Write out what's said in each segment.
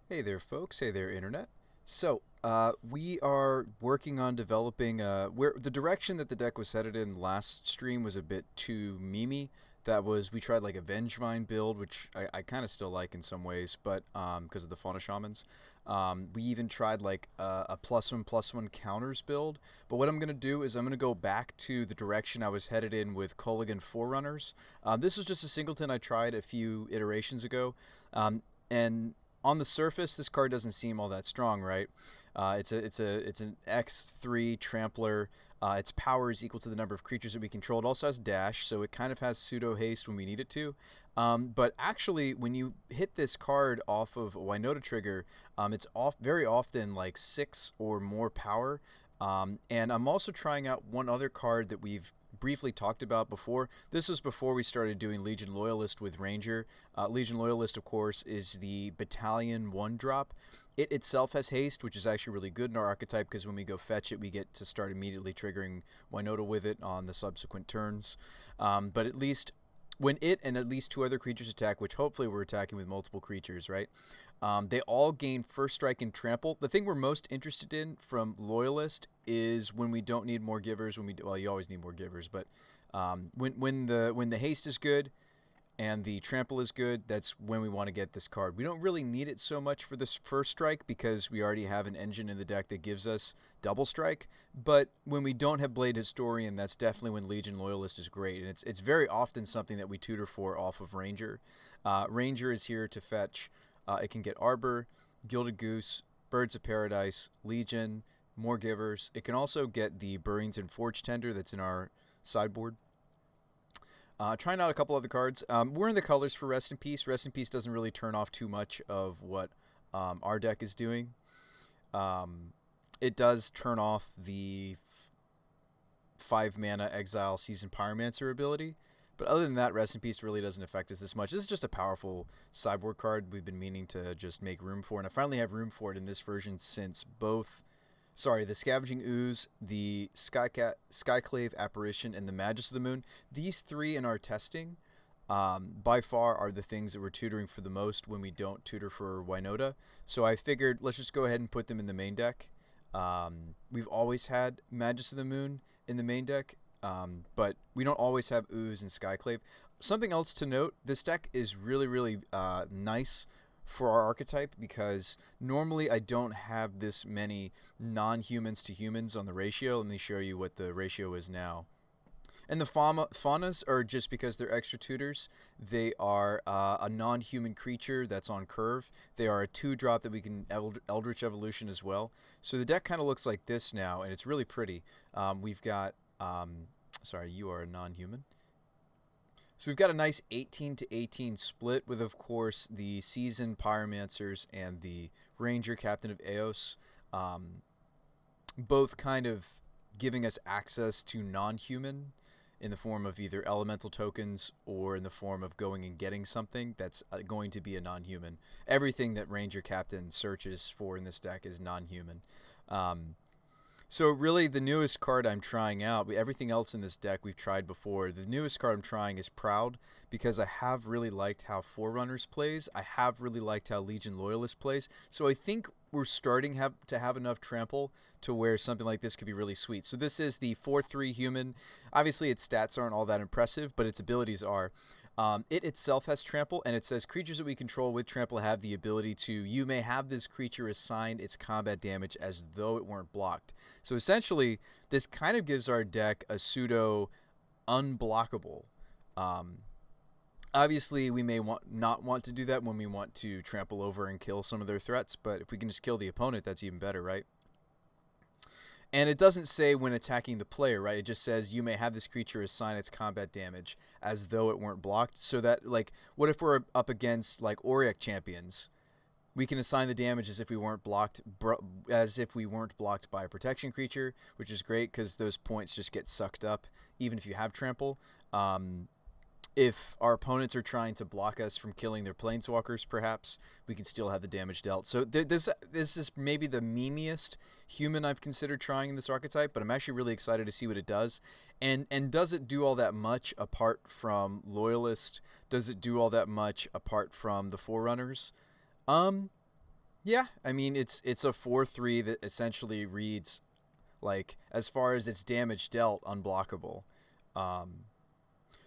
Hey there, folks. Hey there, Internet. We are working on developing where the direction that the deck was headed in last stream was a bit too memey. We tried like a Vengevine build, which I kind of still like in some ways, but because of the Fauna Shamans. We even tried like a +1/+1 counters build. But what I'm going to do is I'm going to go back to the direction I was headed in with Culligan Forerunners. This was just a singleton I tried a few iterations ago. And on the surface, this card doesn't seem all that strong, right? It's an X3 trampler. Its power is equal to the number of creatures that we control. It also has dash, so it kind of has pseudo haste when we need it to. But actually, when you hit this card off of a Winota trigger, it's off very often like 6 or more power. And I'm also trying out one other card that we've briefly talked about before. This was before we started doing Legion Loyalist with Ranger. Legion Loyalist, of course, is the Battalion 1-drop. It itself has haste, which is actually really good in our archetype because when we go fetch it, we get to start immediately triggering Winota with it on the subsequent turns. But at least when it and at least 2 other creatures attack, which hopefully we're attacking with multiple creatures, right? They all gain first strike and trample. The thing we're most interested in from Loyalist is when we don't need more givers. Well, you always need more givers, but when the haste is good and the trample is good, that's when we want to get this card. We don't really need it so much for this first strike because we already have an engine in the deck that gives us double strike. But when we don't have Blade Historian, that's definitely when Legion Loyalist is great, and it's very often something that we tutor for off of Ranger. Ranger is here to fetch. It can get Arbor, Gilded Goose, Birds of Paradise, Legion, more givers. It can also get the Burrington Forge Tender that's in our sideboard. Trying out a couple other cards. We're in the colors for Rest in Peace. Rest in Peace doesn't really turn off too much of what our deck is doing. It does turn off the 5 mana exile Seasoned Pyromancer ability. But other than that, Rest in Peace really doesn't affect us this much. This is just a powerful sideboard card we've been meaning to just make room for. And I finally have room for it in this version since the Scavenging Ooze, the Skyclave Apparition, and the Magus of the Moon. These 3 in our testing by far are the things that we're tutoring for the most when we don't tutor for Winota. So I figured let's just go ahead and put them in the main deck. We've always had Magus of the Moon in the main deck, but we don't always have Ooze and Skyclave. Something else to note, this deck is really, really nice for our archetype because normally I don't have this many non-humans to humans on the ratio. Let me show you what the ratio is now. And the faunas are just because they're extra tutors. They are a non-human creature that's on curve. They are a 2-drop that we can Eldritch Evolution as well. So the deck kind of looks like this now, and it's really pretty. We've got... sorry, you are a non-human. So we've got a nice 18 to 18 split with, of course, the Seasoned Pyromancers and the Ranger Captain of Eos. Both kind of giving us access to non-human in the form of either elemental tokens or in the form of going and getting something that's going to be a non-human. Everything that Ranger Captain searches for in this deck is non-human. So really the newest card I'm trying out, everything else in this deck we've tried before, the newest card I'm trying is Proud because I have really liked how Forerunners plays. I have really liked how Legion Loyalist plays. So I think we're starting to have enough trample to where something like this could be really sweet. So this is the 4/3 human. Obviously its stats aren't all that impressive, but its abilities are. It itself has trample, and it says creatures that we control with trample have the ability to, you may have this creature assigned its combat damage as though it weren't blocked. So essentially, this kind of gives our deck a pseudo unblockable. Obviously, we may not want to do that when we want to trample over and kill some of their threats, but if we can just kill the opponent, that's even better, right? And it doesn't say when attacking the player, right? It just says you may have this creature assign its combat damage as though it weren't blocked. So that, like, what if we're up against, like, Auric champions? We can assign the damage as if we weren't blocked, by a protection creature, which is great because those points just get sucked up, even if you have trample. If our opponents are trying to block us from killing their planeswalkers, perhaps, we can still have the damage dealt. So this is maybe the memeiest human I've considered trying in this archetype, but I'm actually really excited to see what it does. And does it do all that much apart from Loyalist? Does it do all that much apart from the Forerunners? Yeah, I mean it's a 4/3 that essentially reads like as far as its damage dealt unblockable. Um,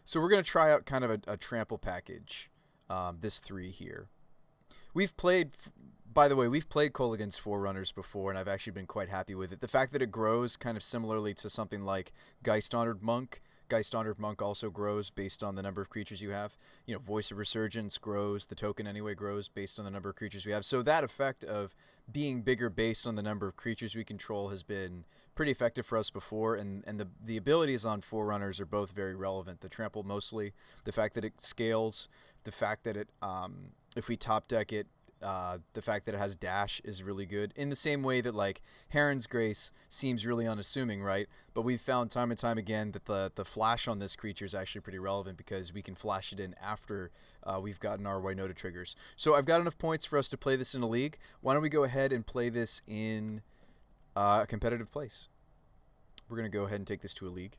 so we're gonna try out kind of a trample package. This 3 here. We've played, by the way, we've played Kolaghan's Forerunners before, and I've actually been quite happy with it. The fact that it grows kind of similarly to something like Geist Honored Monk. Geist Honored Monk also grows based on the number of creatures you have. You know, Voice of Resurgence grows, the token anyway grows based on the number of creatures we have. So that effect of being bigger based on the number of creatures we control has been pretty effective for us before, and the abilities on Forerunners are both very relevant. The trample mostly, the fact that it scales, the fact that it if we top deck it, the fact that it has dash is really good. In the same way that like Heron's Grace seems really unassuming, right? But we've found time and time again that the flash on this creature is actually pretty relevant because we can flash it in after we've gotten our Winota triggers. So I've got enough points for us to play this in a league. Why don't we go ahead and play this in a competitive place? We're gonna go ahead and take this to a league.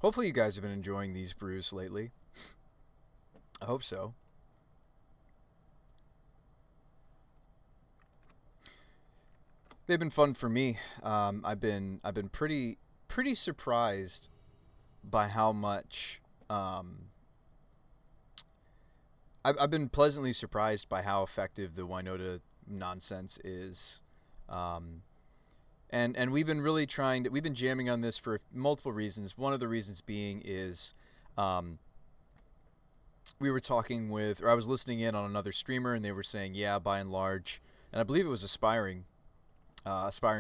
Hopefully you guys have been enjoying these brews lately. I hope so. They've been fun for me. I've been pretty surprised by how much. I've been pleasantly surprised by how effective the Winota nonsense is. Um, and we've been really trying to, we've been jamming on this for multiple reasons. One of the reasons being is um, we were talking with, or I was listening in on another streamer, and they were saying, yeah, by and large, and I believe it was Aspiring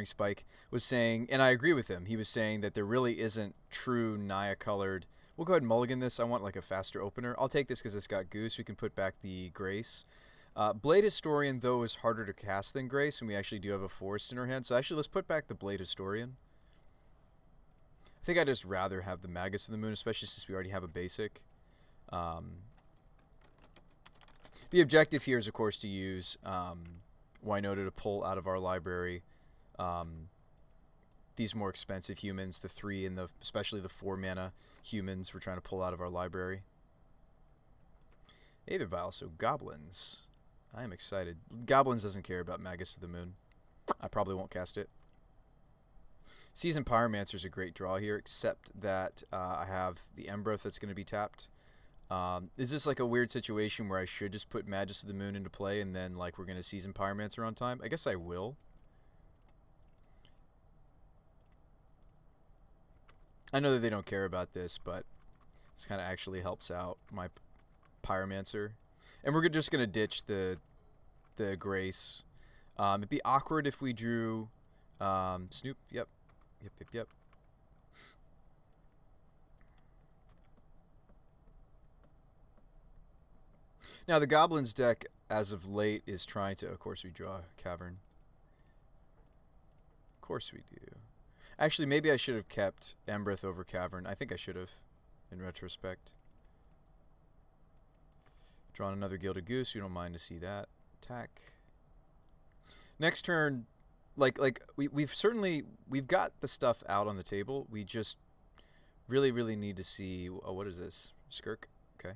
Spike was saying, and I agree with him. He was saying that there really isn't true Naya colored. We'll go ahead and mulligan this. I want like a faster opener. I'll take this because it's got Goose. We can put back the Grace. Blade Historian, though, is harder to cast than Grace, and we actually do have a Forest in our hand. So actually, let's put back the Blade Historian. I think I'd just rather have the Magus of the Moon, especially since we already have a basic. The objective here is, of course, to use Winota to pull out of our library these more expensive humans, the 3 and especially the 4 mana humans we're trying to pull out of our library. Aether Vial, so Goblins. I am excited. Goblins doesn't care about Magus of the Moon. I probably won't cast it. Seasoned Pyromancer is a great draw here, except that I have the Emberoth that's going to be tapped. Is this like a weird situation where I should just put Magus of the Moon into play and then like we're going to Season Pyromancer on time? I guess I will. I know that they don't care about this, but this kind of actually helps out my Pyromancer. And we're just going to ditch the Grace. It'd be awkward if we drew Snoop. Yep. Now, the Goblins deck, as of late, is trying to... Of course we draw Cavern. Of course we do. Actually, maybe I should have kept Embereth over Cavern. I think I should have, in retrospect. Drawn another Gilded Goose. We don't mind to see that. Attack. Next turn, we've got the stuff out on the table. We just really need to see... Oh, what is this? Skirk? Okay.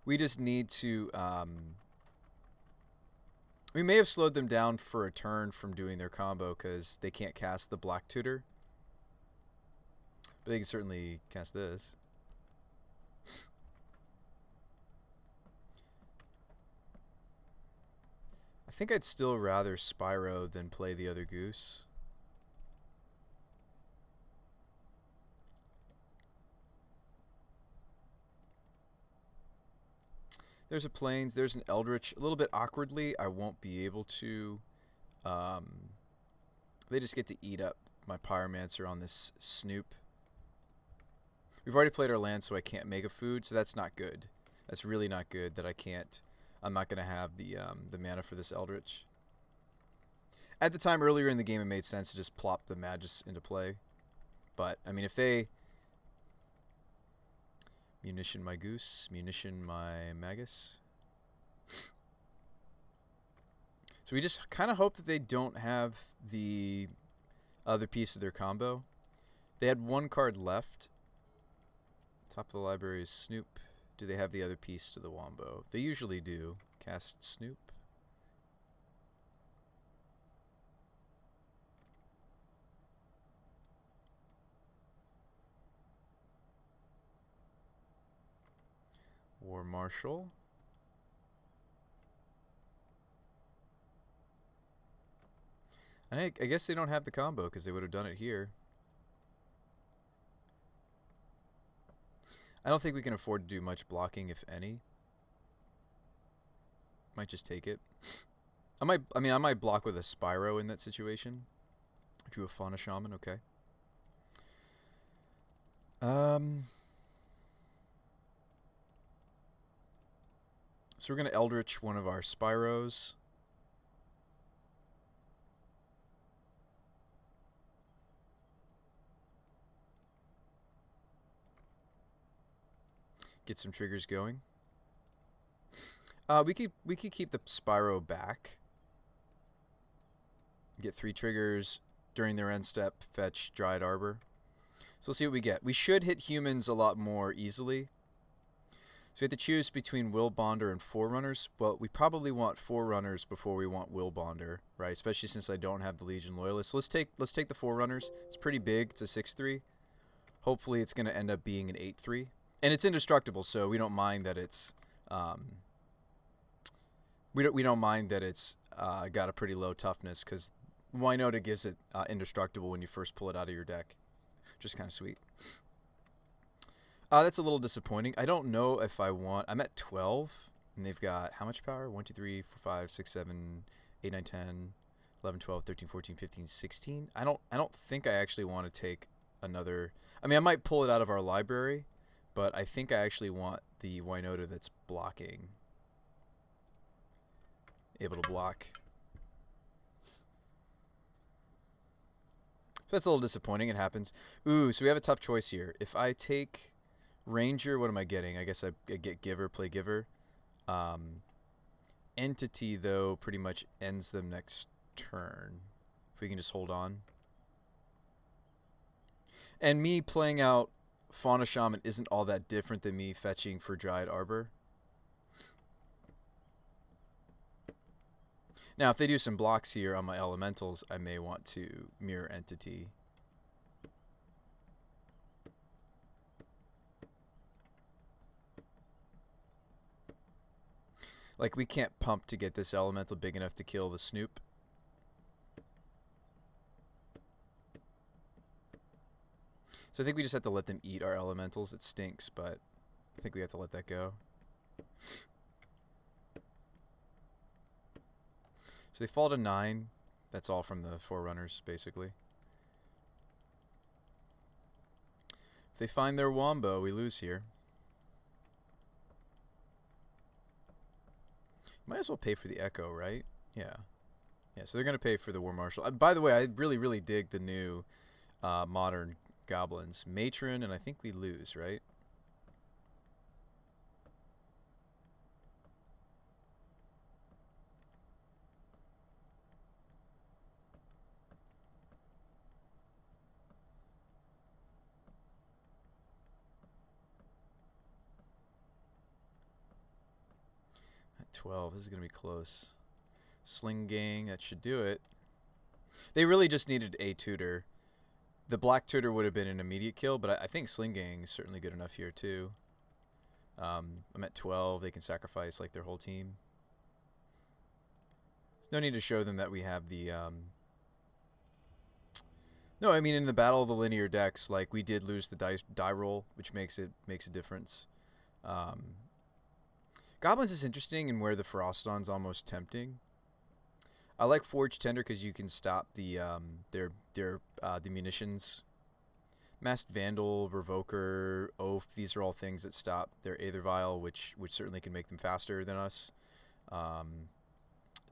We just need to... we may have slowed them down for a turn from doing their combo because they can't cast the Black Tutor. But they can certainly cast this. I think I'd still rather Spyro than play the other Goose. There's a Plains, there's an Eldritch. A little bit awkwardly, I won't be able to... they just get to eat up my Pyromancer on this Snoop. We've already played our land, so I can't make a food, so that's not good. That's really not good that I can't... I'm not going to have the mana for this Eldritch. At the time, earlier in the game, it made sense to just plop the Magus into play. But, I mean, if they... Munition my Goose, munition my Magus. So we just kind of hope that they don't have the other piece of their combo. They had one card left. Top of the library is Snoop. Do they have the other piece to the Wombo? They usually do. Cast Snoop. War Marshal. And I guess they don't have the combo because they would have done it here. I don't think we can afford to do much blocking, if any. Might just take it. I might block with a Spyro in that situation. Drew a Fauna Shaman, okay. So we're gonna Eldritch one of our Spyros. Get some triggers going. We could keep the Spyro back. Get 3 triggers during their end step. Fetch Dryad Arbor. So let's see what we get. We should hit humans a lot more easily. So we have to choose between Will Bonder and Forerunners. Well, we probably want Forerunners before we want Will Bonder, right? Especially since I don't have the Legion Loyalist. So let's take the Forerunners. It's pretty big. It's a 6/3. Hopefully, it's going to end up being an 8/3. And it's indestructible, so we don't mind that it's we don't mind that it's got a pretty low toughness, because Winota gives it indestructible when you first pull it out of your deck. Just kind of sweet. That's a little disappointing. I don't know if I want... I'm at 12, and they've got how much power? 1, 2, 3, 4, 5, 6, 7, 8, 9, 10, 11, 12, 13, 14, 15, 16. I don't think I actually want to take another... I mean, I might pull it out of our library, but I think I actually want the Winota that's blocking. Able to block. So that's a little disappointing. It happens. Ooh, so we have a tough choice here. If I take Ranger, what am I getting? I guess I get Giver, play Giver. Entity, though, pretty much ends them next turn. If we can just hold on. And me playing out Fauna Shaman isn't all that different than me fetching for Dryad Arbor. Now, if they do some blocks here on my elementals, I may want to Mirror Entity. Like, we can't pump to get this elemental big enough to kill the Snoop. So I think we just have to let them eat our elementals. It stinks, but I think we have to let that go. So they fall to 9. That's all from the Forerunners, basically. If they find their Wombo, we lose here. Might as well pay for the Echo, right? Yeah. Yeah, so they're going to pay for the War Marshal. By the way, I really, really dig the new modern goblins. Matron, and I think we lose, right? At 12, this is going to be close. Sling Gang, that should do it. They really just needed a tutor. The black tutor would have been an immediate kill, but I think Sling Gang is certainly good enough here too. I'm at 12. They can sacrifice like their whole team. There's no need to show them that we have the... No, I mean in the battle of the linear decks, like we did lose the die roll, which makes a difference. Goblins is interesting and where the Ferocidon's almost tempting. I like Forge Tender because you can stop the munitions. Masked Vandal, Revoker, Oath, these are all things that stop their Aether Vial, which certainly can make them faster than us.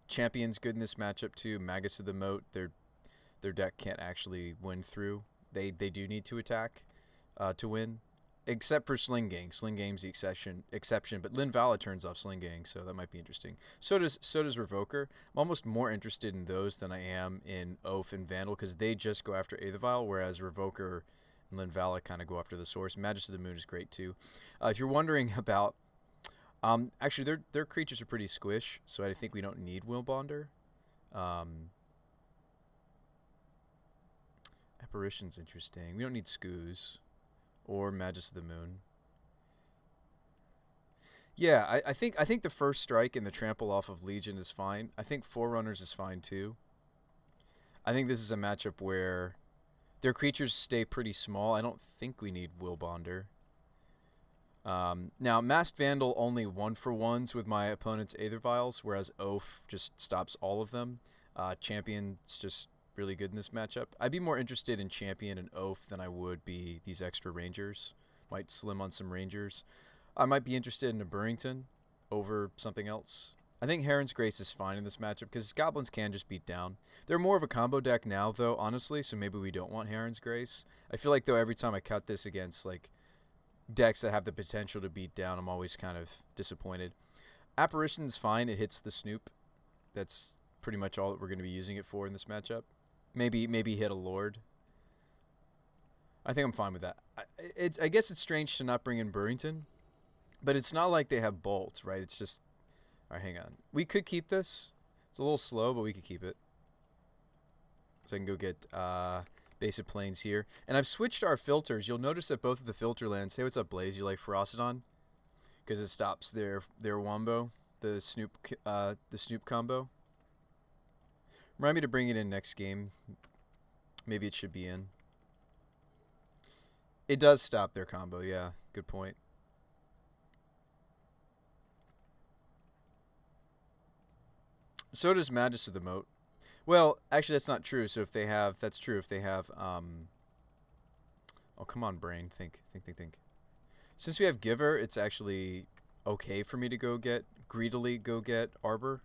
Champion's good in this matchup too. Magus of the Moat, their deck can't actually win through. They do need to attack to win. Except for Sling Gang. Sling Gang's the exception, but Lin Vala turns off Sling Gang, so that might be interesting. So does Revoker. I'm almost more interested in those than I am in Oath and Vandal, because they just go after Aether Vial, whereas Revoker And Linvala kind of go after the source. Magus of the Moon is great too. If you're wondering about, actually their creatures are pretty squish, so I think we don't need Willbonder. Apparition's interesting. We don't need Skoos or Magus of the Moon. Yeah, I think the first strike and the trample off of Legion is fine. I think Forerunners is fine too. I think this is a matchup where their creatures stay pretty small. I don't think we need Willbonder. Now, Masked Vandal only 1-for-1s with my opponent's Aether Vials, whereas Oath just stops all of them. Champion's just really good in this matchup. I'd be more interested in Champion and Oath than I would be these extra Rangers. Might slim on some Rangers. I might be interested in a Burrington over something else. I think Heron's Grace is fine in this matchup because Goblins can just beat down. They're more of a combo deck now, though, honestly, so maybe we don't want Heron's Grace. I feel like, though, every time I cut this against, like, decks that have the potential to beat down, I'm always kind of disappointed. Apparition's fine. It hits the Snoop. That's pretty much all that we're going to be using it for in this matchup. Maybe hit a Lord. I think I'm fine with that. I guess it's strange to not bring in Burrington, but it's not like they have Bolt, right? It's just... All right, hang on. We could keep this. It's a little slow, but we could keep it. So I can go get Basic Plains here. And I've switched our filters. You'll notice that both of the filter lands... Hey, what's up, Blaze? You like Ferocidon? Because it stops their wombo, the Snoop combo. Remind me to bring it in next game. Maybe it should be in. It does stop their combo, yeah. Good point. So does Magus of the Moat. Well, actually, that's not true. So if they have... That's true if they have... Oh, come on, brain. Think. Since we have Giver, it's actually okay for me to greedily go get Arbor.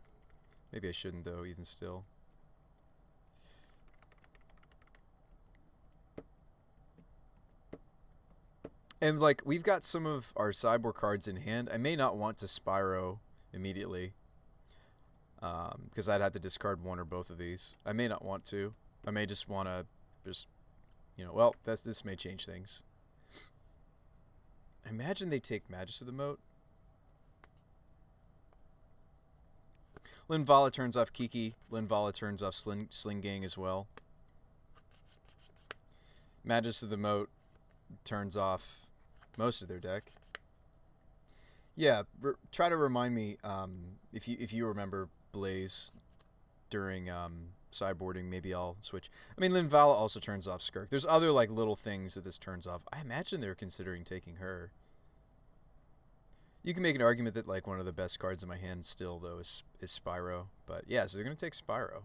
Maybe I shouldn't, though, even still. And, like, we've got some of our sideboard cards in hand. I may not want to Spyro immediately. Because I'd have to discard one or both of these. I may not want to. I may just want to well, this may change things. Imagine they take Magus of the Moat. Linvala turns off Kiki. Linvala turns off Sling Gang as well. Magus of the Moat turns off most of their deck. Yeah, try to remind me if you remember Blaze during sideboarding. Maybe I'll switch. I mean, Linvala also turns off Skirk. There's other like little things that this turns off. I imagine they're considering taking her. You can make an argument that like one of the best cards in my hand still though is Spyro. But yeah, so they're gonna take Spyro.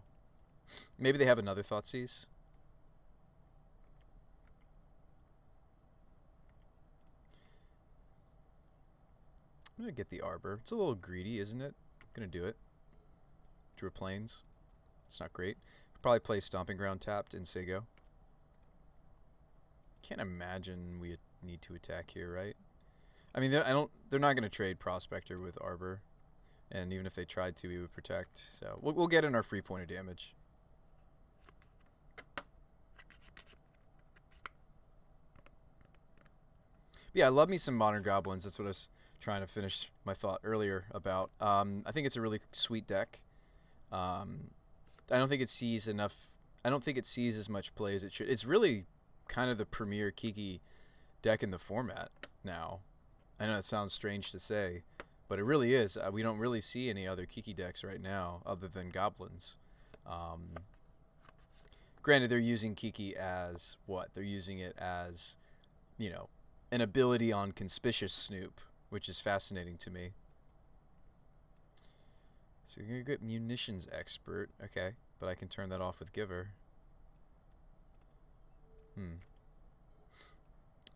Maybe they have another Thoughtseize. I'm gonna get the Arbor. It's a little greedy, isn't it? I'm gonna do it. Drew Plains. It's not great. Probably play Stomping Ground tapped in Sego. Can't imagine we need to attack here, right? I mean, they're not gonna trade Prospector with Arbor, and even if they tried to, we would protect. So we'll get in our free point of damage. Yeah, I love me some Modern Goblins. That's what I was trying to finish my thought earlier about. I think it's a really sweet deck. I don't think it sees enough. I don't think it sees as much play as it should. It's really kind of the premier Kiki deck in the format now. I know it sounds strange to say, but it really is. We don't really see any other Kiki decks right now other than Goblins. Granted, they're using Kiki as what? They're using it as, an ability on Conspicuous Snoop, which is fascinating to me. So you're going to get Munitions Expert. Okay, but I can turn that off with Giver.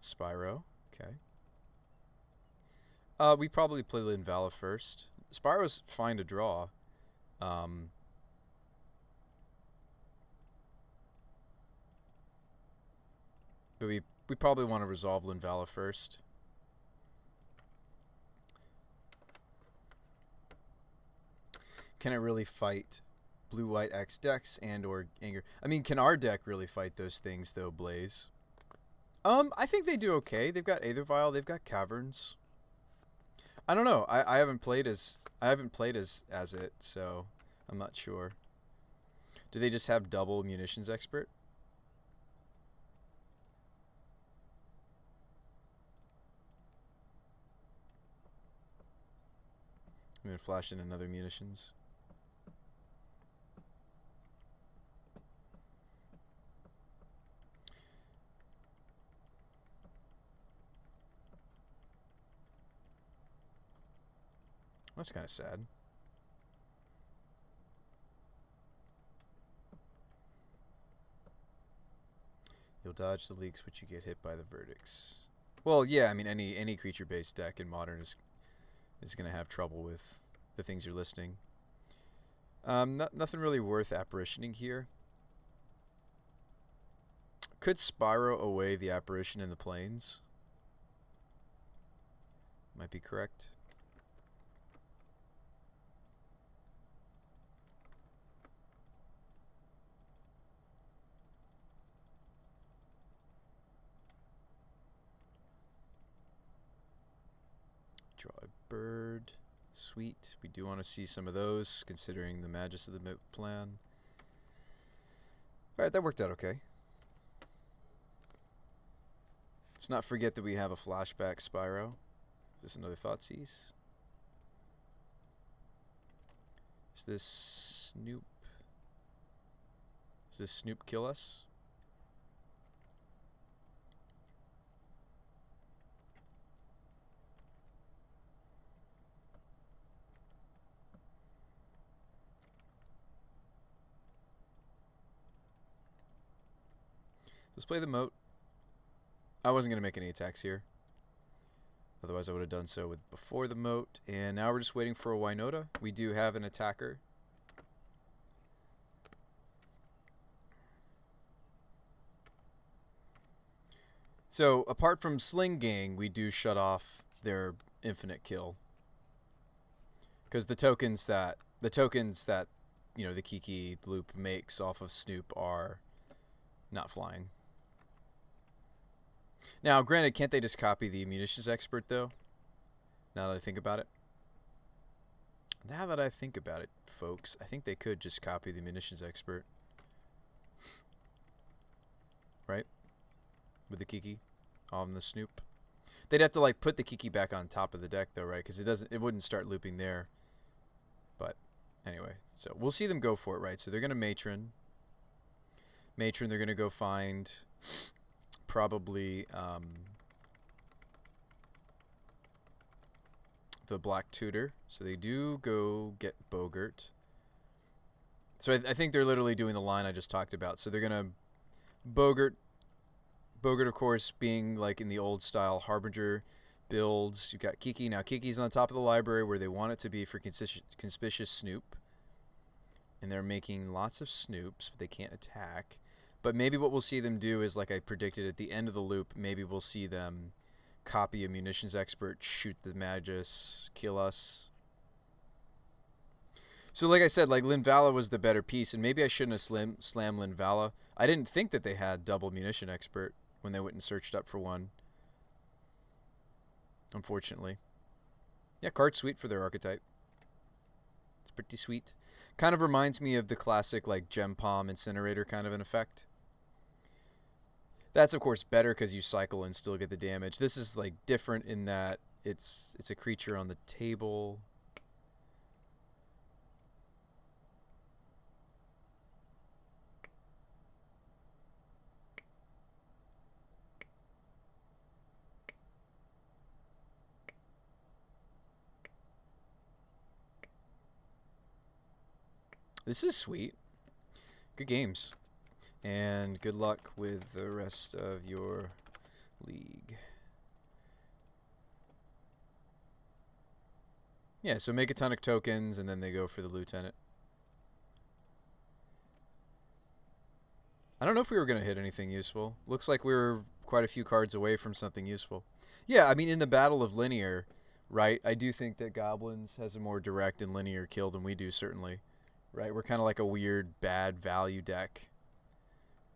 Spyro. Okay. We probably play Linvala first. Spyro's fine to draw. But we probably want to resolve Linvala first. Can it really fight Blue-White X decks and or Anger? I mean, can our deck really fight those things, though, Blaze? I think they do okay. They've got Aethervile, they've got Caverns. I don't know. I haven't played as it, so I'm not sure. Do they just have double munitions expert? I'm gonna flash in another munitions. That's kind of sad. You'll dodge the leaks, but you get hit by the verdicts. Well, yeah, I mean any creature-based deck in Modern is going to have trouble with the things you're listing. Nothing really worth apparitioning here. Could Spyro away the apparition in the plains? Might be correct. Draw a bird. Sweet. We do want to see some of those, considering the Magus of the Moat plan. Alright, that worked out okay. Let's not forget that we have a flashback Spyro. Is this another Thoughtseize? Is this Snoop? Does this Snoop kill us? Let's play the moat. I wasn't going to make any attacks here. Otherwise I would have done so with before the moat. And now we're just waiting for a Winota. We do have an attacker. So apart from Sling Gang, we do shut off their infinite kill. Because the tokens that you know the Kiki loop makes off of Snoop are not flying. Now, granted, can't they just copy the munitions expert, though? Now that I think about it. Now that I think about it, folks, I think they could just copy the munitions expert. Right? With the Kiki on the Snoop. They'd have to, like, put the Kiki back on top of the deck, though, right? Because it wouldn't start looping there. But, anyway. So, we'll see them go for it, right? So, they're going to Matron. Matron, they're going to go find... probably the Black Tutor. So they do go get Bogart. So I think they're literally doing the line I just talked about. So they're going to Bogart, of course, being like in the old style Harbinger builds. You've got Kiki. Now Kiki's on top of the library where they want it to be for Conspicuous Snoop. And they're making lots of Snoops, but they can't attack. But maybe what we'll see them do is, like I predicted at the end of the loop, maybe we'll see them copy a munitions expert, shoot the Magus, kill us. So like I said, like Linvala was the better piece, and maybe I shouldn't have slammed Linvala. I didn't think that they had double munition expert when they went and searched up for one. Unfortunately. Yeah, card's sweet for their archetype. It's pretty sweet. Kind of reminds me of the classic like Gem Palm Incinerator kind of an effect. That's of course better because you cycle and still get the damage. This is like different in that it's a creature on the table. This is sweet. Good games. And good luck with the rest of your league. Yeah, so make a ton of tokens, and then they go for the lieutenant. I don't know if we were going to hit anything useful. Looks like we were quite a few cards away from something useful. Yeah, I mean, in the Battle of Linear, right, I do think that Goblins has a more direct and linear kill than we do, certainly. Right, we're kind of like a weird, bad value deck.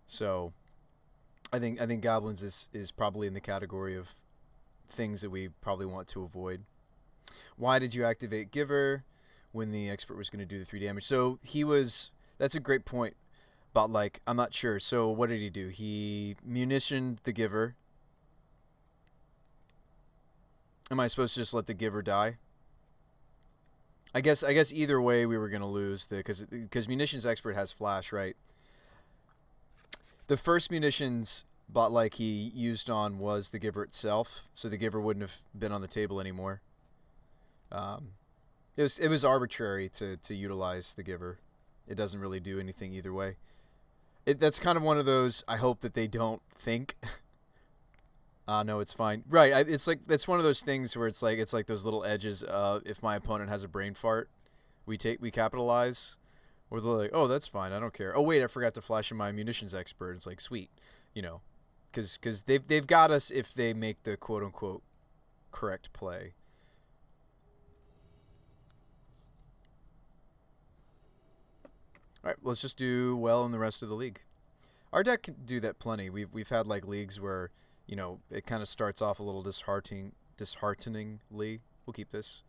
So, I think goblins is probably in the category of things that we probably want to avoid. Why did you activate Giver when the expert was going to do the 3 damage? So he was. That's a great point. But like, I'm not sure. So what did he do? He munitioned the Giver. Am I supposed to just let the Giver die? I guess either way we were gonna lose because munitions expert has flash, right? The first munitions bot like he used on was the Giver itself, so the Giver wouldn't have been on the table anymore. It was arbitrary to utilize the Giver. It doesn't really do anything either way. That's kind of one of those. I hope that they don't think. No, it's fine. Right, it's like that's one of those things where it's like those little edges. If my opponent has a brain fart, we capitalize. Or they're like, oh, that's fine. I don't care. Oh wait, I forgot to flash in my munitions expert. It's like sweet, because they've got us if they make the quote unquote correct play. All right, let's just do well in the rest of the league. Our deck can do that plenty. We've had like leagues where it kind of starts off a little dishearteningly. We'll keep this.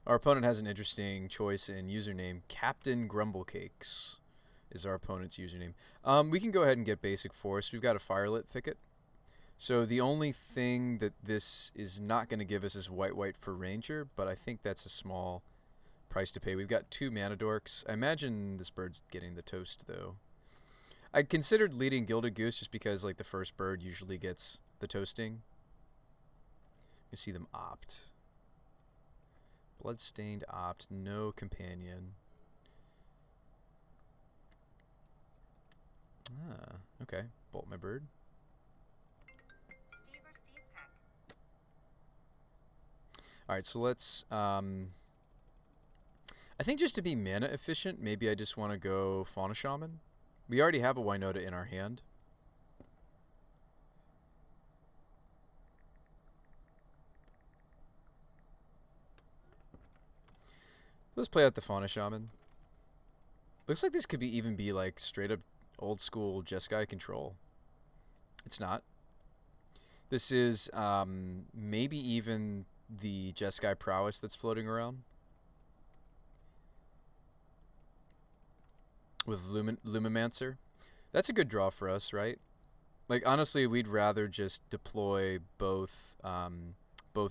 Our opponent has an interesting choice in username. Captain Grumblecakes is our opponent's username. We can go ahead and get basic force. We've got a Firelit Thicket. So the only thing that this is not going to give us is white for Ranger, but I think that's a small price to pay. We've got 2 Mana Dorks. I imagine this bird's getting the toast, though. I considered leading Gilded Goose just because like the first bird usually gets the toasting. You see them opt. Bloodstained opt, no companion. Okay. Bolt my bird. Alright, so let's I think just to be mana efficient, maybe I just want to go Fauna Shaman. We already have a Winota in our hand. Let's play out the Fauna Shaman. Looks like this could even be like straight up old school Jeskai control. It's not. This is maybe even the Jeskai prowess that's floating around. With Lumimancer. That's a good draw for us, right? Like, honestly, we'd rather just deploy both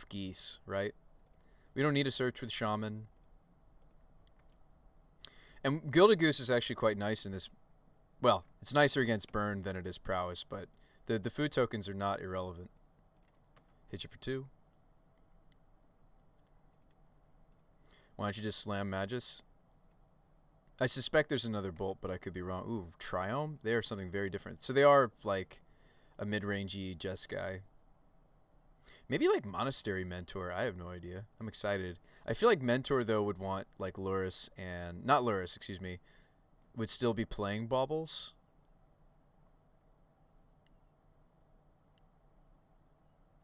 geese, right? We don't need to search with Shaman. And Gilded Goose is actually quite nice in this. Well, it's nicer against Burn than it is Prowess, but the food tokens are not irrelevant. Hit you for 2. Why don't you just slam Magus? I suspect there's another bolt, but I could be wrong. Ooh, Triome? They are something very different. So they are like a mid-rangey Jeskai. Maybe like Monastery Mentor. I have no idea. I'm excited. I feel like Mentor, though, would want like Luris and... Not Luris, excuse me. Would still be playing Baubles.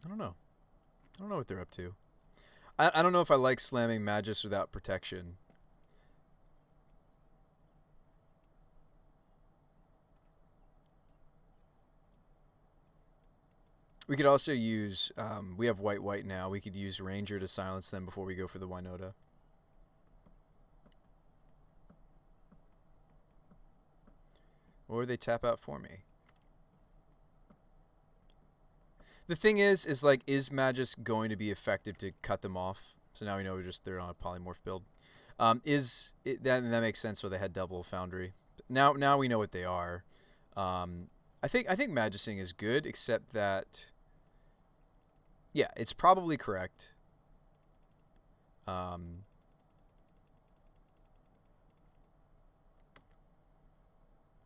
I don't know. I don't know what they're up to. I don't know if I like slamming Magus without protection. We could also use, we have white now. We could use Ranger to silence them before we go for the Winota. Or they tap out for me. The thing is like, is Magus going to be effective to cut them off? So now we know they're on a polymorph build. That makes sense. So they had double Foundry. Now we know what they are. I think Magusing is good, except that. Yeah, it's probably correct.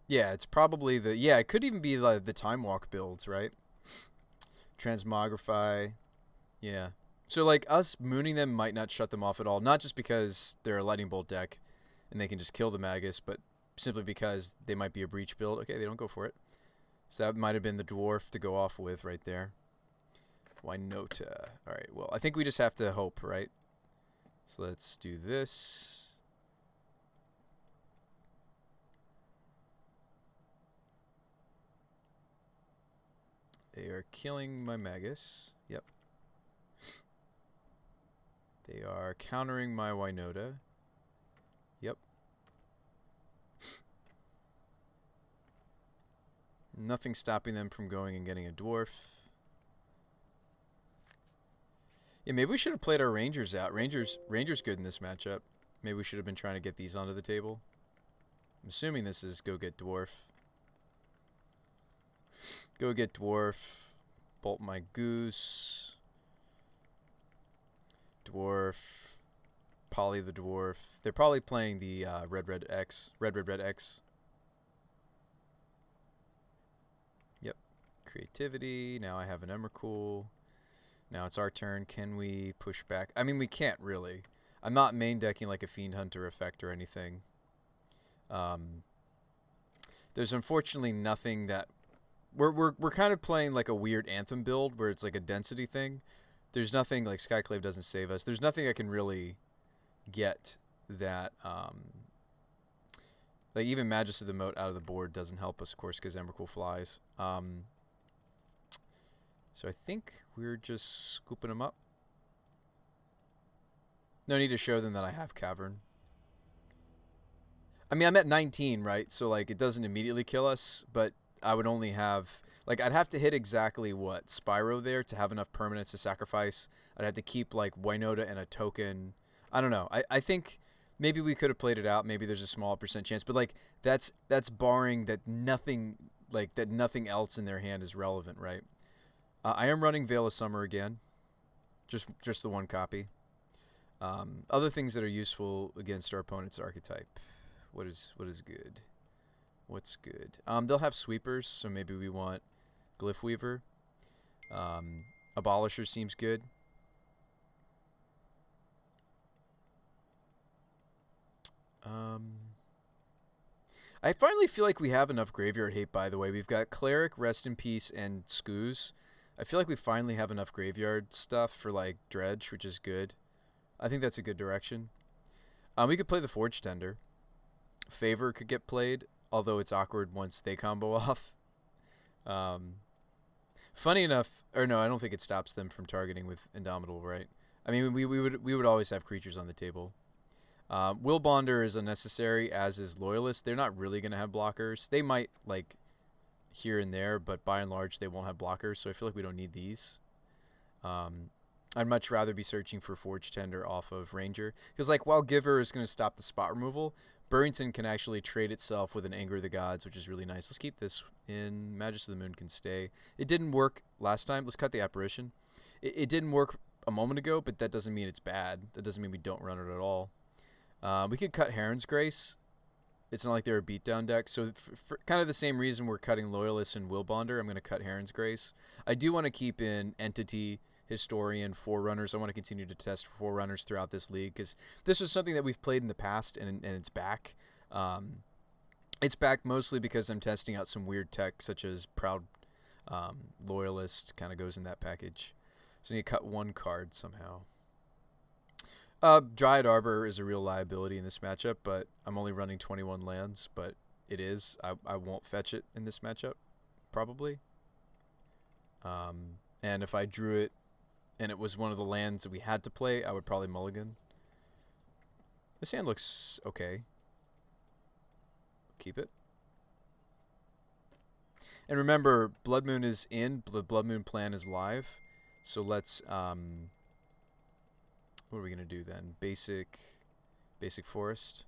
Yeah, it's probably the... Yeah, it could even be like the Time Walk builds, right? Transmogrify. Yeah. So, like, us mooning them might not shut them off at all. Not just because they're a Lightning Bolt deck and they can just kill the Magus, but simply because they might be a Breach build. Okay, they don't go for it. So that might have been the Dwarf to go off with right there. Winota. Alright, well, I think we just have to hope, right? So let's do this. They are killing my Magus. Yep. They are countering my Winota. Yep. Nothing stopping them from going and getting a dwarf. Yeah, maybe we should have played our Rangers out. Rangers good in this matchup. Maybe we should have been trying to get these onto the table. I'm assuming this is go get dwarf. Go get dwarf. Bolt my goose. Dwarf. Poly the dwarf. They're probably playing the red X. Red X. Yep. Creativity. Now I have an Emrakul. Now it's our turn. Can we push back? I mean, we can't really. I'm not main decking like a Fiend Hunter effect or anything. There's unfortunately nothing that... We're kind of playing like a weird Anthem build where it's like a density thing. There's nothing like Skyclave doesn't save us. There's nothing I can really get that... like even Magus of the Moat out of the board doesn't help us, of course, because Emrakul flies. So I think we're just scooping them up. No need to show them that I have Cavern. I mean, I'm at 19, right? So, like, it doesn't immediately kill us, but I would only have... Like, I'd have to hit exactly, what, Spyro there to have enough permanents to sacrifice. I'd have to keep, like, Winota and a token. I don't know. I think maybe we could have played it out. Maybe there's a small % chance. But, like, that's barring that nothing... Like, that nothing else in their hand is relevant, right? I am running Veil of Summer again. Just the one copy. Other things that are useful against our opponent's archetype. What is good? What's good? They'll have sweepers, so maybe we want Glyph Weaver. Abolisher seems good. I finally feel like we have enough graveyard hate, by the way. We've got Cleric, Rest in Peace, and Skoos. I feel like we finally have enough graveyard stuff for, like, Dredge, which is good. I think that's a good direction. We could play the Forge Tender. Favor could get played, although it's awkward once they combo off. Funny enough, or no, I don't think it stops them from targeting with Indomitable, right? I mean, we would always have creatures on the table. Will Bonder is unnecessary, as is Loyalist. They're not really going to have blockers. They might, like, here and there, but by and large, they won't have blockers, so I feel like we don't need these. I'd much rather be searching for Forge Tender off of Ranger. Because, like, while Giver is going to stop the spot removal, Burrington can actually trade itself with an Anger of the Gods, which is really nice. Let's keep this in. Magus of the Moon can stay. It didn't work last time. Let's cut the Apparition. It didn't work a moment ago, but that doesn't mean it's bad. That doesn't mean we don't run it at all. We could cut Heron's Grace. It's not like they're a beatdown deck. So for kind of the same reason we're cutting Loyalist and Will Bonder, I'm going to cut Heron's Grace. I do want to keep in Entity, Historian, Forerunners. I want to continue to test Forerunners throughout this league because this is something that we've played in the past and it's back. It's back mostly because I'm testing out some weird tech such as Proud Loyalist kind of goes in that package. So I need to cut one card somehow. Dryad Arbor is a real liability in this matchup, but I'm only running 21 lands, but it is. I won't fetch it in this matchup, probably. And if I drew it and it was one of the lands that we had to play, I would probably mulligan. This hand looks okay. Keep it. And remember, Blood Moon is in. The Blood Moon plan is live. So let's... what are we going to do then? Basic Forest.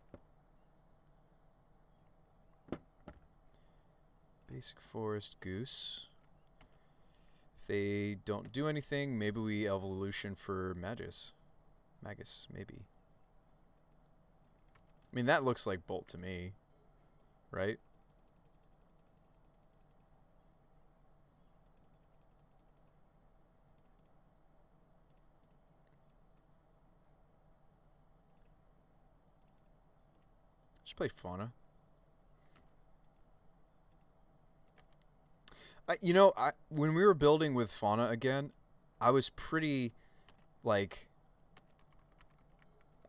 Basic Forest, Goose. If they don't do anything, maybe we Evolution for Magus, maybe. I mean, that looks like Bolt to me, right? Just play Fauna. You know, when we were building with Fauna again, I was pretty, like,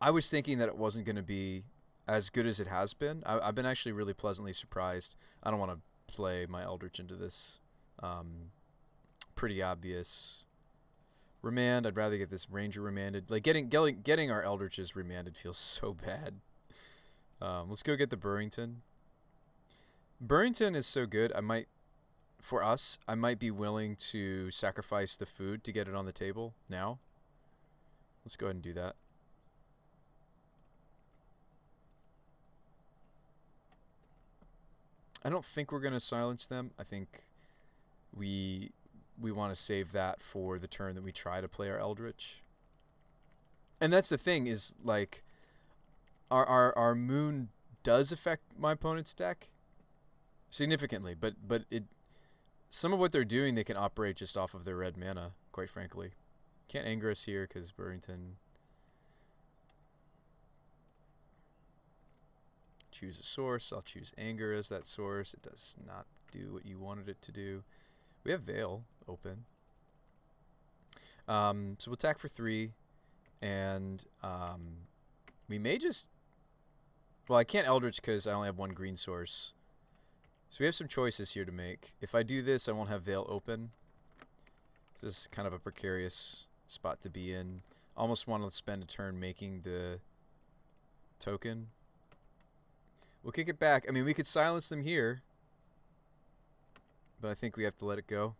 I was thinking that it wasn't going to be as good as it has been. I've been actually really pleasantly surprised. I don't want to play my Eldritch into this. pretty obvious. Remand, I'd rather get this Ranger remanded. Like, getting our Eldritches remanded feels so bad. Let's go get the Burrington. Burrington is so good, for us, I might be willing to sacrifice the food to get it on the table now. Let's go ahead and do that. I don't think we're going to silence them. I think we want to save that for the turn that we try to play our Eldritch. And that's the thing is, like, our Moon does affect my opponent's deck significantly, but some of what they're doing, they can operate just off of their red mana, quite frankly. Can't anger us here because Burrington. Choose a source. I'll choose anger as that source. It does not do what you wanted it to do. We have Veil open. So we'll attack for 3. And we may just... Well, I can't Eldritch because I only have 1 green source. So we have some choices here to make. If I do this, I won't have Veil open. This is kind of a precarious spot to be in. Almost want to spend a turn making the token. We'll kick it back. I mean, we could silence them here. But I think we have to let it go.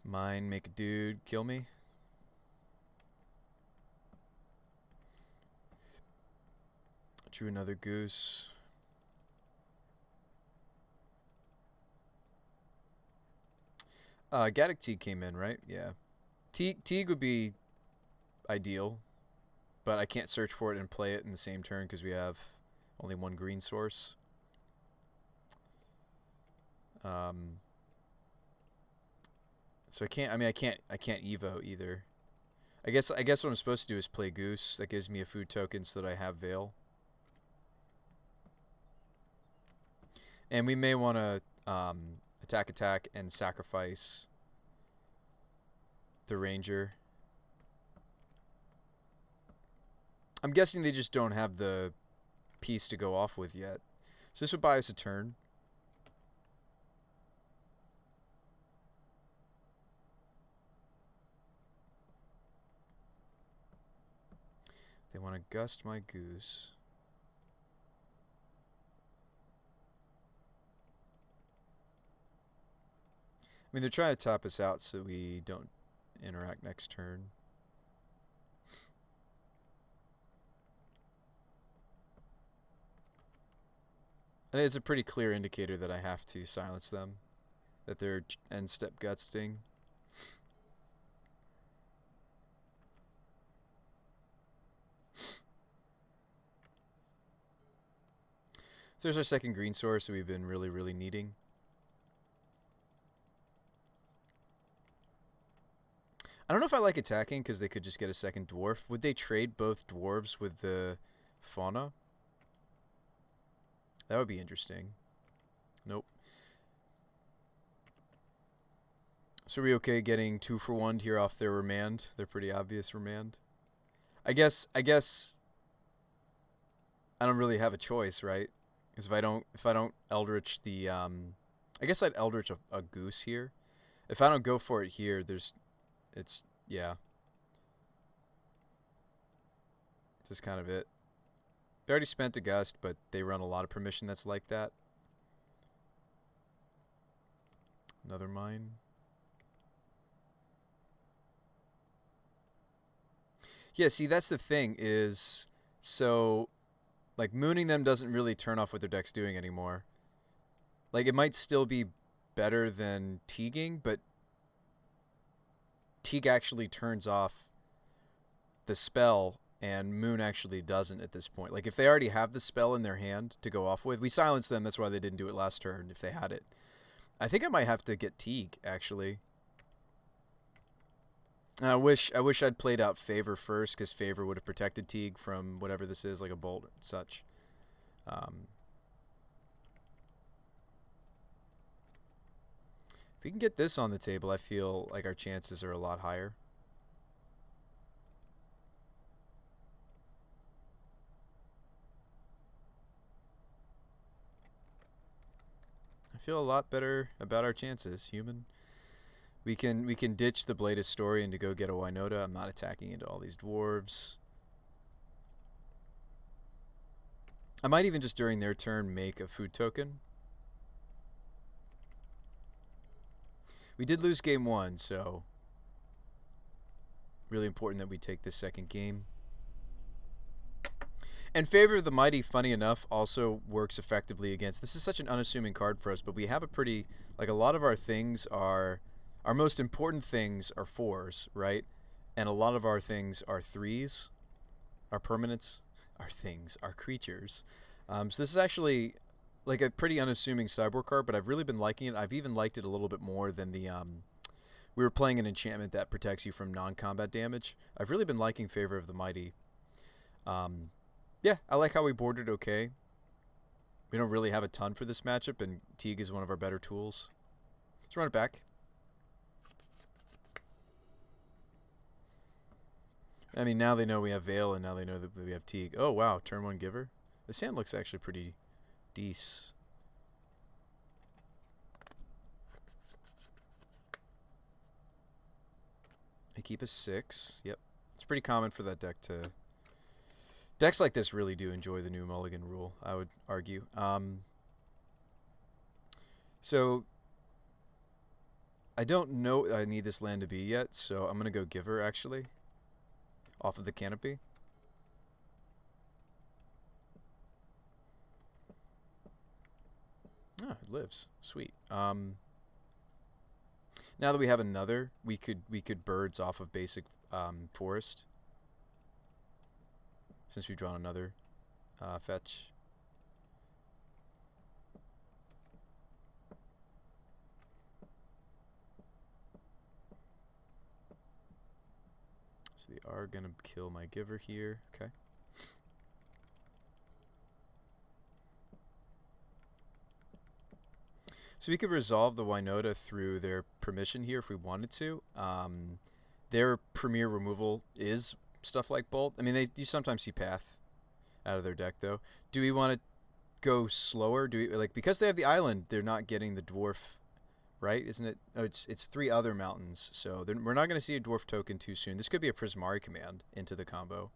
Mine, make a dude, kill me. Drew another goose. Gaddock Teague came in, right? Yeah. Teague would be ideal, but I can't search for it and play it in the same turn because we have only 1 green source. So I can't. I mean, I can't Evo either. I guess what I'm supposed to do is play Goose. That gives me a food token so that I have Veil. And we may want to attack and sacrifice the Ranger. I'm guessing they just don't have the piece to go off with yet. So this would buy us a turn. They want to gust my Goose. I mean, they're trying to top us out so we don't interact next turn. I think it's a pretty clear indicator that I have to silence them. That they're end step gusting. So there's our second green source that we've been really, really needing. I don't know if I like attacking because they could just get a second dwarf. Would they trade both dwarves with the fauna? That would be interesting. Nope. So are we okay getting 2 for 1 here off their remand? They're pretty obvious remand. I guess I don't really have a choice, right? Because if I don't Eldritch the I guess I'd Eldritch a Goose here. If I don't go for it here, yeah. This is kind of it. They already spent a gust, but they run a lot of permission that's like that. Another mine. Yeah, see, that's the thing is, so, like, mooning them doesn't really turn off what their deck's doing anymore. Like, it might still be better than Teaguing, but Teague actually turns off the spell, and Moon actually doesn't at this point. Like, if they already have the spell in their hand to go off with, we silenced them, that's why they didn't do it last turn, if they had it. I think I might have to get Teague, actually. I wish I'd played out Favor first, because Favor would have protected Teague from whatever this is, like a bolt or such. If we can get this on the table, I feel like our chances are a lot higher. I feel a lot better about our chances, human. We can ditch the Blade Historian to go get a Winota. I'm not attacking into all these dwarves. I might even just during their turn make a food token. We did lose game 1, so really important that we take this second game. And Favor of the Mighty, funny enough, also works effectively against... This is such an unassuming card for us, but we have a pretty... Like, a lot of our things are... Our most important things are 4s, right? And a lot of our things are 3s. Our permanents, our things, our creatures. So this is actually like a pretty unassuming sideboard card, but I've really been liking it. I've even liked it a little bit more than the... we were playing an enchantment that protects you from non-combat damage. I've really been liking Favor of the Mighty. Yeah, I like how we boarded okay. We don't really have a ton for this matchup, and Teague is one of our better tools. Let's run it back. I mean, now they know we have Veil, and now they know that we have Teague. Oh, wow, turn 1 Giver. This hand looks actually pretty decent. I keep a 6. Yep. It's pretty common for that deck to... Decks like this really do enjoy the new Mulligan rule, I would argue. So, I don't know what I need this land to be yet, so I'm going to go Giver, actually, off of the Canopy. Oh, it lives. Sweet. Now that we have another, we could Birds off of basic Forest. Since we've drawn another fetch. So they are going to kill my Giver here. Okay. So we could resolve the Winota through their permission here if we wanted to. Their premier removal is stuff like Bolt. I mean, you sometimes see Path out of their deck, though. Do we want to go slower? Do we, like, because they have the island, they're not getting the dwarf, right? Isn't it? Oh, it's 3 other mountains, so we're not going to see a dwarf token too soon. This could be a Prismari command into the combo.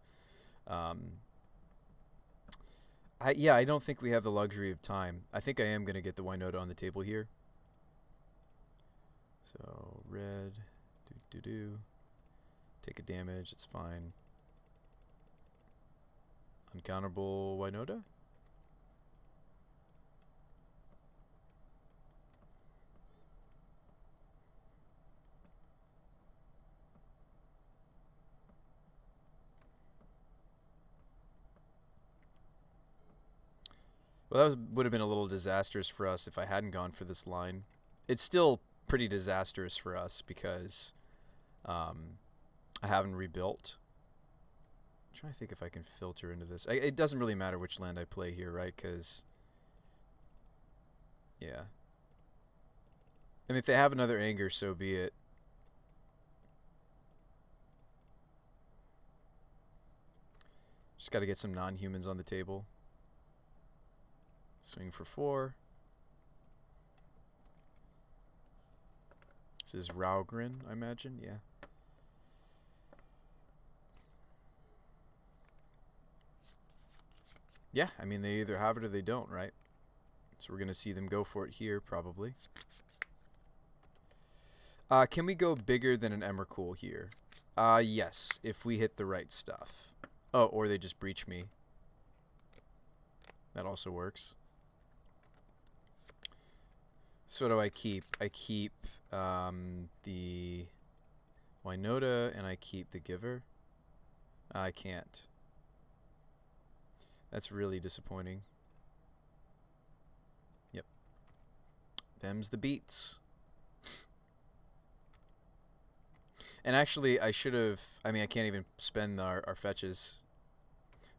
Yeah, I don't think we have the luxury of time. I think I am going to get the Winota on the table here. So red, take a damage, it's fine. Uncounterable Winota? Well, that would have been a little disastrous for us if I hadn't gone for this line. It's still pretty disastrous for us because I haven't rebuilt. I'm trying to think if I can filter into this. It doesn't really matter which land I play here, right? Because, yeah. I mean, if they have another Anger, so be it. Just got to get some non-humans on the table. Swing for 4. This is Raugrin, I imagine. Yeah. Yeah, I mean, they either have it or they don't, right? So we're going to see them go for it here, probably. Can we go bigger than an Emrakul here? Yes, if we hit the right stuff. Oh, or they just breach me. That also works. So what do I keep? I keep the Winota and I keep the Giver. I can't. That's really disappointing. Yep. Them's the beats. And actually, I should have... I mean, I can't even spend our fetches.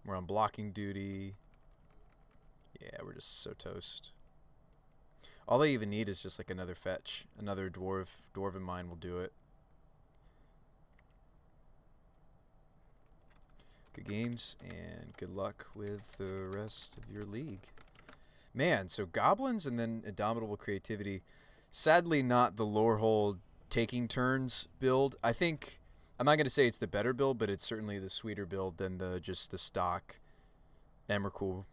We're on blocking duty. Yeah, we're just so toast. All they even need is just like another fetch. Another Dwarven Mine will do it. Good games, and good luck with the rest of your league. Man, so goblins and then indomitable creativity. Sadly, not the lorehold taking turns build. I think I'm not going to say it's the better build, but it's certainly the sweeter build than the just the stock Emrakul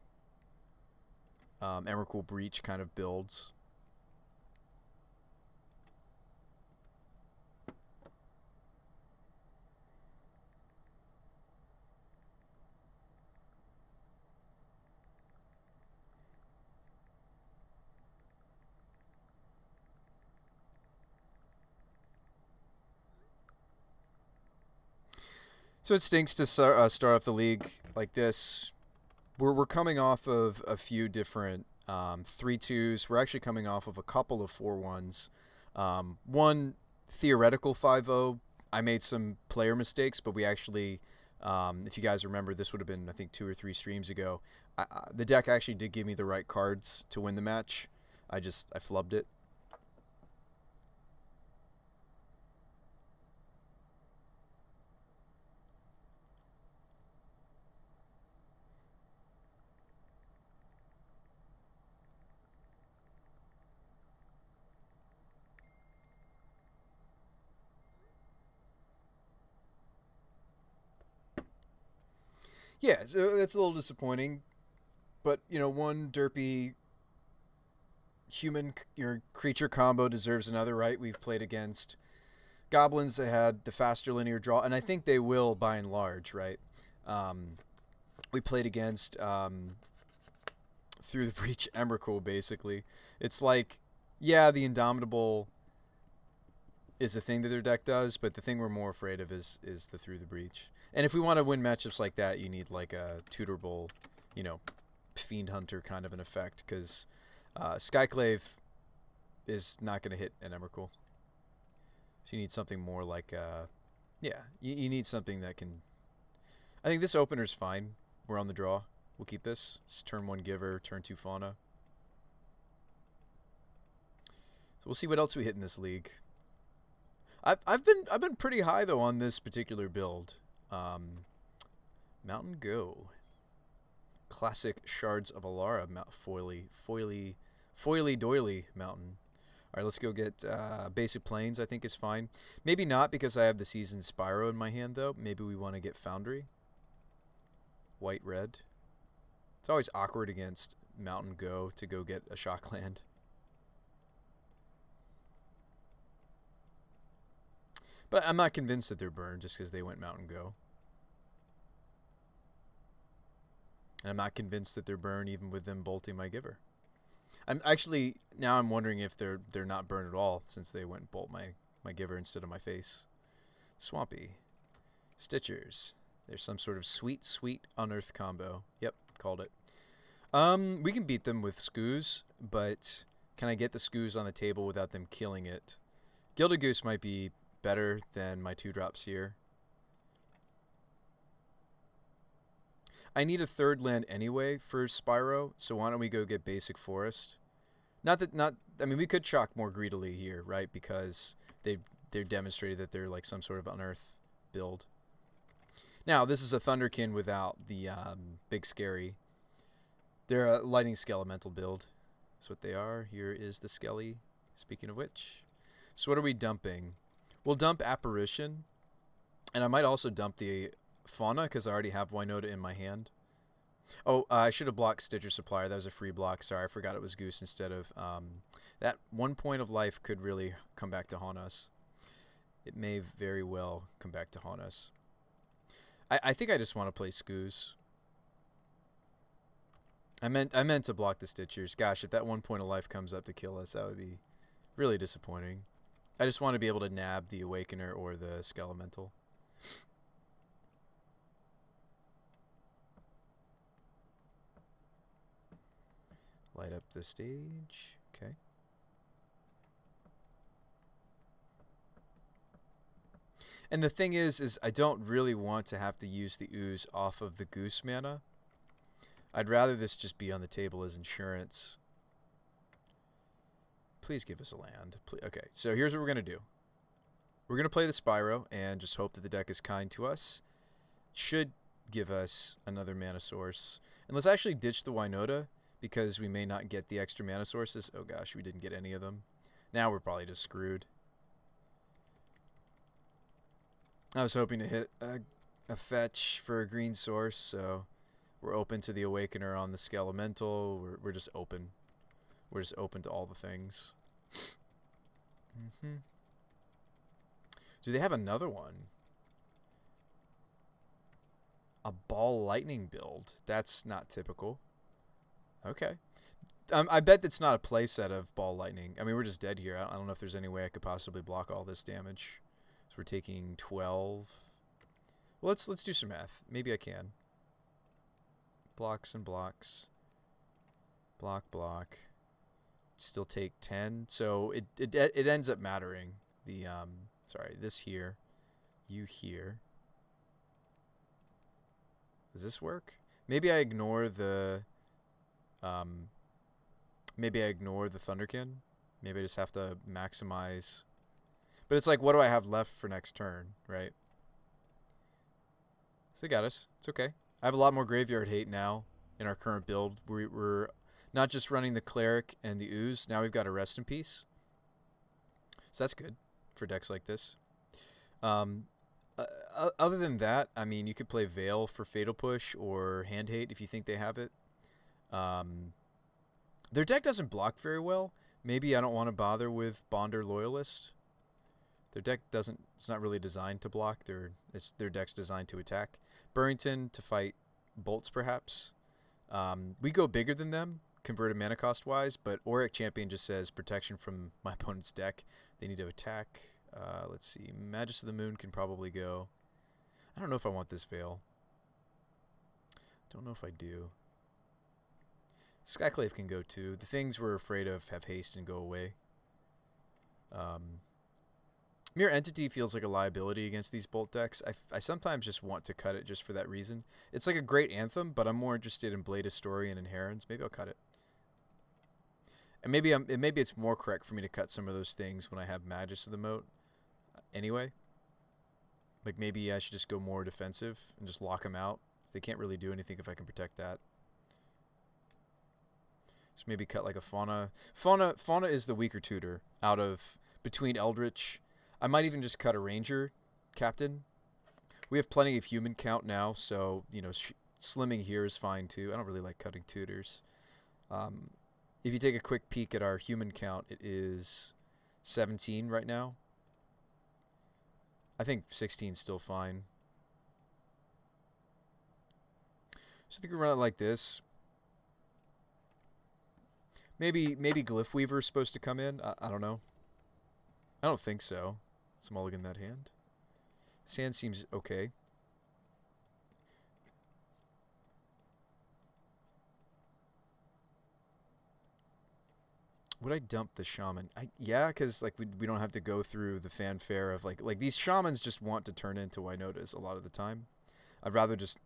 Emrakul Breach kind of builds. So it stinks to start off the league like this. We're coming off of a few different 3-2s. We're actually coming off of a couple of 4-1s. One theoretical 5-0. I made some player mistakes, but we actually, if you guys remember, this would have been, I think, 2 or 3 streams ago. The deck actually did give me the right cards to win the match. I flubbed it. Yeah, so that's a little disappointing. But, one derpy human your creature combo deserves another, right? We've played against goblins that had the faster linear draw, and I think they will by and large, right? Um, we played against through the breach Emrakul, basically. It's like, yeah, the Indomitable is a thing that their deck does, but the thing we're more afraid of is the through the breach. And if we want to win matchups like that, you need like a tutorable, you know, Fiend Hunter kind of an effect, because Skyclave is not going to hit an Emrakul. So you need something more like, yeah, you need something that can... I think this opener's fine. We're on the draw. We'll keep this. It's turn 1 Giver, turn 2 Fauna. So we'll see what else we hit in this league. I've been pretty high though on this particular build. Mountain Go. Classic Shards of Alara foily doily mountain. Alright, let's go get Basic Plains, I think is fine. Maybe not, because I have the Seasoned Spyro in my hand though. Maybe we want to get Foundry. White red. It's always awkward against Mountain Go to go get a Shockland. But I'm not convinced that they're burned just because they went Mountain Go. And I'm not convinced that they're burned even with them bolting my Giver. I'm actually, now I'm wondering if they're not burned at all, since they went and bolt my Giver instead of my face. Swampy. Stitchers. There's some sort of sweet unearthed combo. Yep, called it. We can beat them with Skoos, but can I get the Skoos on the table without them killing it? Gilded Goose might be better than my 2-drops here. I need a third land anyway for Spyro, so why don't we go get Basic Forest? I mean, we could shock more greedily here, right? Because they're demonstrated that they're like some sort of unearth build. Now, this is a Thunderkin without the big scary. They're a Lightning Skelemental build. That's what they are. Here is the Skelly, speaking of which. So what are we dumping? We'll dump Apparition, and I might also dump the Fauna, because I already have Winota in my hand. Oh, I should have blocked Stitcher Supplier. That was a free block. Sorry, I forgot it was Goose instead of... that 1 point of life could really come back to haunt us. It may very well come back to haunt us. I think I just want to play Skoos. I meant to block the Stitchers. Gosh, if that 1 point of life comes up to kill us, that would be really disappointing. I just want to be able to nab the Awakener or the Skelemental. Light up the stage. Okay. And the thing is I don't really want to have to use the Ooze off of the Goose mana. I'd rather this just be on the table as insurance. Please give us a land. Okay, so here's what we're going to do. We're going to play the Spyro and just hope that the deck is kind to us. Should give us another mana source. And let's actually ditch the Winota, because we may not get the extra mana sources. Oh gosh, we didn't get any of them. Now we're probably just screwed. I was hoping to hit a fetch for a green source, so we're open to the Awakener on the Skelemental. We're just open. We're just open to all the things. Do they have another one? A ball lightning build. That's not typical. Okay. I bet that's not a playset of ball lightning. I mean, we're just dead here. I don't know if there's any way I could possibly block all this damage. So we're taking 12. Well, let's do some math. Maybe I can. Blocks and blocks. Block, block. Still take 10. So it ends up mattering. The sorry, this here. You here. Does this work? Maybe I ignore the Thunderkin. Maybe I just have to maximize. But it's like, what do I have left for next turn, right? So they got us. It's okay. I have a lot more graveyard hate now in our current build. We're not just running the Cleric and the Ooze. Now we've got a Rest in Peace. So that's good for decks like this. Other than that, I mean, you could play Veil for Fatal Push or Hand Hate if you think they have it. Their deck doesn't block very well. Maybe I don't want to bother with Bonder Loyalist. Their deck doesn't. It's not really designed to block. Their deck's designed to attack. Burrington to fight bolts, perhaps. We go bigger than them, converted mana cost wise, but Auric Champion just says protection from my opponent's deck. They need to attack. Let's see. Magus of the Moon can probably go. I don't know if I want this Veil. Don't know if I do. Skyclave can go too. The things we're afraid of have haste and go away. Mere Entity feels like a liability against these bolt decks. I sometimes just want to cut it just for that reason. It's like a great anthem, but I'm more interested in Blade Historian and Herons. Maybe I'll cut it. And maybe it's more correct for me to cut some of those things when I have Magus of the Moat. Anyway, like maybe I should just go more defensive and just lock them out. They can't really do anything if I can protect that. Just maybe cut like a Fauna. Fauna is the weaker tutor out of between Eldritch. I might even just cut a Ranger Captain. We have plenty of human count now, so you know slimming here is fine too. I don't really like cutting tutors. If you take a quick peek at our human count, it is 17 right now. I think 16 is still fine. So I think we run it like this. Maybe Glyph Weaver is supposed to come in. I don't know. I don't think so. Let's mulligan that hand. Sand seems okay. Would I dump the shaman? Yeah, because like we don't have to go through the fanfare of like these shamans just want to turn into Winotas a lot of the time. I'd rather just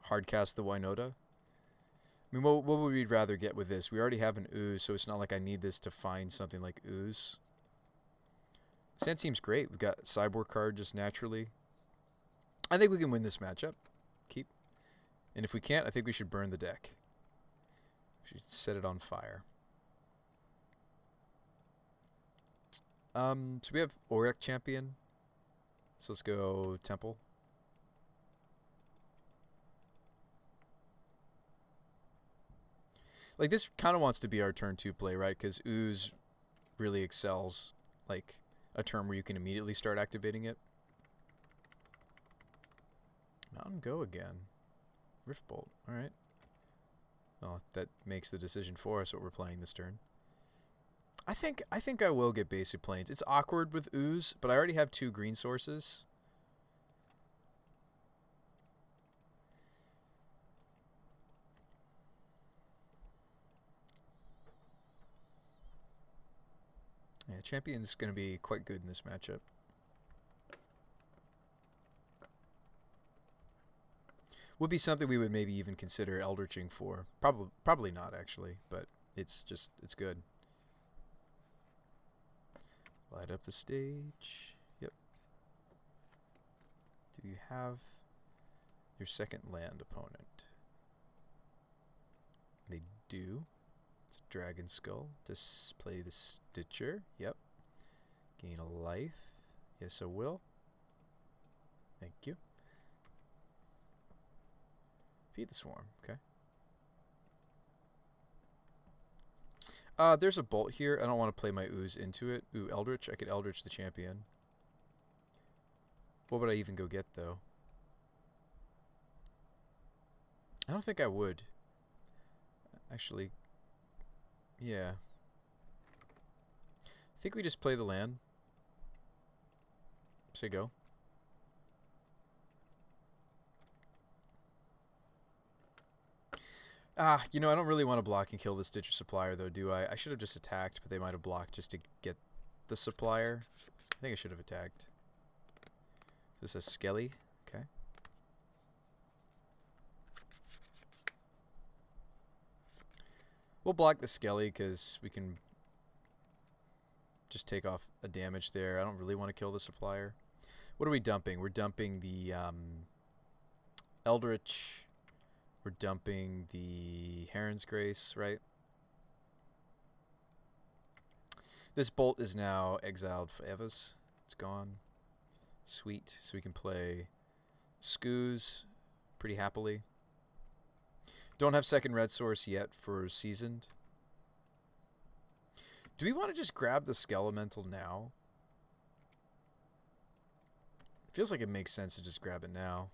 hardcast the Winota. I mean, what would we rather get with this? We already have an Ooze, so it's not like I need this to find something like Ooze. Sand seems great. We've got Cyborg card just naturally. I think we can win this matchup. Keep. And if we can't, I think we should burn the deck. We should set it on fire. So we have Auric Champion. So let's go Temple. Like, this kind of wants to be our turn 2 play, right? Because Ooze really excels, like, a turn where you can immediately start activating it. Mountain Go again. Rift Bolt, alright. Oh, that makes the decision for us what we're playing this turn. I think I will get basic planes. It's awkward with Ooze, but I already have 2 green sources. Yeah, Champion's going to be quite good in this matchup. Would be something we would maybe even consider Eldritching for. Probably not, actually, but it's good. Light up the stage. Yep. Do you have your second land opponent? They do. It's a dragon skull. Display the Stitcher. Yep. Gain a life. Yes, I will. Thank you. Feed the swarm. Okay. There's a bolt here. I don't want to play my ooze into it. Ooh, Eldritch. I could Eldritch the champion. What would I even go get, though? I don't think I would. Actually, yeah. I think we just play the land. Say go. You know, I don't really want to block and kill the Stitcher Supplier, though, do I? I should have just attacked, but they might have blocked just to get the Supplier. I think I should have attacked. Is this a Skelly? Okay. We'll block the Skelly because we can just take off a damage there. I don't really want to kill the Supplier. What are we dumping? We're dumping the Eldritch. We're dumping the Heron's Grace, right? This bolt is now exiled forever. It's gone. Sweet. So we can play Skoos pretty happily. Don't have second red source yet for Seasoned. Do we want to just grab the Skelemental now? Feels like it makes sense to just grab it now.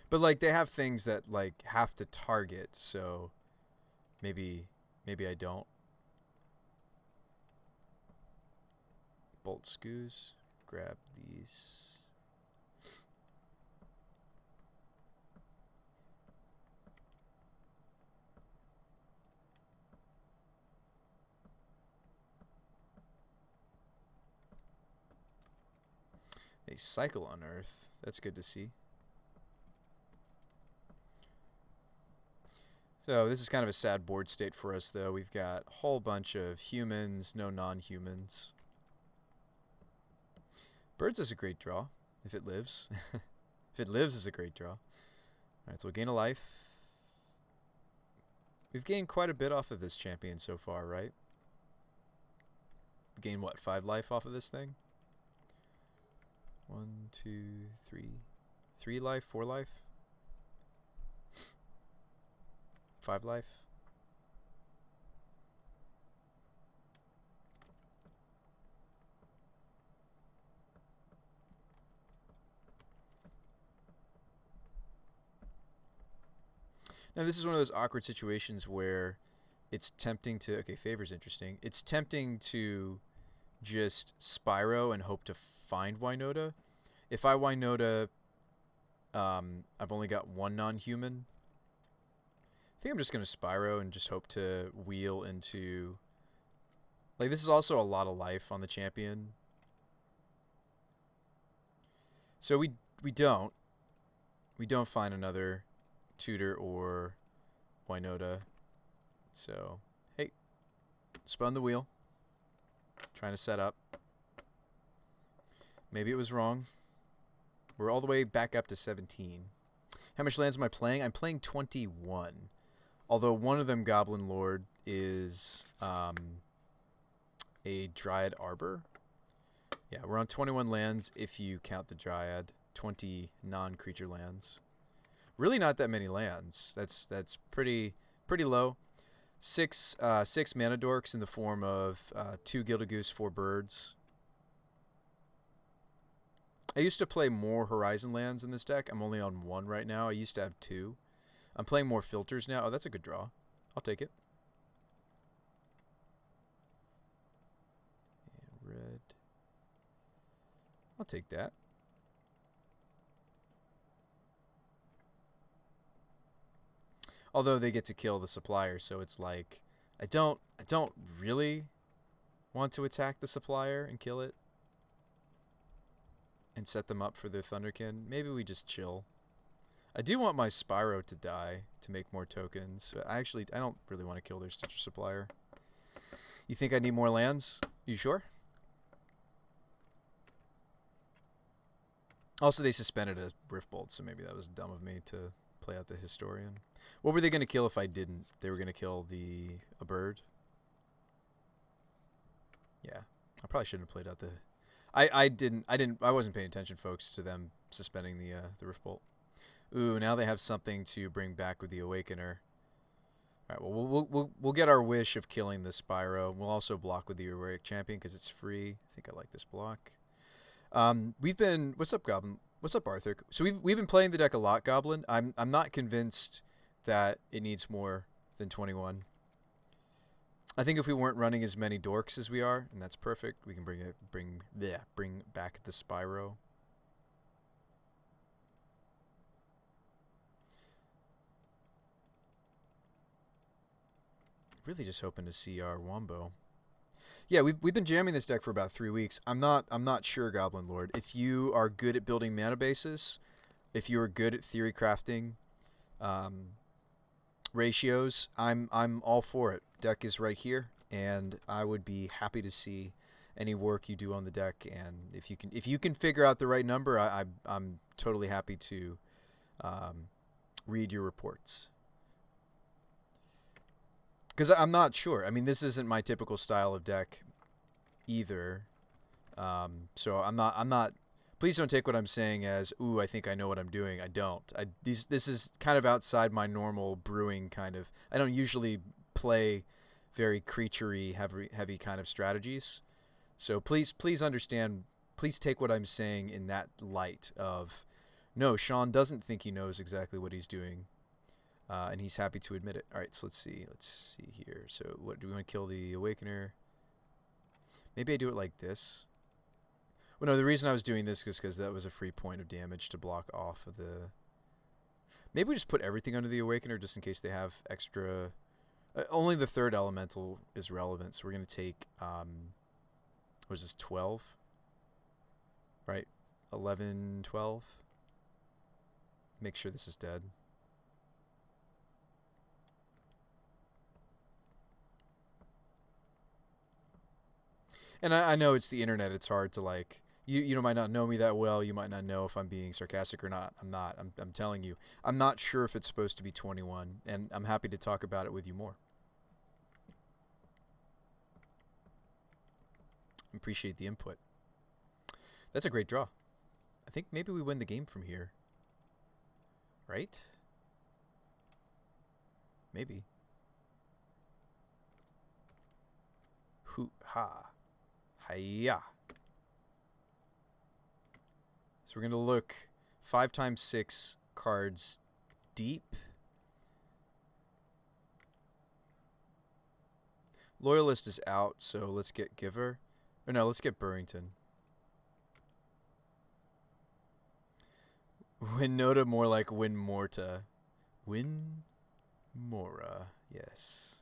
But, like, they have things that, like, have to target, so maybe I don't. Bolt Skoos. Grab these. They cycle on Earth. That's good to see. So this is kind of a sad board state for us, though. We've got a whole bunch of humans, no non-humans. Birds is a great draw, if it lives. If it lives, it's a great draw. Alright, so we'll gain a life. We've gained quite a bit off of this champion so far, right? Gain what, 5 life off of this thing? 1, 2, 3. 3 life, 4 life? 5 life? Now this is one of those awkward situations where it's tempting to... Okay, Favor's interesting. It's tempting to just Spyro and hope to find Winota. If I Winota, I've only got 1 non-human. I think I'm just going to Spyro and just hope to wheel into... Like, this is also a lot of life on the champion. So we don't. We don't find another Tutor or Winota. So, hey. Spun the wheel. Trying to set up. Maybe it was wrong. We're all the way back up to 17. How much lands am I playing? I'm playing 21. Although one of them, Goblin Lord, is a Dryad Arbor. Yeah, we're on 21 lands if you count the Dryad. 20 non-creature lands. Really not that many lands. That's pretty low. 6 mana dorks in the form of 2 Gilded Goose, 4 birds. I used to play more Horizon lands in this deck. I'm only on 1 right now. I used to have 2. I'm playing more filters now. Oh, that's a good draw. I'll take it. And red. I'll take that. Although they get to kill the Supplier, so it's like I don't really want to attack the Supplier and kill it and set them up for their Thunderkin. Maybe we just chill. I do want my Spyro to die to make more tokens. I don't really want to kill their Stitcher Supplier. You think I need more lands? You sure? Also, they suspended a Rift Bolt, so maybe that was dumb of me to play out the historian. What were they going to kill if I didn't? They were going to kill a bird. Yeah, I probably shouldn't have played out the. I wasn't paying attention, folks, to them suspending the Rift Bolt. Ooh, now they have something to bring back with the Awakener. All right, well, we'll get our wish of killing the Spyro. We'll also block with the Heroic Champion because it's free. I think I like this block. What's up, Goblin? What's up, Arthur? So we've been playing the deck a lot, Goblin. I'm not convinced that it needs more than 21. I think if we weren't running as many dorks as we are, and that's perfect, we can bring back the Spyro. Really just hoping to see our Wombo. Yeah, we've been jamming this deck for about 3 weeks. I'm not sure, Goblin Lord. If you are good at building mana bases, if you are good at theory crafting, ratios, I'm all for it. Deck is right here, and I would be happy to see any work you do on the deck. And if you can figure out the right number, I'm totally happy to read your reports. Because I'm not sure. I mean, this isn't my typical style of deck either. So I'm not. Please don't take what I'm saying as, ooh, I think I know what I'm doing. I don't. This is kind of outside my normal brewing kind of. I don't usually play very creaturey, heavy kind of strategies. So please understand. Please take what I'm saying in that light of, no, Sean doesn't think he knows exactly what he's doing. And he's happy to admit it. All right, so let's see here. So what do we want to kill the Awakener? Maybe I do it like this. Well, no, the reason I was doing this is because that was a free point of damage to block off of the... Maybe we just put everything under the Awakener just in case they have extra... only the third elemental is relevant, so we're going to take... what is this, 12? Right? 11, 12? Make sure this is dead. And I know it's the internet. It's hard to, like, you might not know me that well. You might not know if I'm being sarcastic or not. I'm not. I'm telling you. I'm not sure if it's supposed to be 21, and I'm happy to talk about it with you more. Appreciate the input. That's a great draw. I think maybe we win the game from here. Right? Maybe. Hoo-ha. Hiya. So we're going to look 5 times 6 cards deep. Loyalist is out, so let's get Giver. Or no, let's get Burrington. Winota, more like Winmorta. Winmora. Yes.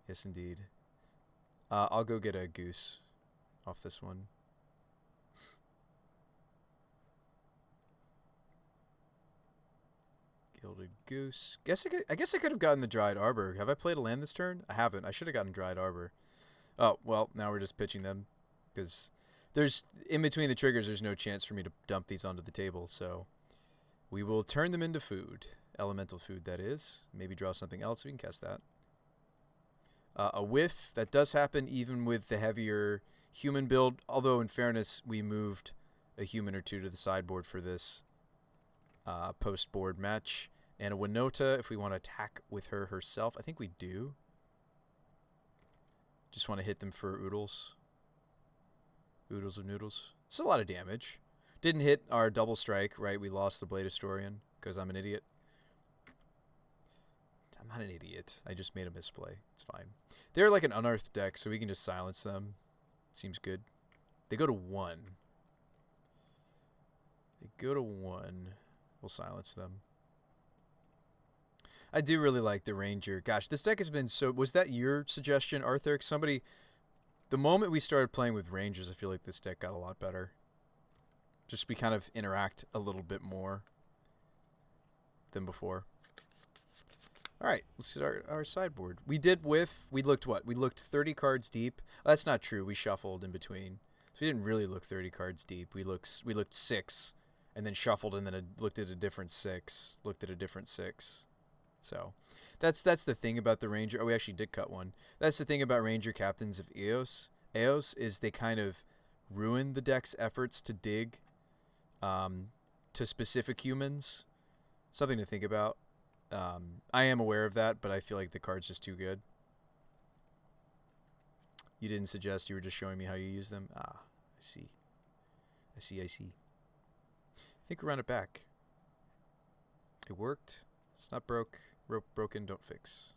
Yes, indeed. I'll go get a Goose off this one. Gilded Goose. I guess I could have gotten the Dried Arbor. Have I played a land this turn? I haven't. I should have gotten Dried Arbor. Oh, well, now we're just pitching them. Because there's, in between the triggers, there's no chance for me to dump these onto the table. So we will turn them into food. Elemental food, that is. Maybe draw something else. We can cast that. A whiff. That does happen even with the heavier human build. Although, in fairness, we moved a human or two to the sideboard for this post-board match. And a Winota, if we want to attack with her herself. I think we do. Just want to hit them for oodles. Oodles of noodles. It's a lot of damage. Didn't hit our double strike, right? We lost the Blade Historian because I'm an idiot. I'm not an idiot. I just made a misplay. It's fine. They're like an unearthed deck, so we can just silence them. Seems good. They go to 1. They go to 1. We'll silence them. I do really like the Ranger. Gosh, this deck has been so... Was that your suggestion, Arthur? Somebody... The moment we started playing with Rangers, I feel like this deck got a lot better. Just we kind of interact a little bit more than before. All right, let's see our sideboard. We did whiff. We looked what? We looked 30 cards deep. That's not true. We shuffled in between. So we didn't really look 30 cards deep. We looked 6 and then shuffled, and then looked at a different 6. Looked at a different 6. So that's the thing about the Ranger. Oh, we actually did cut one. That's the thing about Ranger captains of Eos. Eos is they kind of ruin the deck's efforts to dig to specific humans. Something to think about. I am aware of that, but I feel like the card's just too good. You didn't suggest, you were just showing me how you use them. Ah, I see. I see. I think we run it back. It worked. It's not broken, don't fix.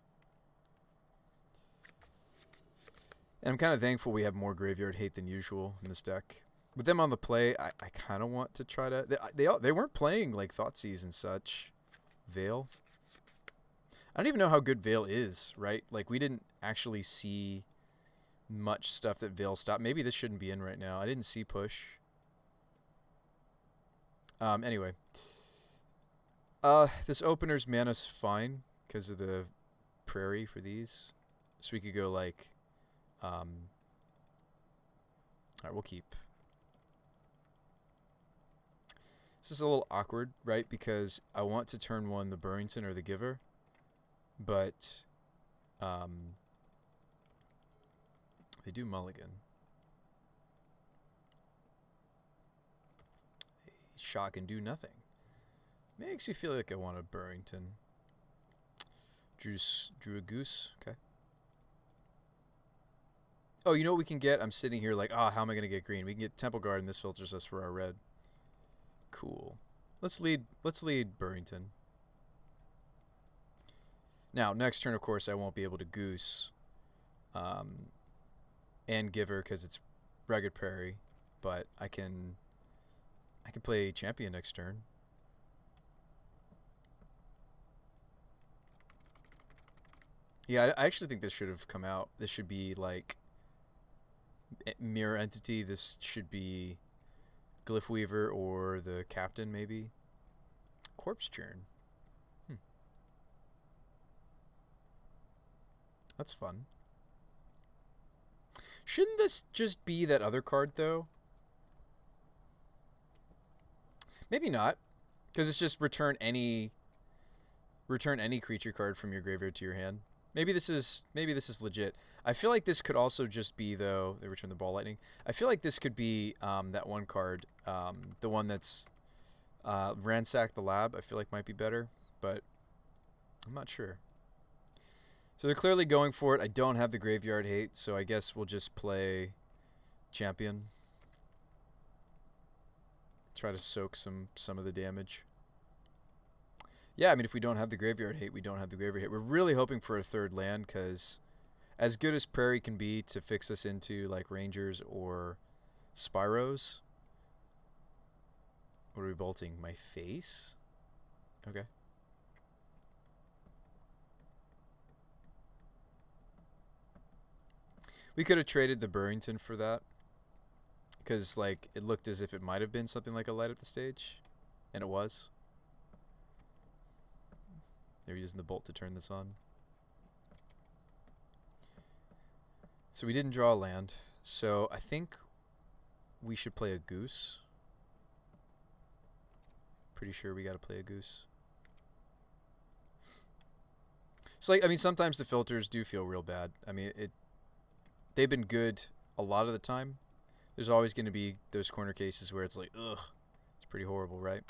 And I'm kind of thankful we have more graveyard hate than usual in this deck. With them on the play, I kind of want to try to... They weren't playing like Thoughtseize and such. Veil. I don't even know how good Veil is, right? Like, we didn't actually see much stuff that Veil stopped. Maybe this shouldn't be in right now. I didn't see push. Anyway. This opener's mana's fine because of the prairie for these. So we could go like... Alright, we'll keep. This is a little awkward, right? Because I want to turn one the Burrington or the Giver. But... they do mulligan. They shock and do nothing. Makes me feel like I want a Burrington. Drew a goose. Okay. Oh, you know what we can get? I'm sitting here like, how am I going to get green? We can get Temple Guard, and this filters us for our red. Cool. Let's lead Burrington. Now, next turn, of course, I won't be able to goose and Giver because it's Ragged Prairie, but I can play Champion next turn. Yeah, I actually think this should have come out. This should be like Mirror Entity. This should be Glyph Weaver or the Captain, maybe. Corpse Churn. That's fun. Shouldn't this just be that other card, though? Maybe not, because it's just return any creature card from your graveyard to your hand. Maybe this is legit. I feel like this could also just be, though, they return the Ball Lightning. I feel like this could be that one card, the one that's Ransack the Lab. I feel like might be better, but I'm not sure. So they're clearly going for it. I don't have the Graveyard Hate, so I guess we'll just play Champion. Try to soak some of the damage. Yeah, I mean, if we don't have the Graveyard Hate, we don't have the Graveyard Hate. We're really hoping for a third land, because as good as Prairie can be to fix us into, like, Rangers or Spyros. What are we bolting? My face? Okay. We could have traded the Burrington for that, because, like, it looked as if it might have been something like a Light Up the Stage, and it was. They're using the bolt to turn this on. So we didn't draw a land. So I think we should play a goose. Pretty sure we got to play a goose. So, like, I mean, sometimes the filters do feel real bad. I mean, they've been good a lot of the time. There's always going to be those corner cases where it's like, ugh, it's pretty horrible, right?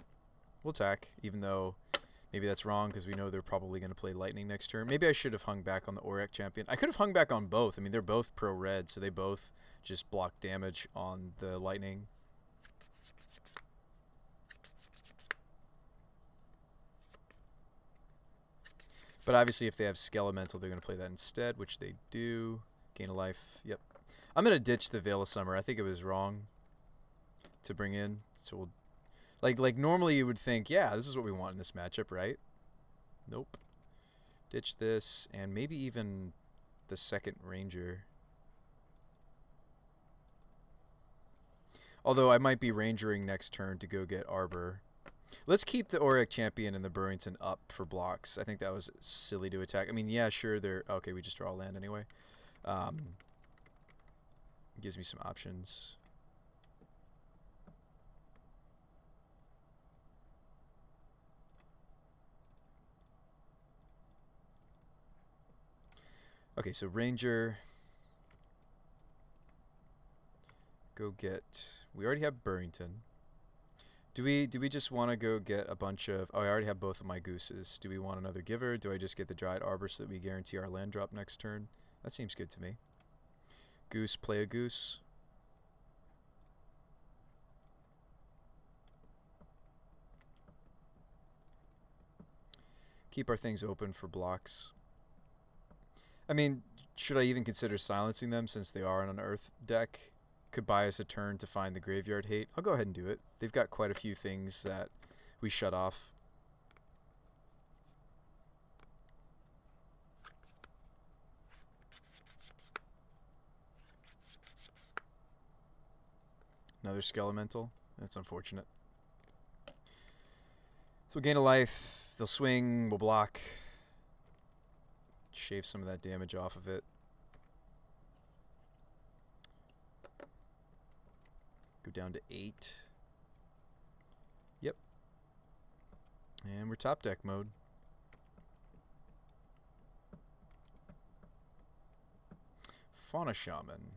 We'll attack, even though maybe that's wrong because we know they're probably going to play Lightning next turn. Maybe I should have hung back on the Auric Champion. I could have hung back on both. I mean, they're both pro-red, so they both just block damage on the Lightning. But obviously, if they have Skelemental, they're going to play that instead, which they do. Gain a life. Yep. I'm going to ditch the Veil of Summer. I think it was wrong to bring in. So we'll... Like normally you would think, yeah, this is what we want in this matchup, right? Nope. Ditch this, and maybe even the second Ranger. Although I might be Rangering next turn to go get Arbor. Let's keep the Auric Champion and the Burrington up for blocks. I think that was silly to attack. I mean, yeah, sure, they're... Okay, we just draw a land anyway. Gives me some options. Okay, so Ranger. Go get. We already have Burrington. Do we just want to go get a bunch of? Oh, I already have both of my gooses. Do we want another giver? Do I just get the Dried Arbor so that we guarantee our land drop next turn? That seems good to me. Goose, play a goose. Keep our things open for blocks. I mean, should I even consider silencing them since they are on an Earth deck? Could buy us a turn to find the Graveyard Hate. I'll go ahead and do it. They've got quite a few things that we shut off. Another Skelemental. That's unfortunate. So we'll gain a life. They'll swing. We'll block. Shave some of that damage off of it. Go down to 8. Yep. And we're top deck mode. Fauna Shaman.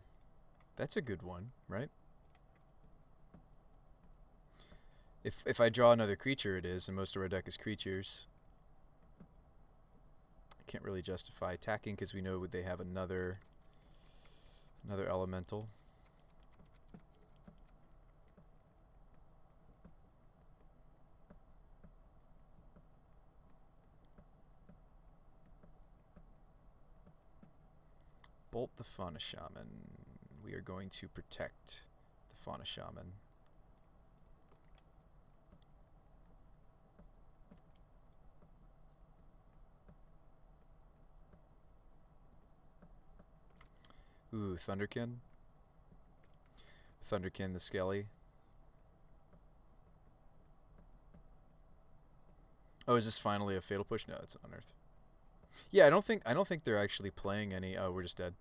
That's a good one, right? If I draw another creature, it is, and most of our deck is creatures. I can't really justify attacking because we know they have another elemental. Bolt the Fauna Shaman. We are going to protect the Fauna Shaman. Ooh, Thunderkin. Thunderkin the Skelly. Oh, is this finally a Fatal Push? No, it's an Unearth. Yeah, I don't think they're actually playing any. Oh, we're just dead.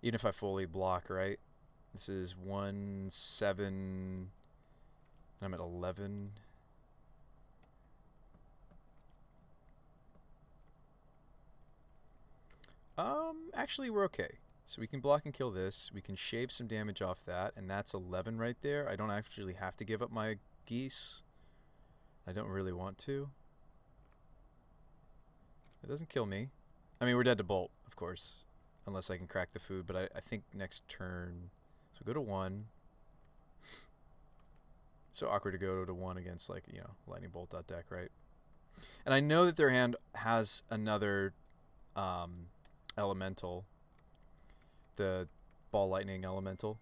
Even if I fully block, right? This is 1-7. I'm at 11. Actually, we're okay. So we can block and kill this. We can shave some damage off that, and that's 11 right there. I don't actually have to give up my geese. I don't really want to. It doesn't kill me. I mean, we're dead to bolt, of course, unless I can crack the food, but I think next turn... So go to 1. So awkward to go to 1 against, like, you know, lightning bolt deck, right? And I know that their hand has another elemental, the ball lightning elemental.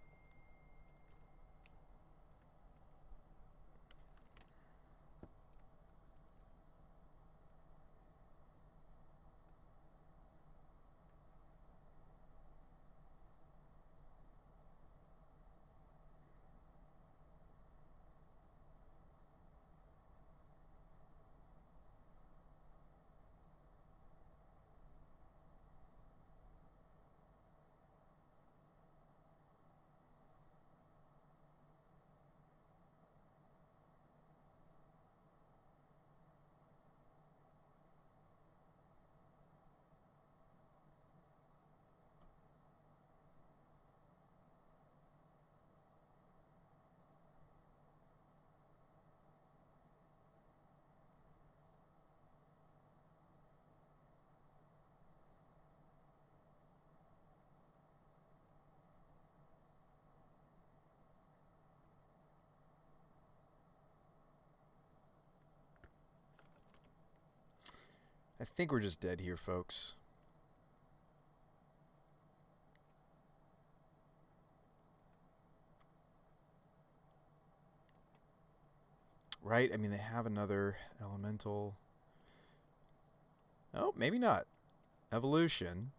I think we're just dead here, folks. Right? I mean, they have another elemental. Oh, maybe not. Evolution.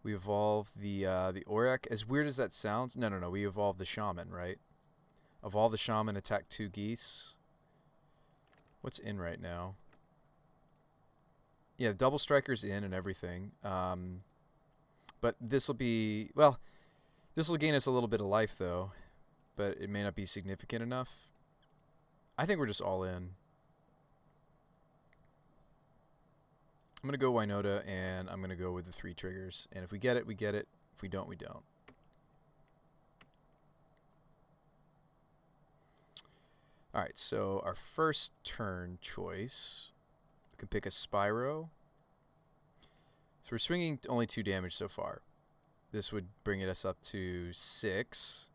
We evolve the Aurak. As weird as that sounds, no. We evolve the Shaman, right? Evolve the Shaman, attack 2 geese. What's in right now? Yeah, double striker's in and everything. But this will be, well, this will gain us a little bit of life though, but it may not be significant enough. I think we're just all in. I'm going to go Winota, and I'm going to go with the 3 triggers. And if we get it, we get it. If we don't, we don't. Alright, so our first turn choice, we can pick a Spyro. So we're swinging only 2 damage so far. This would bring us up to 6.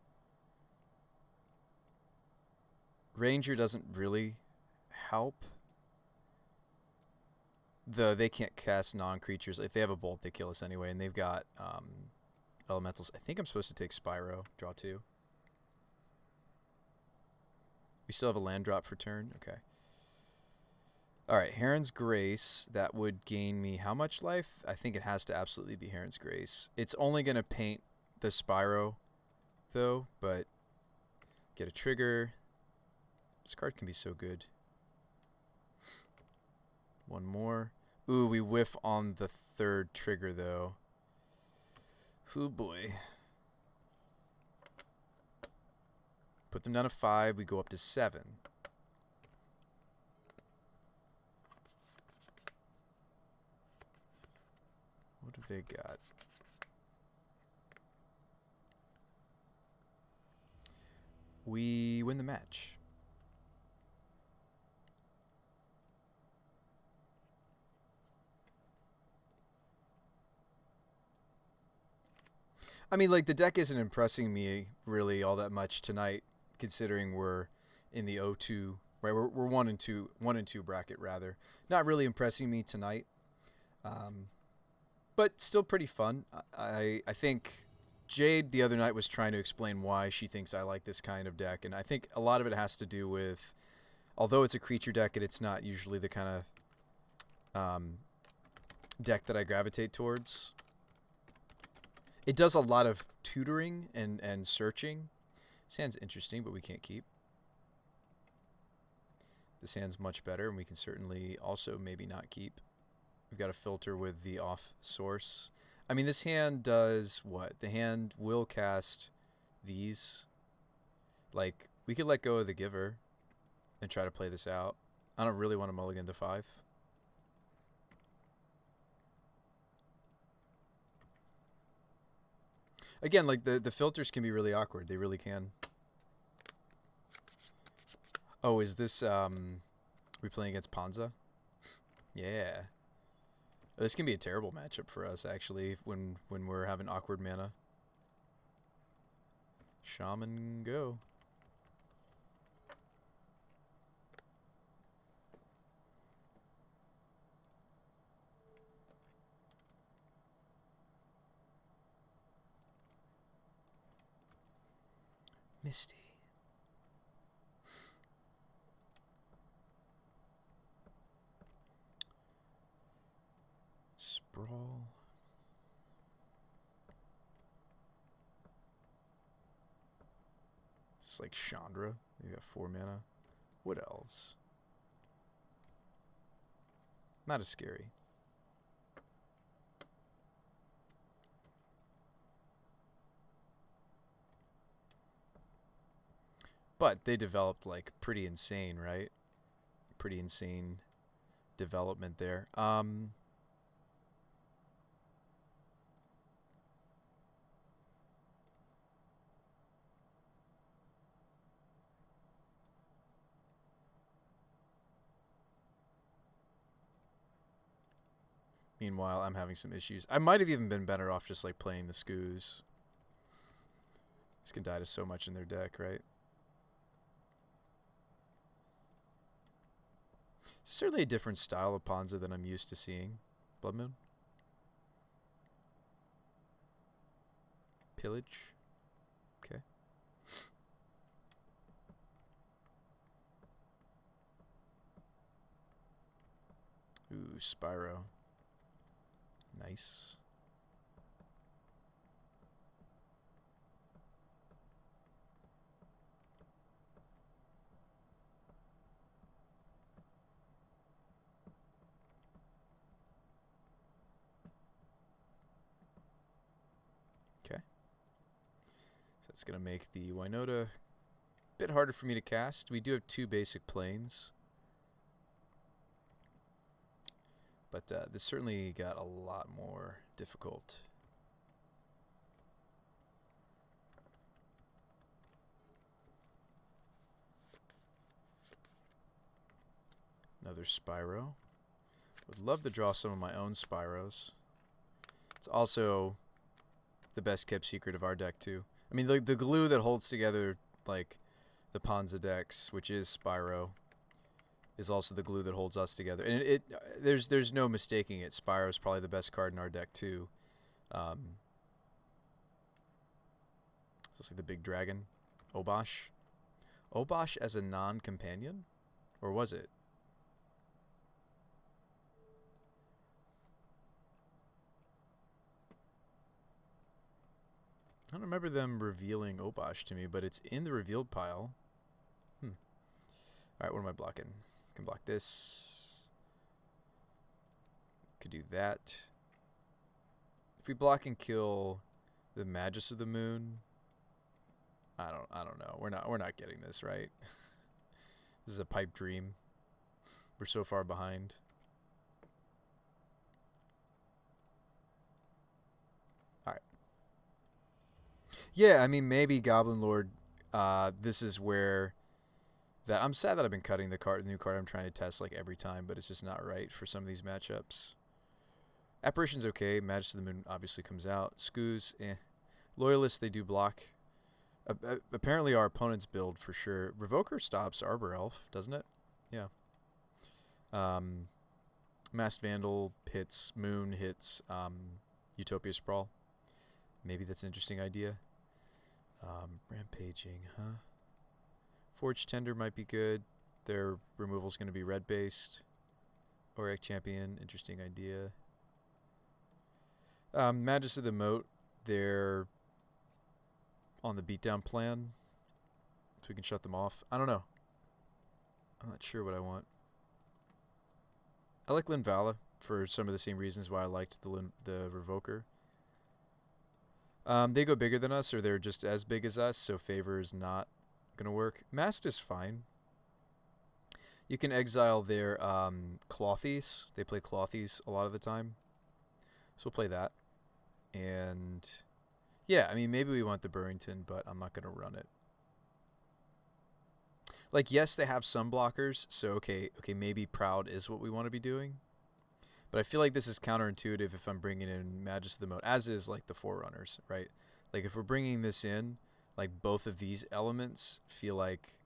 Ranger doesn't really help. Though they can't cast non-creatures. If they have a bolt, they kill us anyway. And they've got elementals. I think I'm supposed to take Spyro. Draw 2. We still have a land drop for turn? Okay. Alright, Heron's Grace. That would gain me how much life? I think it has to absolutely be Heron's Grace. It's only going to paint the Spyro, though, but get a trigger. This card can be so good. One more. Ooh, we whiff on the 3rd trigger, though. Oh, boy. Put them down to 5. We go up to 7. What have they got? We win the match. I mean, like, the deck isn't impressing me really all that much tonight, considering we're in the 0-2, right? We're 1-2 bracket rather. Not really impressing me tonight, but still pretty fun. I think Jade the other night was trying to explain why she thinks I like this kind of deck, and I think a lot of it has to do with, although it's a creature deck and it's not usually the kind of deck that I gravitate towards. It does a lot of tutoring and searching. This hand's interesting, but we can't keep. This hand's much better, and we can certainly also maybe not keep. We've got a filter with the off source. I mean, this hand does what? The hand will cast these. Like, we could let go of the giver and try to play this out. I don't really want to mulligan to 5. Again, like, the filters can be really awkward. They really can. Oh, is this, we playing against Panza? Yeah. This can be a terrible matchup for us, actually, when we're having awkward mana. Shaman, go. Misty. Sprawl. It's like Chandra. You got 4 mana. What else? Not as scary. But they developed like pretty insane, right? Pretty insane development there. Meanwhile, I'm having some issues. I might have even been better off just like playing the Scoos. This can die to so much in their deck, right? Certainly a different style of Panza than I'm used to seeing. Blood Moon. Pillage. Okay. Ooh, Spyro. Nice. Okay. So that's going to make the Winota a bit harder for me to cast. We do have 2 basic planes. But this certainly got a lot more difficult. Another Spyro. Would love to draw some of my own Spyros. It's also the best kept secret of our deck too. I mean, the glue that holds together like the Panza decks, which is Spyro, is also the glue that holds us together. And there's no mistaking it. Spyro is probably the best card in our deck too. It's like the big dragon, Obosh. Obosh as a non-companion, or was it? I don't remember them revealing Obosh to me, but it's in the revealed pile. Alright, what am I blocking? Can block this. Could do that. If we block and kill the Magus of the Moon, I don't know. We're not getting this, right? This is a pipe dream. We're so far behind. Alright. Yeah, I mean, maybe Goblin Lord, this is where that I'm sad that I've been cutting the new card I'm trying to test like every time, but it's just not right for some of these matchups. Apparition's okay. Magus of the Moon obviously comes out. Skoos, eh. Loyalists, they do block. Apparently our opponent's build for sure. Revoker stops Arbor Elf, doesn't it? Yeah. Masked Vandal hits, Moon hits Utopia Sprawl. Maybe that's an interesting idea. Rampaging, huh? Forge Tender might be good. Their removal's going to be red-based. Auric Champion, interesting idea. Magus of the Moat, they're on the beatdown plan, so we can shut them off. I don't know. I'm not sure what I want. I like Linvala for some of the same reasons why I liked the Revoker. They go bigger than us, or they're just as big as us, so Favor is not going to work. Masked is fine. You can exile their Clothies. They play Clothies a lot of the time. So we'll play that. And yeah, I mean, maybe we want the Burrington, but I'm not going to run it. Like, yes, they have some blockers, so okay, maybe Proud is what we want to be doing. But I feel like this is counterintuitive if I'm bringing in Magus of the Moat, as is like the Forerunners, right? Like if we're bringing this in, like both of these elements feel like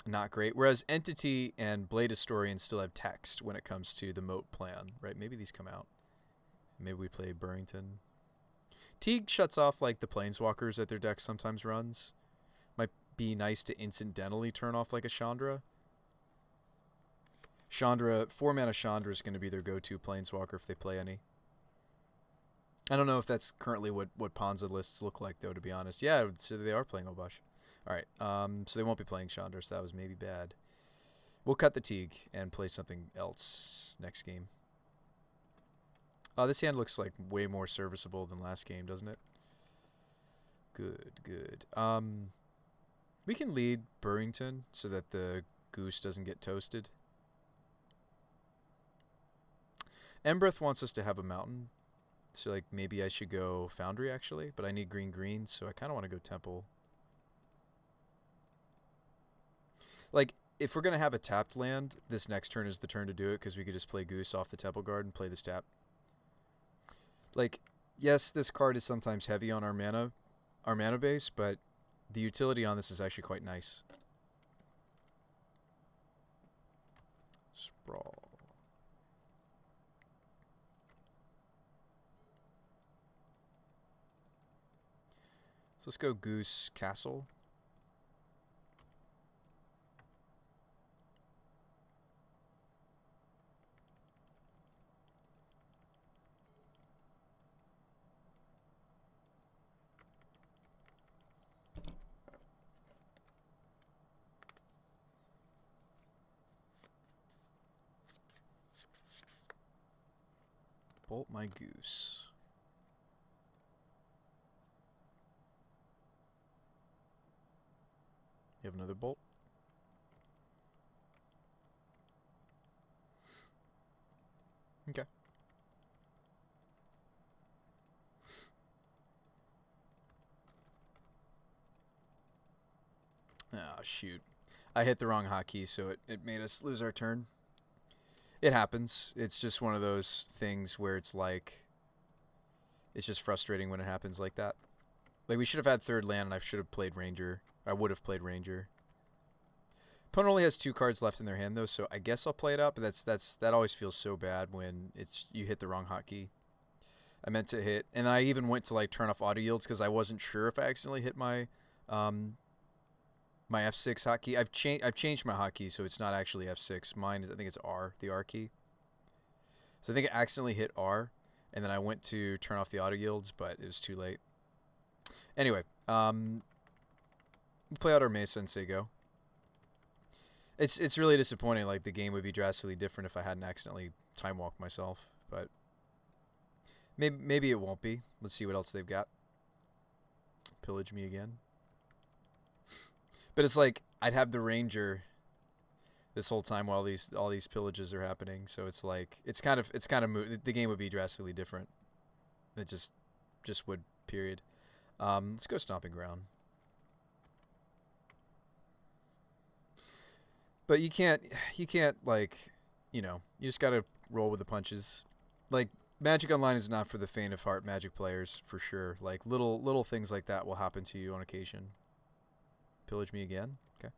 not great. Whereas Entity and Blade Historian still have text when it comes to the Moat plan, right? Maybe these come out. Maybe we play Burrington. Teague shuts off like the Planeswalkers that their deck sometimes runs. Might be nice to incidentally turn off like a Chandra. Chandra, 4-mana Chandra is going to be their go-to Planeswalker if they play any. I don't know if that's currently what Panza lists look like, though, to be honest. Yeah, so they are playing Obosh. Alright, so they won't be playing Chandra, so that was maybe bad. We'll cut the Teague and play something else next game. This hand looks like way more serviceable than last game, doesn't it? Good, good. We can lead Burrington so that the Goose doesn't get toasted. Embreth wants us to have a mountain. So, like, maybe I should go Foundry, actually. But I need green, so I kind of want to go Temple. Like, if we're going to have a tapped land, this next turn is the turn to do it, because we could just play Goose off the Temple Guard and play this tap. Like, yes, this card is sometimes heavy on our mana base, but the utility on this is actually quite nice. Sprawl. So let's go Goose Castle. Bolt my Goose. You have another bolt? Okay. Oh, shoot. I hit the wrong hotkey, so it made us lose our turn. It happens. It's just one of those things where it's like, it's just frustrating when it happens like that. Like, we should have had third land, and I should have played Ranger. I would have played Ranger. Opponent only has 2 cards left in their hand, though, so I guess I'll play it up. But that always feels so bad when you hit the wrong hotkey. I meant to hit, and I even went to like turn off auto yields because I wasn't sure if I accidentally hit my my F6 hotkey. I've changed my hotkey, so it's not actually F6. Mine is, I think it's R, the R key. So I think I accidentally hit R, and then I went to turn off the auto yields, but it was too late. Anyway, we'll play out our Mesa and say go. It's really disappointing. Like, the game would be drastically different if I hadn't accidentally time walked myself, but maybe it won't be. Let's see what else they've got. Pillage me again. But it's like I'd have the Ranger this whole time while all these pillages are happening. So it's like it's kind of the game would be drastically different. It just would. Period. Let's go Stomping Ground. But you can't like, you just gotta roll with the punches. Like, Magic Online is not for the faint of heart. Magic players, for sure. Like, little things like that will happen to you on occasion. Pillage me again. Okay.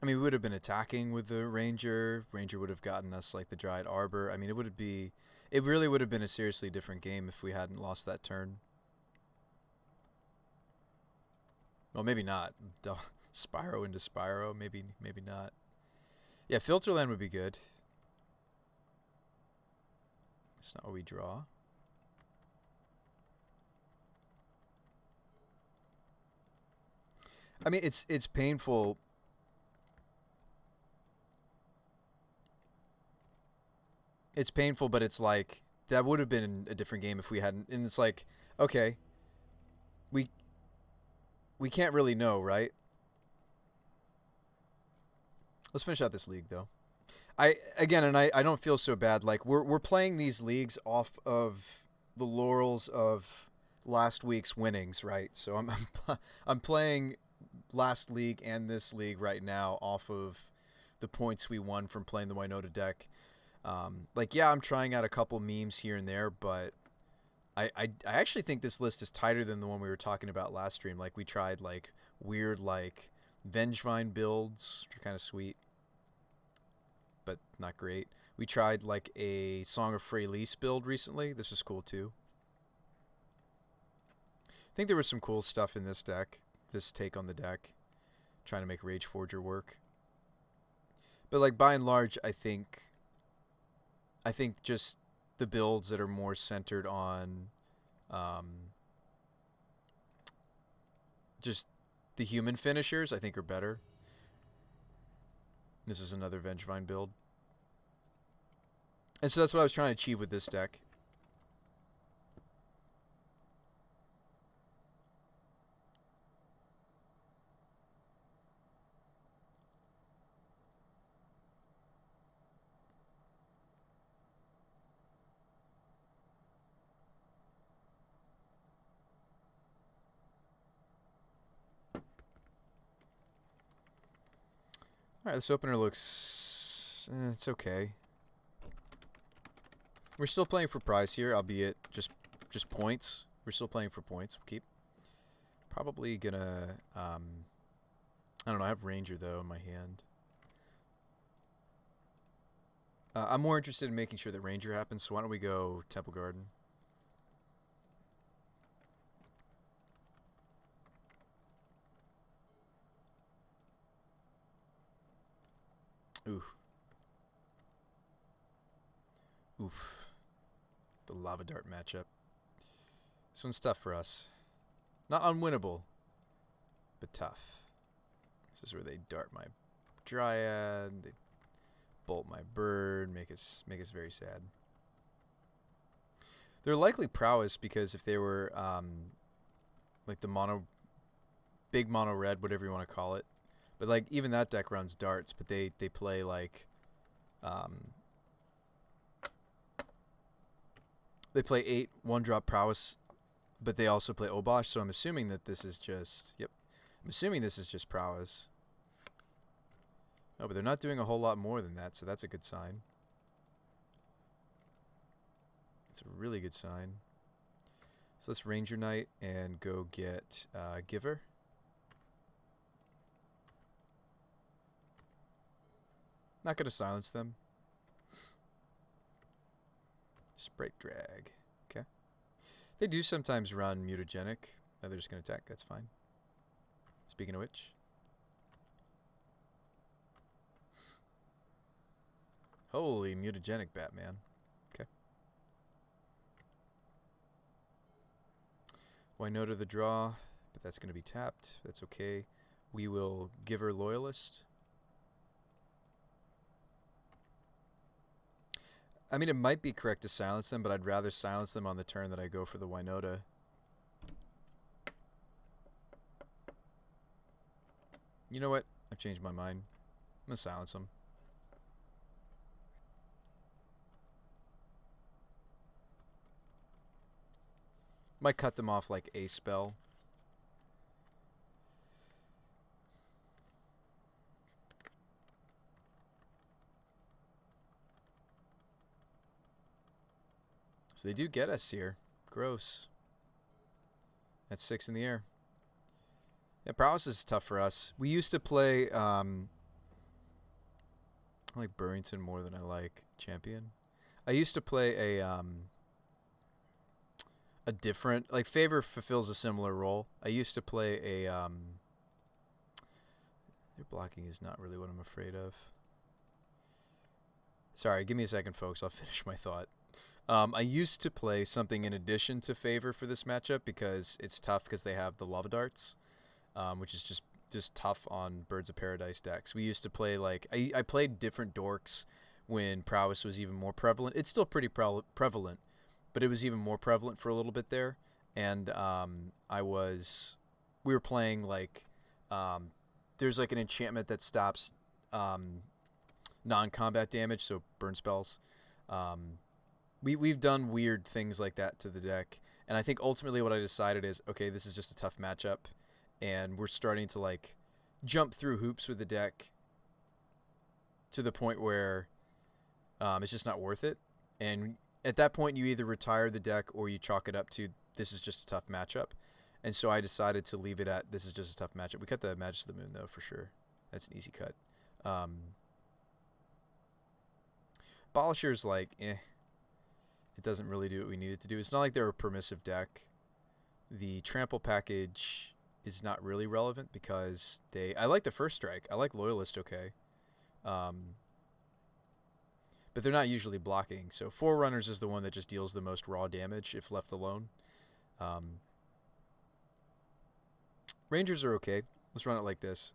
I mean, we would have been attacking with the Ranger. Ranger would have gotten us like the Dryad Arbor. I mean, it really would have been a seriously different game if we hadn't lost that turn. Well, maybe not. Spyro into Spyro, maybe not. Yeah, Filterland would be good. That's not what we draw. I mean, it's painful. It's painful, but it's like that would have been a different game if we hadn't. And it's like, okay, we can't really know, right? Let's finish out this league though. I don't feel so bad. Like, we're playing these leagues off of the laurels of last week's winnings, right? So I'm playing last league and this league right now off of the points we won from playing the Winota deck. Like, yeah, I'm trying out a couple memes here and there, but I actually think this list is tighter than the one we were talking about last stream. Like, we tried like weird like Vengevine builds, which are kind of sweet, but not great. We tried like a Song of Freylease build recently. This was cool too. I think there was some cool stuff in this deck, this take on the deck, trying to make Rage Forger work. But like, by and large, I think just the builds that are more centered on just the human finishers, I think, are better. This is another Vengevine build. And so that's what I was trying to achieve with this deck. Alright, this opener looks... it's okay. We're still playing for prize here, albeit just points. We're still playing for points. We'll keep... Probably gonna... I don't know, I have Ranger, though, in my hand. I'm more interested in making sure that Ranger happens, so why don't we go Temple Garden? Oof. Oof. The Lava Dart matchup. This one's tough for us. Not unwinnable, but tough. This is where they dart my Dryad, they bolt my bird, make us very sad. They're likely prowess because if they were like the big mono red, whatever you want to call it, but like even that deck runs darts, but they play like they play 8 1-drop prowess, but they also play Obosh, so I'm assuming that this is just I'm assuming this is just prowess. No, but they're not doing a whole lot more than that, so that's a good sign. It's a really good sign. So let's Ranger Knight and go get Giver. Not going to silence them. Sprite Drag. Okay. They do sometimes run Mutagenic. Now they're just going to attack. That's fine. Speaking of which. Holy Mutagenic Batman. Okay. Winota the draw, but that's going to be tapped. That's okay. We will give her Loyalist. I mean, it might be correct to silence them, but I'd rather silence them on the turn that I go for the Winota. You know what? I've changed my mind. I'm going to silence them. Might cut them off like a spell. So they do get us here. Gross. That's 6 in the air. Yeah, prowess is tough for us. We used to play I like Burrington more than I like Champion. I used to play a different, like Favor fulfills a similar role. I used to play a their blocking is not really what I'm afraid of. Sorry, give me a second, folks. I'll finish my thought. I used to play something in addition to Favor for this matchup because it's tough because they have the Lava Darts, which is just tough on Birds of Paradise decks. We used to play like I played different dorks when prowess was even more prevalent. It's still pretty prevalent, but it was even more prevalent for a little bit there. And we were playing like there's like an enchantment that stops non-combat damage, so burn spells. We've done weird things like that to the deck, and I think ultimately what I decided is, okay, this is just a tough matchup, and we're starting to like jump through hoops with the deck to the point where it's just not worth it. And at that point, you either retire the deck or you chalk it up to this is just a tough matchup. And so I decided to leave it at this is just a tough matchup. We cut the Majesty of the Moon though for sure. That's an easy cut. Abolisher's like it doesn't really do what we need it to do. It's not like they're a permissive deck. The trample package is not really relevant because I like the first strike. I like Loyalist okay. But they're not usually blocking. So Forerunners is the one that just deals the most raw damage if left alone. Rangers are okay. Let's run it like this.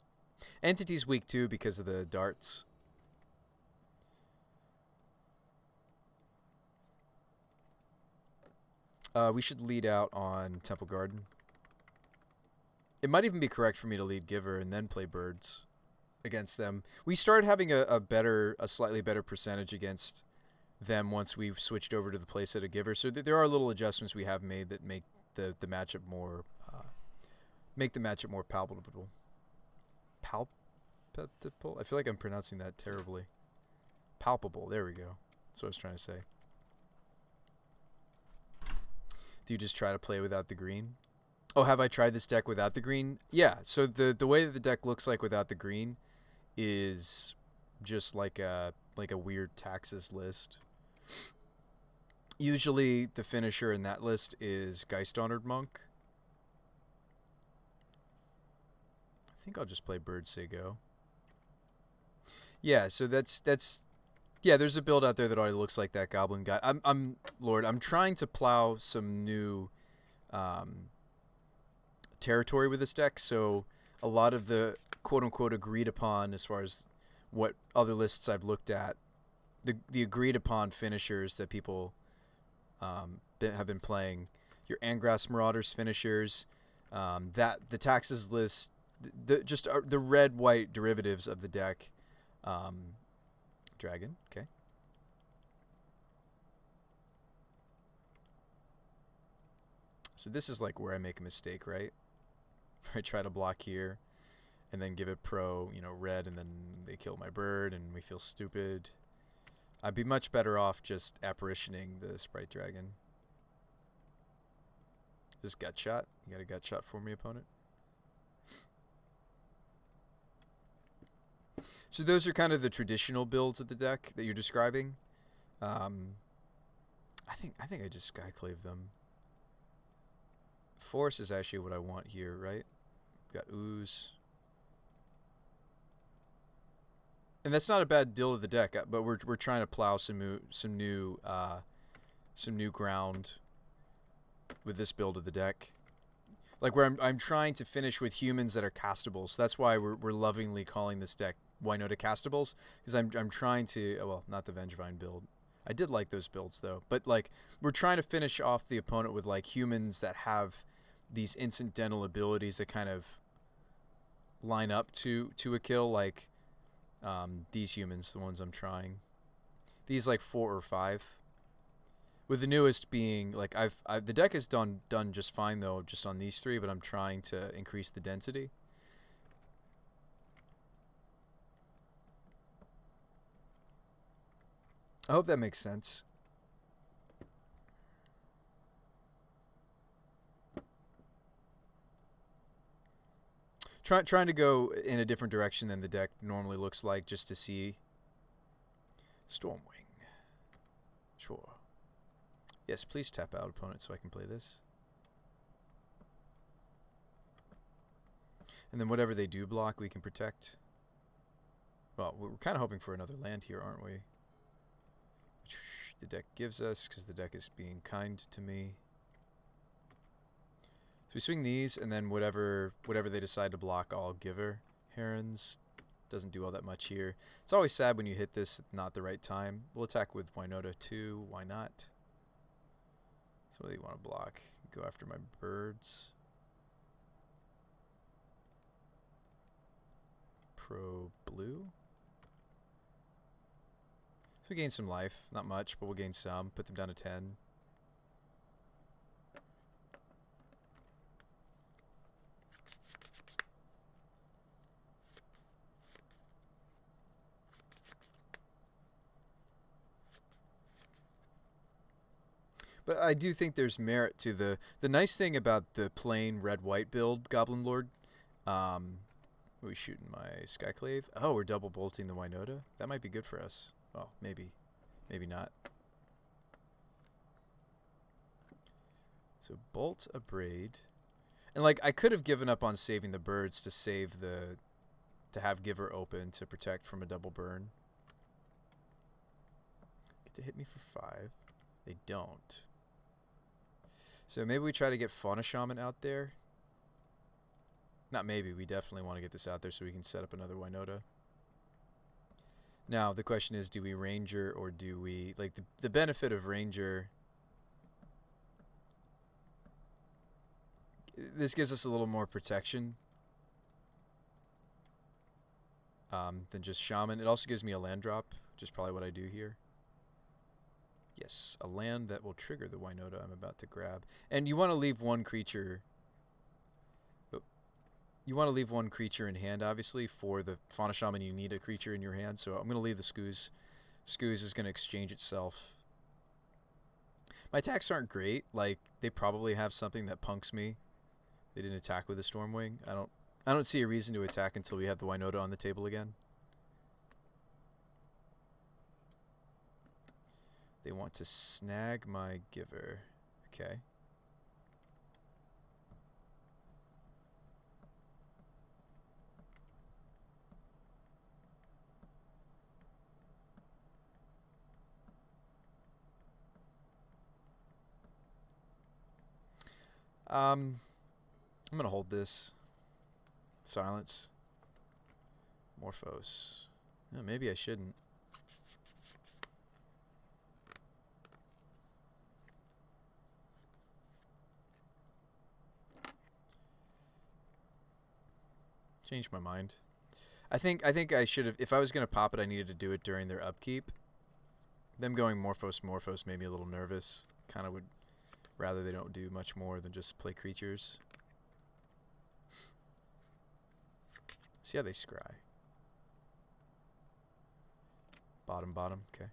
Entity's weak too because of the darts. We should lead out on Temple Garden. It might even be correct for me to lead Giver and then play Birds against them. We started having a slightly better percentage against them once we've switched over to the playset of Giver. So there are little adjustments we have made that make the matchup more palpable. Palpable? I feel like I'm pronouncing that terribly. Palpable. There we go. That's what I was trying to say. Do you just try to play without the green? Oh, have I tried this deck without the green? Yeah, so the way that the deck looks like without the green is just like a weird taxes list. Usually the finisher in that list is Geist Honored Monk. I think I'll just play Brewsday Go. Yeah, so that's yeah, there's a build out there that already looks like that Goblin guy. I'm trying to plow some new um, territory with this deck, so a lot of the quote-unquote agreed upon, as far as what other lists I've looked at, the agreed upon finishers that people have been playing, your Angrass Marauders finishers, that the taxes list, the red-white derivatives of the deck, dragon, okay. So this is like where I make a mistake, right? I try to block here, and then give it pro, red, and then they kill my bird, and we feel stupid. I'd be much better off just apparitioning the Sprite Dragon. This gut shot. You got a gut shot for me, opponent? So those are kind of the traditional builds of the deck that you're describing. I think I just Skyclave them. Force is actually what I want here, right? Got Ooze. And that's not a bad deal of the deck, but we're trying to plow some new ground with this build of the deck. Like where I'm trying to finish with humans that are castables. That's why we're lovingly calling this deck Winota Castables, because I'm trying to, well, not the Vengevine build. I did like those builds though, but like we're trying to finish off the opponent with like humans that have these incidental abilities that kind of line up to a kill, like these humans, the ones I'm trying. These like 4 or 5. With the newest being like the deck is done just fine though, just on these 3, but I'm trying to increase the density. I hope that makes sense. Trying to go in a different direction than the deck normally looks like, just to see. Stormwing. Sure. Yes, please tap out, opponent, so I can play this. And then whatever they do block, we can protect. Well, we're kind of hoping for another land here, aren't we? Which the deck gives us, because the deck is being kind to me. So we swing these, and then whatever they decide to block, I'll give her. Herons doesn't do all that much here. It's always sad when you hit this at not the right time. We'll attack with Winota too. Why not? So what do you want to block? Go after my birds. Pro blue. So we gain some life. Not much, but we'll gain some. Put them down to 10. But I do think there's merit to the nice thing about the plain red-white build, Goblin Lord. Are we shooting my Skyclave? Oh, we're double bolting the Winota? That might be good for us. Well, maybe. Maybe not. So bolt a braid. And like I could have given up on saving the birds to save to have Giver open to protect from a double burn. Get to hit me for 5. They don't. So maybe we try to get Fauna Shaman out there. Not maybe, we definitely want to get this out there so we can set up another Winota. Now, the question is, do we Ranger or do we... Like, the benefit of Ranger... This gives us a little more protection than just Shaman. It also gives me a land drop, which is probably what I do here. Yes, a land that will trigger the Winota I'm about to grab. And you want to leave one creature... You want to leave one creature in hand, obviously. For the Fauna Shaman, you need a creature in your hand. So I'm going to leave the Skues. Skues is going to exchange itself. My attacks aren't great. Like, they probably have something that punks me. They didn't attack with a Stormwing. I don't see a reason to attack until we have the Winota on the table again. They want to snag my Giver. Okay. I'm gonna hold this. Silence. Morphos. Maybe I shouldn't. Changed my mind. I think I should have. If I was gonna pop it, I needed to do it during their upkeep. Them going Morphos made me a little nervous. Kind of would rather they don't do much more than just play creatures. See how they scry. Bottom, okay.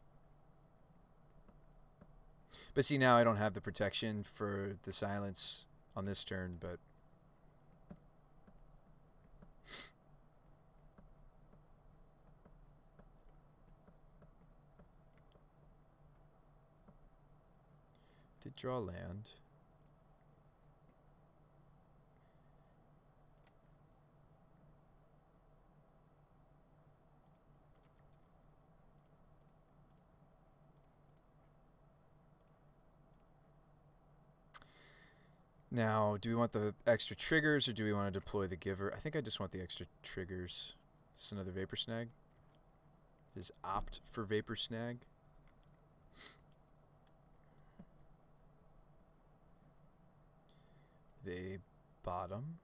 But see, now I don't have the protection for the silence on this turn, but... Did draw land. Now, do we want the extra triggers or do we want to deploy the giver? I think I just want the extra triggers. Is this another Vapor Snag? Just opt for Vapor Snag. They bottom.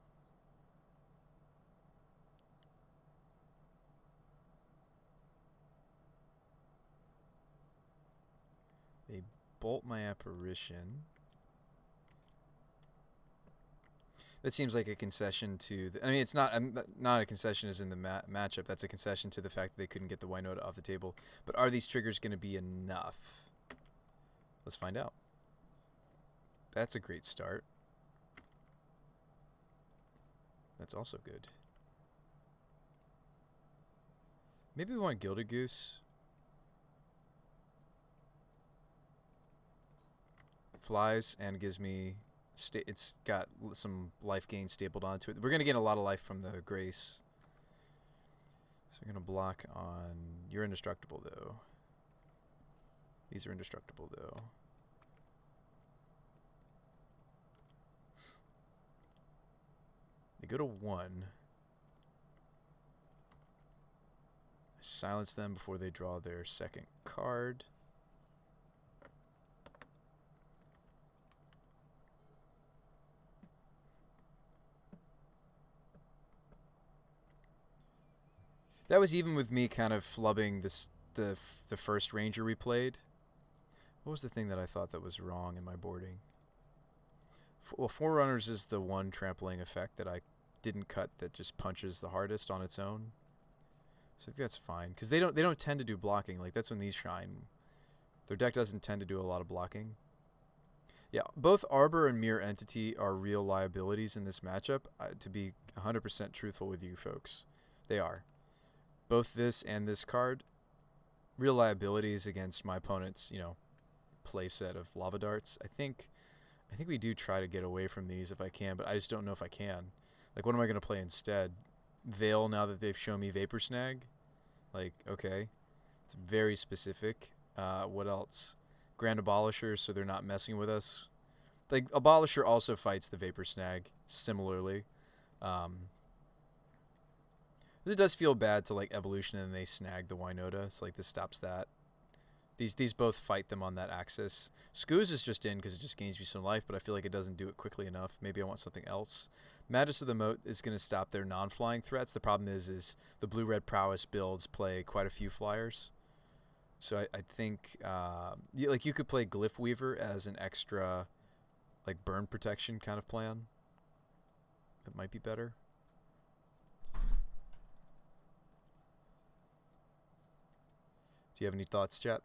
They bolt my apparition. That seems like a concession to the, I mean, it's not a concession as in the matchup. That's a concession to the fact that they couldn't get the Winota off the table. But are these triggers going to be enough? Let's find out. That's a great start. That's also good. Maybe we want Gilded Goose. Flies and gives me... it's got some life gain stapled onto it. We're going to gain a lot of life from the Grace. So we're going to block on... You're indestructible, though. These are indestructible, though. They go to 1. I silence them before they draw their second card. That was even with me kind of flubbing this, the first Ranger we played. What was the thing that I thought that was wrong in my boarding? Well, Forerunners is the one trampling effect that I didn't cut that just punches the hardest on its own. So I think that's fine because they don't tend to do blocking. Like that's when these shine. Their deck doesn't tend to do a lot of blocking. Yeah, both Arbor and Mirror Entity are real liabilities in this matchup. To be 100% truthful with you folks, they are. Both this and this card, real liabilities against my opponent's, you know, play set of Lava Darts. I think we do try to get away from these if I can, but I just don't know if I can. Like, what am I going to play instead? Veil, now that they've shown me Vapor Snag? Like, okay. It's very specific. What else? Grand Abolisher, so they're not messing with us. Like, Abolisher also fights the Vapor Snag similarly. It does feel bad to, like, Evolution and they snag the Winota. It's like, this stops that. These both fight them on that axis. Scooz is just in because it just gains me some life, but I feel like it doesn't do it quickly enough. Maybe I want something else. Madness of the Moat is going to stop their non-flying threats. The problem is the blue-red prowess builds play quite a few flyers. So I think you could play Glyph Weaver as an extra like burn protection kind of plan. That might be better. Do you have any thoughts, chat?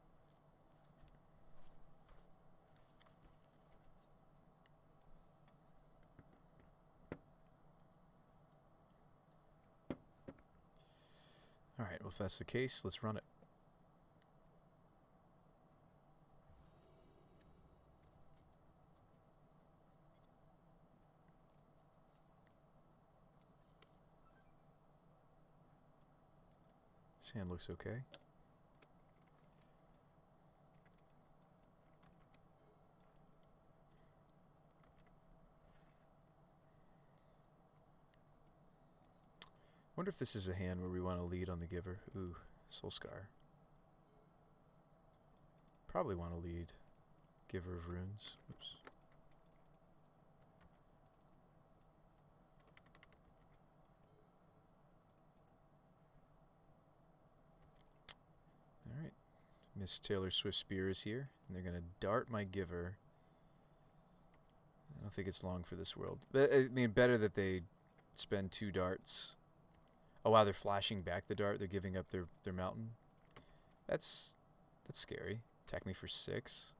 All right, well, if that's the case, let's run it. This hand looks okay. Wonder if this is a hand where we want to lead on the giver. Ooh, Soul Scar. Probably want to lead. Giver of Runes. Oops. Alright. Miss Taylor Swift Spear is here. And they're going to dart my giver. I don't think it's long for this world. But, I mean, better that they spend 2 darts. Oh, wow, they're flashing back the dart. They're giving up their mountain. That's scary. Attack me for 6.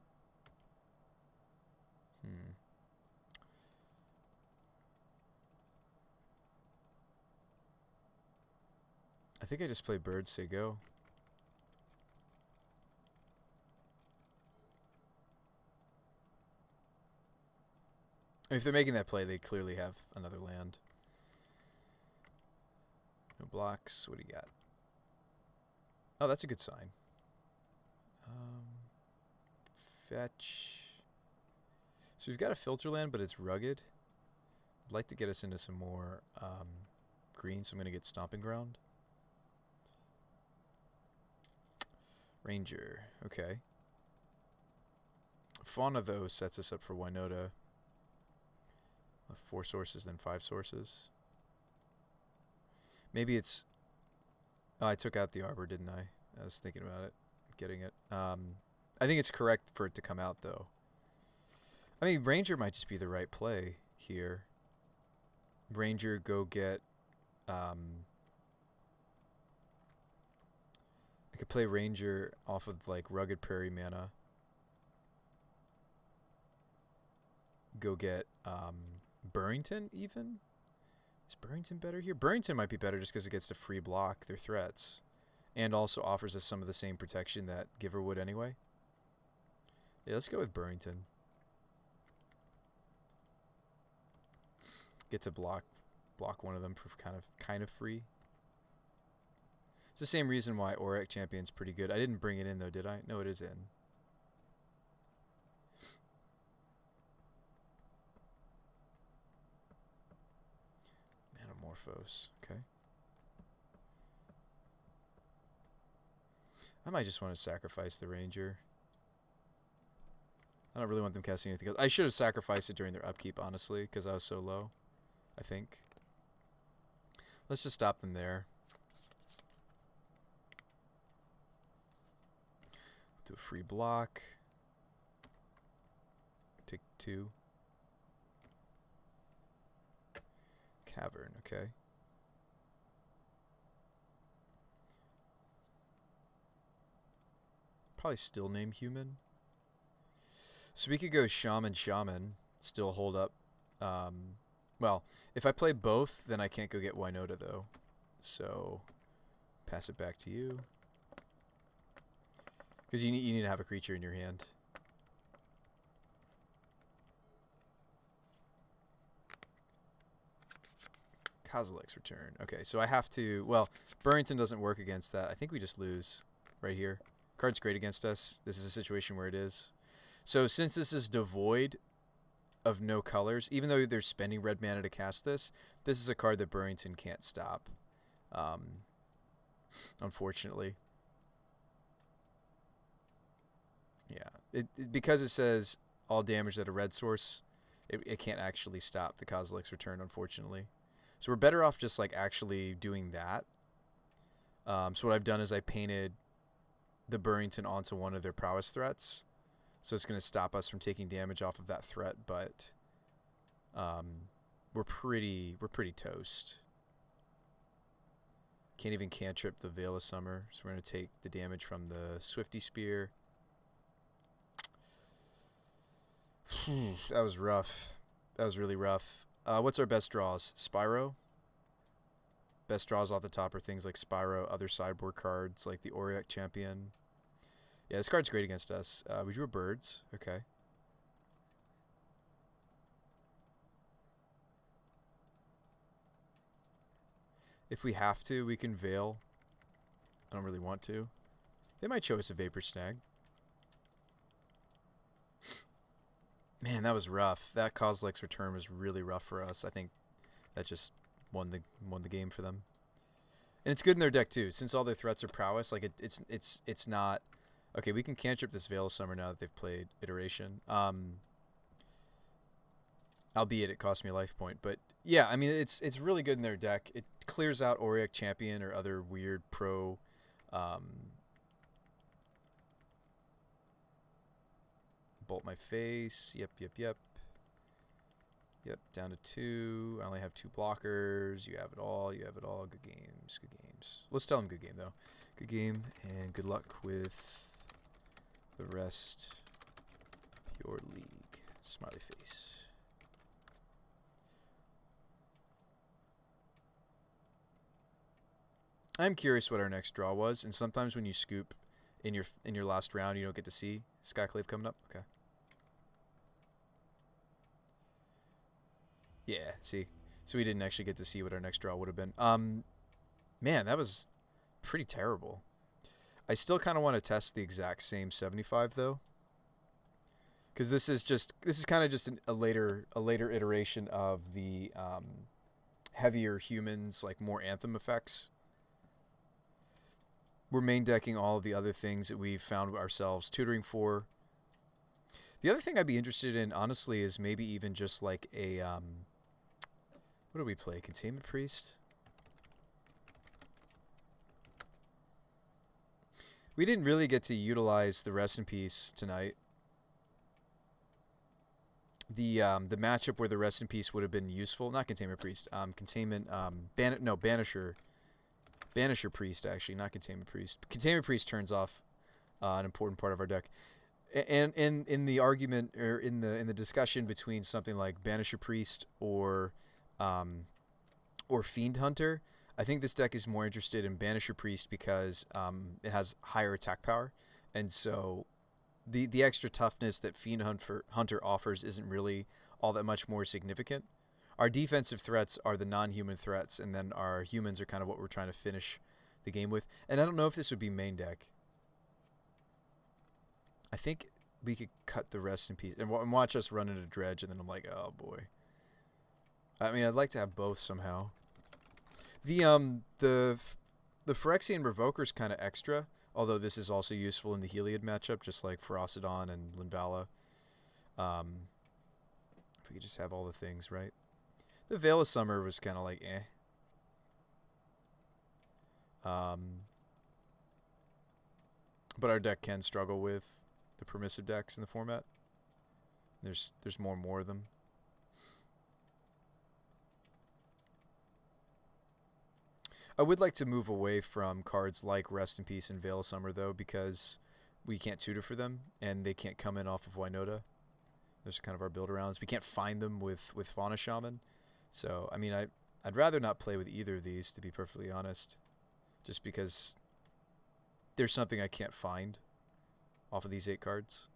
I think I just play Brewsday go. If they're making that play, they clearly have another land. No blocks. What do you got? Oh, that's a good sign. Fetch. So we've got a filter land, but it's rugged. I'd like to get us into some more green, so I'm going to get Stomping Ground. Ranger. Okay. Fauna, though, sets us up for Winota. 4 sources, then 5 sources. Maybe it's... Oh, I took out the Arbor, didn't I? I was thinking about it. Getting it. I think it's correct for it to come out, though. I mean, Ranger might just be the right play here. Ranger, go get... I could play Ranger off of, like, Rugged Prairie mana. Go get Burrington, even? Is Burrington better here? Burrington might be better just because it gets to free block their threats. And also offers us some of the same protection that Giver would anyway. Yeah, let's go with Burrington. Get to block one of them for kind of free. It's the same reason why Auric Champion's pretty good. I didn't bring it in though, did I? No, it is in. Manamorphose, okay. I might just want to sacrifice the Ranger. I don't really want them casting anything else. I should have sacrificed it during their upkeep, honestly, because I was so low, I think. Let's just stop them there. Do a free block. Take 2. Cavern, okay. Probably still name human. So we could go Shaman, still hold up. Well, if I play both, then I can't go get Winota, though. So, pass it back to you. Because you need to have a creature in your hand. Kozilek's Return. Okay, so I have to... Well, Burrington doesn't work against that. I think we just lose right here. Card's great against us. This is a situation where it is. So since this is devoid of no colors, even though they're spending red mana to cast this, this is a card that Burrington can't stop. Unfortunately. Yeah. Because it says all damage at a red source, it can't actually stop the Kozilek's Return, unfortunately. So we're better off just like actually doing that. So what I've done is I painted the Burrington onto one of their prowess threats. So it's going to stop us from taking damage off of that threat, but we're pretty toast. Can't even cantrip the Veil of Summer, so we're going to take the damage from the Swifty Spear. That was rough. That was really rough. What's our best draws? Spyro? Best draws off the top are things like Spyro, other sideboard cards like the Auric Champion. Yeah, this card's great against us. We drew birds. Okay. If we have to, we can Veil. I don't really want to. They might show us a Vapor Snag. Man, that was rough. That Kozilek's Return was really rough for us. I think that just won the game for them. And it's good in their deck too, since all their threats are prowess. Like it's not okay. We can cantrip this Veil of Summer now that they've played Iteration. Albeit it cost me a life point, but yeah, I mean it's really good in their deck. It clears out Auric Champion or other weird pro. Bolt my face. Yep. Yep, down to 2. I only have 2 blockers. You have it all. You have it all. Good games. Good games. Let's tell them good game, though. Good game, and good luck with the rest of your league. Smiley face. I'm curious what our next draw was, and sometimes when you scoop in your last round, you don't get to see Skyclave coming up. Okay. Yeah, see. So we didn't actually get to see what our next draw would have been. Man, that was pretty terrible. I still kind of want to test the exact same 75 though. Cuz this is kind of just a later iteration of the heavier humans, like more anthem effects. We're main decking all of the other things that we've found ourselves tutoring for. The other thing I'd be interested in, honestly, is maybe even just like a what do we play? Containment Priest? We didn't really get to utilize the Rest in Peace tonight. The matchup where the Rest in Peace would have been useful, not Containment Priest, Containment, Banisher Priest, actually, not Containment Priest. Containment Priest turns off an important part of our deck. And in the argument, or in the discussion between something like Banisher Priest or Fiend Hunter, I think this deck is more interested in Banisher Priest because it has higher attack power, and so the extra toughness that Fiend Hunter offers isn't really all that much more significant. Our defensive threats are the non-human threats, and then our humans are kind of what we're trying to finish the game with. And I don't know if this would be main deck. I think we could cut the Rest in Peace and watch us run into Dredge, and then I'm like, oh boy. I mean, I'd like to have both somehow. The Phyrexian Revoker's kind of extra, although this is also useful in the Heliod matchup, just like Ferocidon and Linvala. If we could just have all the things, right? The Veil of Summer was kind of like, eh. But our deck can struggle with the permissive decks in the format. There's more and more of them. I would like to move away from cards like Rest in Peace and Veil of Summer, though, because we can't tutor for them, and they can't come in off of Winota. Those are kind of our build-arounds. We can't find them with Fauna Shaman. So, I mean, I'd rather not play with either of these, to be perfectly honest, just because there's something I can't find off of these 8 cards.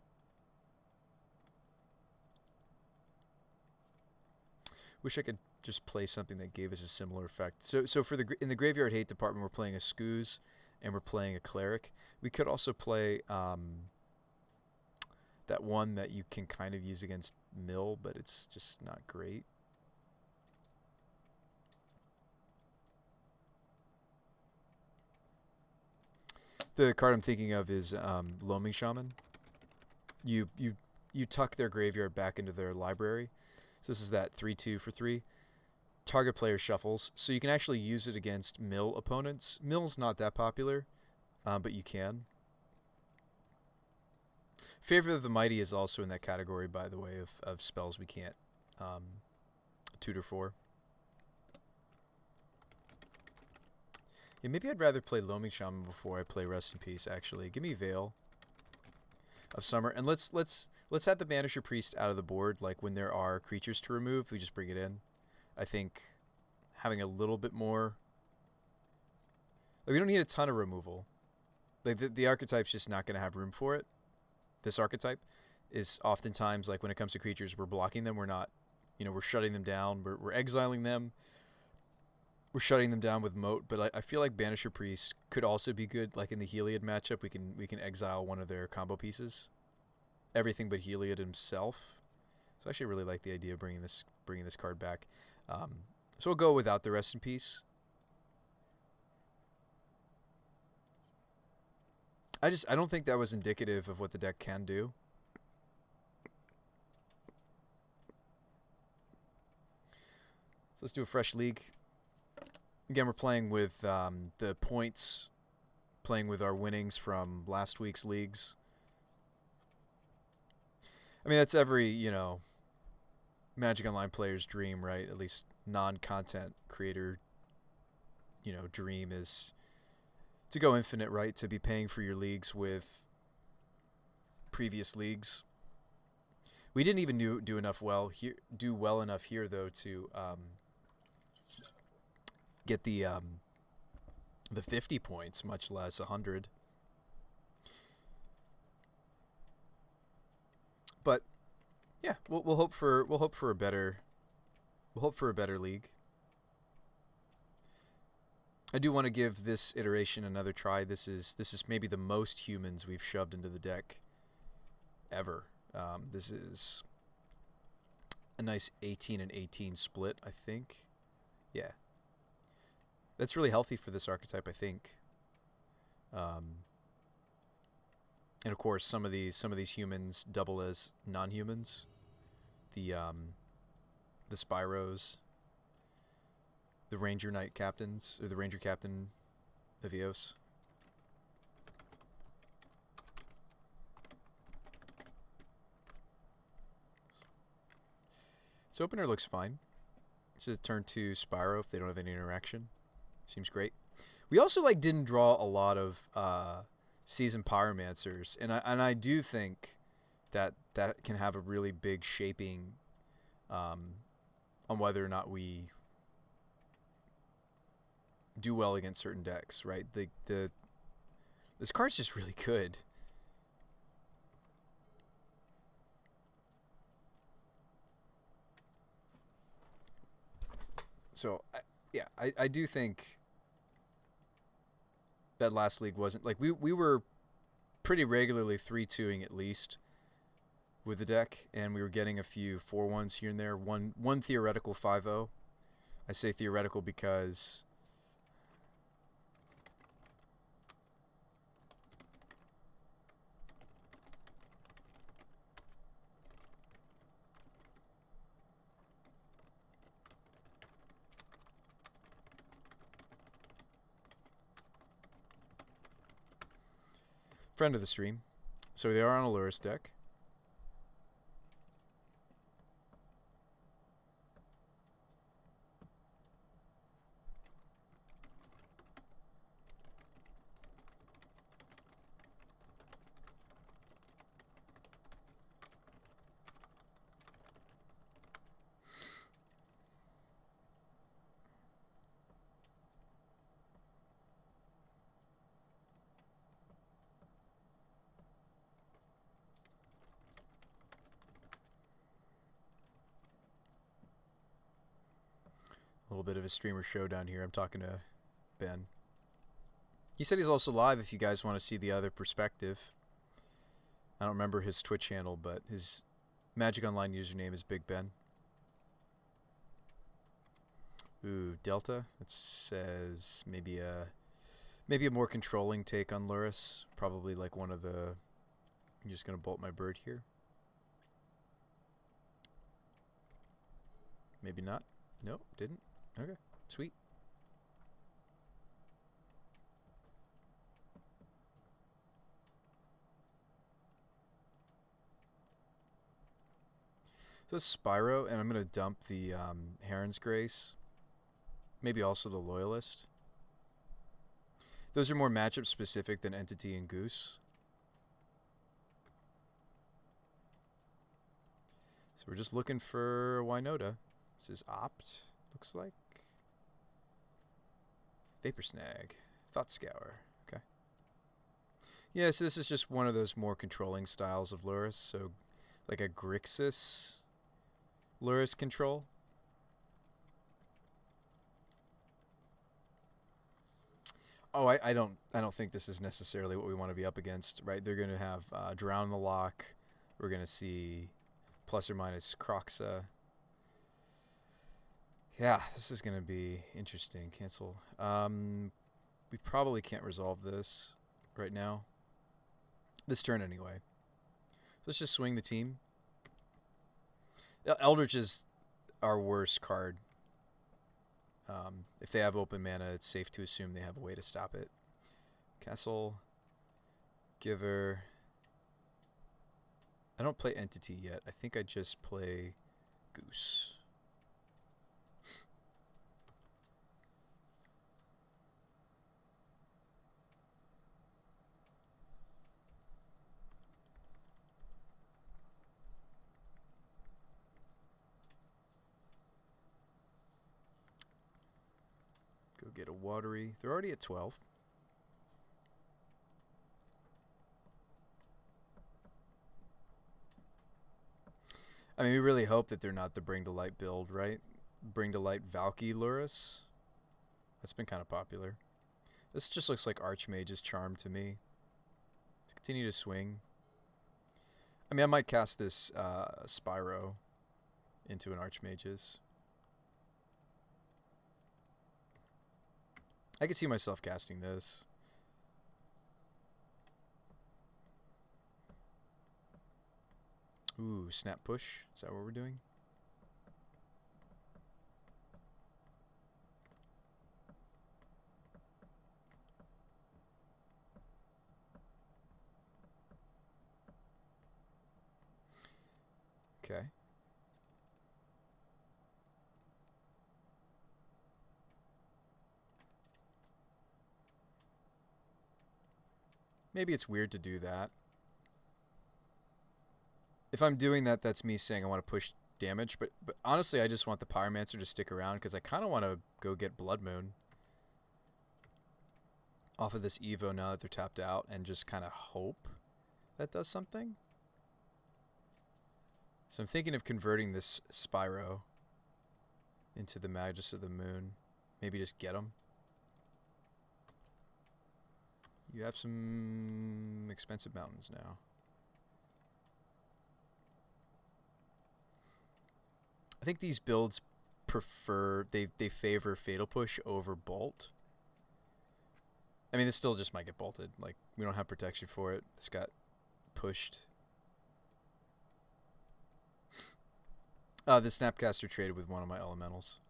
Wish I could just play something that gave us a similar effect. So in the Graveyard Hate department, we're playing a Scooz and we're playing a Cleric. We could also play that one that you can kind of use against Mill, but it's just not great. The card I'm thinking of is Loaming Shaman. You tuck their graveyard back into their library. So this is that 3/2 for 3. Target player shuffles, so you can actually use it against Mill opponents. Mill's not that popular, but you can. Favor of the Mighty is also in that category, by the way, of spells we can't tutor for. Yeah, maybe I'd rather play Loaming Shaman before I play Rest in Peace, actually. Give me Veil of Summer, and let's have the Banisher Priest out of the board. Like, when there are creatures to remove, we just bring it in. I think having a little bit more... Like, we don't need a ton of removal. Like, the archetype's just not going to have room for it. This archetype is oftentimes, like, when it comes to creatures, we're blocking them. We're not, we're shutting them down. We're exiling them. We're shutting them down with Moat. But I feel like Banisher Priest could also be good. Like, in the Heliod matchup, we can exile one of their combo pieces. Everything but Heliod himself. So I actually really like the idea of bringing this card back. So we'll go without the Rest in Peace. I don't think that was indicative of what the deck can do. So let's do a fresh league. Again, we're playing with the points, playing with our winnings from last week's leagues. I mean, that's every, Magic Online player's dream, right? At least non-content creator, dream is to go infinite, right? To be paying for your leagues with previous leagues. We didn't even do well enough here though to get the 50 points, much less 100. But yeah, we'll hope for a better league. I do want to give this iteration another try. This is maybe the most humans we've shoved into the deck ever. This is a nice 18 and 18 split, I think. Yeah, that's really healthy for this archetype, I think. And of course, some of these humans double as non-humans. The Spyros, the Ranger Knight captains, or the Ranger Captain of Eos. This opener looks fine. It's a turn 2 Spyro if they don't have any interaction. Seems great. We also didn't draw a lot of seasoned Pyromancers, and I do think that can have a really big shaping on whether or not we do well against certain decks, right? This card's just really good. So, I do think that last league wasn't we were pretty regularly 3-2ing at least with the deck, and we were getting a few 4-1s here and there. One theoretical 5-0. I say theoretical because friend of the stream. So they are on a Lurrus deck. A little bit of a streamer showdown here. I'm talking to Ben. He said he's also live if you guys want to see the other perspective. I don't remember his Twitch handle, but his Magic Online username is Big Ben. Ooh, Delta. It says maybe a more controlling take on Lurrus. Probably one of the... I'm just going to bolt my bird here. Maybe not. Nope, didn't. Okay, sweet. So this is Spyro, and I'm going to dump the Heron's Grace. Maybe also the Loyalist. Those are more matchup specific than Entity and Goose. So we're just looking for Winota. This is Opt, looks like. Vapor Snag. Thought Scour. Okay. Yeah, so this is just one of those more controlling styles of Lurrus. So like a Grixis Lurrus control. Oh, I don't think this is necessarily what we want to be up against, right? They're going to have Drown the Lock. We're going to see plus or minus Croxa. Yeah, this is going to be interesting. Cancel. We probably can't resolve this right now. This turn anyway. Let's just swing the team. Eldritch is our worst card. If they have open mana, it's safe to assume they have a way to stop it. Castle. Giver. I don't play Entity yet. I think I just play Goose. Go get a watery. They're already at 12. I mean, we really hope that they're not the Bring to Light build, right? Bring to Light Valky Lurrus. That's been kind of popular. This just looks like Archmage's Charm to me. Let's continue to swing. I mean, I might cast this Spyro into an Archmage's. I could see myself casting this. Ooh, snap push. Is that what we're doing? Okay. Maybe it's weird to do that. If I'm doing that, that's me saying I want to push damage. But honestly, I just want the Pyromancer to stick around because I kind of want to go get Blood Moon off of this Evo now that they're tapped out and just kind of hope that does something. So I'm thinking of converting this Spyro into the Magus of the Moon. Maybe just get him. You have some expensive mountains now. I think these builds prefer, they favor Fatal Push over Bolt. I mean, this still just might get bolted. Like, we don't have protection for it. This got pushed. The Snapcaster traded with one of my elementals.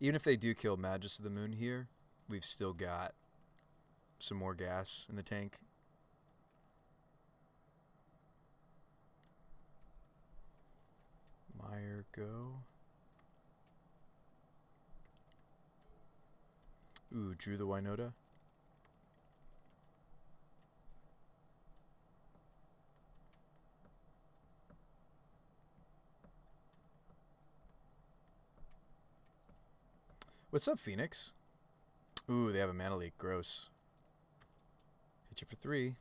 Even if they do kill Magus of the Moon here, we've still got some more gas in the tank. Meyer, go. Ooh, drew the Winota. What's up, Phoenix? Ooh, they have a mana leak. Gross. Hit you for 3.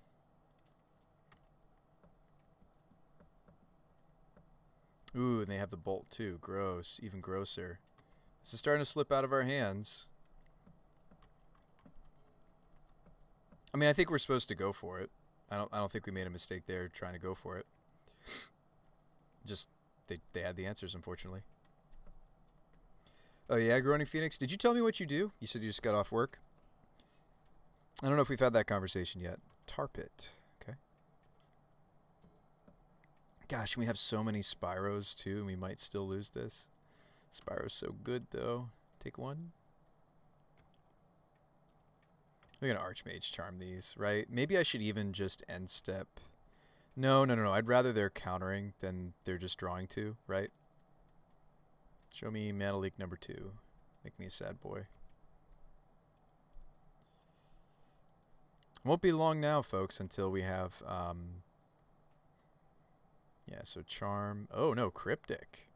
Ooh, and they have the bolt too. Gross. Even grosser. This is starting to slip out of our hands. I mean, I think we're supposed to go for it. I don't think we made a mistake there trying to go for it. Just they had the answers, unfortunately. Oh yeah, Groaning Phoenix. Did you tell me what you do? You said you just got off work. I don't know if we've had that conversation yet. Tarpit. Okay. Gosh, we have so many Spyros too, and we might still lose this. Spyro's so good though. Take one. We're gonna Archmage Charm these, right? Maybe I should even just end step. No. I'd rather they're countering than they're just drawing 2, right? Show me Mana Leak number 2. Make me a sad boy. Won't be long now, folks, until we have, yeah, so Charm. Oh, no, Cryptic.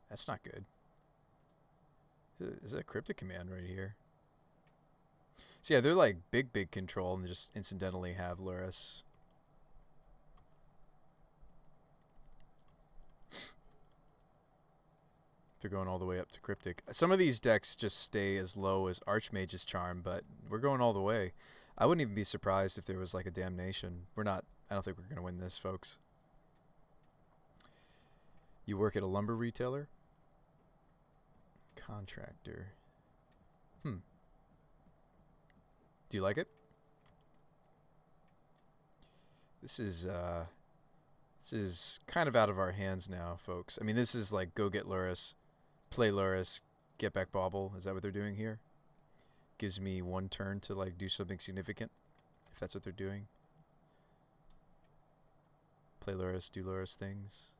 That's not good. Is it a Cryptic command right here? So, yeah, they're like big control and they just incidentally have Lurrus. They're going all the way up to Cryptic. Some of these decks just stay as low as Archmage's Charm, but we're going all the way. I wouldn't even be surprised if there was like a Damnation. We're not. I don't think we're going to win this, folks. You work at a lumber retailer? Contractor. Do you like it? This is kind of out of our hands now, folks. I mean, this is like go get Luris, play Luris, get back Bauble. Is that what they're doing here? Gives me one turn to like do something significant, if that's what they're doing. Play Luris, do Luris things.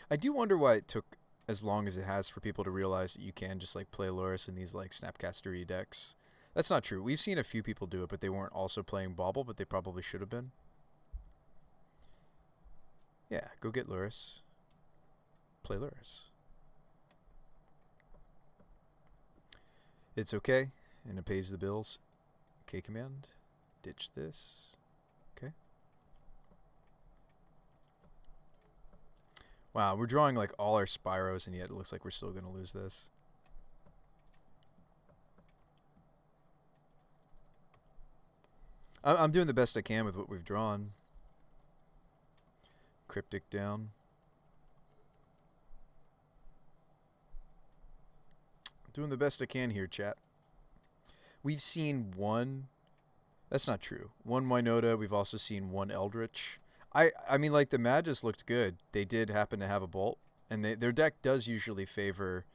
I do wonder why it took as long as it has for people to realize that you can just like play Luris in these like Snapcaster decks. That's not true. We've seen a few people do it, but they weren't also playing Bauble, but they probably should have been. Yeah, go get Luris. Play Luris. It's okay, and it pays the bills. K command. Ditch this. Okay. Wow, we're drawing like all our Spyros, and yet it looks like we're still going to lose this. I'm doing the best I can with what we've drawn. Cryptic down. Doing the best I can here, chat. We've seen one. That's not true. One Winota. We've also seen one Eldritch. I mean, like, the Magus looked good. They did happen to have a Bolt. And their deck does usually favor...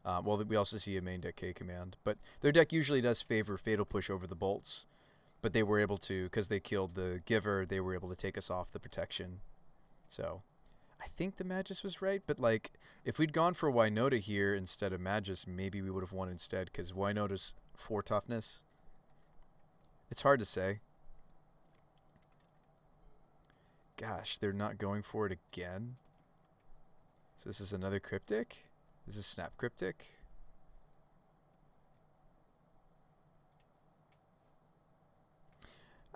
well, we also see a main deck K command. But their deck usually does favor Fatal Push over the Bolts. But they were able to, because they killed the Giver, they were able to take us off the protection. So, I think the Magus was right. But, like, if we'd gone for Winota here instead of Magus, maybe we would have won instead. Because Winota's 4 toughness. It's hard to say. Gosh, they're not going for it again. So this is another Cryptic? This is Snap Cryptic?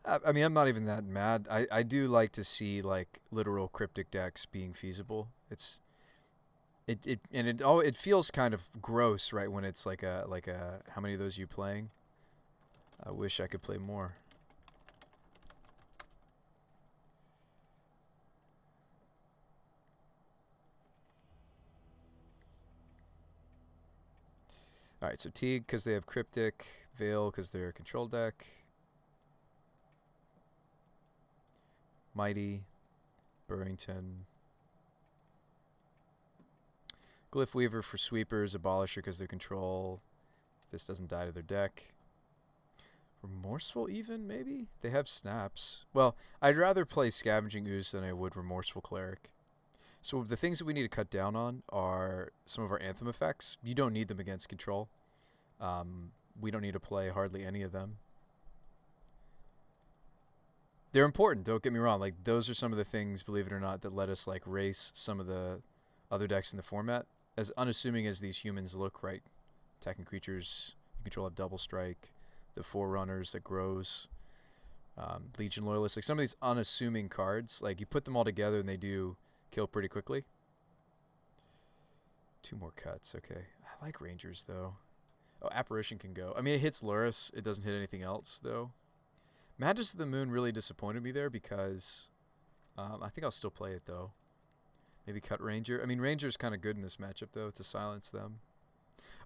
I mean, I'm not even that mad. I do like to see, like, literal Cryptic decks being feasible. It feels kind of gross, right, when it's like a how many of those are you playing? I wish I could play more. Alright, so Teague because they have Cryptic, Veil because they're a control deck, Mighty, Burrington, Glyph Weaver for sweepers, Abolisher because they're control. This doesn't die to their deck. Remorseful even, maybe? They have snaps. Well, I'd rather play Scavenging Ooze than I would Remorseful Cleric. So the things that we need to cut down on are some of our Anthem effects. You don't need them against control. We don't need to play hardly any of them. They're important, don't get me wrong. Like, those are some of the things, believe it or not, that let us like race some of the other decks in the format. As unassuming as these humans look, right? Attacking creatures, you control have Double Strike, the Forerunners that grows, Legion Loyalists. Like, some of these unassuming cards, like, you put them all together and they do kill pretty quickly. 2 more cuts, okay. I like Rangers, though. Oh, Apparition can go. I mean, it hits Luris. It doesn't hit anything else, though. Magus of the Moon really disappointed me there because I think I'll still play it, though. Maybe cut Ranger. I mean, Ranger's kind of good in this matchup, though, to silence them.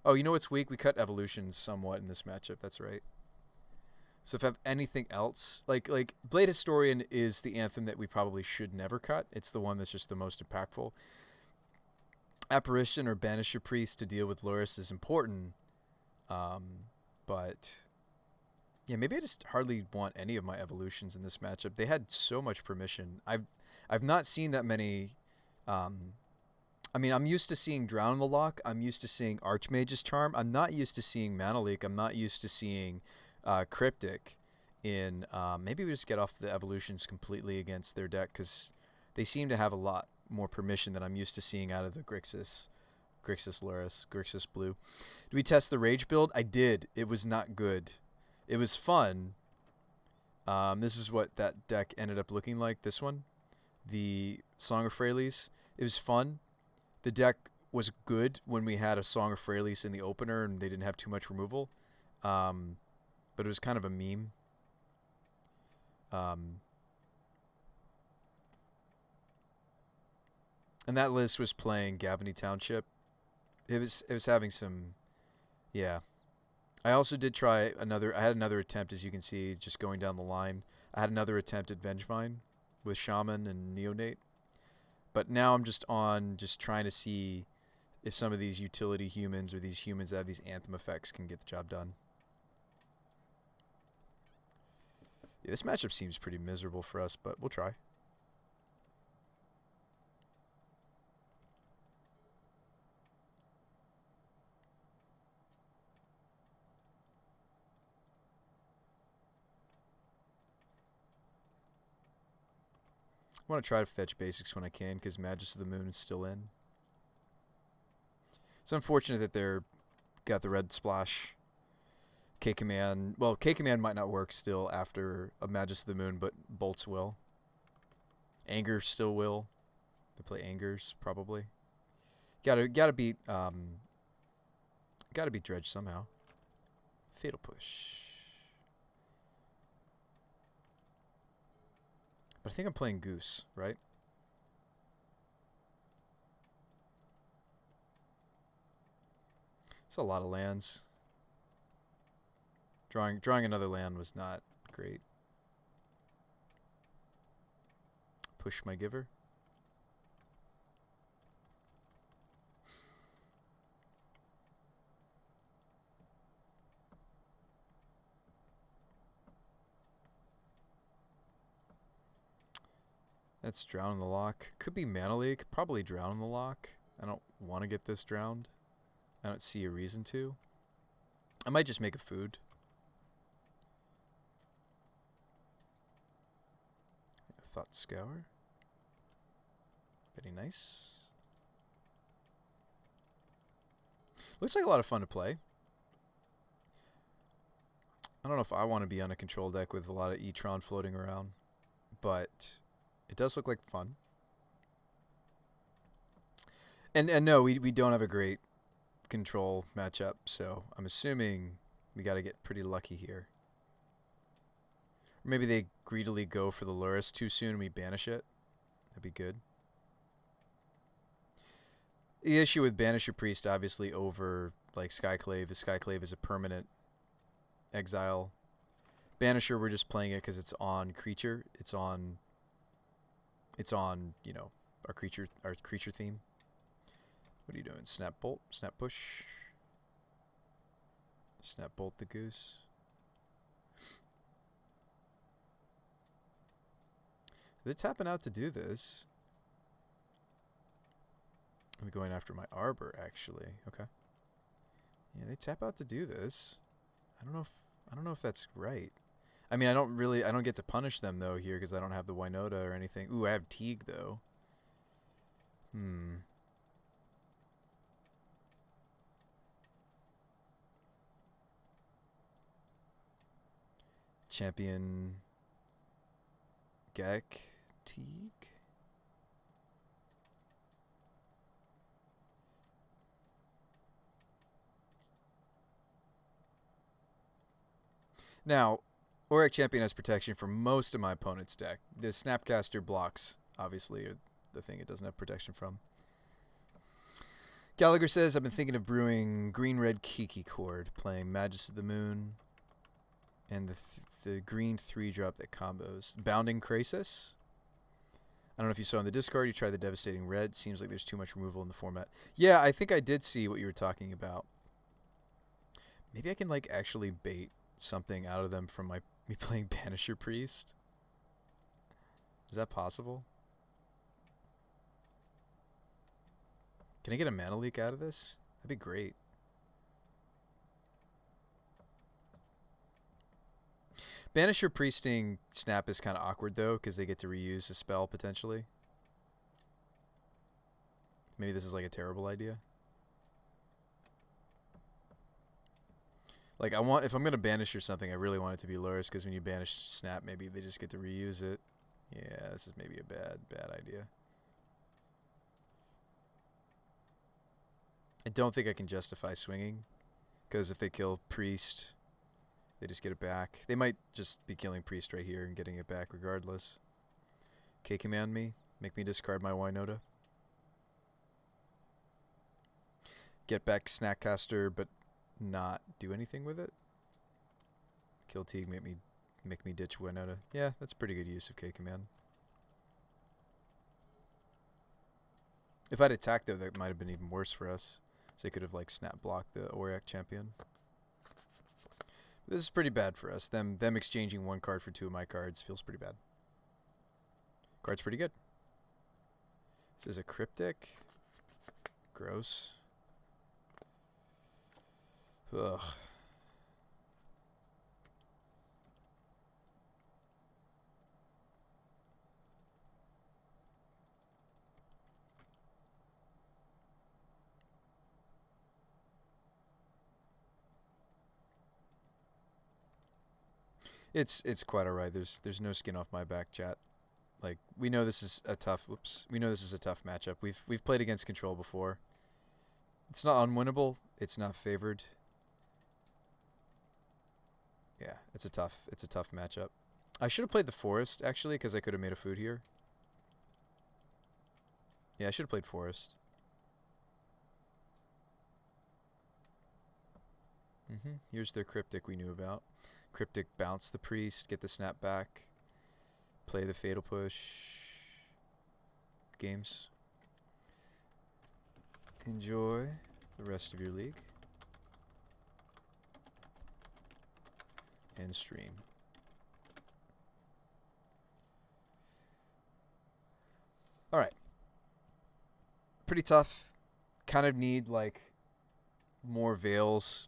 Oh, you know what's weak? We cut Evolutions somewhat in this matchup. That's right. So if I have anything else, like Blade Historian is the Anthem that we probably should never cut. It's the one that's just the most impactful. Apparition or Banish Your Priest to deal with Luris is important. But yeah, maybe I just hardly want any of my Evolutions in this matchup. They had so much permission. I've not seen that many. I mean, I'm used to seeing Drown in the Lock. I'm used to seeing Archmage's Charm. I'm not used to seeing Mana Leak. I'm not used to seeing Cryptic in... maybe we just get off the Evolutions completely against their deck because they seem to have a lot more permission than I'm used to seeing out of the Grixis Luris, Grixis Blue. Did we test the Rage build? I did. It was not good. It was fun. This is what that deck ended up looking like, this one. The Song of Freyalise. It was fun. The deck was good when we had a Song of Freyalise in the opener and they didn't have too much removal. But it was kind of a meme. And that list was playing Gavany Township. It was having some Yeah. I also did try another. I had another attempt, as you can see, just going down the line. I had another attempt at Vengevine with Shaman and Neonate. But now I'm just trying to see if some of these utility humans or these humans that have these anthem effects can get the job done. Yeah, this matchup seems pretty miserable for us, but we'll try. I want to try to fetch basics when I can because Magus of the Moon is still in. It's unfortunate that they're got the red splash. K-Command. Well, K-Command might not work still after a Magus of the Moon, but Bolts will. Anger still will. They play Angers probably. Gotta beat Dredge somehow. Fatal Push. But I think I'm playing Goose, right? It's a lot of lands. Drawing another land was not great. Push my giver. That's Drown in the Lock. Could be Mana Leak. Probably Drown in the Lock. I don't want to get this drowned. I don't see a reason to. I might just make a food. Thought Scour. Very nice. Looks like a lot of fun to play. I don't know if I want to be on a control deck with a lot of E-Tron floating around, but it does look like fun. And no, we don't have a great control matchup, so I'm assuming we got to get pretty lucky here. Or maybe they greedily go for the Lurrus too soon and we banish it. That'd be good. The issue with Banisher Priest, obviously, over like Skyclave, is Skyclave is a permanent exile. Banisher, we're just playing it because it's on creature. It's on, you know, our creature theme. What are you doing? Snap Bolt? Snap Push? Snap Bolt the Goose. They're tapping out to do this. I'm going after my Arbor, actually. Okay. Yeah, they tap out to do this. I don't know if that's right. I mean, I don't get to punish them though here because I don't have the Winota or anything. Ooh, I have Teague though. Champion Gek Teague. Now, Auric Champion has protection for most of my opponent's deck. The Snapcaster blocks, obviously, are the thing it doesn't have protection from. Gallagher says, I've been thinking of brewing green-red Kiki Chord, playing Magus of the Moon, and the green 3-drop that combos. Bounding Krasis. I don't know if you saw in the Discord, you tried the Devastating Red. Seems like there's too much removal in the format. Yeah, I think I did see what you were talking about. Maybe I can, like, actually bait something out of them from me playing Banisher Priest. Is that possible? Can I get a Mana Leak out of this? That'd be great. Banisher Priesting Snap is kind of awkward though, because they get to reuse a spell potentially. Maybe this is like a terrible idea. Like if I'm gonna banish or something, I really want it to be Lurrus, because when you banish Snap, maybe they just get to reuse it. Yeah, this is maybe a bad idea. I don't think I can justify swinging, because if they kill Priest, they just get it back. They might just be killing Priest right here and getting it back regardless. K-Command me. Make me discard my Winota. Get back Snackcaster, but not do anything with it. Kill Teague, make me ditch Winota. Yeah, that's pretty good use of K command. If I'd attacked though, that might have been even worse for us. So they could have like snap blocked the Auric champion. This is pretty bad for us. Them exchanging one card for two of my cards feels pretty bad. Card's pretty good. This is a cryptic. Gross. Ugh. It's quite alright. There's no skin off my back, chat. Like we know this is a tough. Whoops. We know this is a tough matchup. We've played against control before. It's not unwinnable. It's not favored. Yeah, it's a tough matchup. I should have played the forest actually, because I could have made a food here. Yeah, I should have played forest. Here's their cryptic we knew about. Cryptic bounce the priest, get the snap back, play the fatal push. Games. Enjoy the rest of your league. And stream. Alright. Pretty tough. Kind of need like more veils.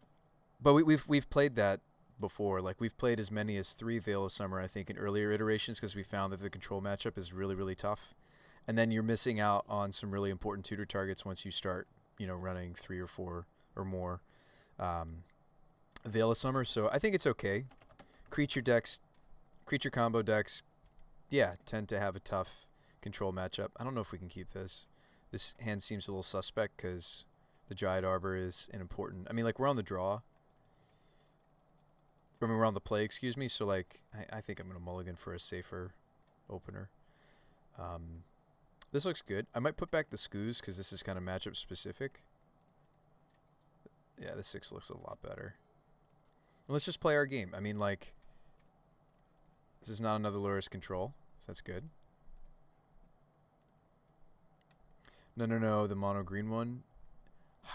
But we've played that before. Like we've played as many as 3 Veil of Summer, I think, in earlier iterations because we found that the control matchup is really, really tough. And then you're missing out on some really important tutor targets once you start, you know, running 3 or 4 or more Veil of Summer. So I think it's okay. Creature combo decks, yeah, tend to have a tough control matchup. I don't know if we can keep this. This hand seems a little suspect because the Dryad Arbor is an important... I mean, like, we're on the draw. I mean, we're on the play, excuse me. So, like, I think I'm going to mulligan for a safer opener. This looks good. I might put back the Scoos because this is kind of matchup specific. Yeah, the 6 looks a lot better. And let's just play our game. I mean, like, this is not another Lurrus control, so that's good. No, the mono green one.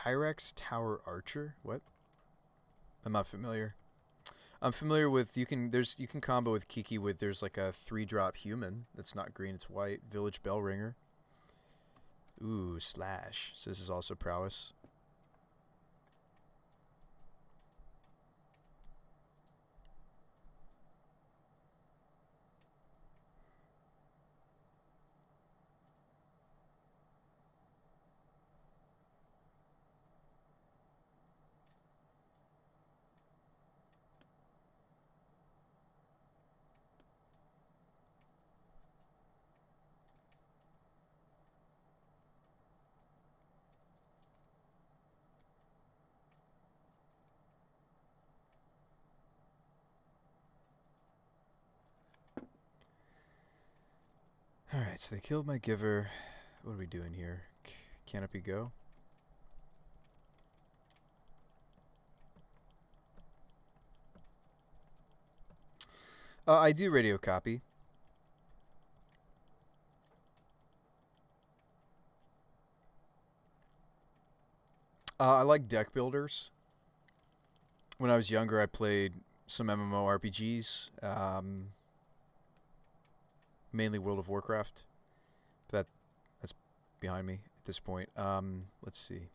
Hyrax Tower Archer? What? I'm not familiar. I'm familiar with you can combo with Kiki with there's like a 3-drop human that's not green, it's white. Village Bell Ringer. Ooh, slash. So this is also prowess. Alright, so they killed my giver. What are we doing here? Canopy go? I do radio copy. I like deck builders. When I was younger, I played some MMORPGs. Mainly World of Warcraft. That's behind me at this point. Let's see.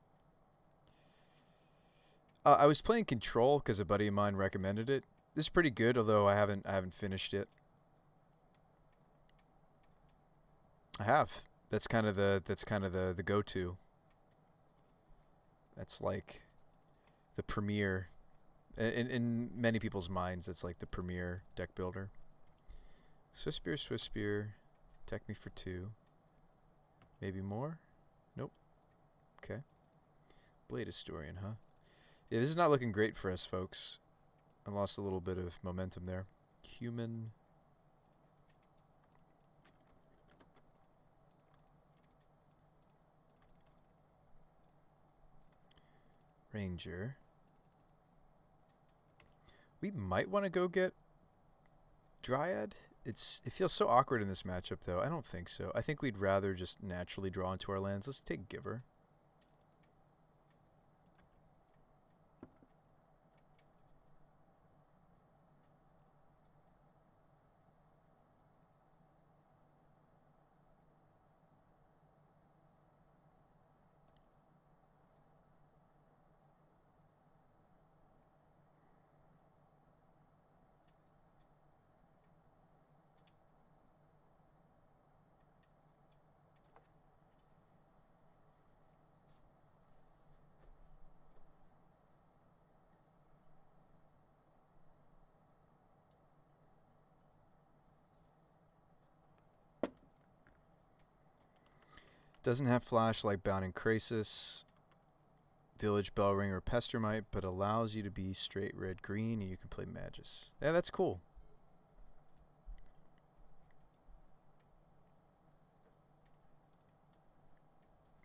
I was playing Control because a buddy of mine recommended it. This is pretty good, although I haven't finished it. I have. That's kind of the go-to. That's like the premier in many people's minds. That's like the premier deck builder. Swiss Spear, attack me for 2. Maybe more? Nope. Okay. Blade Historian, huh? Yeah, this is not looking great for us, folks. I lost a little bit of momentum there. Human. Ranger. We might want to go get Dryad. It feels so awkward in this matchup, though. I don't think so. I think we'd rather just naturally draw into our lands. Let's take Giver. Doesn't have flash like Bounding Krasis, Village Bellring, or Pestermite, but allows you to be straight red-green, and you can play Magus. Yeah, that's cool.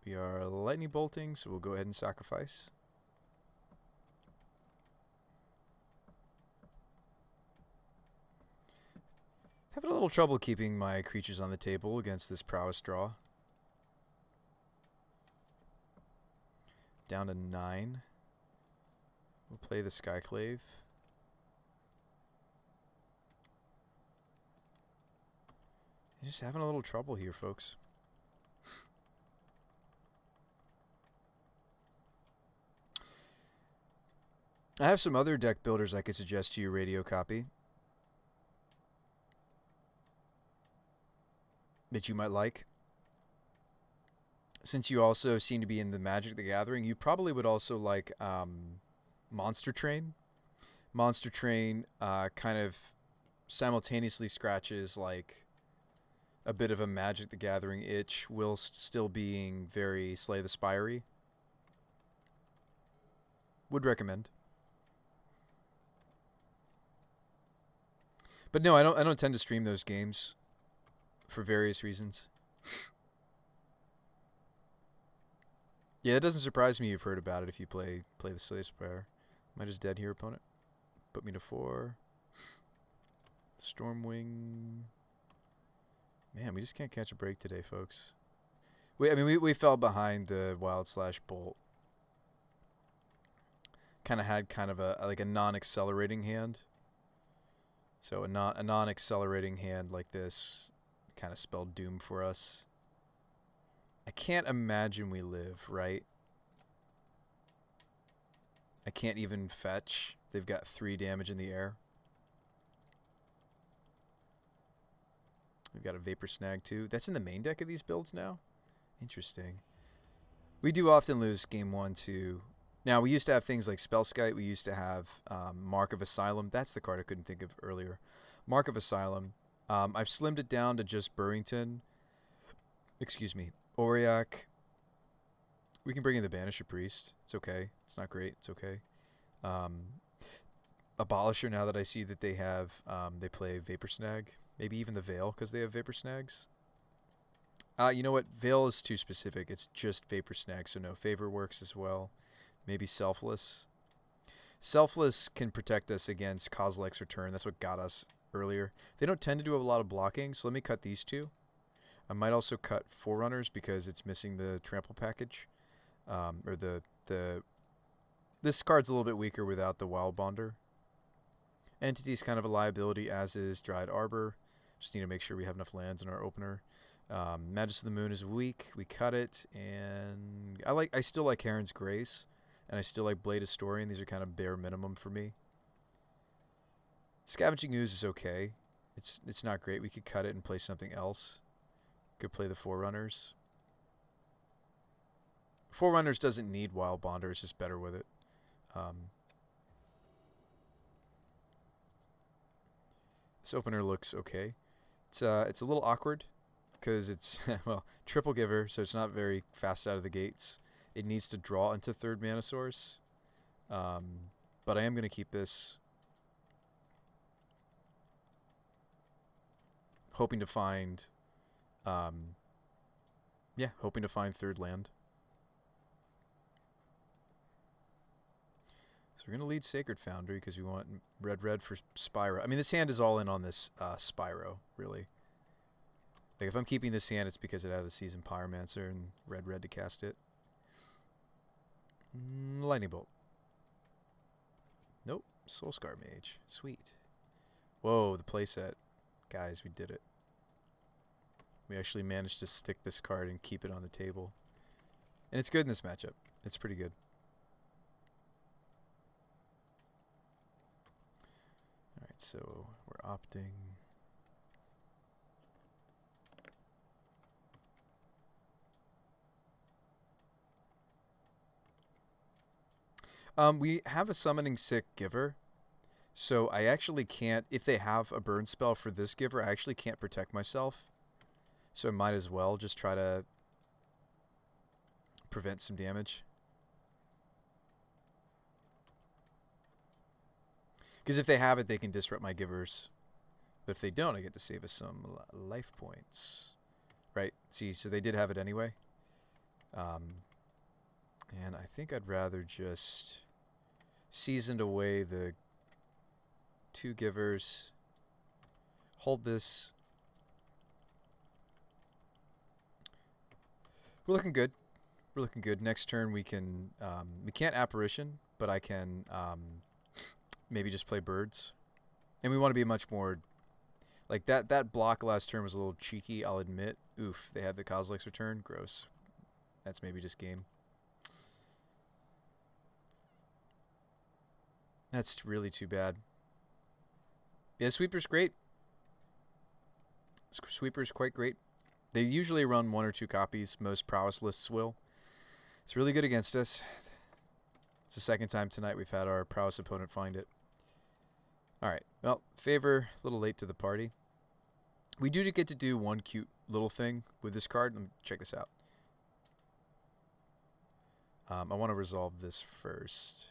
We are lightning bolting, so we'll go ahead and sacrifice. Having a little trouble keeping my creatures on the table against this prowess draw. Down to 9. We'll play the Skyclave. Just having a little trouble here, folks. I have some other deck builders I could suggest to you, Radio Copy, that you might like. Since you also seem to be in the Magic the Gathering, you probably would also like Monster Train. Monster Train kind of simultaneously scratches like a bit of a Magic the Gathering itch, whilst still being very Slay the Spire-y. Would recommend. But no, I don't tend to stream those games for various reasons. Yeah, it doesn't surprise me you've heard about it if you play the Slay the Spire. Am I just dead here, opponent? Put me to 4. Stormwing. Man, we just can't catch a break today, folks. We fell behind the Wild/Bolt. Kind of had a non-accelerating hand. So a non-accelerating hand like this kind of spelled doom for us. I can't imagine we live, right? I can't even fetch. They've got 3 damage in the air. We've got a Vapor Snag too. That's in the main deck of these builds now? Interesting. We do often lose game 1 to... Now, we used to have things like Spellskite. We used to have Mark of Asylum. That's the card I couldn't think of earlier. Mark of Asylum. I've slimmed it down to just Burrington. Excuse me. Auriac. We can bring in the Banisher Priest. It's okay. It's not great. It's okay. Abolisher, now that I see that they have, they play Vapor Snag. Maybe even the Veil, because they have Vapor Snags. You know what? Veil is too specific. It's just Vapor Snag, so no. Favor works as well. Maybe Selfless. Selfless can protect us against Kozilek's Return. That's what got us earlier. They don't tend to do a lot of blocking, so let me cut these 2. I might also cut Forerunners because it's missing the trample package. This card's a little bit weaker without the Wild Bonder. Entity's kind of a liability, as is Dryad Arbor. Just need to make sure we have enough lands in our opener. Magus of the Moon is weak. We cut it, and I still like Heron's Grace, and I still like Blade Historian. These are kind of bare minimum for me. Scavenging Ooze is okay. It's not great. We could cut it and play something else. Could play the Forerunners. Forerunners doesn't need Wild Bonder. It's just better with it. This opener looks okay. It's a little awkward because it's well, triple giver, so it's not very fast out of the gates. It needs to draw into 3rd mana source. But I am going to keep this, hoping to find 3rd land. So we're going to lead Sacred Foundry because we want red for Spyro. I mean, this hand is all in on this Spyro, really. Like, if I'm keeping this hand, it's because it had a Seasoned Pyromancer and red to cast it. Lightning Bolt. Nope. Soulscar Mage. Sweet. Whoa, the playset. Guys, we did it. We actually managed to stick this card and keep it on the table. And it's good in this matchup. It's pretty good. Alright, so we're opting. We have a Summoning Sick Giver. So I actually can't, if they have a burn spell for this Giver, I actually can't protect myself. So I might as well just try to prevent some damage. Because if they have it, they can disrupt my Givers. But if they don't, I get to save us some life points. Right, see, so they did have it anyway. And I think I'd rather just seasoned away the 2 Givers. Hold this. We're looking good. We're looking good. Next turn we can we can't Apparition, but I can maybe just play Birds. And we want to be much more like that block last turn was a little cheeky, I'll admit. Oof, they have the Kozilek's Return. Gross. That's maybe just game. That's really too bad. Yeah, Sweeper's great. Sweeper's quite great. They usually run 1 or 2 copies. Most prowess lists will. It's really good against us. It's the second time tonight we've had our prowess opponent find it. Alright, well, Favor, a little late to the party. We do get to do one cute little thing with this card. Let me check this out. I want to resolve this first.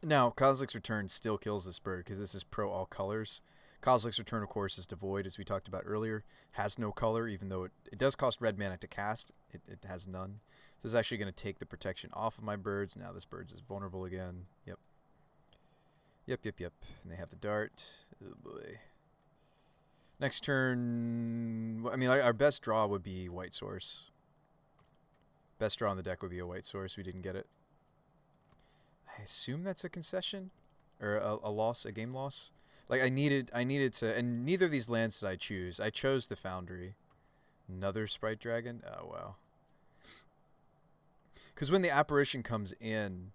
Now, Kozilek's Return still kills this bird because this is pro all colors. Kozilek's Return, of course, is devoid, as we talked about earlier. Has no color, even though it does cost red mana to cast. It has none. This is actually going to take the protection off of my birds. Now this bird's is vulnerable again. Yep. Yep. And they have the dart. Oh, boy. Next turn... I mean, our best draw would be White Source. Best draw on the deck would be a White Source. We didn't get it. I assume that's a concession? Or a loss, a game loss? Like, I needed to... And neither of these lands did I choose. I chose the Foundry. Another Sprite Dragon? Oh, wow. Because when the Apparition comes in,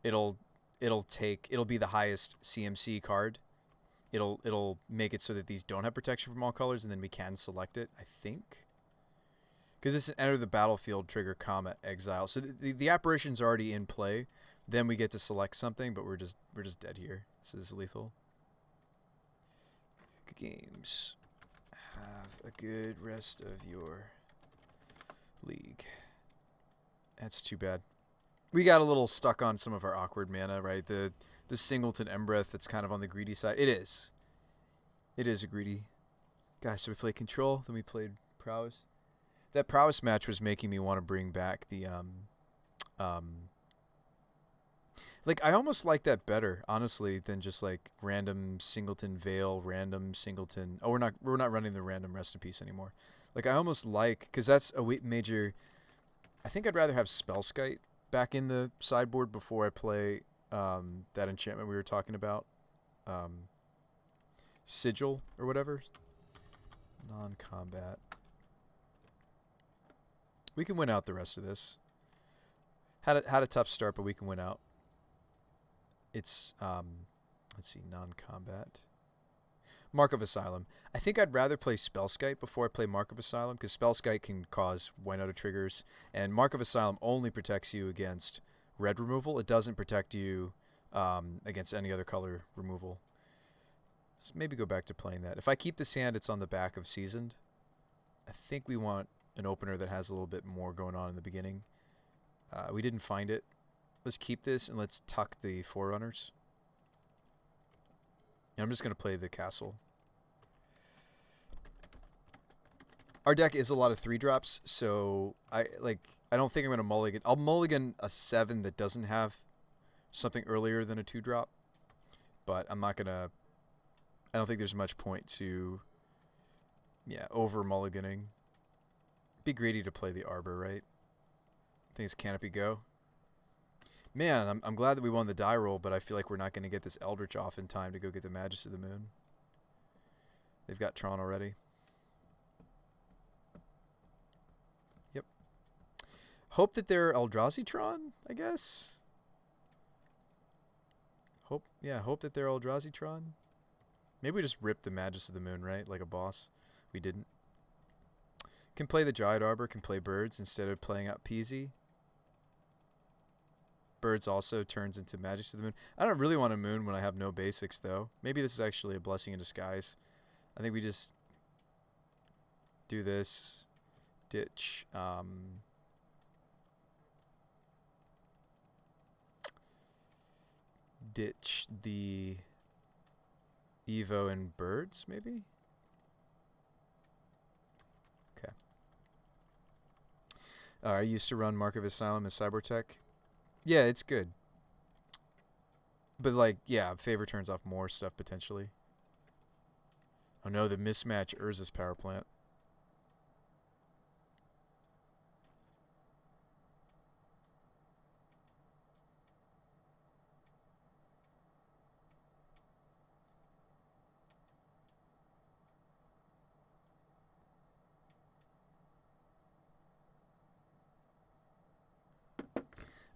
it'll be the highest CMC card. It'll make it so that these don't have protection from all colors, and then we can select it, I think. Because it's an enter the battlefield trigger, comma, exile. So the Apparition's already in play. Then we get to select something, but we're just dead here. This is lethal. Good games. Have a good rest of your league. That's too bad. We got a little stuck on some of our awkward mana, right? The Singleton Embereth that's kind of on the greedy side. It is. It is a greedy. Guys, so we played Control, then we played Prowess. That Prowess match was making me want to bring back the like, I almost like that better, honestly, than just like random Singleton Veil, random Singleton. Oh, we're not running the random Rest in Peace anymore. Like, I almost like, because that's a major. I think I'd rather have Spellskite back in the sideboard before I play that enchantment we were talking about, Sigil or whatever. Non-combat. We can win out the rest of this. Had a tough start, but we can win out. It's, let's see, non-combat. Mark of Asylum. I think I'd rather play Spellskite before I play Mark of Asylum, because Spellskite can cause Winota triggers, and Mark of Asylum only protects you against red removal. It doesn't protect you against any other color removal. Let's maybe go back to playing that. If I keep this hand, it's on the back of Seasoned. I think we want an opener that has a little bit more going on in the beginning. We didn't find it. Let's keep this and let's tuck the Forerunners. And I'm just going to play the castle. Our deck is a lot of 3-drops, so I don't think I'm going to mulligan. I'll mulligan a 7 that doesn't have something earlier than a 2-drop. But I'm not going to... I don't think there's much point to... Yeah, over mulliganing. Be greedy to play the Arbor, right? I think it's Canopy Go. Man, I'm glad that we won the die roll, but I feel like we're not going to get this Eldritch off in time to go get the Magus of the Moon. They've got Tron already. Yep. Hope that they're Eldrazi Tron, I guess. Hope that they're Eldrazi Tron. Maybe we just ripped the Magus of the Moon, right? Like a boss. We didn't. Can play the Dryad Arbor, can play Birds instead of playing out Peasy. Birds also turns into Magus of the Moon. I don't really want a Moon when I have no basics, though. Maybe this is actually a blessing in disguise. I think we just do this. Ditch. Ditch the Evo and Birds, maybe? Okay. I used to run Mark of Asylum as Cybertech. Yeah, it's good. But, like, yeah, favor turns off more stuff, potentially. Oh, no, the mismatch Urza's power plant.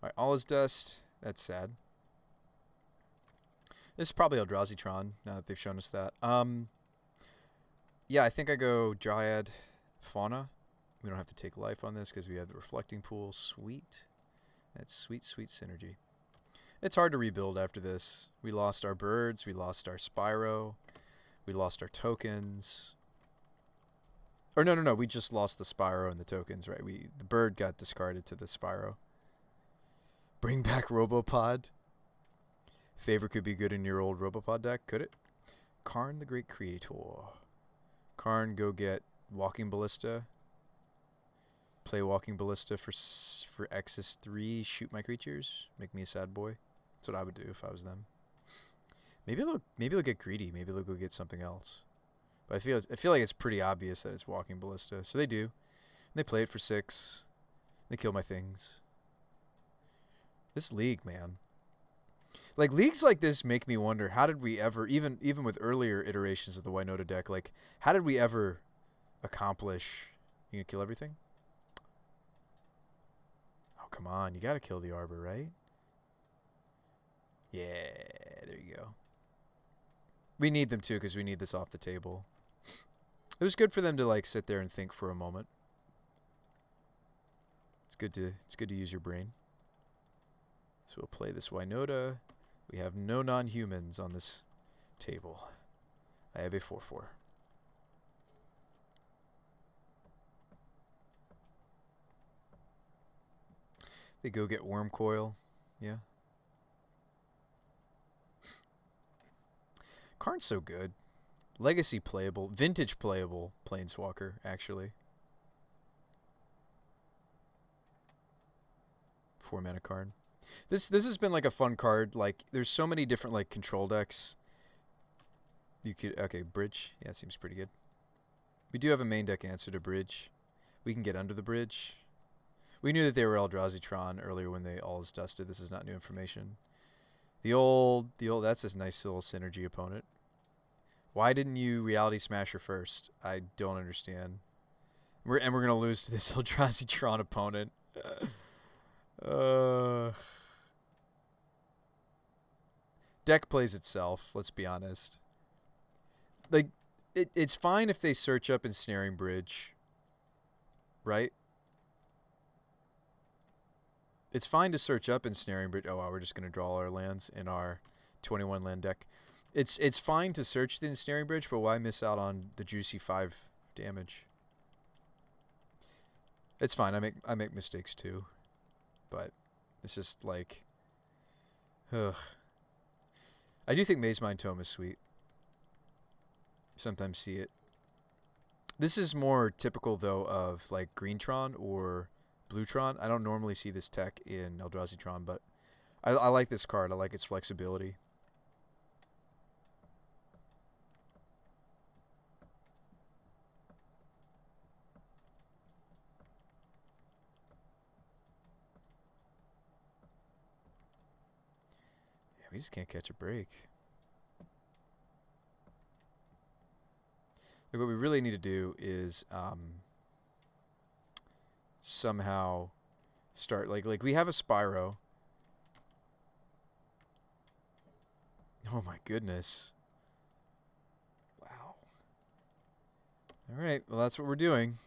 Alright, all is dust. That's sad. This is probably Eldrazi Tron, now that they've shown us that. Yeah, I think I go Dryad Fauna. We don't have to take life on this because we have the Reflecting Pool. Sweet. That's sweet, sweet synergy. It's hard to rebuild after this. We lost our Birds. We lost our Spyro. We lost our tokens. Or no. We just lost the Spyro and the tokens, right? The Bird got discarded to the Spyro. Bring back Robopod. Favor could be good in your old Robopod deck, could it? Karn the Great Creator. Karn, go get Walking Ballista. Play Walking Ballista for X's 3. Shoot my creatures. Make me a sad boy. That's what I would do if I was them. Maybe they'll get greedy. Maybe they'll go get something else. But I feel like it's pretty obvious that it's Walking Ballista. So they do. And they play it for 6. They kill my things. This league, man. Like, leagues like this make me wonder, how did we ever, even with earlier iterations of the Winota deck, like, how did we ever accomplish... You gonna kill everything? Oh, come on. You gotta kill the Arbor, right? Yeah, there you go. We need them, too, because we need this off the table. It was good for them to, like, sit there and think for a moment. It's good to use your brain. So we'll play this Winota. We have no non-humans on this table. I have a 4/4. They go get Worm Coil. Yeah. Karn's so good. Legacy playable. Vintage playable Planeswalker, actually. 4-mana Karn. This has been like a fun card. Like, there's so many different like control decks. You could Bridge. Yeah, it seems pretty good. We do have a main deck answer to Bridge. We can get under the Bridge. We knew that they were Eldrazi Tron earlier when they all is dusted. This is not new information. The old that's this nice little synergy opponent. Why didn't you Reality Smasher first? I don't understand. We're gonna lose to this Eldrazi Tron opponent. Deck plays itself, let's be honest. Like, it's fine if they search up Ensnaring Bridge, right? It's fine to search up Ensnaring Bridge. Oh, wow, we're just going to draw all our lands in our 21 land deck. It's fine to search the Ensnaring Bridge, but why miss out on the juicy 5 damage? It's fine. I make mistakes too. but it's just like, ugh. I do think Maze Mind Tome is sweet. Sometimes see it. This is more typical, though, of like Greentron or Bluetron. I don't normally see this tech in Eldrazi-tron, but I like this card. I like its flexibility. Yeah, we just can't catch a break. Like, what we really need to do is somehow start like we have a Spyro. Oh my goodness. Wow. All right, well that's what we're doing.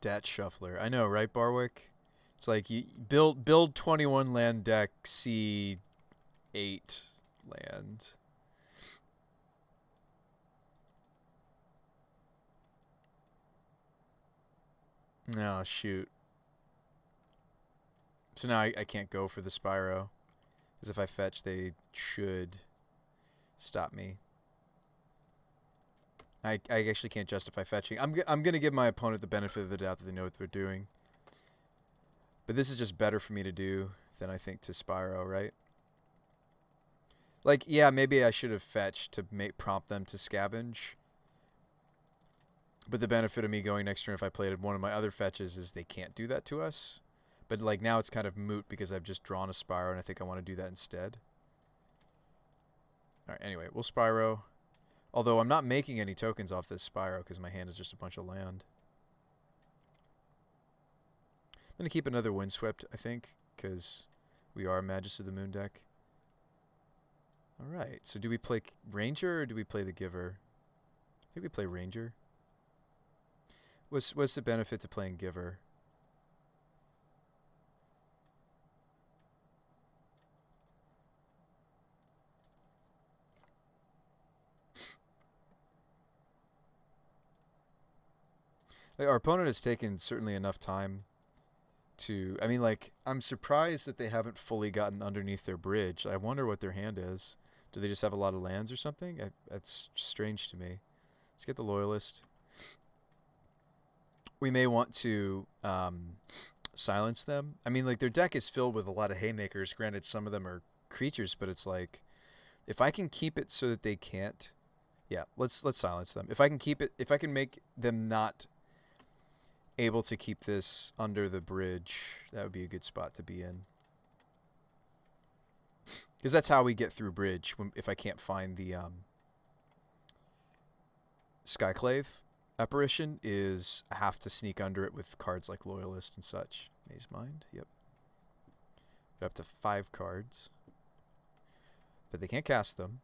Dat Shuffler. I know, right, Barwick? It's like you build 21 land deck, see 8 land. Oh, shoot. So now I can't go for the Spyro. Because if I fetch, they should stop me. I actually can't justify fetching. I'm going to give my opponent the benefit of the doubt that they know what they're doing. But this is just better for me to do than I think to Spyro, right? Like, yeah, maybe I should have fetched to prompt them to scavenge. But the benefit of me going next turn if I played one of my other fetches is they can't do that to us. But like now it's kind of moot because I've just drawn a Spyro and I think I want to do that instead. Alright, anyway, we'll Spyro. Although I'm not making any tokens off this Spyro because my hand is just a bunch of land. I'm going to keep another Windswept, I think, because we are Magus of the Moon deck. Alright, so do we play Ranger or do we play the Giver? I think we play Ranger. What's the benefit to playing Giver? Like, our opponent has taken certainly enough time to... I mean, like, I'm surprised that they haven't fully gotten underneath their bridge. I wonder what their hand is. Do they just have a lot of lands or something? That's strange to me. Let's get the Loyalist. We may want to silence them. I mean, like, their deck is filled with a lot of haymakers. Granted, some of them are creatures, but it's like, if I can keep it so that they can't, yeah, let's silence them. If I can keep it, if I can make them not able to keep this under the bridge, that would be a good spot to be in. Because that's how we get through bridge. If I can't find the Skyclave apparition, is I have to sneak under it with cards like Loyalist and such. Maze Mind, yep. They're up to 5 cards. But they can't cast them.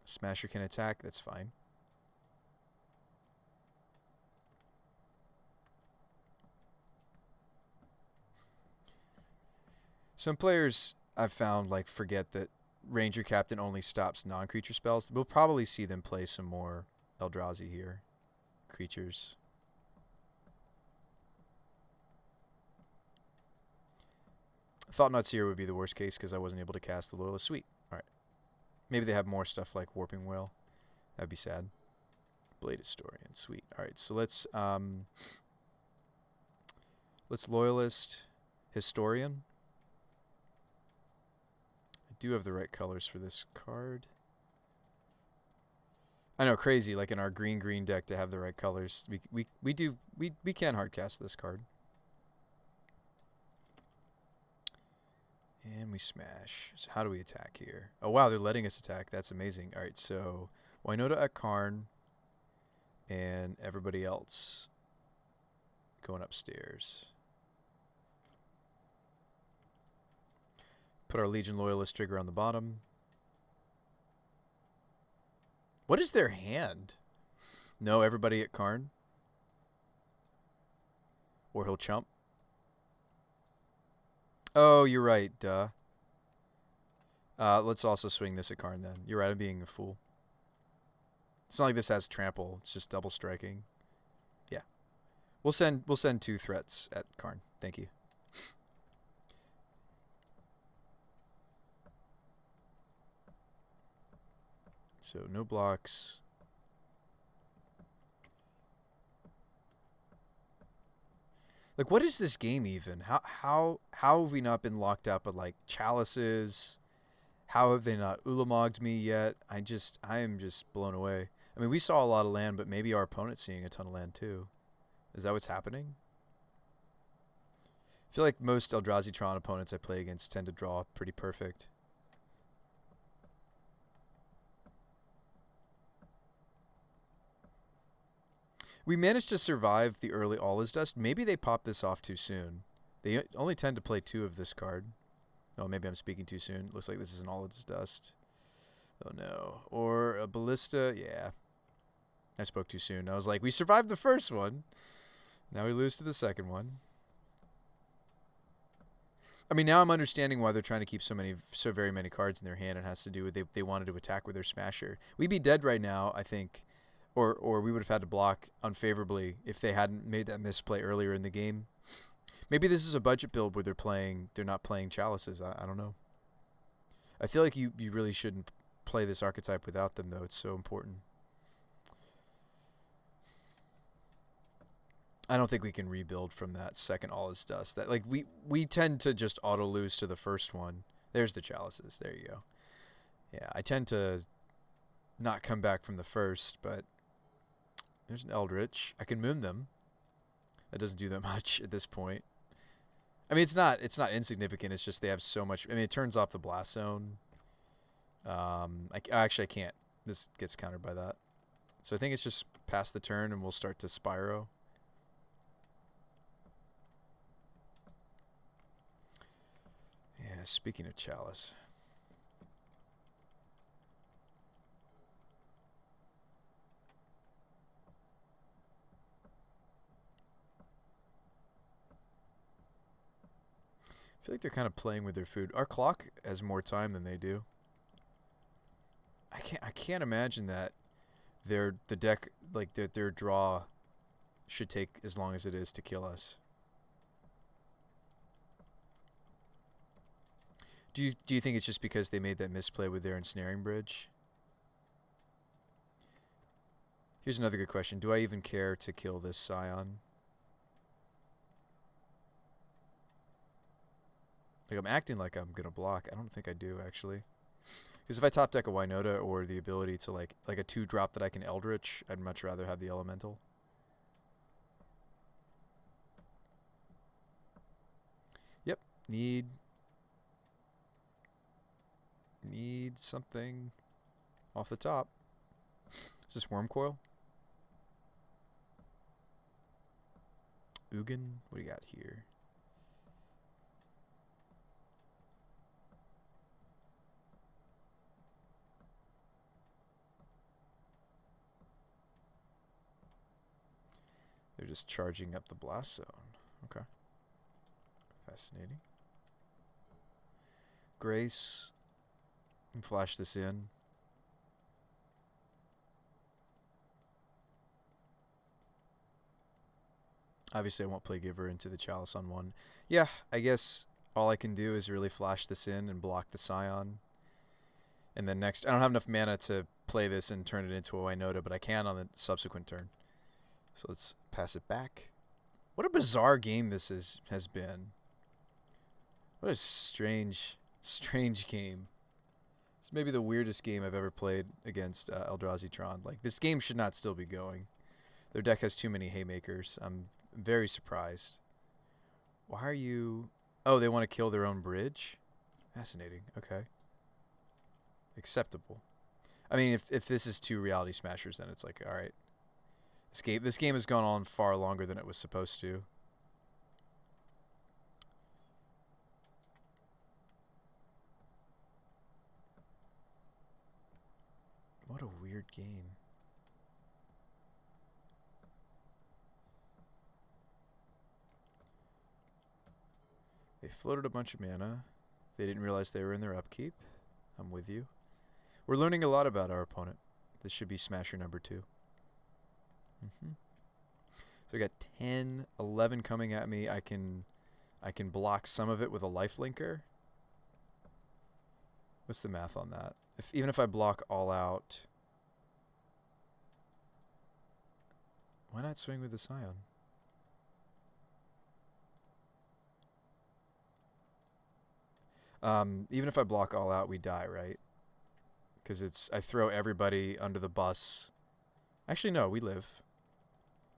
Smasher can attack, that's fine. Some players I've found like forget that Ranger Captain only stops non-creature spells. We'll probably see them play some more Eldrazi here. Creatures. Thought-Knot Seer would be the worst case because I wasn't able to cast the Loyalist. Sweet. Alright. Maybe they have more stuff like Warping Whale. That'd be sad. Blade Historian. Sweet. Alright, so let's Loyalist Historian. I do have the right colors for this card. I know, crazy, like in our green deck to have the right colors. We can hardcast this card. And we smash. So how do we attack here? Oh wow, they're letting us attack. That's amazing. Alright, so Winota at Karn and everybody else going upstairs. Put our Legion Loyalist trigger on the bottom. What is their hand? No, everybody at Karn. Or he'll chump. Oh, you're right, duh. Let's also swing this at Karn then. You're right, I'm being a fool. It's not like this has trample. It's just double striking. Yeah. We'll send 2 threats at Karn. Thank you. So no blocks. Like, what is this game even? How have we not been locked up at like chalices? How have they not ulamogged me yet? I am just blown away. I mean, we saw a lot of land, but maybe our opponent's seeing a ton of land too. Is that what's happening? I feel like most Eldrazi Tron opponents I play against tend to draw pretty perfect. We managed to survive the early All Is Dust. Maybe they popped this off too soon. They only tend to play 2 of this card. Oh, maybe I'm speaking too soon. Looks like this is an All Is Dust. Oh no. Or a Ballista. Yeah. I spoke too soon. I was like, we survived the first one. Now we lose to the second one. I mean, now I'm understanding why they're trying to keep so very many cards in their hand. It has to do with they wanted to attack with their Smasher. We'd be dead right now, I think. Or we would have had to block unfavorably if they hadn't made that misplay earlier in the game. Maybe this is a budget build where they're not playing chalices. I don't know. I feel like you really shouldn't play this archetype without them, though. It's so important. I don't think we can rebuild from that second All Is Dust. That like we tend to just auto lose to the first one. There's the chalices. There you go. Yeah, I tend to not come back from the first, but there's an Eldritch. I can moon them. That doesn't do that much at this point. I mean, it's not insignificant. It's just they have so much. I mean, it turns off the blast zone. I can't. This gets countered by that. So I think it's just past the turn, and we'll start to Spyro. Yeah, speaking of chalice. I feel like they're kind of playing with their food. Our clock has more time than they do. I can't imagine that their draw should take as long as it is to kill us. Do you think it's just because they made that misplay with their ensnaring bridge? Here's another good question. Do I even care to kill this Scion? Like, I'm acting like I'm going to block. I don't think I do, actually. Because if I top deck a Winota or the ability to, like a 2-drop that I can Eldritch, I'd much rather have the Elemental. Yep. Need something off the top. Is this Worm Coil? Ugin? What do you got here? They're just charging up the blast zone. Okay. Fascinating. Grace. And flash this in. Obviously, I won't play Giver into the Chalice on 1. Yeah, I guess all I can do is really flash this in and block the Scion. And then next, I don't have enough mana to play this and turn it into a Winota, but I can on the subsequent turn. So let's pass it back. What a bizarre game this has been. What a strange game. It's maybe the weirdest game I've ever played against Eldrazi Tron. Like, this game should not still be going. Their deck has too many haymakers. I'm very surprised. Why are you... Oh, they want to kill their own bridge? Fascinating. Okay. Acceptable. I mean, if this is 2 Reality Smashers, then it's like, alright. This game has gone on far longer than it was supposed to. What a weird game. They floated a bunch of mana. They didn't realize they were in their upkeep. I'm with you. We're learning a lot about our opponent. This should be Smasher number 2. So I got 10, 11 coming at me. I can block some of it with a life linker. What's the math on that? Even if I block all out, why not swing with the Scion? Even if I block all out, we die, right? Because I throw everybody under the bus. Actually, no, we live.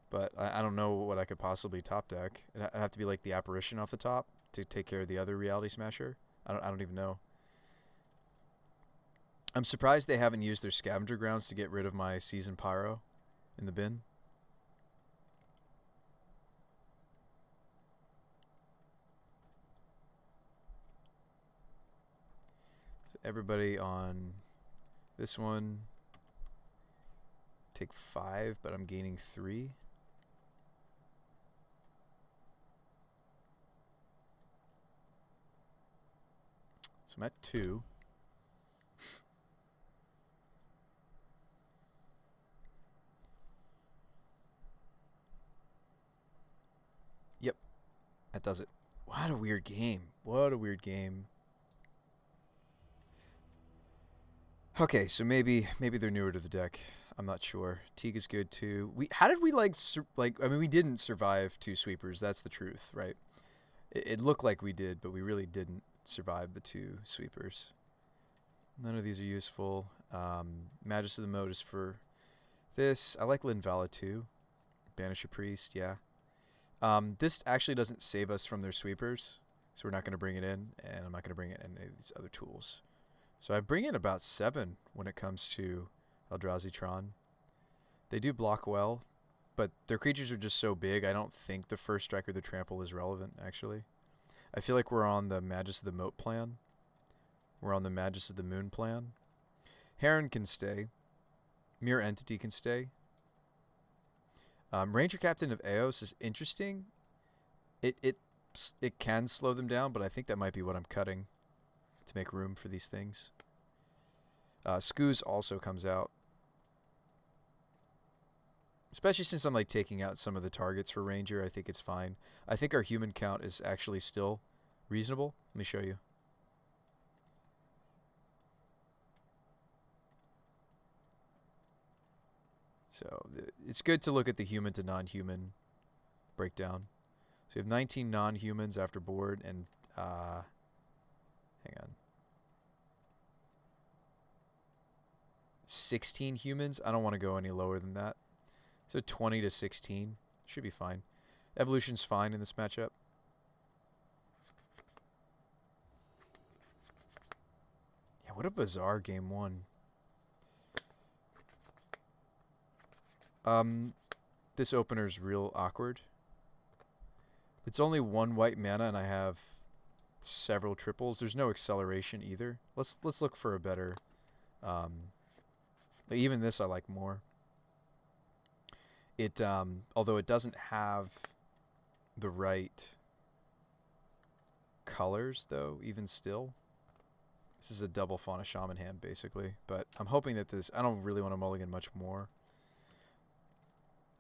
But I don't know what I could possibly top deck. It'd have to be like the Apparition off the top to take care of the other Reality Smasher. I don't even know. I'm surprised they haven't used their Scavenger Grounds to get rid of my Season Pyro in the bin. So everybody on this one, take 5, but I'm gaining 3. So I'm at 2. Yep, that does it. What a weird game. What a weird game. Okay, so maybe they're newer to the deck. I'm not sure. Teague is good too. How did we like I mean, we didn't survive 2 sweepers. That's the truth, right? It looked like we did, but we really didn't survive the 2 sweepers. None of these are useful. Magus of the Moat is for this. I like Linvala too. Banish a Priest, yeah. This actually doesn't save us from their sweepers, so we're not going to bring it in, and I'm not going to bring in any of these other tools. So I bring in about 7 when it comes to Eldrazi Tron. They do block well, but their creatures are just so big, I don't think the first strike or the trample is relevant, actually. I feel like we're on the Magus of the Moat plan. We're on the Magus of the Moon plan. Heron can stay. Mirror Entity can stay. Ranger Captain of Eos is interesting. It can slow them down, but I think that might be what I'm cutting to make room for these things. Skoos also comes out. Especially since I'm like taking out some of the targets for Ranger, I think it's fine. I think our human count is actually still reasonable. Let me show you. So it's good to look at the human to non-human breakdown. So we have 19 non-humans after board, and hang on, 16 humans. I don't want to go any lower than that. So 20 to 16 should be fine. Evolution's fine in this matchup. Yeah, what a bizarre game 1. This opener's real awkward. It's only 1 white mana, and I have several triples. There's no acceleration either. Let's look for a better. Even this I like more. It although it doesn't have the right colors, though. Even still, this is a double Fauna Shaman hand basically. But I'm hoping that this. I don't really want to mulligan much more.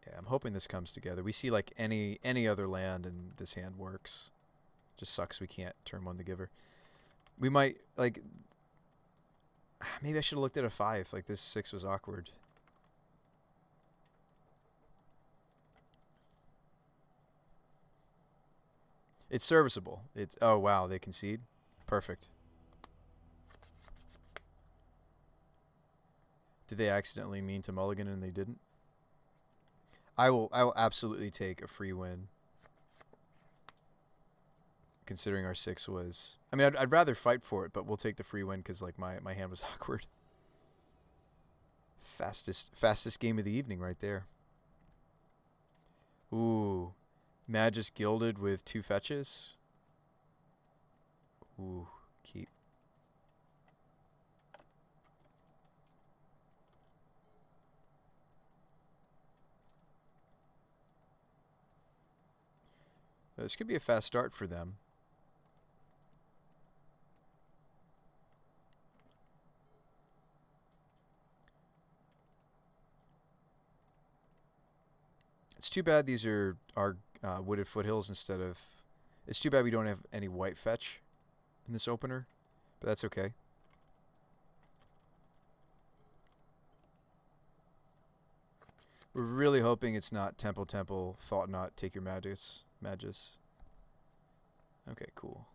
Yeah, I'm hoping this comes together. We see like any other land and this hand works. Just sucks we can't turn 1 the Giver. We might like maybe I should have looked at a 5. Like this 6 was awkward. It's serviceable. It's oh wow, they concede. Perfect. Did they accidentally mean to mulligan and they didn't? I will absolutely take a free win. Considering our 6 was... I mean, I'd rather fight for it, but we'll take the free win because like my hand was awkward. Fastest game of the evening right there. Ooh. Magus Gilded with 2 fetches. Ooh, keep. This could be a fast start for them. It's too bad these are wooded foothills instead of... It's too bad we don't have any white fetch in this opener, but that's okay. We're really hoping it's not Temple, Temple, Thought Not, Take Your Magus. Okay, cool.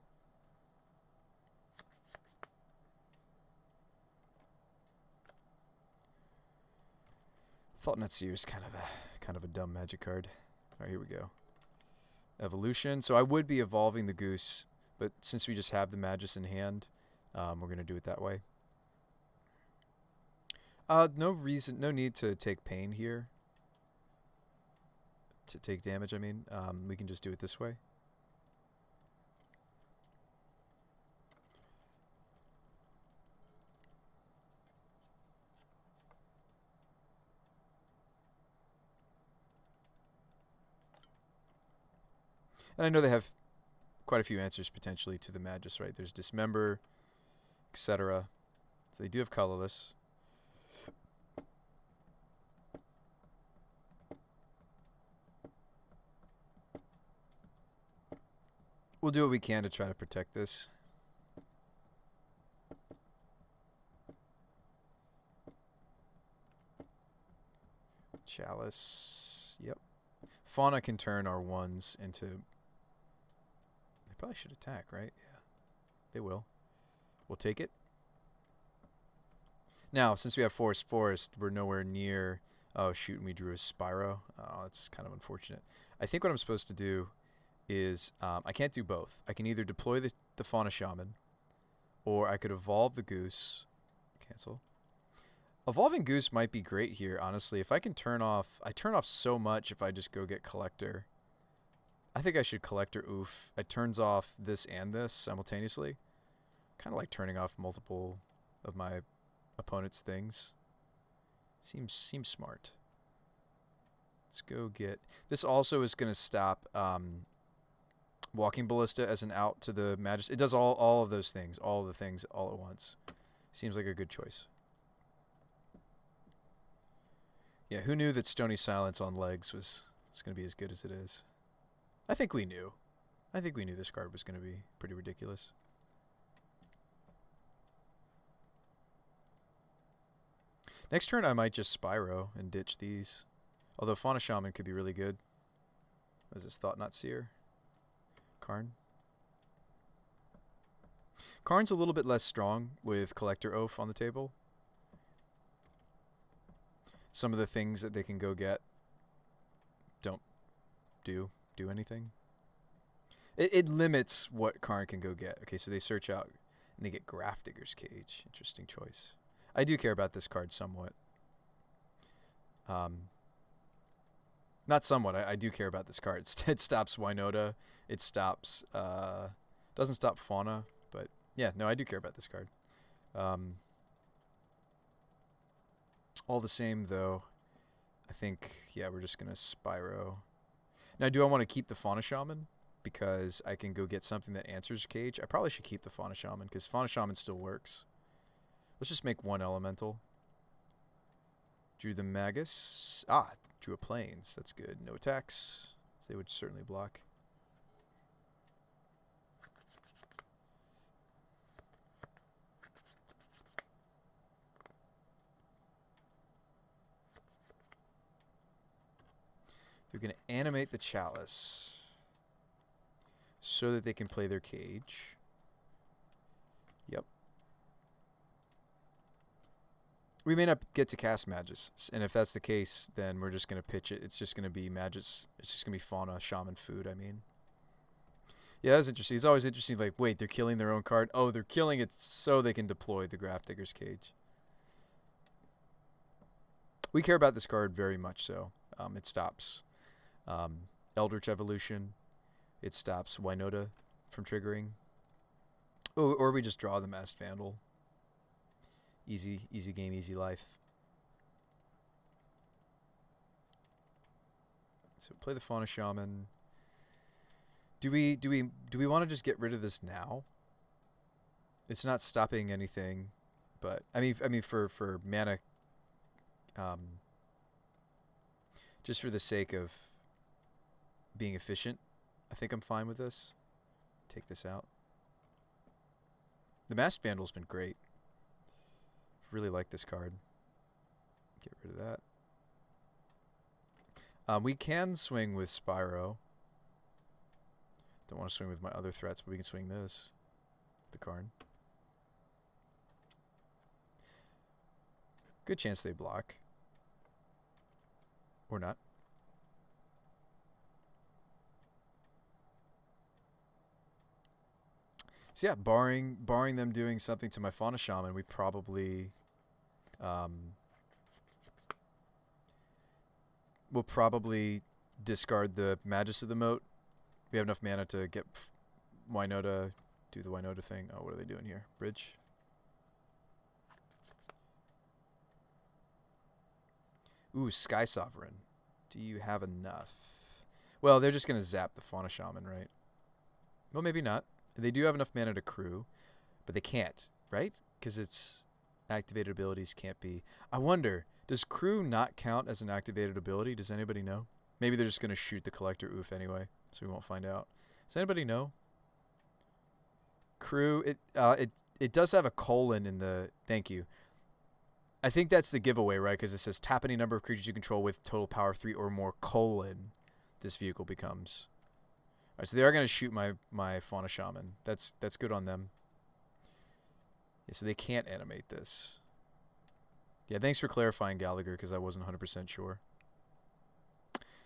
Thought Not Seer is kind of a dumb magic card. All right, here we go. Evolution. So I would be evolving the Goose, but since we just have the Magus in hand, we're gonna do it that way. No need to take pain here. To take damage, I mean. We can just do it this way. And I know they have quite a few answers potentially to the Magus, right? There's Dismember, etc. So they do have colorless. We'll do what we can to try to protect this. Chalice. Yep. Fauna can turn our ones into... They probably should attack, right? Yeah. They will. We'll take it. Now, since we have Forest, we're nowhere near... Oh, shoot, and we drew a Spyro. Oh, that's kind of unfortunate. I think what I'm supposed to do is... I can't do both. I can either deploy the Fauna Shaman, or I could evolve the Goose. Cancel. Evolving Goose might be great here, honestly. If I can turn off... I turn off so much if I just go get Collector. I think I should Collector Oof. It turns off this and this simultaneously. Kind of like turning off multiple of my opponent's things. Seems smart. Let's go get... This also is going to stop Walking Ballista as an out to the Magus. It does all of those things. All of the things all at once. Seems like a good choice. Yeah, who knew that Stony Silence on legs was going to be as good as it is? I think we knew. I think we knew this card was going to be pretty ridiculous. Next turn I might just Spyro and ditch these. Although Fauna Shaman could be really good. What is this? Thought Not Seer? Karn? Karn's a little bit less strong with Collector Oath on the table. Some of the things that they can go get don't do anything. It limits what Karn can go get. Okay, so they search out and they get Grafdigger's Cage. Interesting choice. I do care about this card somewhat. Not somewhat. I do care about this card. It stops Winota. It stops... doesn't stop Fauna. But yeah, no, I do care about this card. All the same, though, I think, yeah, we're just going to Spyro. Now, do I want to keep the Fauna Shaman? Because I can go get something that answers Cage. I probably should keep the Fauna Shaman, because Fauna Shaman still works. Let's just make one Elemental. Drew the Magus. Ah, drew a Plains. That's good. No attacks. So they would certainly block. They're going to animate the Chalice so that they can play their Cage. Yep. We may not get to cast Magus, and if that's the case, then we're just going to pitch it. It's just going to be Magus. It's just going to be Fauna, Shaman food, I mean. Yeah, that's interesting. It's always interesting, like, wait, they're killing their own card? Oh, they're killing it so they can deploy the Grafdigger's Cage. We care about this card very much so. It stops Eldritch Evolution. It stops Winota from triggering. Oh, or we just draw the Masked Vandal. Easy game, easy life. So play the Fauna Shaman. Do we want to just get rid of this now? It's not stopping anything, but I mean for mana, just for the sake of being efficient. I think I'm fine with this. Take this out. The Masked Vandal's been great. Really like this card. Get rid of that. We can swing with Spyro. Don't want to swing with my other threats, but we can swing this. The card. Good chance they block. Or not. So yeah, barring them doing something to my Fauna Shaman, we probably we'll probably discard the Magus of the Moat. We have enough mana to get Winota, do the Winota thing. Oh, what are they doing here? Bridge. Ooh, Sky Sovereign. Do you have enough? Well, they're just going to zap the Fauna Shaman, right? Well, maybe not. They do have enough mana to crew, but they can't, right? Because it's activated abilities can't be. I wonder, does crew not count as an activated ability? Does anybody know? Maybe they're just going to shoot the collector oof anyway, so we won't find out. Does anybody know? Crew, it does have a colon in the. Thank you. I think that's the giveaway, right? Because it says tap any number of creatures you control with total power 3 or more colon. This vehicle becomes. All right, so they are going to shoot my Fauna Shaman. That's good on them. Yeah, so they can't animate this. Yeah, thanks for clarifying, Gallagher, because I wasn't 100% sure.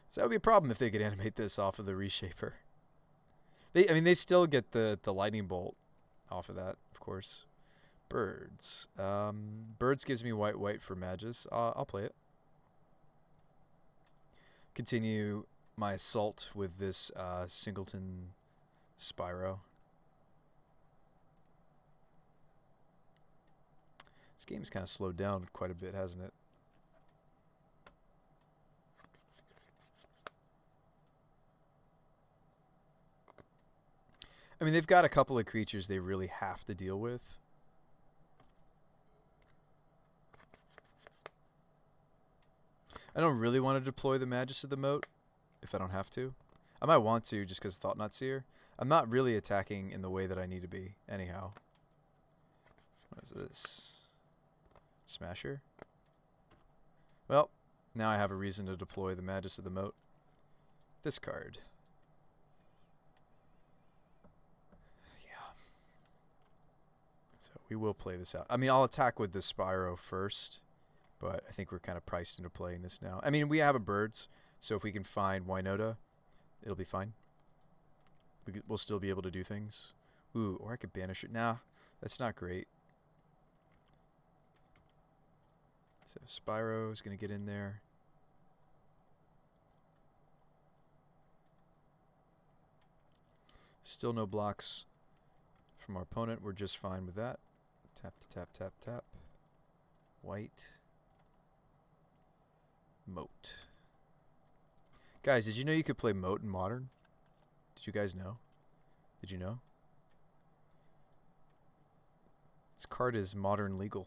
So that would be a problem if they could animate this off of the Reshaper. I mean, they still get the Lightning Bolt off of that, of course. Birds. Birds gives me white for Magus. I'll play it. Continue my assault with this Singleton Spyro. This game's kind of slowed down quite a bit, hasn't it? I mean, they've got a couple of creatures they really have to deal with. I don't really want to deploy the Magus of the Moat if I don't have to. I might want to just because Thought Knot's here. I'm not really attacking in the way that I need to be, anyhow. What is this? Smasher? Well, now I have a reason to deploy the Magus of the Moat. This card. Yeah. So we will play this out. I mean, I'll attack with the Spyro first. But I think we're kind of priced into playing this now. I mean, we have a birds, so if we can find Winota, it'll be fine. We'll still be able to do things. Ooh, or I could banish it. Nah, that's not great. So Spyro is going to get in there. Still no blocks from our opponent. We're just fine with that. Tap to tap, tap, tap. White. Moat. Guys, did you know you could play Moat in Modern? Did you guys know? Did you know? This card is Modern legal.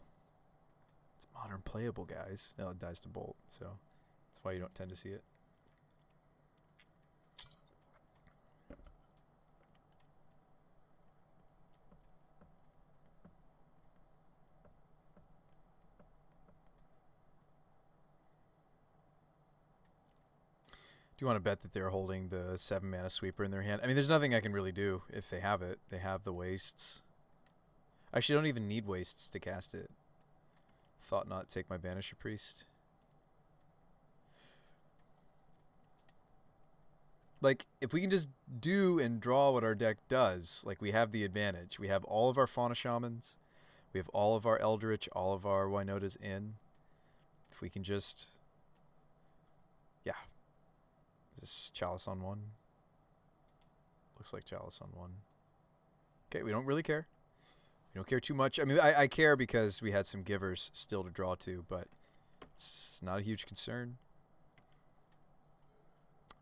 It's Modern playable, guys. No, it dies to Bolt, so that's why you don't tend to see it. Do you want to bet that they're holding the 7-mana sweeper in their hand? I mean, there's nothing I can really do if they have it. They have the wastes. I actually don't even need wastes to cast it. Thought not take my Banisher Priest. Like, if we can just do and draw what our deck does, like, we have the advantage. We have all of our Fauna Shamans. We have all of our Eldritch, all of our Winotas in. If we can just... Yeah. Is this Chalice on 1? Looks like Chalice on 1. Okay, we don't really care. We don't care too much. I mean, I care because we had some givers still to draw to, but it's not a huge concern.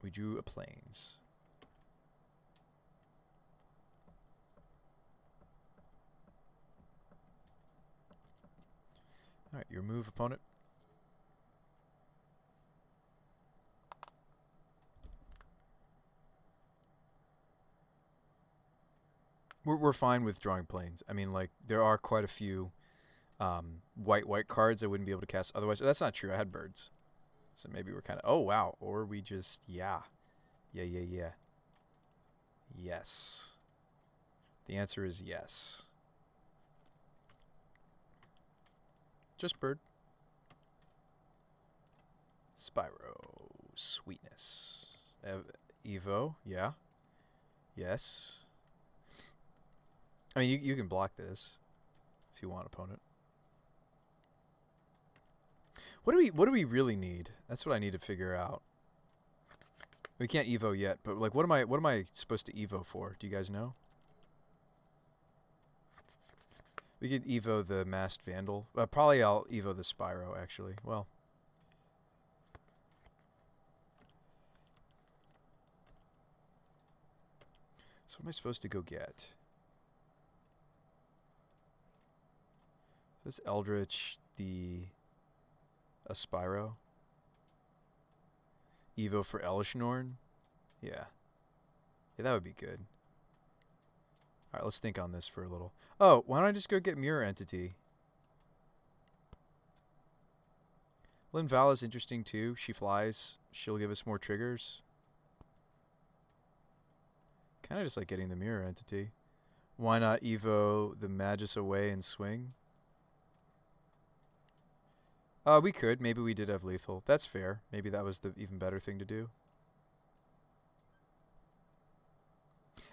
We drew a Plains. Alright, your move, opponent. We're fine with drawing planes. I mean, like there are quite a few white cards I wouldn't be able to cast otherwise. That's not true. I had birds, so maybe we're kind of. Oh wow, or we just yeah. Yes. The answer is yes. Just bird. Spyro. Sweetness. Evo. Yeah. Yes. I mean, you can block this if you want, opponent. What do we really need? That's what I need to figure out. We can't Evo yet, but like, what am I supposed to Evo for? Do you guys know? We could Evo the Masked Vandal. Probably I'll Evo the Spyro, actually. Well. So what am I supposed to go get? This Eldritch, a Spyro. Evo for Elishnorn? Yeah. Yeah, that would be good. Alright, let's think on this for a little. Oh, why don't I just go get Mirror Entity? Linvala's interesting too. She flies. She'll give us more triggers. Kind of just like getting the Mirror Entity. Why not Evo the Magus away and swing? We could. Maybe we did have lethal. That's fair. Maybe that was the even better thing to do.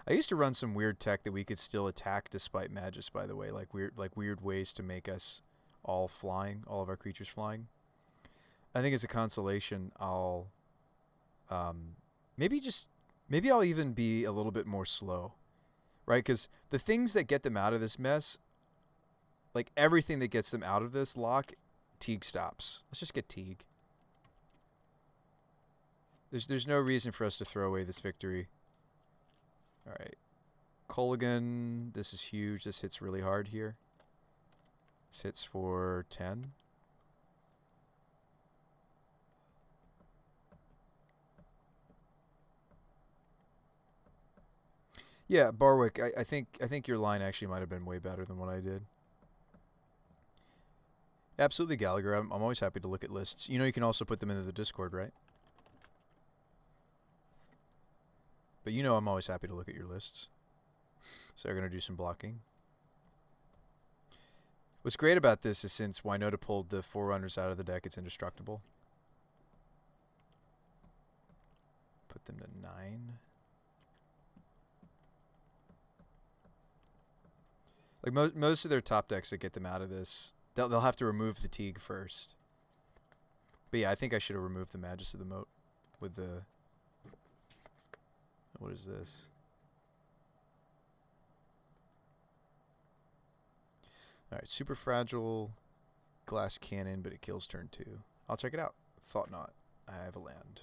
I used to run some weird tech that we could still attack despite Magus, by the way. Like weird ways to make us all flying, all of our creatures flying. I think as a consolation, I'll maybe I'll even be a little bit more slow. Right? Because the things that get them out of this mess, like everything that gets them out of this lock, Teague stops. Let's just get Teague. There's no reason for us to throw away this victory. All right. Colligan, this is huge. This hits really hard here. This hits for 10. Yeah, Barwick, I think your line actually might have been way better than what I did. Absolutely, Gallagher. I'm always happy to look at lists. You know you can also put them into the Discord, right? But you know I'm always happy to look at your lists. So we're going to do some blocking. What's great about this is since Winota pulled the Forerunners out of the deck, it's indestructible. Put them to 9. Like most of their top decks that get them out of this, they'll have to remove the Teague first. But yeah, I think I should have removed the Magus of the Moat with the... What is this? Alright, super fragile glass cannon, but it kills turn 2. I'll check it out. Thought not. I have a land.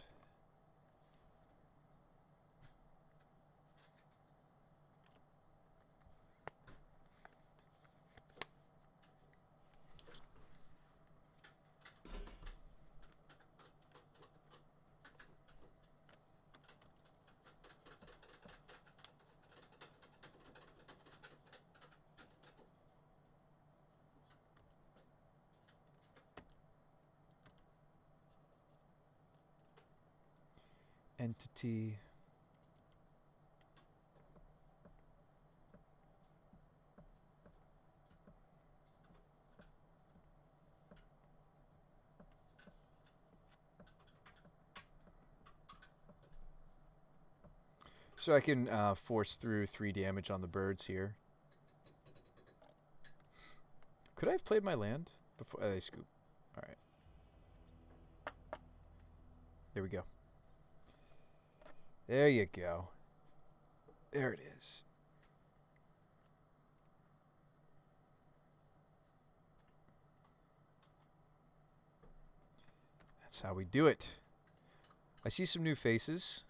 Entity. So I can force through 3 damage on the birds here. Could I have played my land before they scoop? All right. There we go. There you go. There it is. That's how we do it. I see some new faces.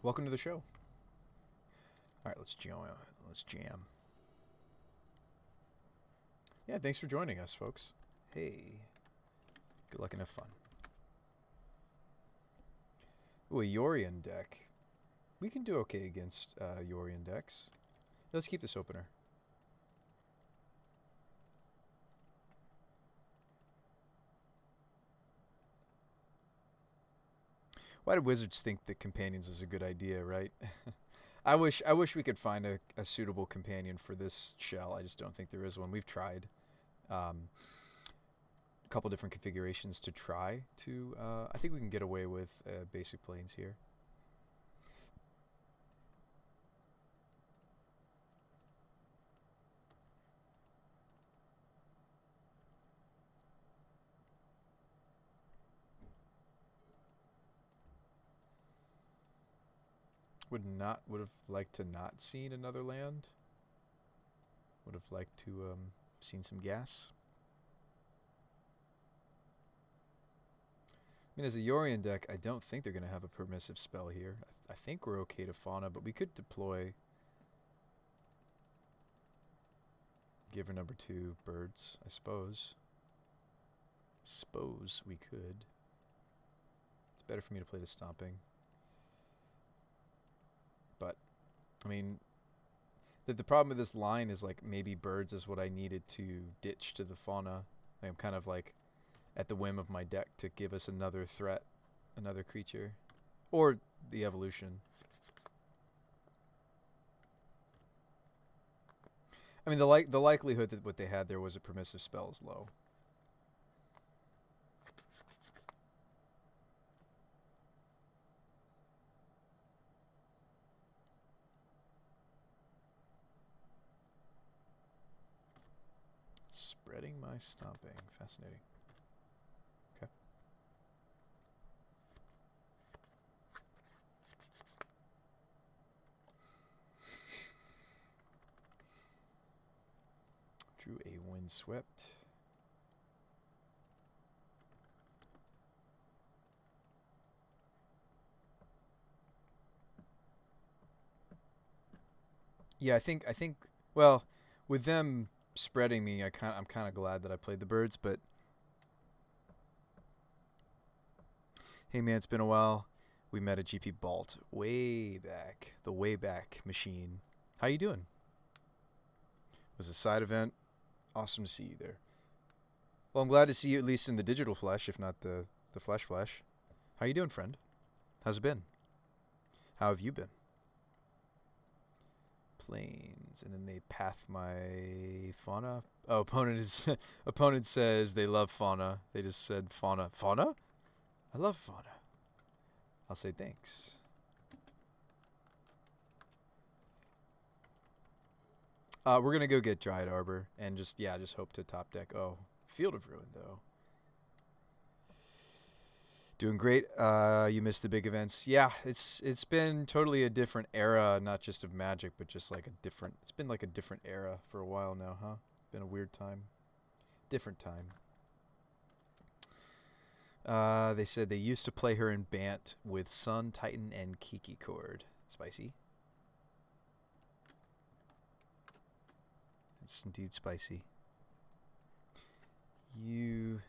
Welcome to the show. All right, let's jam. Yeah, thanks for joining us, folks. Hey, good luck and have fun. Ooh, a Yorion deck. We can do okay against Yorion decks. Let's keep this opener. Why did Wizards think that companions was a good idea, right? I wish we could find a suitable companion for this shell. I just don't think there is one. We've tried a couple different configurations to try to. I think we can get away with basic planes here. Would have liked to not seen another land. Would have liked to seen some gas. I mean, as a Yorion deck, I don't think they're going to have a permissive spell here. I think we're okay to Fauna, but we could deploy Giver number 2 birds, I suppose. Suppose we could. It's better for me to play the Stomping. But, I mean, the problem with this line is, like, maybe birds is what I needed to ditch to the Fauna. Like, I'm kind of, like, at the whim of my deck to give us another threat, another creature. Or the evolution. I mean, the likelihood that what they had there was a permissive spell is low. Spreading my Stomping. Fascinating. Okay. Drew a Windswept. Yeah, I think well, with them spreading me, I'm kind of glad that I played the birds, but hey man, it's been a while. We met at GP Balt way back, the Wayback Machine. How you doing? It was a side event. Awesome to see you there. Well, I'm glad to see you at least in the digital flesh, if not the flesh. How you doing, friend? How's it been? How have you been? Planes, and then they path my Fauna. Oh, opponent says they love Fauna. They just said Fauna. Fauna? I love Fauna. I'll say thanks. We're gonna go get Dryad Arbor and just hope to top deck. Oh, Field of Ruin though. Doing great. You missed the big events. Yeah, it's been totally a different era, not just of Magic, but just like a different. It's been like a different era for a while now, huh? Been a weird time. Different time. They said they used to play her in Bant with Sun, Titan, and Kiki Cord. Spicy. It's indeed spicy. You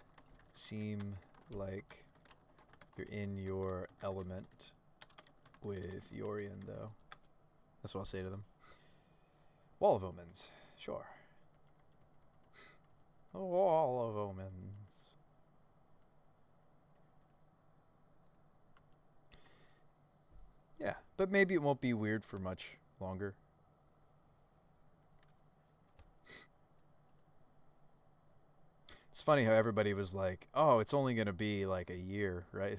seem like you're in your element with Yorion, though. That's what I'll say to them. Wall of Omens. Sure. A Wall of Omens. Yeah, but maybe it won't be weird for much longer. It's funny how everybody was like, "Oh, it's only going to be like a year, right?"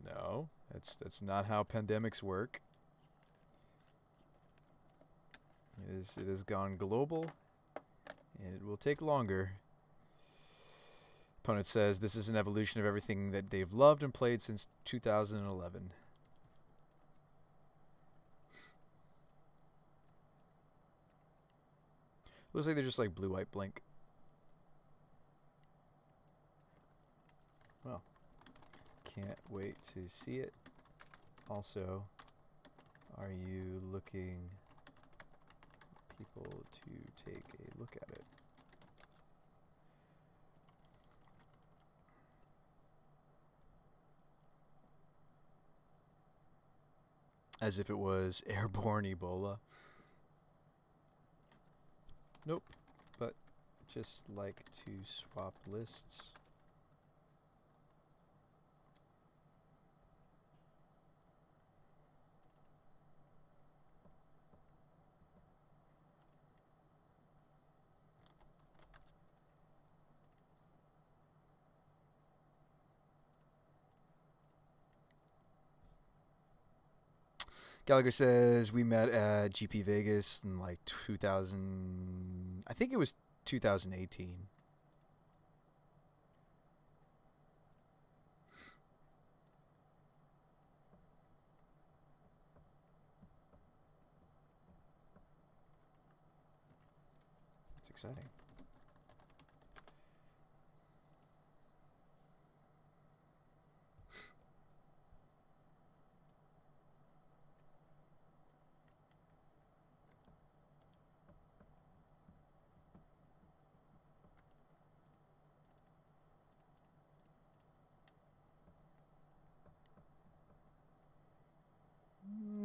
No, that's not how pandemics work. It has gone global, and it will take longer. Opponent says this is an evolution of everything that they've loved and played since 2011. Looks like they're just like blue-white blink. Well, can't wait to see it. Also, are you looking people to take a look at it? As if it was airborne Ebola. Nope. But just like to swap lists. Gallagher says we met at GP Vegas in like 2000. I think it was 2018. It's exciting.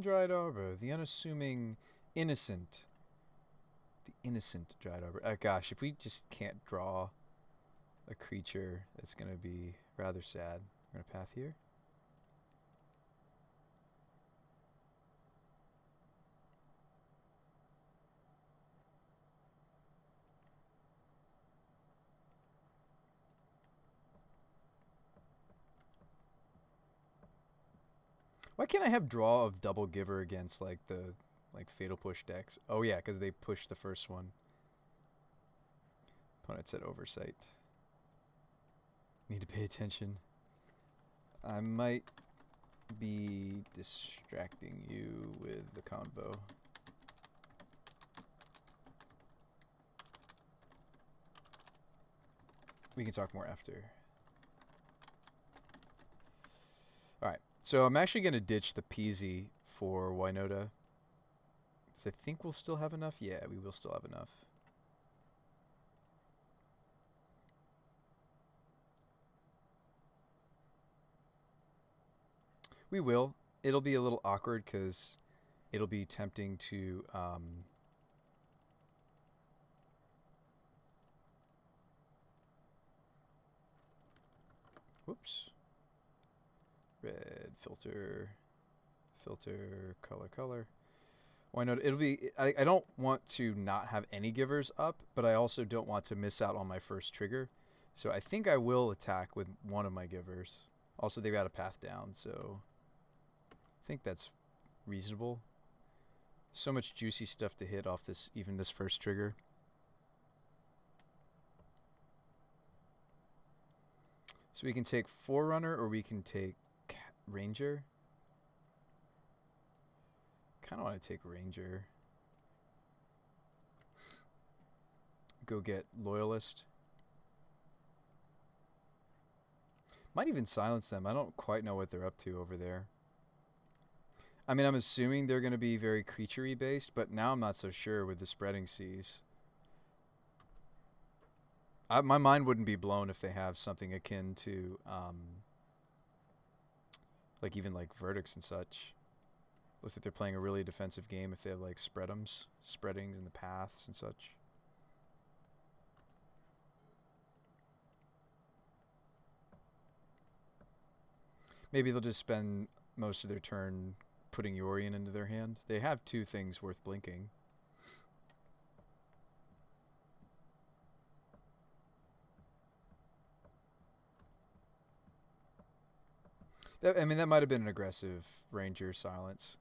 Dried arbor, the unassuming innocent. The innocent dried arbor. Gosh, if we just can't draw a creature, it's going to be rather sad. We're going to path here. Why can't I have draw of double giver against like the fatal push decks? Oh yeah, because they pushed the first one. Opponent said oversight. Need to pay attention. I might be distracting you with the convo. We can talk more after. Alright, so I'm actually going to ditch the Peasy for Winota. So I think we'll still have enough. Yeah, we will still have enough. We will. It'll be a little awkward because it'll be tempting to whoops. Red, filter, color. Why not? It'll be. I don't want to not have any givers up, but I also don't want to miss out on my first trigger. So I think I will attack with one of my givers. Also, they've got a path down, so I think that's reasonable. So much juicy stuff to hit off this, even this first trigger. So we can take Forerunner or we can take Ranger. Kind of want to take Ranger. Go get Loyalist. Might even silence them. I don't quite know what they're up to over there. I mean, I'm assuming they're going to be very creature-y based, but now I'm not so sure with the spreading seas. My mind wouldn't be blown if they have something akin to, like even like verdicts and such. Looks like they're playing a really defensive game if they have like spreadings in the paths and such. Maybe they'll just spend most of their turn putting Yorion into their hand. They have two things worth blinking. I mean, that might have been an aggressive Ranger silence.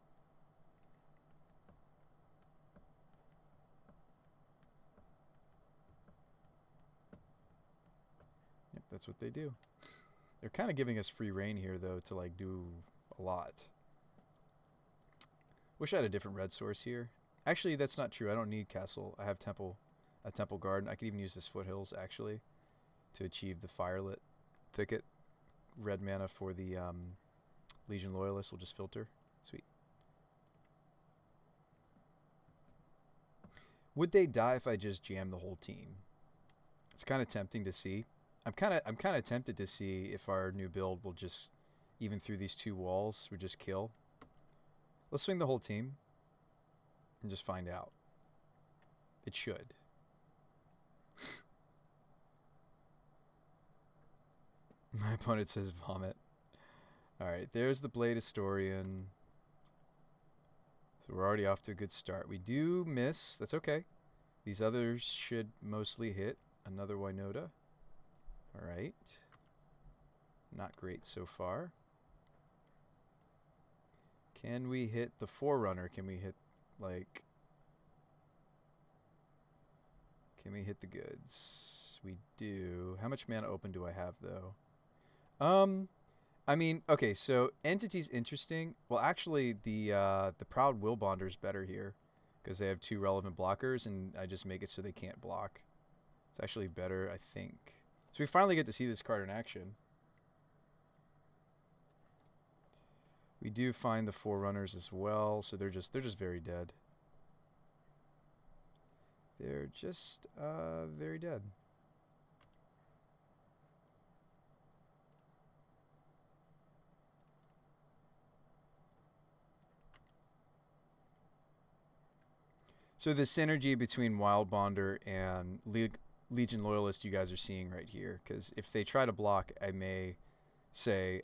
Yep, that's what they do. They're kind of giving us free reign here, though, to like do a lot. Wish I had a different red source here. Actually, that's not true. I don't need castle. I have a temple garden. I could even use this foothills actually to achieve the firelit thicket. Red mana for the Legion Loyalist will just filter. Sweet. Would they die if I just jam the whole team? It's kind of tempting to see. I'm kind of tempted to see if our new build will just, even through these two walls, would just kill. Let's swing the whole team and just find out. It should. My opponent says vomit. Alright, there's the Blade Historian. So we're already off to a good start. We do miss. That's okay. These others should mostly hit. Another Winota. Alright. Not great so far. Can we hit the Forerunner? Can we hit, like... Can we hit the goods? We do. How much mana open do I have, though? I mean, okay, so Entity's interesting. Well, actually, the Proud Will Bonder's better here because they have 2 relevant blockers, and I just make it so they can't block. It's actually better, I think. So we finally get to see this card in action. We do find the Forerunners as well, so they're just very dead. They're just very dead. So the synergy between Wild Bonder and Legion Loyalist you guys are seeing right here, because if they try to block, I may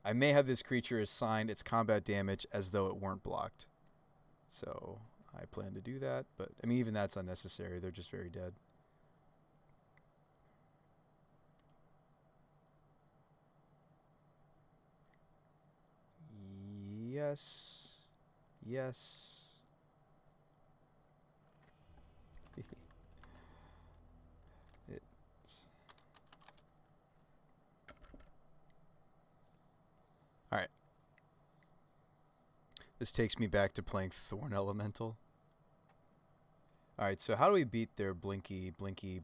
have this creature assign its combat damage as though it weren't blocked. So I plan to do that, but I mean even that's unnecessary. They're just very dead. Yes. Yes. Alright. This takes me back to playing Thorn Elemental. Alright, so how do we beat their blinky,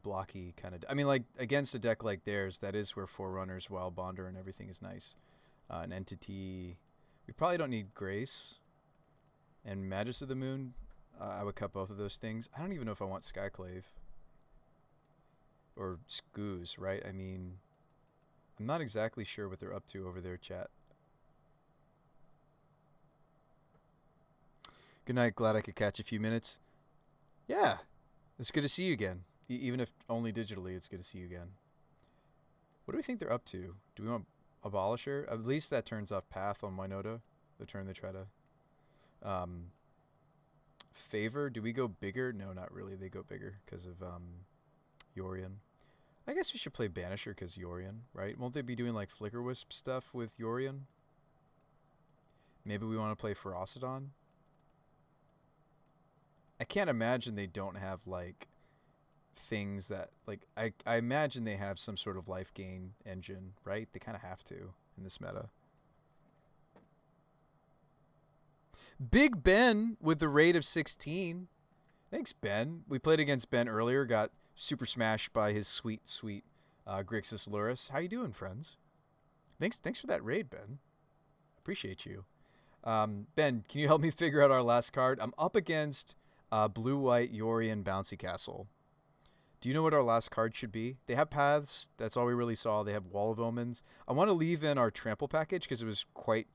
blocky kind of... I mean, like, against a deck like theirs, that is where Forerunners, Wild Bonder, and everything is nice. An Entity... We probably don't need Grace. And Magus of the Moon, I would cut both of those things. I don't even know if I want Skyclave. Or Skoos, right? I mean... I'm not exactly sure what they're up to over there, chat. Good night. Glad I could catch a few minutes. Yeah. It's good to see you again. Even if only digitally, it's good to see you again. What do we think they're up to? Do we want Abolisher? At least that turns off Path on Winota. The turn they try to... Favor? Do we go bigger? No, not really. They go bigger because of Yorion. I guess we should play Banisher because Yorion, right? Won't they be doing like Flicker Wisp stuff with Yorion? Maybe we want to play Ferocidon? I can't imagine they don't have like things that like I imagine they have some sort of life gain engine, right? They kind of have to in this meta. Big Ben with the rate of 16. Thanks, Ben. We played against Ben earlier, got super smashed by his sweet Grixis Luris. How you doing, friends? Thanks for that raid, Ben. Appreciate you. Ben, can you help me figure out our last card? I'm up against blue-white Yorion Bouncy Castle. Do you know what our last card should be? They have paths. That's all we really saw. They have Wall of Omens. I want to leave in our trample package because it was quite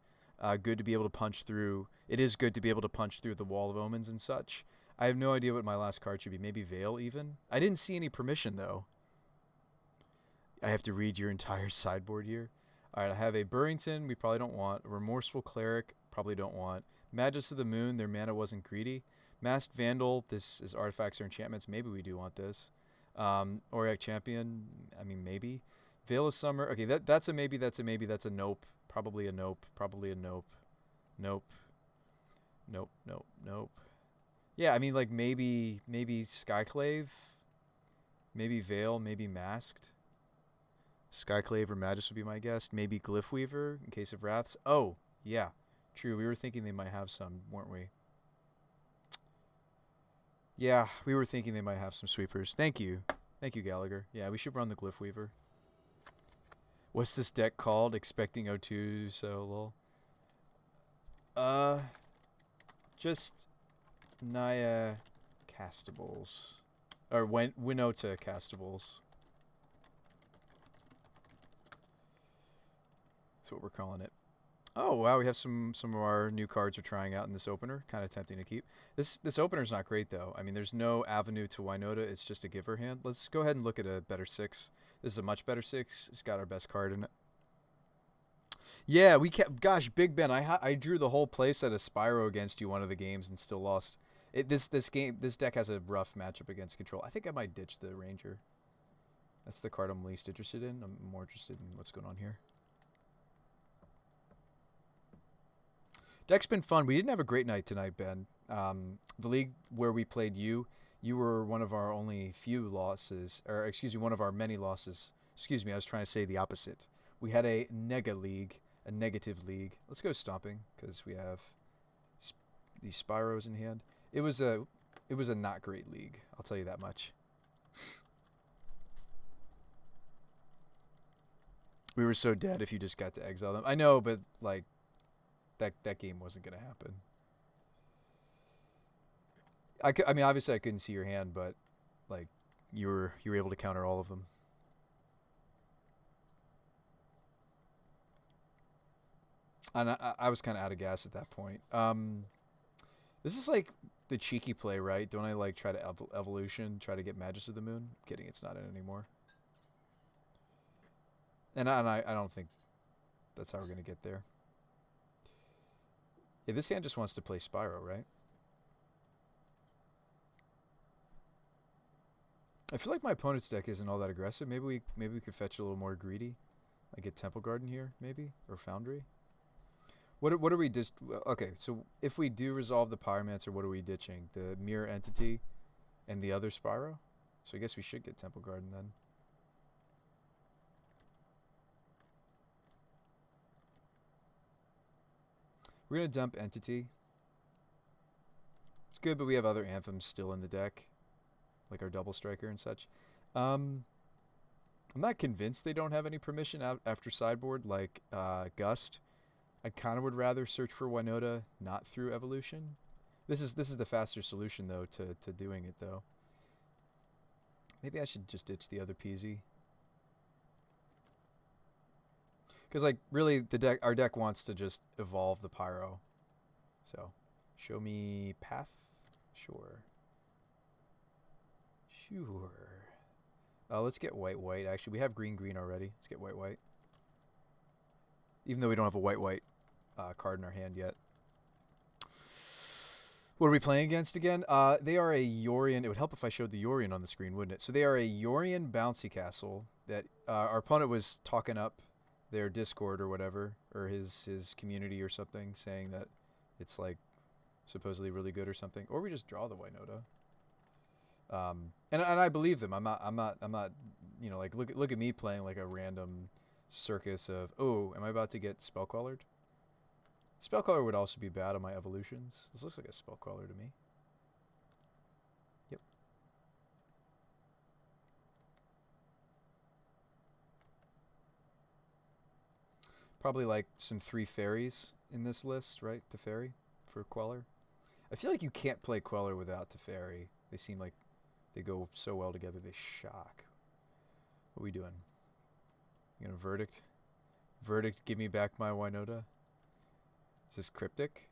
good to be able to punch through. It is good to be able to punch through the Wall of Omens and such. I have no idea what my last card should be. Maybe Veil even? I didn't see any permission though. I have to read your entire sideboard here. Alright, I have a Burrington. We probably don't want. A Remorseful Cleric. Probably don't want. Magus of the Moon. Their mana wasn't greedy. Masked Vandal. This is artifacts or enchantments. Maybe we do want this. Auric Champion. I mean, maybe. Veil of Summer. Okay, that's a maybe. That's a maybe. That's a nope. Probably a nope. Probably a nope. Nope. Nope. Nope. Nope. Yeah, I mean, like, maybe Skyclave. Maybe Veil. Maybe Masked. Skyclave or Magus would be my guess. Maybe Glyphweaver in case of Wraths. Oh, yeah. True. We were thinking they might have some, weren't we? Yeah, we were thinking they might have some sweepers. Thank you. Thank you, Gallagher. Yeah, we should run the Glyphweaver. What's this deck called? Expecting O2, so lol. Just Naya Castables. Or Winota Castables. That's what we're calling it. Oh wow, we have some of our new cards we're trying out in this opener. Kind of tempting to keep. This opener's not great though. I mean, there's no avenue to Winota. It's just a giver hand. Let's go ahead and look at a better six. This is a much better six. It's got our best card in it. Yeah, we kept. Gosh, Big Ben, I drew the whole place at a Spyro against you one of the games and still lost. This deck has a rough matchup against control. I think I might ditch the Ranger. That's the card I'm least interested in. I'm more interested in what's going on here. Deck's been fun. We didn't have a great night tonight, Ben. The league where we played you were one of our only few losses, or excuse me, one of our many losses. Excuse me, I was trying to say the opposite. We had a a negative league. Let's go stomping because we have these Spyros in hand. It was a not great league. I'll tell you that much. We were so dead if you just got to exile them. I know, but like that game wasn't gonna happen. I mean, obviously I couldn't see your hand, but like you were able to counter all of them. And I was kind of out of gas at that point. This is like the cheeky play, right? Don't I like try to evolution, try to get Magus of the Moon? I'm kidding, it's not in anymore. And I don't think that's how we're gonna get there. Yeah, this hand just wants to play Spyro, right? I feel like my opponent's deck isn't all that aggressive. Maybe we could fetch a little more greedy. Like get Temple Garden here, maybe, or Foundry. What are we just okay? So if we do resolve the Pyromancer, what are we ditching? The Mirror Entity, and the other Spyro. So I guess we should get Temple Garden then. We're gonna dump Entity. It's good, but we have other anthems still in the deck, like our Double Striker and such. Um, I'm not convinced they don't have any permission out after sideboard like Gust. I kind of would rather search for Winota not through evolution. This is the faster solution though to doing it though. Maybe I should just ditch the other PZ. Because like really our deck wants to just evolve the Pyro. So show me path. Sure. Sure. Let's get white. Actually, we have green already. Let's get white. Even though we don't have a white card in our hand yet. What are we playing against again? They are a Yorion. It would help if I showed the Yorion on the screen, wouldn't it? So they are a Yorion bouncy castle that our opponent was talking up their Discord or whatever, or his community or something, saying that it's like supposedly really good or something. Or we just draw the Winota. And I believe them. I'm not. You know, like look at me playing like a random circus of am I about to get Spellcaller? Spellcaller would also be bad on my evolutions. This looks like a Spellcaller to me. Yep. Probably like some 3 fairies in this list, right? Teferi for Queller. I feel like you can't play Queller without Teferi. They seem like they go so well together. They shock. What are we doing? You gonna verdict? Verdict, give me back my Winota. Is this cryptic?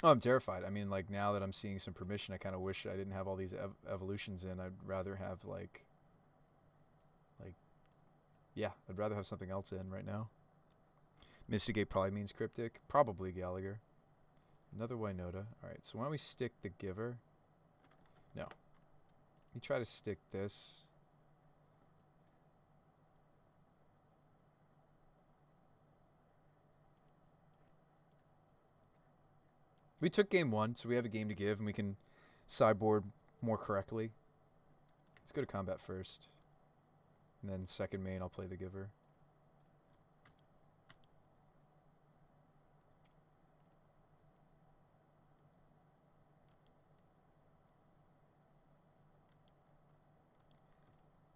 Oh, I'm terrified. I mean, like, now that I'm seeing some permission, I kind of wish I didn't have all these evolutions in. I'd rather have, yeah, I'd rather have something else in right now. Mystigate probably means cryptic. Probably Gallagher. Another Winota. Alright, so why don't we stick the Giver? No. You try to stick this. We took game 1, so we have a game to give, and we can sideboard more correctly. Let's go to combat first. And then second main, I'll play the Giver.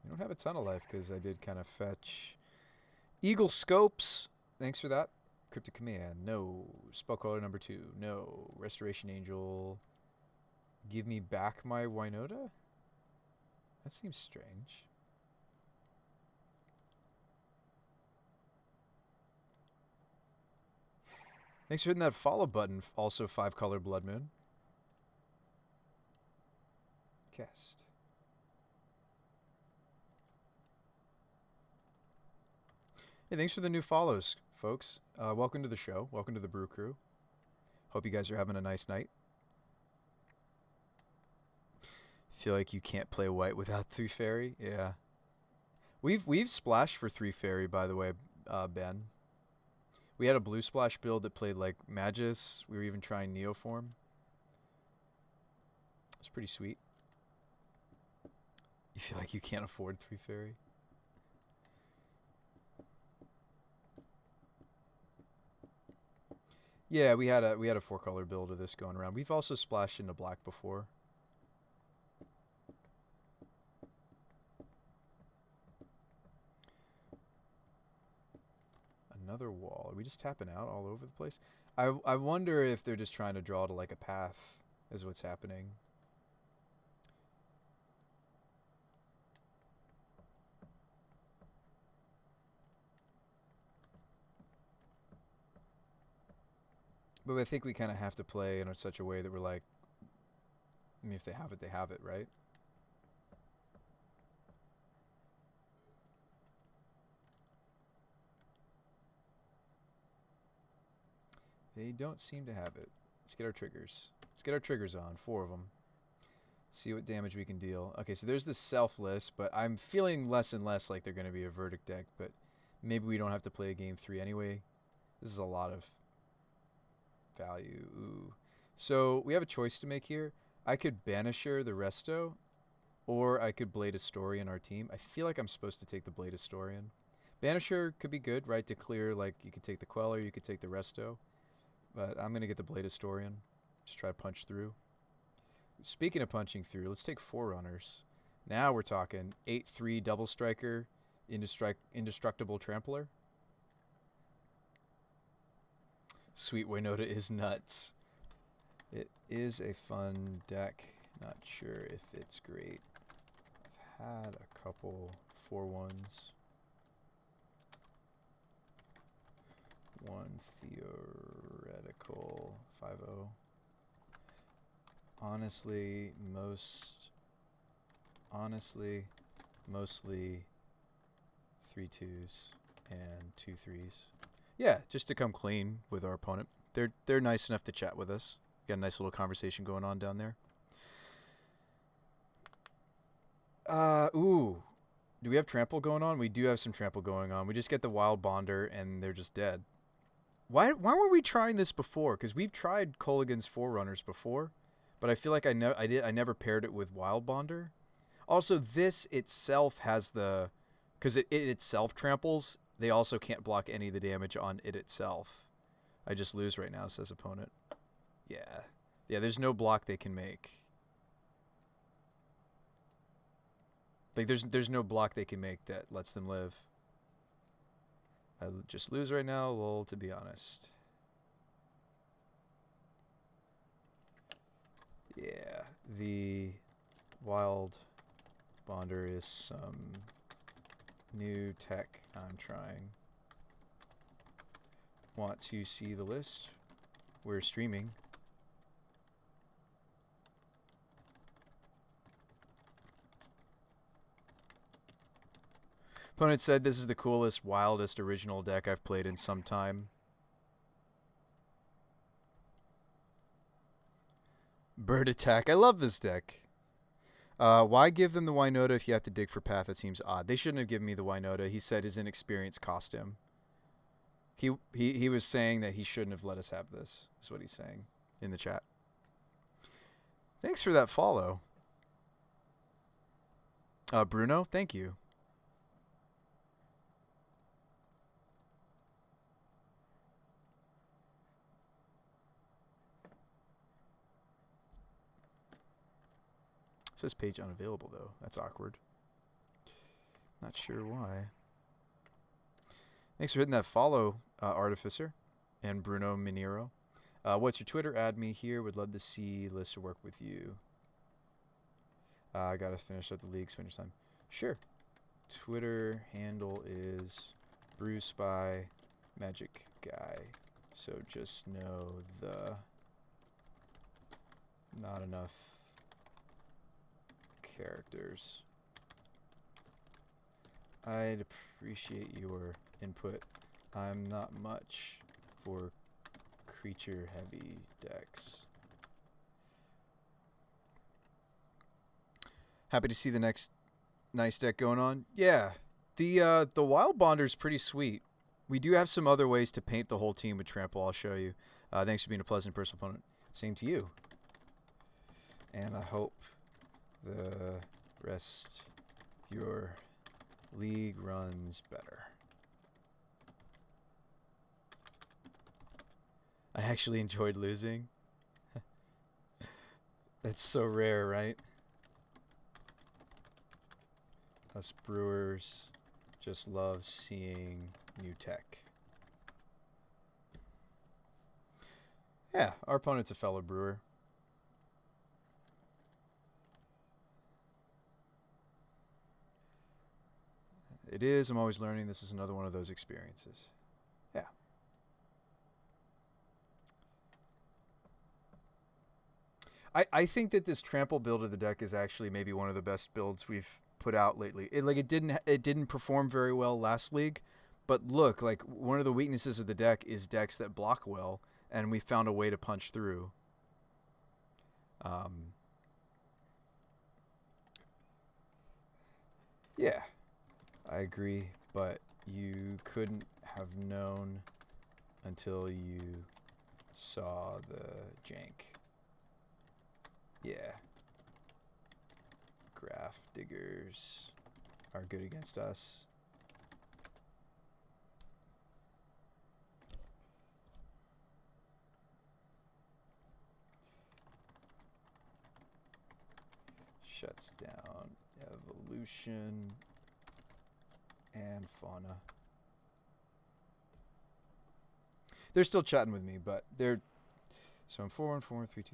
I don't have a ton of life because I did kind of fetch Eagle Scopes. Thanks for that. Cryptic Command. No. Spellcaller number 2. No. Restoration Angel. Give me back my Winota? That seems strange. Thanks for hitting that follow button. Also, 5-color Blood Moon. Cast. Hey, thanks for the new follows, folks. Welcome to the show. Welcome to the Brew Crew. Hope you guys are having a nice night. Feel like you can't play white without 3 fairy. Yeah. We've splashed for 3 fairy, by the way, Ben. We had a blue splash build that played like Magus. We were even trying Neoform. It's pretty sweet. You feel like you can't afford 3 fairy? Yeah, we had a 4-color build of this going around. We've also splashed into black before. Another wall. Are we just tapping out all over the place? I wonder if they're just trying to draw to like a path is what's happening. But I think we kind of have to play in such a way that we're like, I mean, if they have it, right? They don't seem to have it. Let's get our triggers. Let's get our triggers on. 4 of them. See what damage we can deal. Okay, so there's the selfless, but I'm feeling less and less like they're going to be a verdict deck, but maybe we don't have to play a game 3 anyway. This is a lot of value. Ooh. So we have a choice to make here. I could Banisher the Resto, or I could Blade Historian our team. I feel like I'm supposed to take the Blade Historian. Banisher could be good, right, to clear, like, you could take the Queller, you could take the Resto. But I'm going to get the Blade Historian. Just try to punch through. Speaking of punching through, let's take Forerunners. Now we're talking 8-3 Double Striker, Indestructible Trampler. Sweet Winota is nuts. It is a fun deck. Not sure if it's great. I've had a couple 4-1s. One theoretical 5-0. Honestly, mostly 3 2s and 2 3s. Yeah, just to come clean with our opponent. They're nice enough to chat with us. Got a nice little conversation going on down there. Ooh. Do we have trample going on? We do have some trample going on. We just get the wild bonder and they're just dead. Why were we trying this before? Because we've tried Colligan's Forerunners before, but I feel like I never paired it with Wild Bonder. Also, this itself has the, because it itself tramples. They also can't block any of the damage on it itself. I just lose right now, says opponent. Yeah, there's no block they can make. Like there's no block they can make that lets them live. I just lose right now, lol, to be honest. Yeah, the Wild Bonder is some new tech I'm trying. Want to see the list? We're streaming. Opponent said this is the coolest, wildest original deck I've played in some time. Bird Attack. I love this deck. Why give them the Winota if you have to dig for path? That seems odd. They shouldn't have given me the Winota. He said his inexperience cost him. He was saying that he shouldn't have let us have this, is what he's saying in the chat. Thanks for that follow. Bruno, thank you. It says page unavailable, though. That's awkward. Not sure why. Thanks for hitting that follow, Artificer and Bruno Minero. What's your Twitter? Add me here. Would love to see list to work with you. I got to finish up the league. Spend your time. Sure. Twitter handle is Brews Spy Magic Guy. So just know the not enough characters. I'd appreciate your input. I'm not much for creature heavy decks. Happy to see the next nice deck going on. Yeah, the Wild Bonder's pretty sweet. We do have some other ways to paint the whole team with Trample. I'll show you. Thanks for being a pleasant personal opponent. Same to you. And I hope the rest of your league runs better. I actually enjoyed losing. That's so rare, right? Us brewers just love seeing new tech. Yeah, our opponent's a fellow brewer. It is. I'm always learning. This is another one of those experiences. Yeah. I think that this trample build of the deck is actually maybe one of the best builds we've put out lately. It didn't perform very well last league, but look, like one of the weaknesses of the deck is decks that block well, and we found a way to punch through. Yeah, I agree, but you couldn't have known until you saw the jank. Yeah. Graph diggers are good against us. Shuts down evolution and fauna. They're still chatting with me, but they're... So I'm 4-1-4, 3-2-3, 2-2.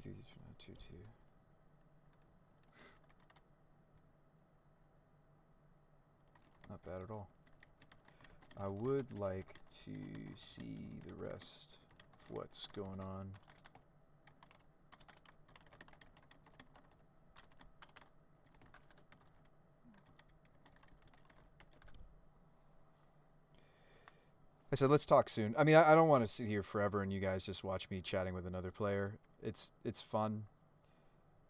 Not bad at all. I would like to see the rest of what's going on. I said, let's talk soon. I mean, I don't want to sit here forever and you guys just watch me chatting with another player. It's fun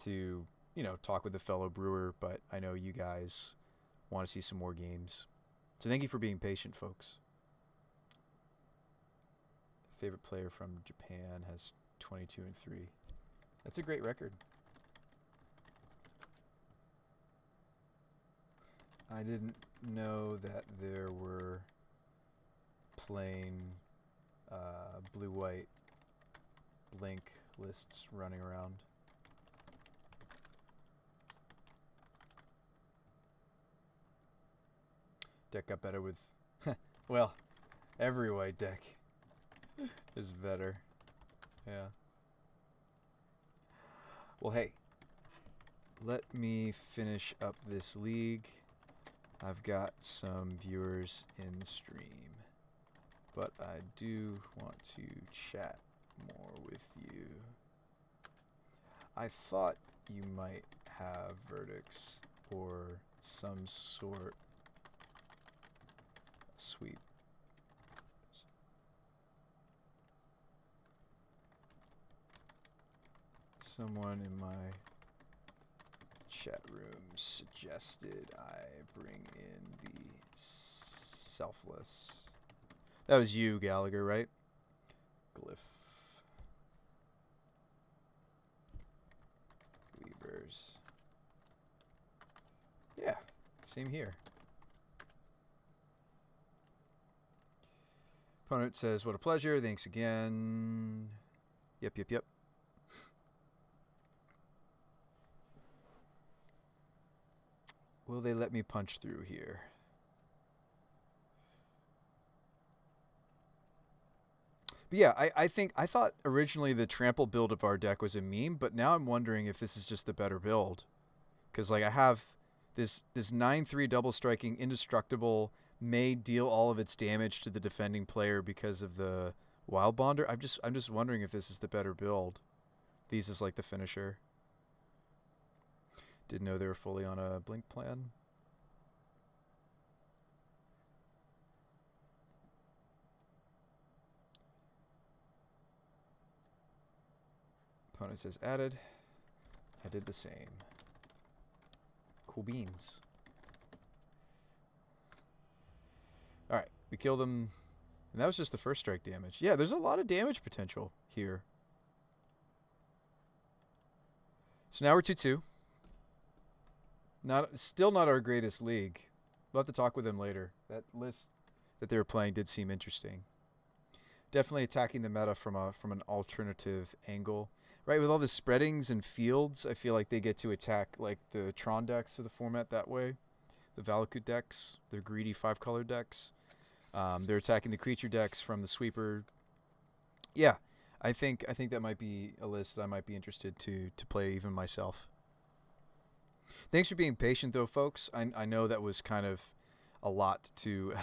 to, talk with a fellow brewer, but I know you guys want to see some more games. So thank you for being patient, folks. Favorite player from Japan has 22-3. That's a great record. I didn't know that there were plain blue-white blink lists running around. Deck got better with... well, every white deck is better. Yeah. Well, hey. Let me finish up this league. I've got some viewers in the stream. But I do want to chat more with you. I thought you might have verdicts or some sort sweep. Someone in my chat room suggested I bring in the selfless. That was you, Gallagher, right? Glyph. Weavers. Yeah, same here. Opponent says, what a pleasure. Thanks again. Yep. Will they let me punch through here? But yeah, I thought originally the trample build of our deck was a meme, but now I'm wondering if this is just the better build. Because like I have this 9/3 double striking indestructible may deal all of its damage to the defending player because of the Wild Bonder. I'm just wondering if this is the better build. These is like the finisher. Didn't know they were fully on a blink plan. Opponent says added. I did the same. Cool beans. Alright, we killed them. And that was just the first strike damage. Yeah, there's a lot of damage potential here. So now we're 2-2. Still not our greatest league. We'll have to talk with them later. That list that they were playing did seem interesting. Definitely attacking the meta from an alternative angle. Right, with all the spreadings and fields, I feel like they get to attack like the Tron decks of the format that way. The Valakut decks, they're greedy 5-color decks. They're attacking the creature decks from the sweeper. Yeah, I think that might be a list I might be interested to play even myself. Thanks for being patient though, folks. I know that was kind of a lot to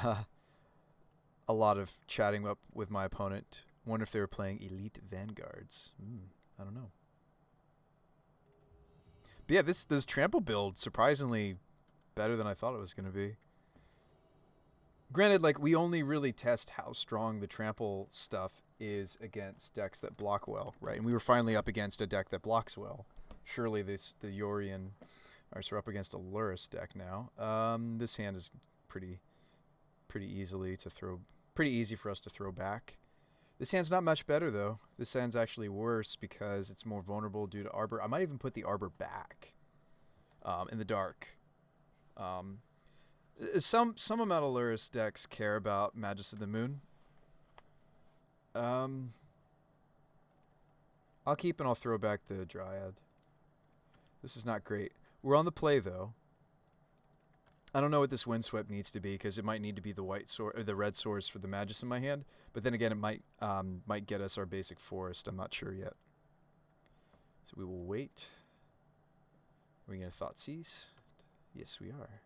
a lot of chatting up with my opponent. Wonder if they were playing Elite Vanguards. I don't know. But yeah, this trample build surprisingly better than I thought it was going to be. Granted, like, we only really test how strong the trample stuff is against decks that block well, right? And we were finally up against a deck that blocks well. Surely the Yorian... Alright, so we're up against a Lurrus deck now. This hand is pretty easy for us to throw back. This hand's not much better, though. This hand's actually worse because it's more vulnerable due to Arbor. I might even put the Arbor back in the dark. Some amount of Lurrus decks care about Magus of the Moon. I'll keep and I'll throw back the Dryad. This is not great. We're on the play, though. I don't know what this Windswept needs to be because it might need to be the white sword or the red swords for the Magus in my hand. But then again, it might get us our basic forest. I'm not sure yet. So we will wait. Are we going to Thoughtseize? Yes, we are.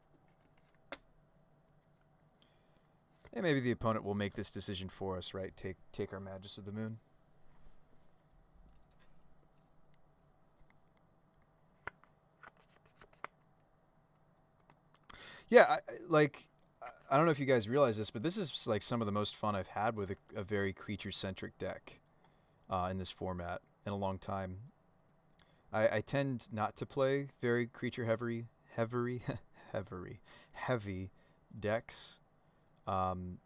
And maybe the opponent will make this decision for us, right? Take our Magus of the Moon. Yeah, I don't know if you guys realize this, but this is like some of the most fun I've had with a very creature-centric deck in this format in a long time. I tend not to play very creature-heavy decks.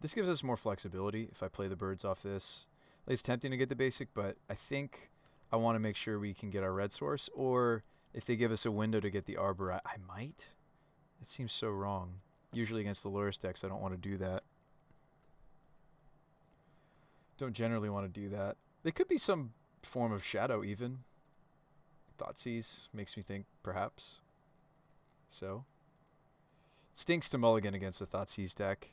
This gives us more flexibility if I play the birds off this. It's tempting to get the basic, but I think I want to make sure we can get our red source, or if they give us a window to get the Arbor, I might. It seems so wrong. Usually against the Lurrus decks, I don't want to do that. Don't generally want to do that. There could be some form of shadow even. Thoughtseize makes me think, perhaps. So. Stinks to mulligan against the Thoughtseize deck.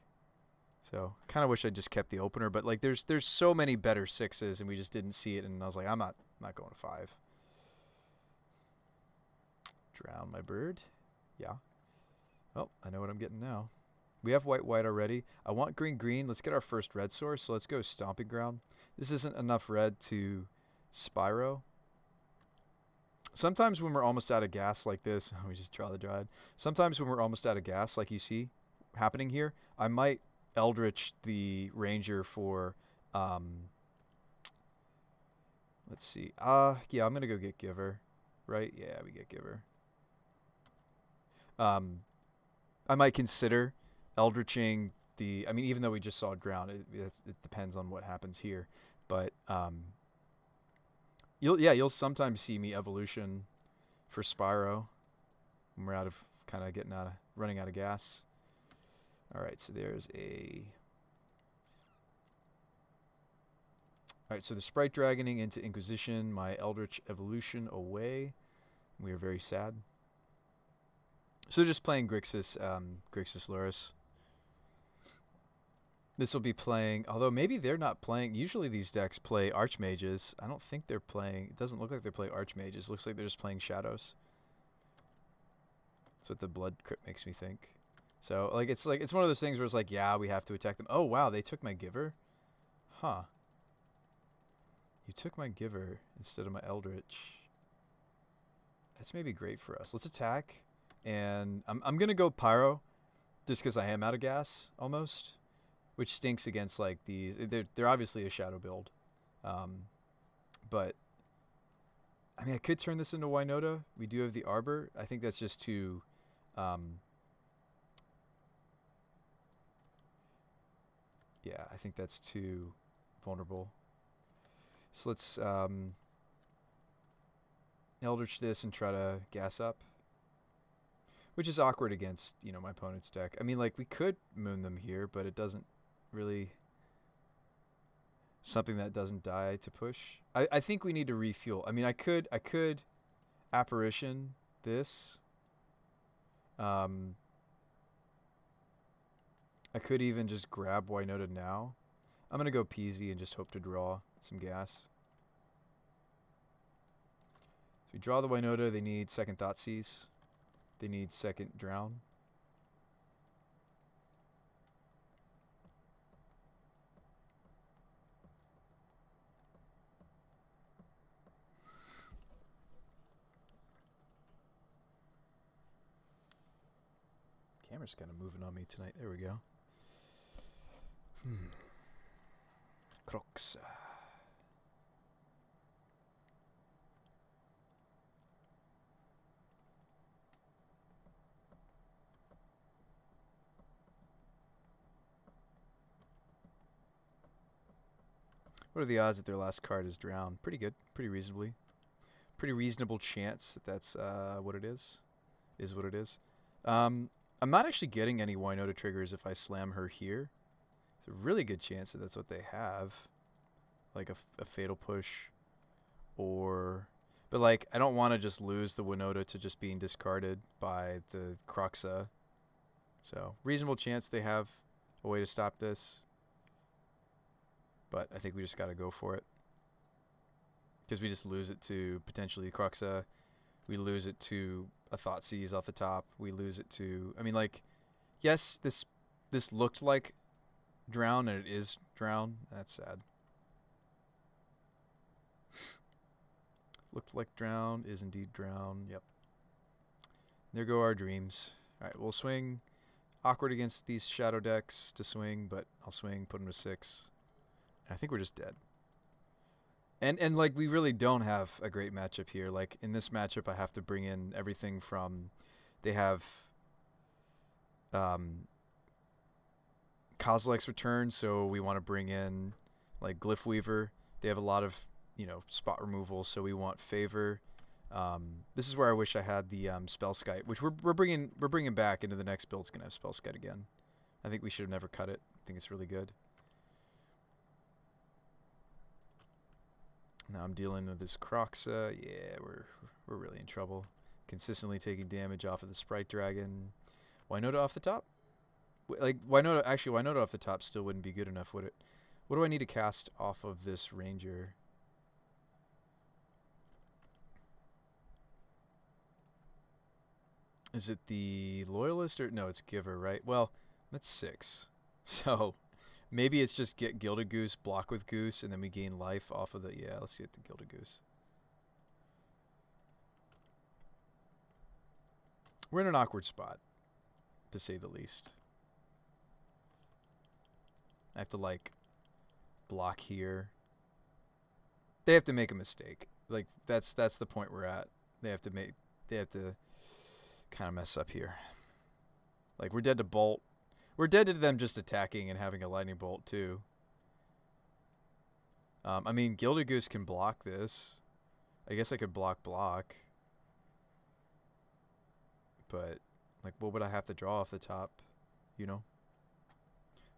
So, kind of wish I just kept the opener, but like there's so many better 6s and we just didn't see it, and I was like, I'm not going to 5. Drown my bird. Yeah. Oh, I know what I'm getting now. We have white already. I want green. Let's get our first red source. So let's go Stomping Ground. This isn't enough red to Spyro. Sometimes when we're almost out of gas like this, we just draw the Dryad. Sometimes when we're almost out of gas, like you see happening here, I might Eldritch the Ranger for, let's see. Yeah, I'm going to go get Giver, right? Yeah, we get Giver. I might consider Eldritching the... I mean, even though we just saw ground, it depends on what happens here. But you'll sometimes see me Evolution for Spyro when we're running out of gas. All right, so there's a... All right, so the Sprite Dragoning into Inquisition, my Eldritch Evolution away. We are very sad. So just playing Grixis Lurrus. This will be playing, although maybe they're not playing. Usually these decks play Archmages. I don't think they're playing. It doesn't look like they're playing Archmages. It looks like they're just playing Shadows. That's what the Blood Crypt makes me think. So it's one of those things where it's like, yeah, we have to attack them. Oh wow, they took my Giver. Huh. You took my Giver instead of my Eldritch. That's maybe great for us. Let's attack. And I'm going to go Pyro just because I am out of gas almost. Which stinks against like these. They're obviously a shadow build. But I mean, I could turn this into Winota. We do have the Arbor. I think that's just too... yeah, I think that's too vulnerable. So let's Eldritch this and try to gas up. Which is awkward against, you know, my opponent's deck. I mean, like, we could moon them here, but it doesn't really... something that doesn't die to push. I think we need to refuel. I mean, I could Apparition this. I could even just grab Winota now. I'm going to go Peasy and just hope to draw some gas. So we draw the Winota. They need second Thoughtseize. They need second Drown. Camera's kind of moving on me tonight. There we go. Crocs. What are the odds that their last card is Drown? Pretty good. Pretty reasonably. Pretty reasonable chance that that's what it is. Is what it is. I'm not actually getting any Winota triggers if I slam her here. It's a really good chance that that's what they have. Like a Fatal Push. Or... but like, I don't want to just lose the Winota to just being discarded by the Croxa. So, reasonable chance they have a way to stop this. But I think we just got to go for it. Because we just lose it to potentially Croxa. We lose it to a Thoughtseize off the top. We lose it to... I mean, like... yes, this looked like Drown, and it is Drown. That's sad. Looked like Drown, is indeed Drown. Yep. There go our dreams. Alright, we'll swing. Awkward against these shadow decks to swing, but I'll swing, put them to 6. I think we're just dead. And like, we really don't have a great matchup here. Like, in this matchup, I have to bring in everything from... they have... Kozilek's Return, so we want to bring in, like, Glyph Weaver. They have a lot of, you know, spot removal, so we want Favor. This is where I wish I had the Spellskite, which we're bringing back into the next build. It's going to have Spellskite again. I think we should have never cut it. I think it's really good. Now I'm dealing with this Croxa. Yeah, we're really in trouble. Consistently taking damage off of the Sprite Dragon. Winota off the top? Like, Winota off the top still wouldn't be good enough, would it? What do I need to cast off of this Ranger? Is it the Loyalist or... no, it's Giver, right? Well, that's 6. So... maybe it's just get Gilded Goose, block with Goose, and then we gain life off of the... yeah, let's get the Gilded Goose. We're in an awkward spot, to say the least. I have to, like, block here. They have to make a mistake. Like, that's the point we're at. They have to kind of mess up here. Like, we're dead to Bolt. We're dead to them just attacking and having a Lightning Bolt, too. I mean, Gilded Goose can block this. I guess I could block. But, like, what would I have to draw off the top? You know?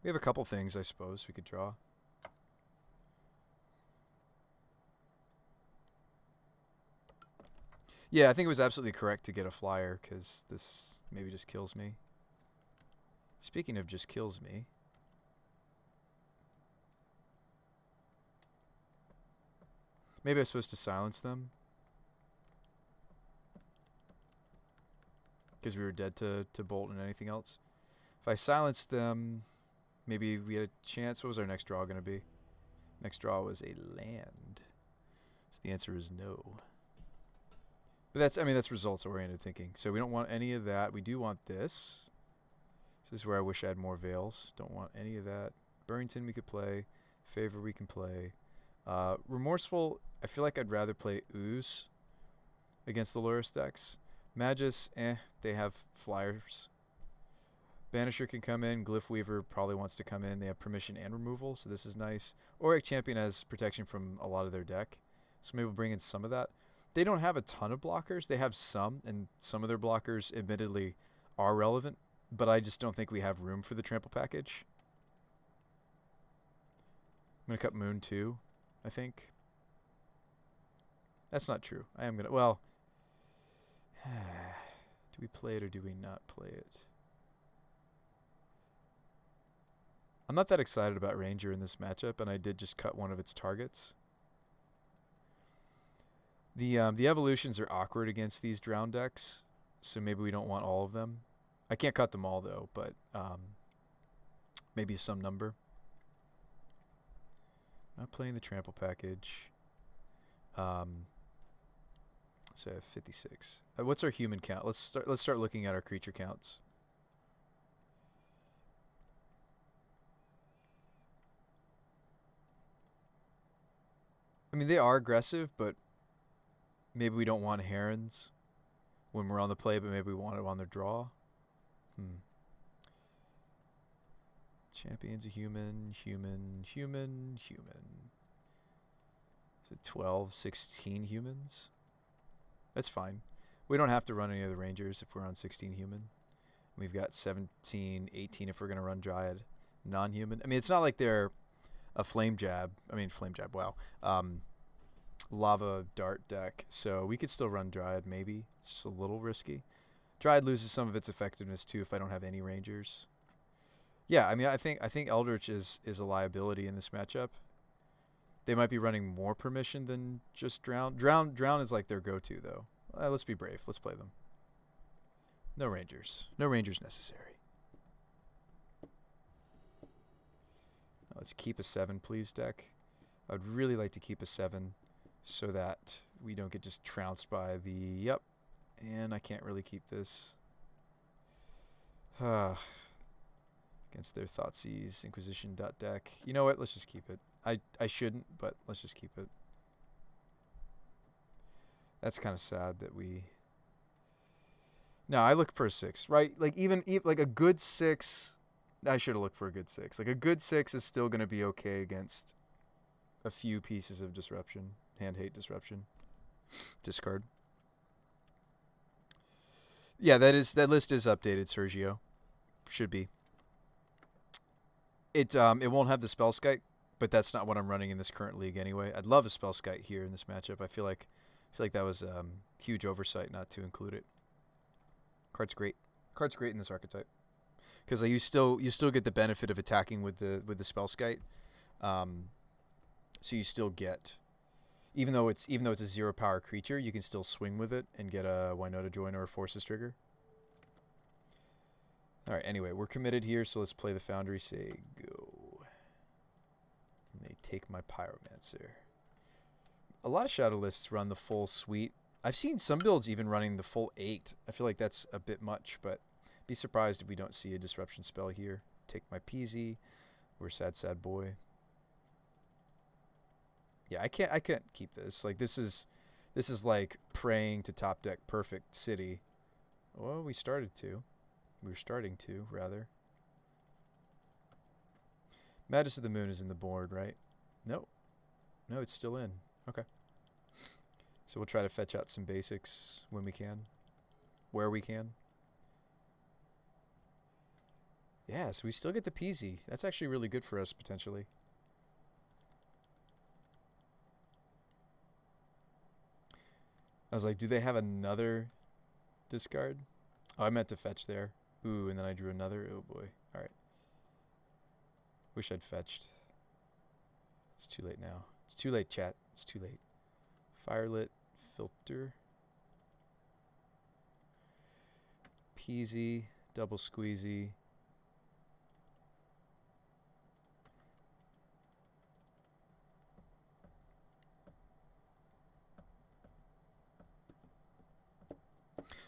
We have a couple things, I suppose, we could draw. Yeah, I think it was absolutely correct to get a flyer, because this maybe just kills me. Speaking of just kills me. Maybe I'm supposed to silence them. Because we were dead to Bolt and anything else. If I silenced them, maybe we had a chance. What was our next draw going to be? Next draw was a land. The answer is no. But that's, I mean, that's results-oriented thinking. So we don't want any of that. We do want this. This is where I wish I had more veils. Don't want any of that. Burrington we could play. Favor we can play. Remorseful, I feel like I'd rather play Ooze against the Lurrus decks. Magus, they have flyers. Banisher can come in. Glyph Weaver probably wants to come in. They have permission and removal, so this is nice. Auric Champion has protection from a lot of their deck, so maybe we'll bring in some of that. They don't have a ton of blockers. They have some, and some of their blockers admittedly are relevant, but I just don't think we have room for the trample package. I'm going to cut Moon too, I think. That's not true. I am going to, well, do we play it or do we not play it? I'm not that excited about Ranger in this matchup, and I did just cut one of its targets. The evolutions are awkward against these drown decks, so maybe we don't want all of them. I can't cut them all, though, but maybe some number. Not playing the trample package. So 56. What's our human count? Let's start looking at our creature counts. I mean, they are aggressive, but maybe we don't want herons when we're on the play, but maybe we want it on the draw. Champion's a human. Is it 12, 16 humans? That's fine. We don't have to run any of the Rangers if we're on 16 human. We've got 17, 18 if we're going to run Dryad. Non-human. I mean, it's not like they're a flame jab, wow. Lava dart deck, so we could still run Dryad maybe. It's just a little risky. Dryad loses some of its effectiveness too if I don't have any Rangers. Yeah, I mean, I think Eldritch is a liability in this matchup. They might be running more permission than just Drown. Drown is like their go-to though. Let's be brave. Let's play them. No Rangers. No Rangers necessary. Let's keep a 7, please, deck. I'd really like to keep a 7 so that we don't get just trounced by the... Yep. And I can't really keep this. Against their Thoughtseize Inquisition deck. You know what? Let's just keep it. I shouldn't, but let's just keep it. That's kind of sad that we... No, I look for a 6, right? Like, even like a good 6... I should have looked for a good 6. Like, a good 6 is still going to be okay against a few pieces of disruption. Hand-hate disruption. Discard. Yeah, that list is updated, Sergio. Should be. It won't have the Spellskite, but that's not what I'm running in this current league anyway. I'd love a Spellskite here in this matchup. I feel like that was huge oversight not to include it. Card's great. Card's great in this archetype. Because you still get the benefit of attacking with the Spellskite, so you still get, even though it's a 0-power creature, you can still swing with it and get a Winota Join or a Forces trigger. All right. Anyway, we're committed here, so let's play the Foundry. Say go. And they take my Pyromancer. A lot of Shadow lists run the full suite. I've seen some builds even running the full 8. I feel like that's a bit much, but. Be surprised if we don't see a disruption spell here. Take my PZ. We're sad boy. Yeah, I can't keep this. Like this is like praying to top deck perfect city. Well, we started to. We're starting to, rather. Madness of the Moon is in the board, right? No. No, it's still in. Okay. So we'll try to fetch out some basics when we can. Where we can. Yeah, so we still get the PZ. That's actually really good for us, potentially. I was like, do they have another discard? Oh, I meant to fetch there. Ooh, and then I drew another. Oh, boy. All right. Wish I'd fetched. It's too late now. It's too late, chat. It's too late. Firelit filter. PZ, double squeezy.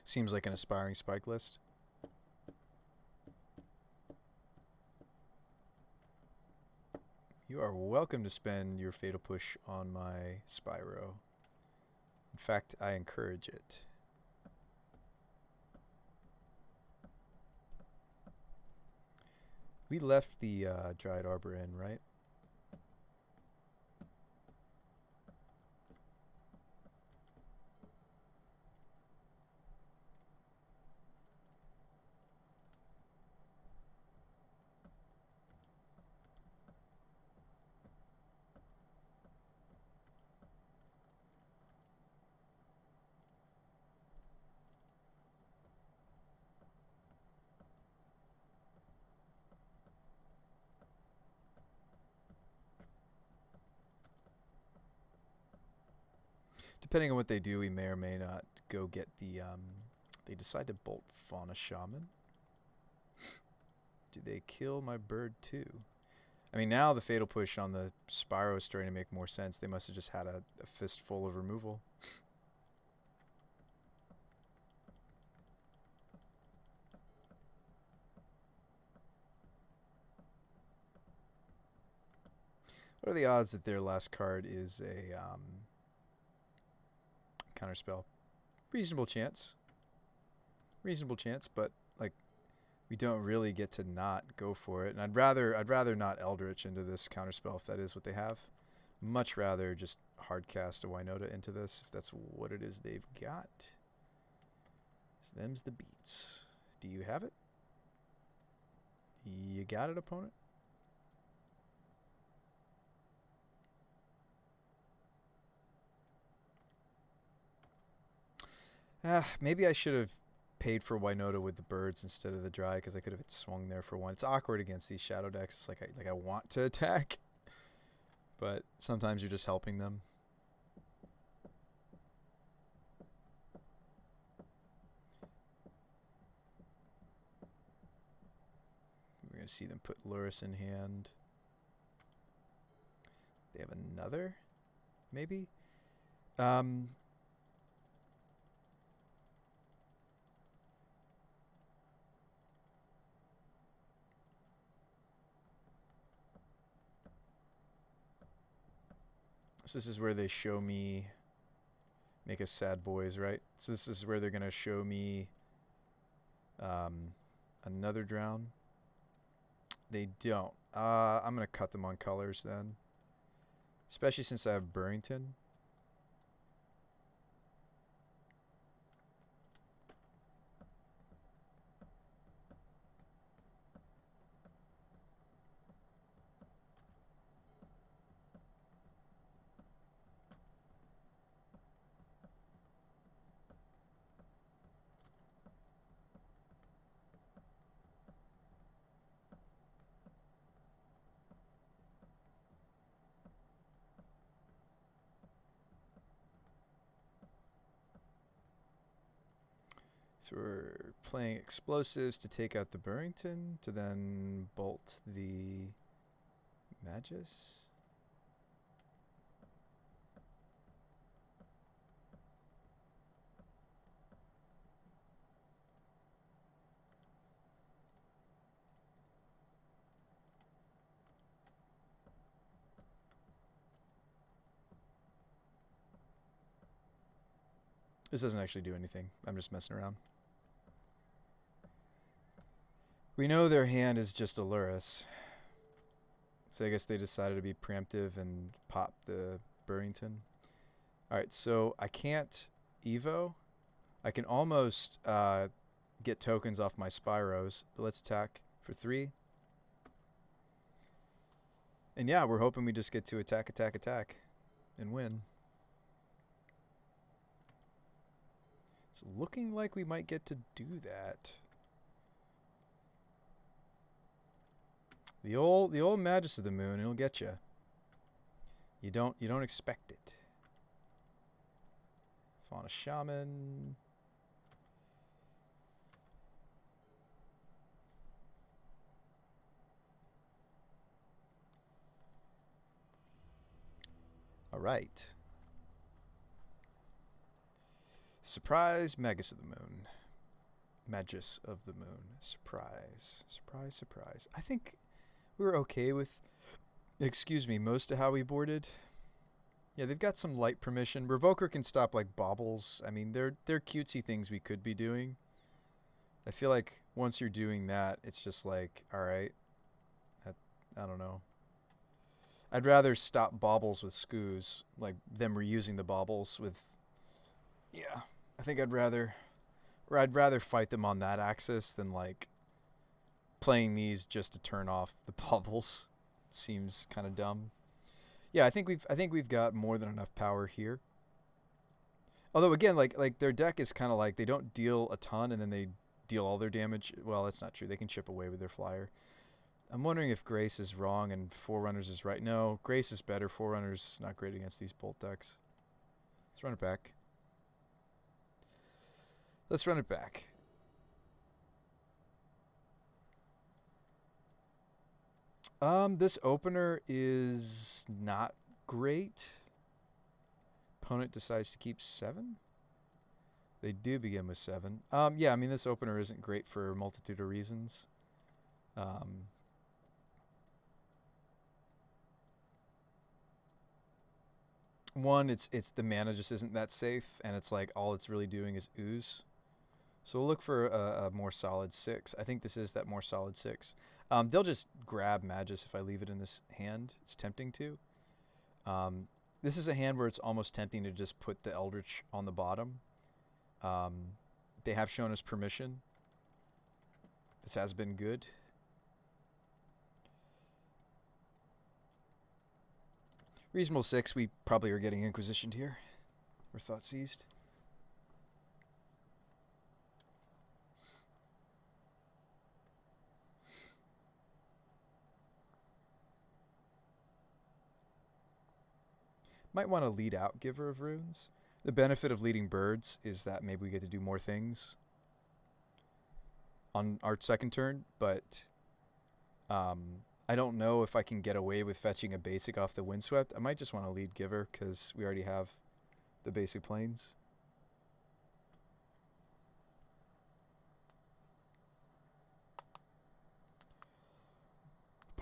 Seems like an aspiring spike list. You are welcome to spend your Fatal Push on my Spyro. In fact, I encourage it. We left the Dried Arbor in, right? Depending on what they do, we may or may not go get the, they decide to bolt Fauna Shaman. Do they kill my bird too? I mean, now the Fatal Push on the Spyro is starting to make more sense. They must have just had a fistful of removal. What are the odds that their last card is a counterspell? Reasonable chance. Reasonable chance, but like we don't really get to not go for it. And I'd rather not Eldritch into this counterspell if that is what they have. Much rather just hardcast a Winota into this if that's what it is they've got. So them's the beats. Do you have it? You got it, opponent? Maybe I should have paid for Winota with the birds instead of the dry because I could have swung there for one. It's awkward against these shadow decks. It's like I want to attack, but sometimes you're just helping them. We're gonna see them put Luris in hand. They have another, maybe. So this is where they show me make us sad boys, right? So this is where they're going to show me another drown. They don't. I'm going to cut them on colors then. Especially since I have Burrington. So we're playing explosives to take out the Burrington, to then bolt the Magus. This doesn't actually do anything. I'm just messing around. We know their hand is just a Luris. So I guess they decided to be preemptive and pop the Burrington. Alright, so I can't Evo. I can almost get tokens off my Spyros. But let's attack for 3. And yeah, we're hoping we just get to attack, attack, attack and win. It's looking like we might get to do that. The old Magus of the Moon, it'll get you. You don't expect it. Fauna Shaman. All right. Surprise Magus of the Moon. Magus of the Moon. Surprise. Surprise, surprise. I think we were okay with, excuse me, most of how we boarded. Yeah, they've got some light permission. Revoker can stop like baubles. I mean, they're cutesy things we could be doing. I feel like once you're doing that, it's just like, all right, I don't know. I'd rather stop baubles with scoos, like them reusing the baubles with. Yeah, I think I'd rather fight them on that axis than like playing these just to turn off the baubles. It seems kind of dumb. Yeah, I think we've got more than enough power here. Although again, like their deck is kind of like they don't deal a ton and then they deal all their damage. Well, that's not true. They can chip away with their flyer. I'm wondering if Grace is wrong and Forerunners is right. No, Grace is better. Forerunners not great against these bolt decks. Let's run it back. Let's run it back. This opener is not great. Opponent decides to keep 7. They do begin with 7. Yeah, I mean, this opener isn't great for a multitude of reasons. One, it's the mana just isn't that safe, and it's like all it's really doing is ooze. So we'll look for a more solid 6. I think this is that more solid 6. They'll just grab Magus if I leave it in this hand. It's tempting to. This is a hand where it's almost tempting to just put the Eldritch on the bottom. They have shown us permission. This has been good. Reasonable 6, we probably are getting Inquisitioned here. Or Thought Seized. Might want to lead out Giver of Runes. The benefit of leading birds is that maybe we get to do more things on our second turn, but I don't know if I can get away with fetching a basic off the Windswept. I might just want to lead Giver because we already have the basic planes.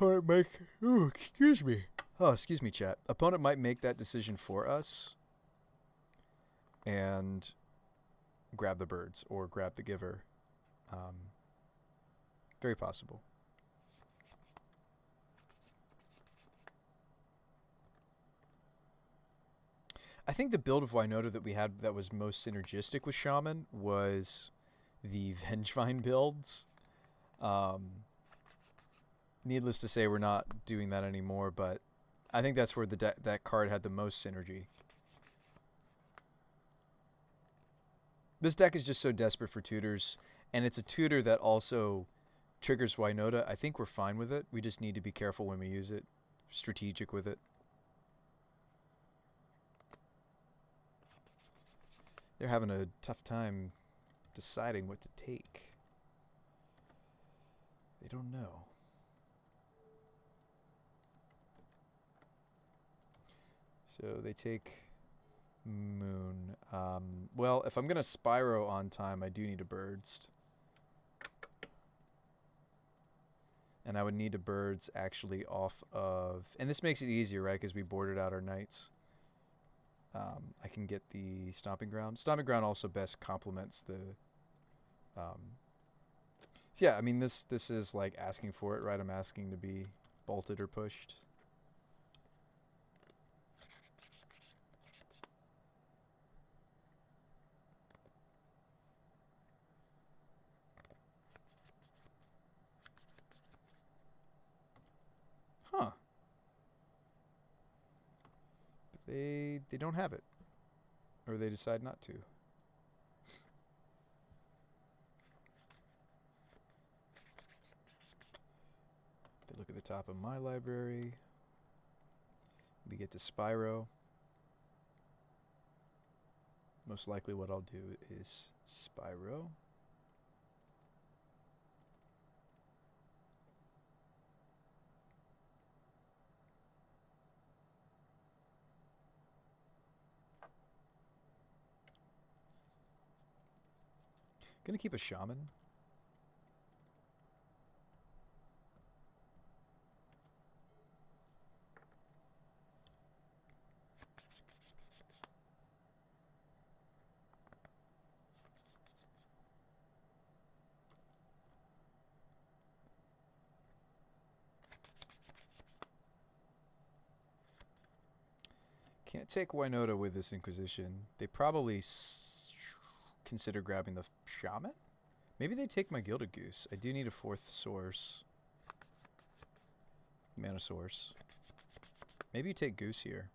Excuse me. Oh, excuse me, chat. Opponent might make that decision for us and grab the birds or grab the Giver. Very possible. I think the build of Winota that we had that was most synergistic with Shaman was the Vengevine builds. Needless to say, we're not doing that anymore, but I think that's where that card had the most synergy. This deck is just so desperate for tutors, and it's a tutor that also triggers Winota. I think we're fine with it. We just need to be careful when we use it, strategic with it. They're having a tough time deciding what to take. They don't know. So they take Moon. Well, if I'm going to Spyro on time, I do need a Birds. And I would need a Birds actually off of... And this makes it easier, right? Because we boarded out our Knights. I can get the Stomping Ground. Stomping Ground also best complements the... So yeah, I mean, this is like asking for it, right? I'm asking to be bolted or pushed. Huh. But they don't have it. Or they decide not to. They look at the top of my library. We get to Spyro. Most likely what I'll do is Spyro. Gonna keep a shaman. Can't take Winota with this Inquisition. They probably consider grabbing the Shaman? Maybe they take my Gilded Goose. I do need a 4th source. Mana source. Maybe you take Goose here.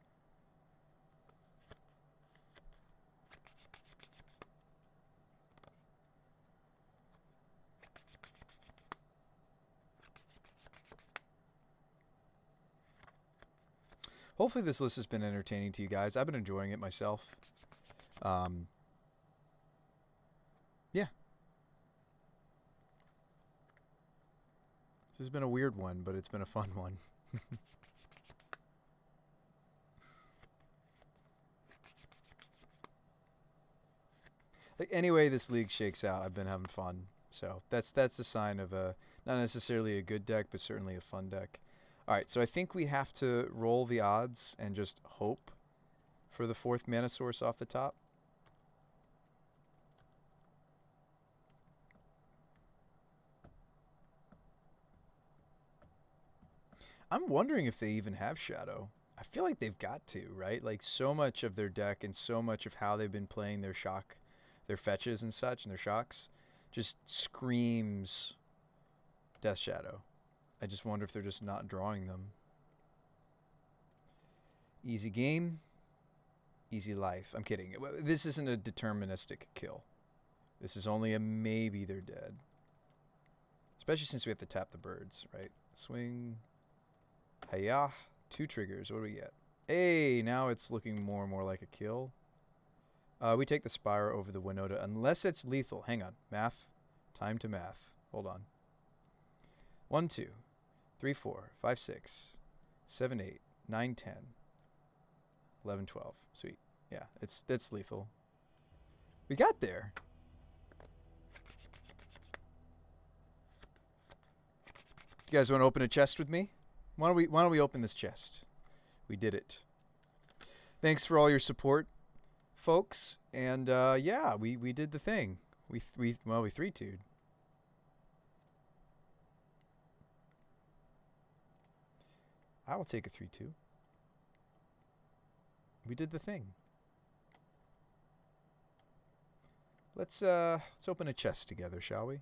Hopefully this list has been entertaining to you guys. I've been enjoying it myself. Yeah. This has been a weird one, but it's been a fun one. Like, anyway this league shakes out, I've been having fun. So that's the sign of a not necessarily a good deck, but certainly a fun deck. Alright, so I think we have to roll the odds and just hope for the 4th mana source off the top. I'm wondering if they even have Shadow. I feel like they've got to, right? Like, so much of their deck and so much of how they've been playing their shock, their fetches and such, and their shocks, just screams Death Shadow. I just wonder if they're just not drawing them. Easy game, easy life. I'm kidding. This isn't a deterministic kill. This is only a maybe they're dead. Especially since we have to tap the birds, right? Swing. Hiya. 2 triggers. What do we get? Hey, now it's looking more and more like a kill. We take the Spire over the Winota unless it's lethal. Hang on. Math. Time to math. Hold on. 1, 2, 3, 4, 5, 6, 7, 8, 9, 10, 11, 12. Sweet. Yeah, that's lethal. We got there. You guys want to open a chest with me? Why don't we open this chest? We did it. Thanks for all your support, folks. And yeah, we did the thing. We 3-2'd. I will take a 3-2. We did the thing. Let's open a chest together, shall we?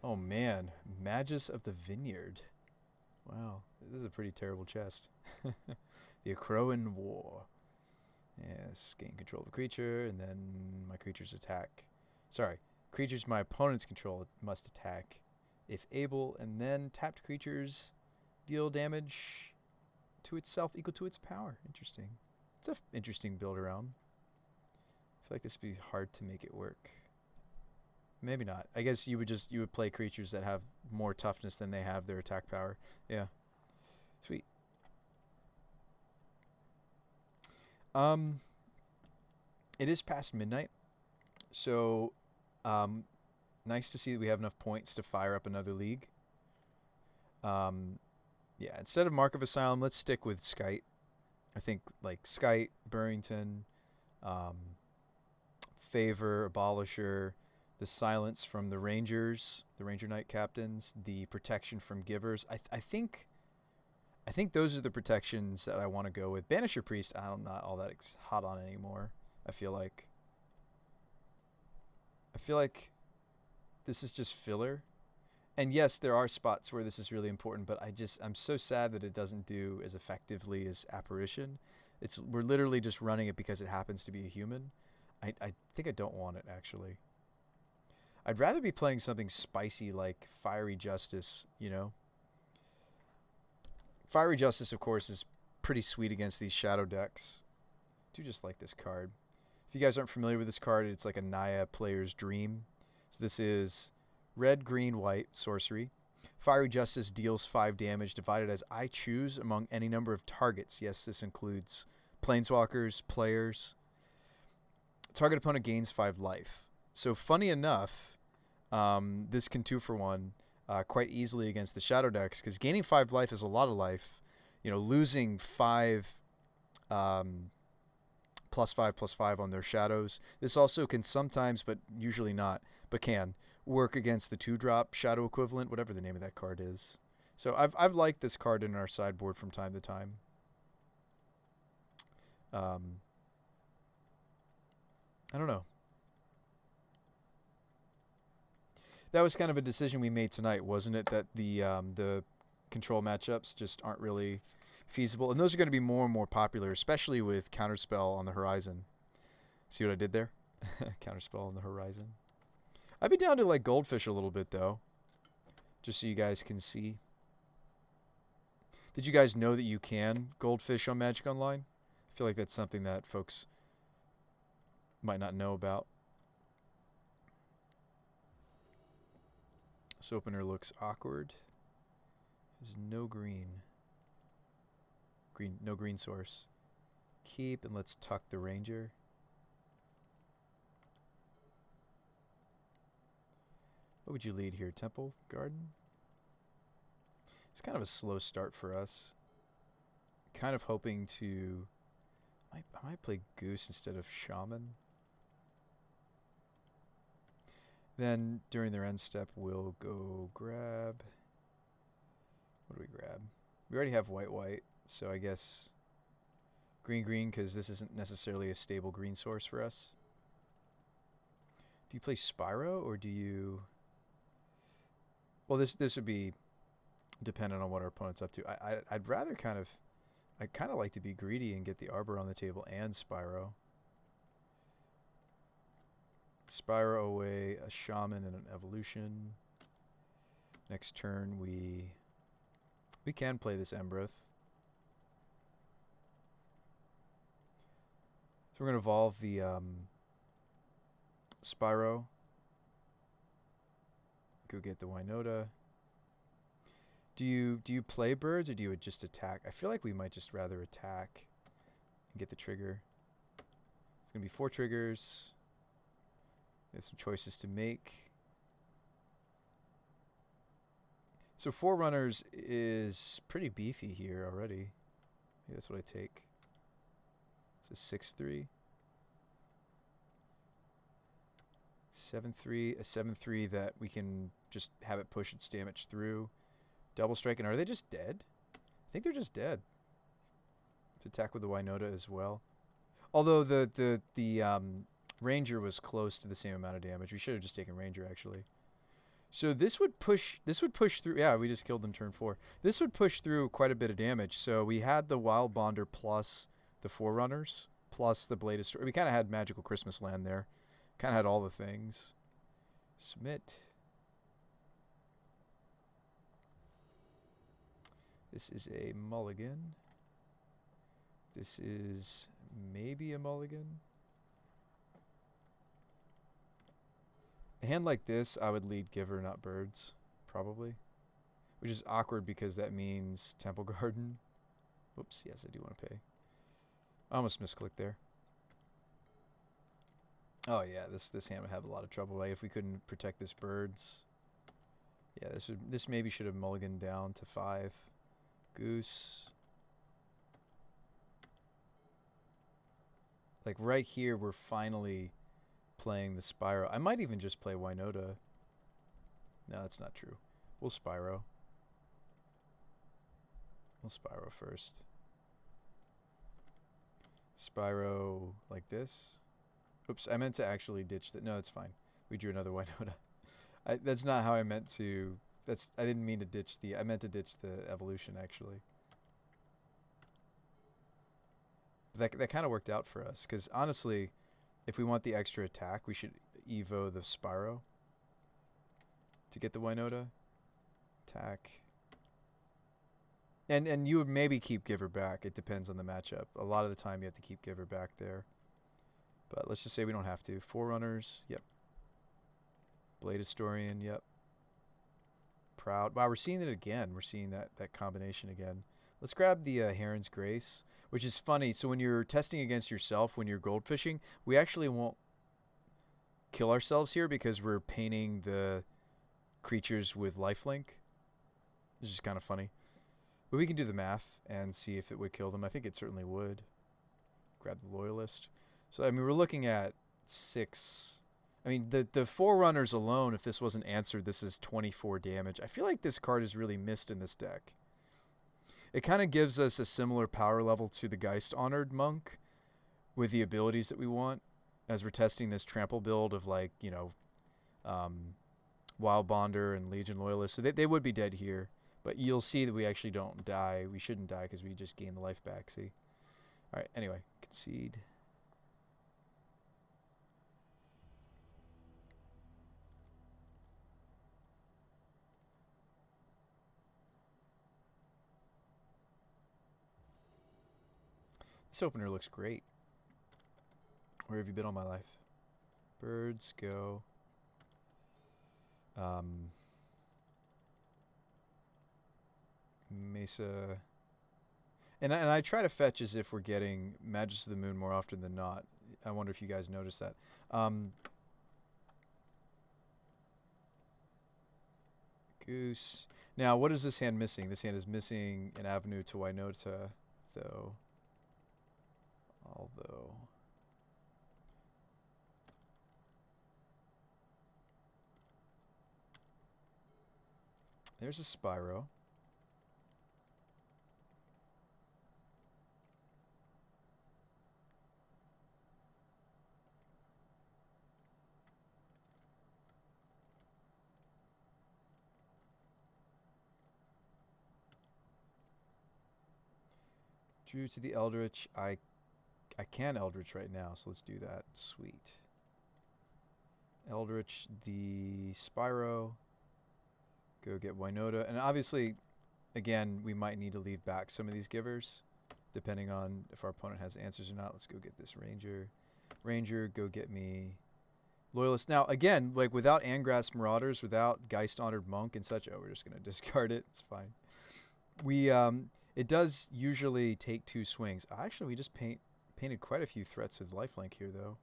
Oh man, Magus of the Vineyard. Wow, this is a pretty terrible chest. The Akroan War. Yes, gain control of a creature, and then my creatures attack. Sorry, creatures my opponents control must attack if able, and then tapped creatures deal damage to itself equal to its power. Interesting. It's an interesting build around. I feel like this would be hard to make it work. Maybe not. I guess you would play creatures that have more toughness than they have their attack power. Yeah. Sweet. It is past midnight, so nice to see that we have enough points to fire up another league. Yeah, instead of Mark of Asylum, let's stick with Skite. I think like Skite, Burrington, Favor, Abolisher, the silence from the Rangers, the Ranger Knight captains, the protection from Givers. I think those are the protections that I want to go with. Banisher Priest, I'm not all that hot on anymore. I feel like this is just filler. And yes, there are spots where this is really important, but I'm so sad that it doesn't do as effectively as Apparition. We're literally just running it because it happens to be a human. I think I don't want it, actually. I'd rather be playing something spicy like Fiery Justice, you know? Fiery Justice, of course, is pretty sweet against these shadow decks. I do just like this card. If you guys aren't familiar with this card, it's like a Naya player's dream. So this is red, green, white, sorcery. Fiery Justice deals 5 damage divided as I choose among any number of targets. Yes, this includes planeswalkers, players. target opponent gains 5 life. So funny enough, this can 2-for-1 quite easily against the shadow decks because gaining 5 life is a lot of life. You know, losing 5 +5/+5 on their shadows. This also can sometimes, but usually not, but can work against the 2-drop shadow equivalent, whatever the name of that card is. So I've liked this card in our sideboard from time to time. I don't know. That was kind of a decision we made tonight, wasn't it? That the control matchups just aren't really feasible, and those are going to be more and more popular, especially with Counterspell on the horizon. See what I did there? Counterspell on the horizon. I'd be down to like Goldfish a little bit though, just so you guys can see. Did you guys know that you can Goldfish on Magic Online? I feel like that's something that folks might not know about. This opener looks awkward. There's no green. No green source. Keep, and let's tuck the Ranger. What would you lead here? Temple? Garden? It's kind of a slow start for us. Kind of hoping to... I might play Goose instead of Shaman. Then, during their end step, we'll go grab... What do we grab? We already have white, so I guess green, because this isn't necessarily a stable green source for us. Do you play Spyro, or do you... Well, this would be dependent on what our opponent's up to. I'd rather kind of... I'd kind of like to be greedy and get the Arbor on the table and Spyro. Spyro away, a Shaman, and an Evolution. Next turn, we can play this Embereth. So we're going to evolve the Spyro. Go get the Winota. Do you play birds or do you just attack? I feel like we might just rather attack and get the trigger. It's going to be 4 triggers. There's some choices to make. So 4 runners is pretty beefy here already. Yeah, that's what I take. It's a 6/3. 7/3. A 7/3 that we can just have it push its damage through. Double strike, and are they just dead? I think they're just dead. Let's attack with the Winota as well. Although the Ranger was close to the same amount of damage. We should have just taken Ranger actually. So this would push through. Yeah, we just killed them turn 4. This would push through quite a bit of damage. So we had the Wild Bonder plus the Forerunners plus the Blade of Story. We kind of had Magical Christmas Land there. Kind of had all the things. Submit. This is a mulligan. This is maybe a mulligan. A hand like this, I would lead Giver, not Birds, probably. Which is awkward because that means Temple Garden. Whoops, yes, I do want to pay. I almost misclicked there. Oh yeah, this hand would have a lot of trouble, right? If we couldn't protect this Birds. Yeah, this maybe should have mulliganed down to 5. Goose. Like right here, we're finally playing the Spyro. I might even just play Winota. No, that's not true. We'll Spyro. We'll Spyro first. Spyro like this. Oops, I meant to actually ditch that. No, it's fine. We drew another Winota. That's not how I meant to... I didn't mean to ditch I meant to ditch the Evolution, actually. That kind of worked out for us, because honestly, if we want the extra attack, we should Evo the Spyro to get the Winota. Attack. And you would maybe keep Giver back. It depends on the matchup. A lot of the time, you have to keep Giver back there. But let's just say we don't have to. Forerunners, yep. Blade Historian, yep. Proud. Wow, we're seeing it again. We're seeing that combination again. Let's grab the Heron's Grace. which is funny. So when you're testing against yourself, when you're gold fishing, we actually won't kill ourselves here because we're painting the creatures with lifelink. It's just kind of funny. But we can do the math and see if it would kill them. I think it certainly would. Grab the loyalist. So, I mean, we're looking at 6. I mean, the Forerunners alone, if this wasn't answered, this is 24 damage. I feel like this card is really missed in this deck. It kind of gives us a similar power level to the Geist Honored Monk with the abilities that we want as we're testing this trample build of, like, you know, Wild Bonder and Legion Loyalist. So they would be dead here. But you'll see that we actually don't die. We shouldn't die because we just gain the life back, see? All right, anyway, concede. This opener looks great. Where have you been all my life? Birds, go. Mesa. And I try to fetch as if we're getting Magus of the Moon more often than not. I wonder if you guys notice that. Goose. Now, what is this hand missing? This hand is missing an avenue to Winota, though. Although... There's a Spyro. Drew to the Eldritch. I can Eldritch right now, so let's do that. Sweet. Eldritch the Spyro. Go get Winota. And obviously, again, we might need to leave back some of these givers, depending on if our opponent has answers or not. Let's go get this Ranger. Ranger, go get me Loyalist. Now, again, like without Angrass Marauders, without Geist Honored Monk and such, oh, we're just going to discard it. It's fine. We, it does usually take 2 swings. Actually, we just painted quite a few threats with lifelink here, though.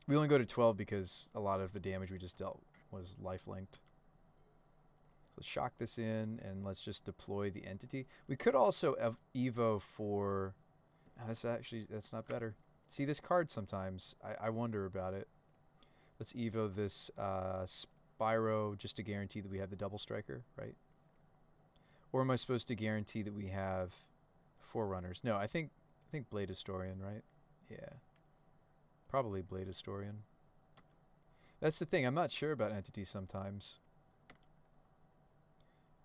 We only go to 12 because a lot of the damage we just dealt was life-linked. So let's shock this in, and let's just deploy the entity. We could also Evo for... Oh, that's not better. See, this card sometimes, I wonder about it. Let's Evo this Spyro just to guarantee that we have the double striker, right? Or am I supposed to guarantee that we have Forerunners? No, I think Blade Historian, right? Yeah. Probably Blade Historian. That's the thing. I'm not sure about entities sometimes.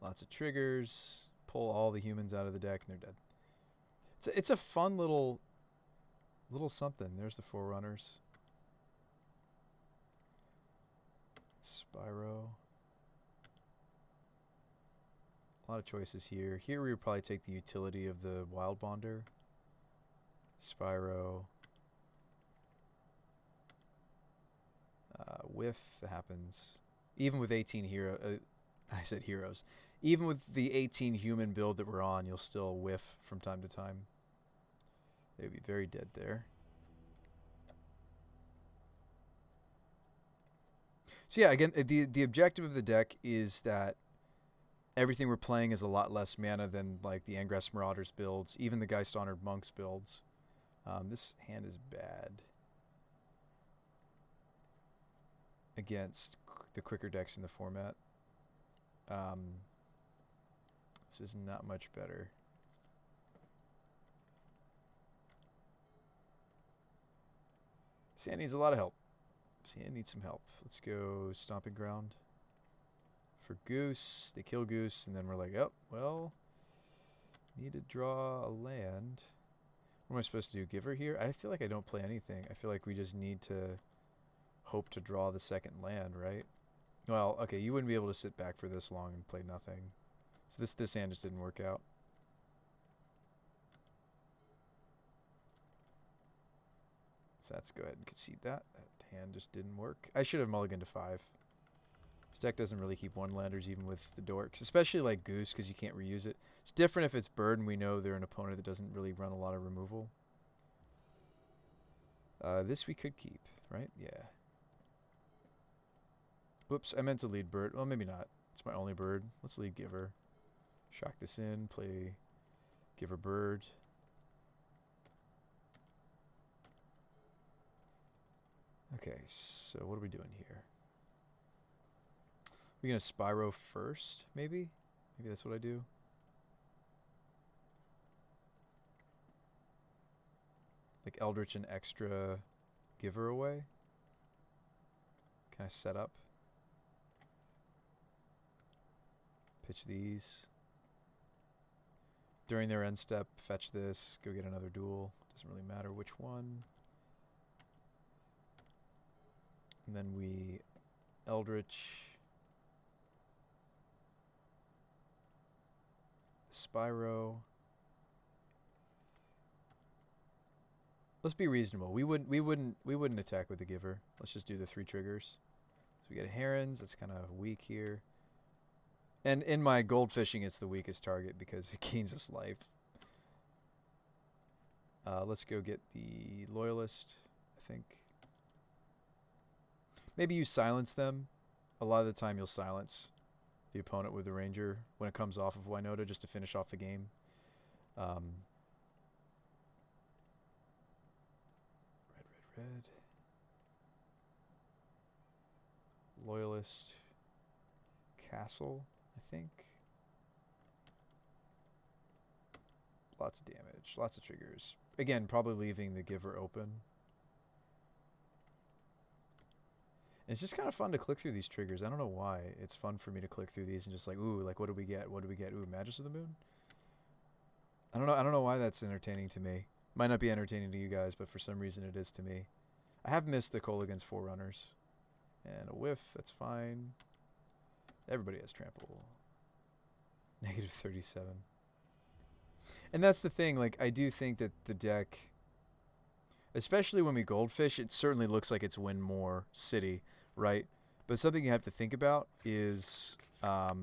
Lots of triggers. Pull all the humans out of the deck and they're dead. It's a fun little something. There's the Forerunners. Spyro. A lot of choices here. Here we would probably take the utility of the Wild Bonder. Spyro. Whiff, that happens. Even with 18 I said heroes. Even with the 18 human build that we're on, you'll still whiff from time to time. They'd be very dead there. So yeah, again, the objective of the deck is that everything we're playing is a lot less mana than like the Angrass Marauders builds, even the Geist Honored Monks builds. This hand is bad against the quicker decks in the format. This is not much better. Sand needs a lot of help. Sand needs some help. Let's go Stomping Ground for Goose. They kill Goose, and then we're like, oh, well, need to draw a land. What am I supposed to do? Give her here? I feel like I don't play anything. I feel like we just need to hope to draw the second land, right? Well, okay, you wouldn't be able to sit back for this long and play nothing. So this hand just didn't work out. So let's go ahead and concede that. That hand just didn't work. I should have mulliganed to 5. This deck doesn't really keep one landers even with the dorks, especially like Goose because you can't reuse it. It's different if it's Bird and we know they're an opponent that doesn't really run a lot of removal. This we could keep, right? Yeah. Whoops, I meant to lead Bird. Well, maybe not. It's my only Bird. Let's lead Giver. Shock this in, play Giver Bird. Okay, so what are we doing here? We're going to Spyro first, maybe? Maybe that's what I do. Like Eldritch and extra Giver away. Kind of set up. Pitch these. During their end step, fetch this, go get another duel. Doesn't really matter which one. And then we Eldritch. Spyro. Let's be reasonable. We wouldn't attack with the Giver. Let's just do the 3 triggers. So we get Herons. That's kind of weak here. And in my gold fishing, it's the weakest target because it gains us life. Let's go get the Loyalist, I think. Maybe you silence them. A lot of the time you'll silence the opponent with the Ranger when it comes off of Winota just to finish off the game. Red. Loyalist. Castle, I think. Lots of damage, lots of triggers. Again, probably leaving the Giver open. And it's just kind of fun to click through these triggers. I don't know why. It's fun for me to click through these and just like, ooh, like what do we get? What do we get? Ooh, Magus of the Moon? I don't know why that's entertaining to me. Might not be entertaining to you guys, but for some reason it is to me. I have missed the Kolaghan's Forerunners. And a whiff, that's fine. Everybody has trample. Negative 37. And that's the thing, like, I do think that the deck, especially when we goldfish, it certainly looks like it's win more city, right? But something you have to think about is, maybe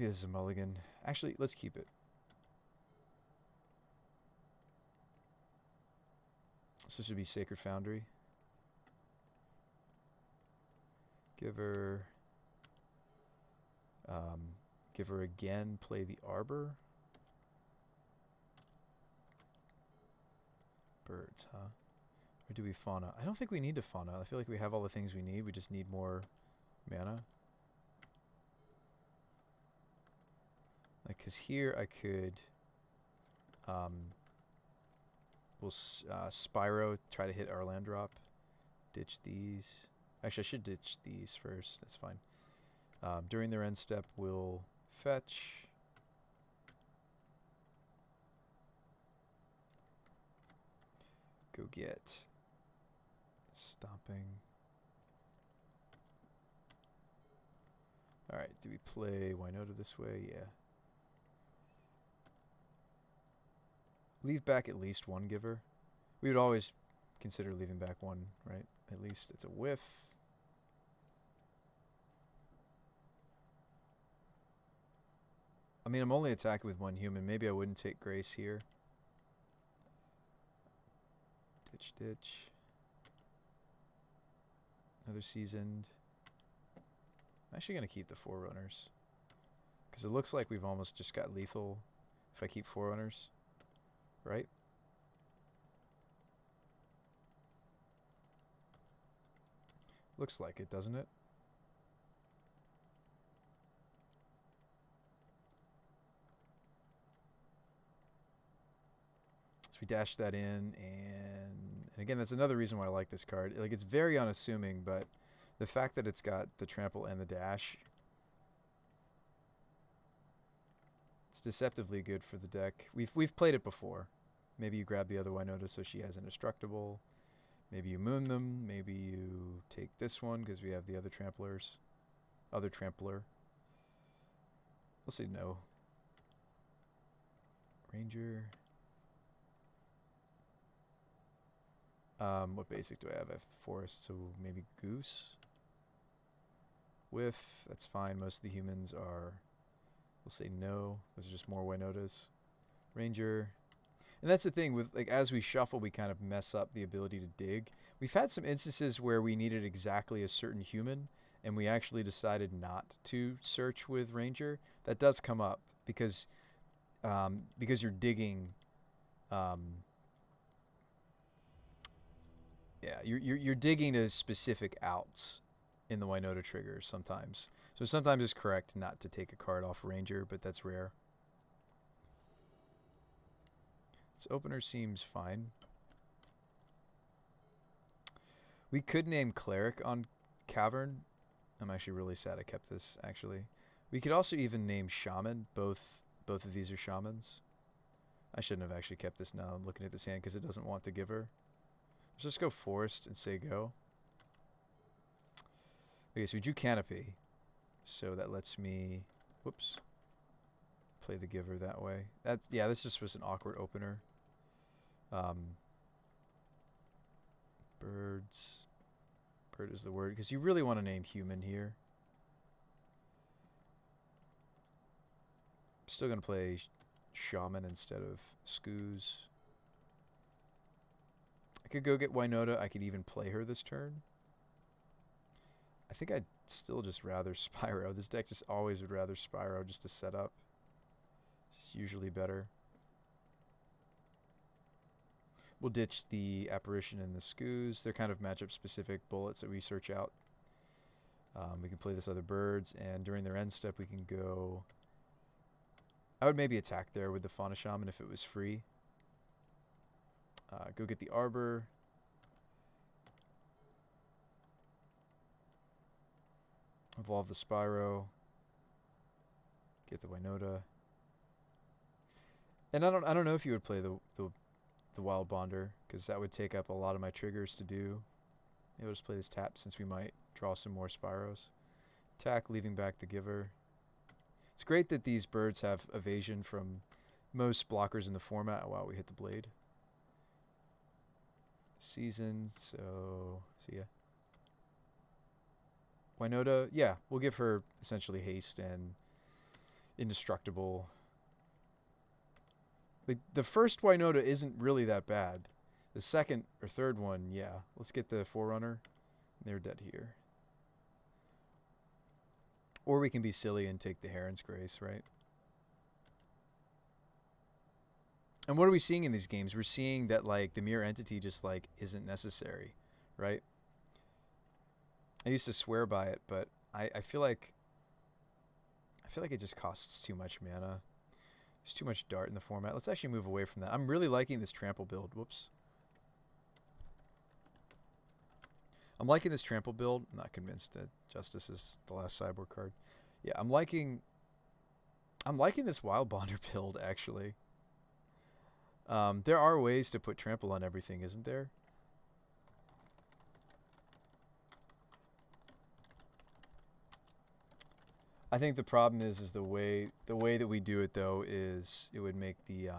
this is a mulligan. Actually, let's keep it. So this would be Sacred Foundry. Giver again, play the Arbor. Birds, huh? Or do we fauna? I don't think we need to fauna. I feel like we have all the things we need. We just need more mana. Like, because here I could... we'll Spyro, try to hit our land drop. Ditch these. Actually, I should ditch these first. That's fine. During their end step, we'll fetch. Go get Stomping. Alright, do we play Winota this way? Yeah. Leave back at least one Giver. We would always consider leaving back one, right? At least it's a whiff. I mean, I'm only attacking with one human. Maybe I wouldn't take Grace here. Ditch. Another Seasoned. I'm actually going to keep the Forerunners. Because it looks like we've almost just got lethal if I keep Forerunners. Right? Looks like it, doesn't it? So we dash that in, and again, that's another reason why I like this card. Like, it's very unassuming, but the fact that it's got the trample and the dash, it's deceptively good for the deck. We've played it before. Maybe you grab the other Winota so she has indestructible. Maybe you moon them. Maybe you take this one because we have the other tramplers. Other trampler. We'll say no. Ranger. What basic do I have? I have forest, so maybe goose. Whiff, that's fine. Most of the humans are, we'll say no. Those are just more Winotas. Ranger. And that's the thing with, like, as we shuffle, we kind of mess up the ability to dig. We've had some instances where we needed exactly a certain human, and we actually decided not to search with Ranger. That does come up because you're digging. Yeah, you're digging to specific outs in the Winota trigger sometimes. So sometimes it's correct not to take a card off Ranger, but that's rare. This opener seems fine. We could name Cleric on Cavern. I'm actually really sad I kept this, actually. We could also even name Shaman. Both of these are Shamans. I shouldn't have actually kept this now. I'm looking at this hand because it doesn't want to give her. Let's just go Forest and say go. Okay, so we drew Canopy. So that lets me, whoops, play the giver that way. That's, yeah, this just was an awkward opener. Birds. Bird is the word, because you really want to name human here. Still going to play Shaman instead of Skoos. I could go get Winota. I could even play her this turn. I think I'd still just rather Spyro. This deck just always would rather Spyro just to set up. It's usually better. We'll ditch the Apparition and the Skoos. They're kind of matchup specific bullets that we search out. We can play this other birds, and during their end step we can go... I would maybe attack there with the Fauna Shaman if it was free. Go get the Arbor. Evolve the Spyro. Get the Winota. And I don't know if you would play the Wild Bonder, because that would take up a lot of my triggers to do. Maybe I'll just play this tap since we might draw some more Spyros. Attack, leaving back the Giver. It's great that these birds have evasion from most blockers in the format. Wow, we hit the blade. Season, so yeah. Winota, yeah, we'll give her essentially haste and indestructible. The first Winota isn't really that bad. The second or third one, yeah. Let's get the Forerunner. They're dead here. Or we can be silly and take the Heron's Grace, right? And what are we seeing in these games? We're seeing that, like, the Mirror Entity just, like, isn't necessary, right? I used to swear by it, but I feel like it just costs too much mana. There's too much dart in the format. Let's actually move away from that. I'm really liking this trample build. Whoops. I'm liking this trample build. I'm not convinced that Justice is the last Cyborg card. Yeah, I'm liking this Wild Bonder build, actually. There are ways to put trample on everything, isn't there? I think the problem is the way that we do it, though, is it would make the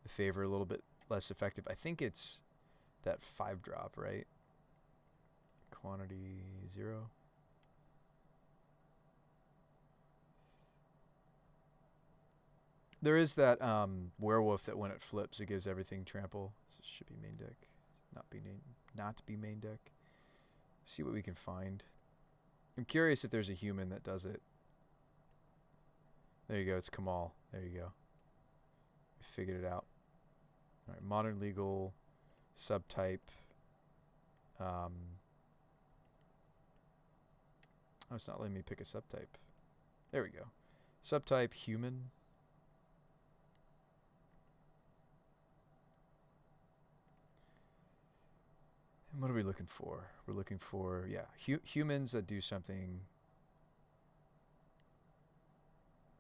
favor a little bit less effective. I think it's that 5-drop, right? Quantity 0. There is that werewolf that when it flips, it gives everything trample. So it should be main deck, not be main deck. See what we can find. I'm curious if there's a human that does it. There you go. It's Kamal. There you go. We figured it out. All right. Modern legal subtype. Oh, it's not letting me pick a subtype. There we go. Subtype human. And what are we looking for? We're looking for, yeah, humans that do something.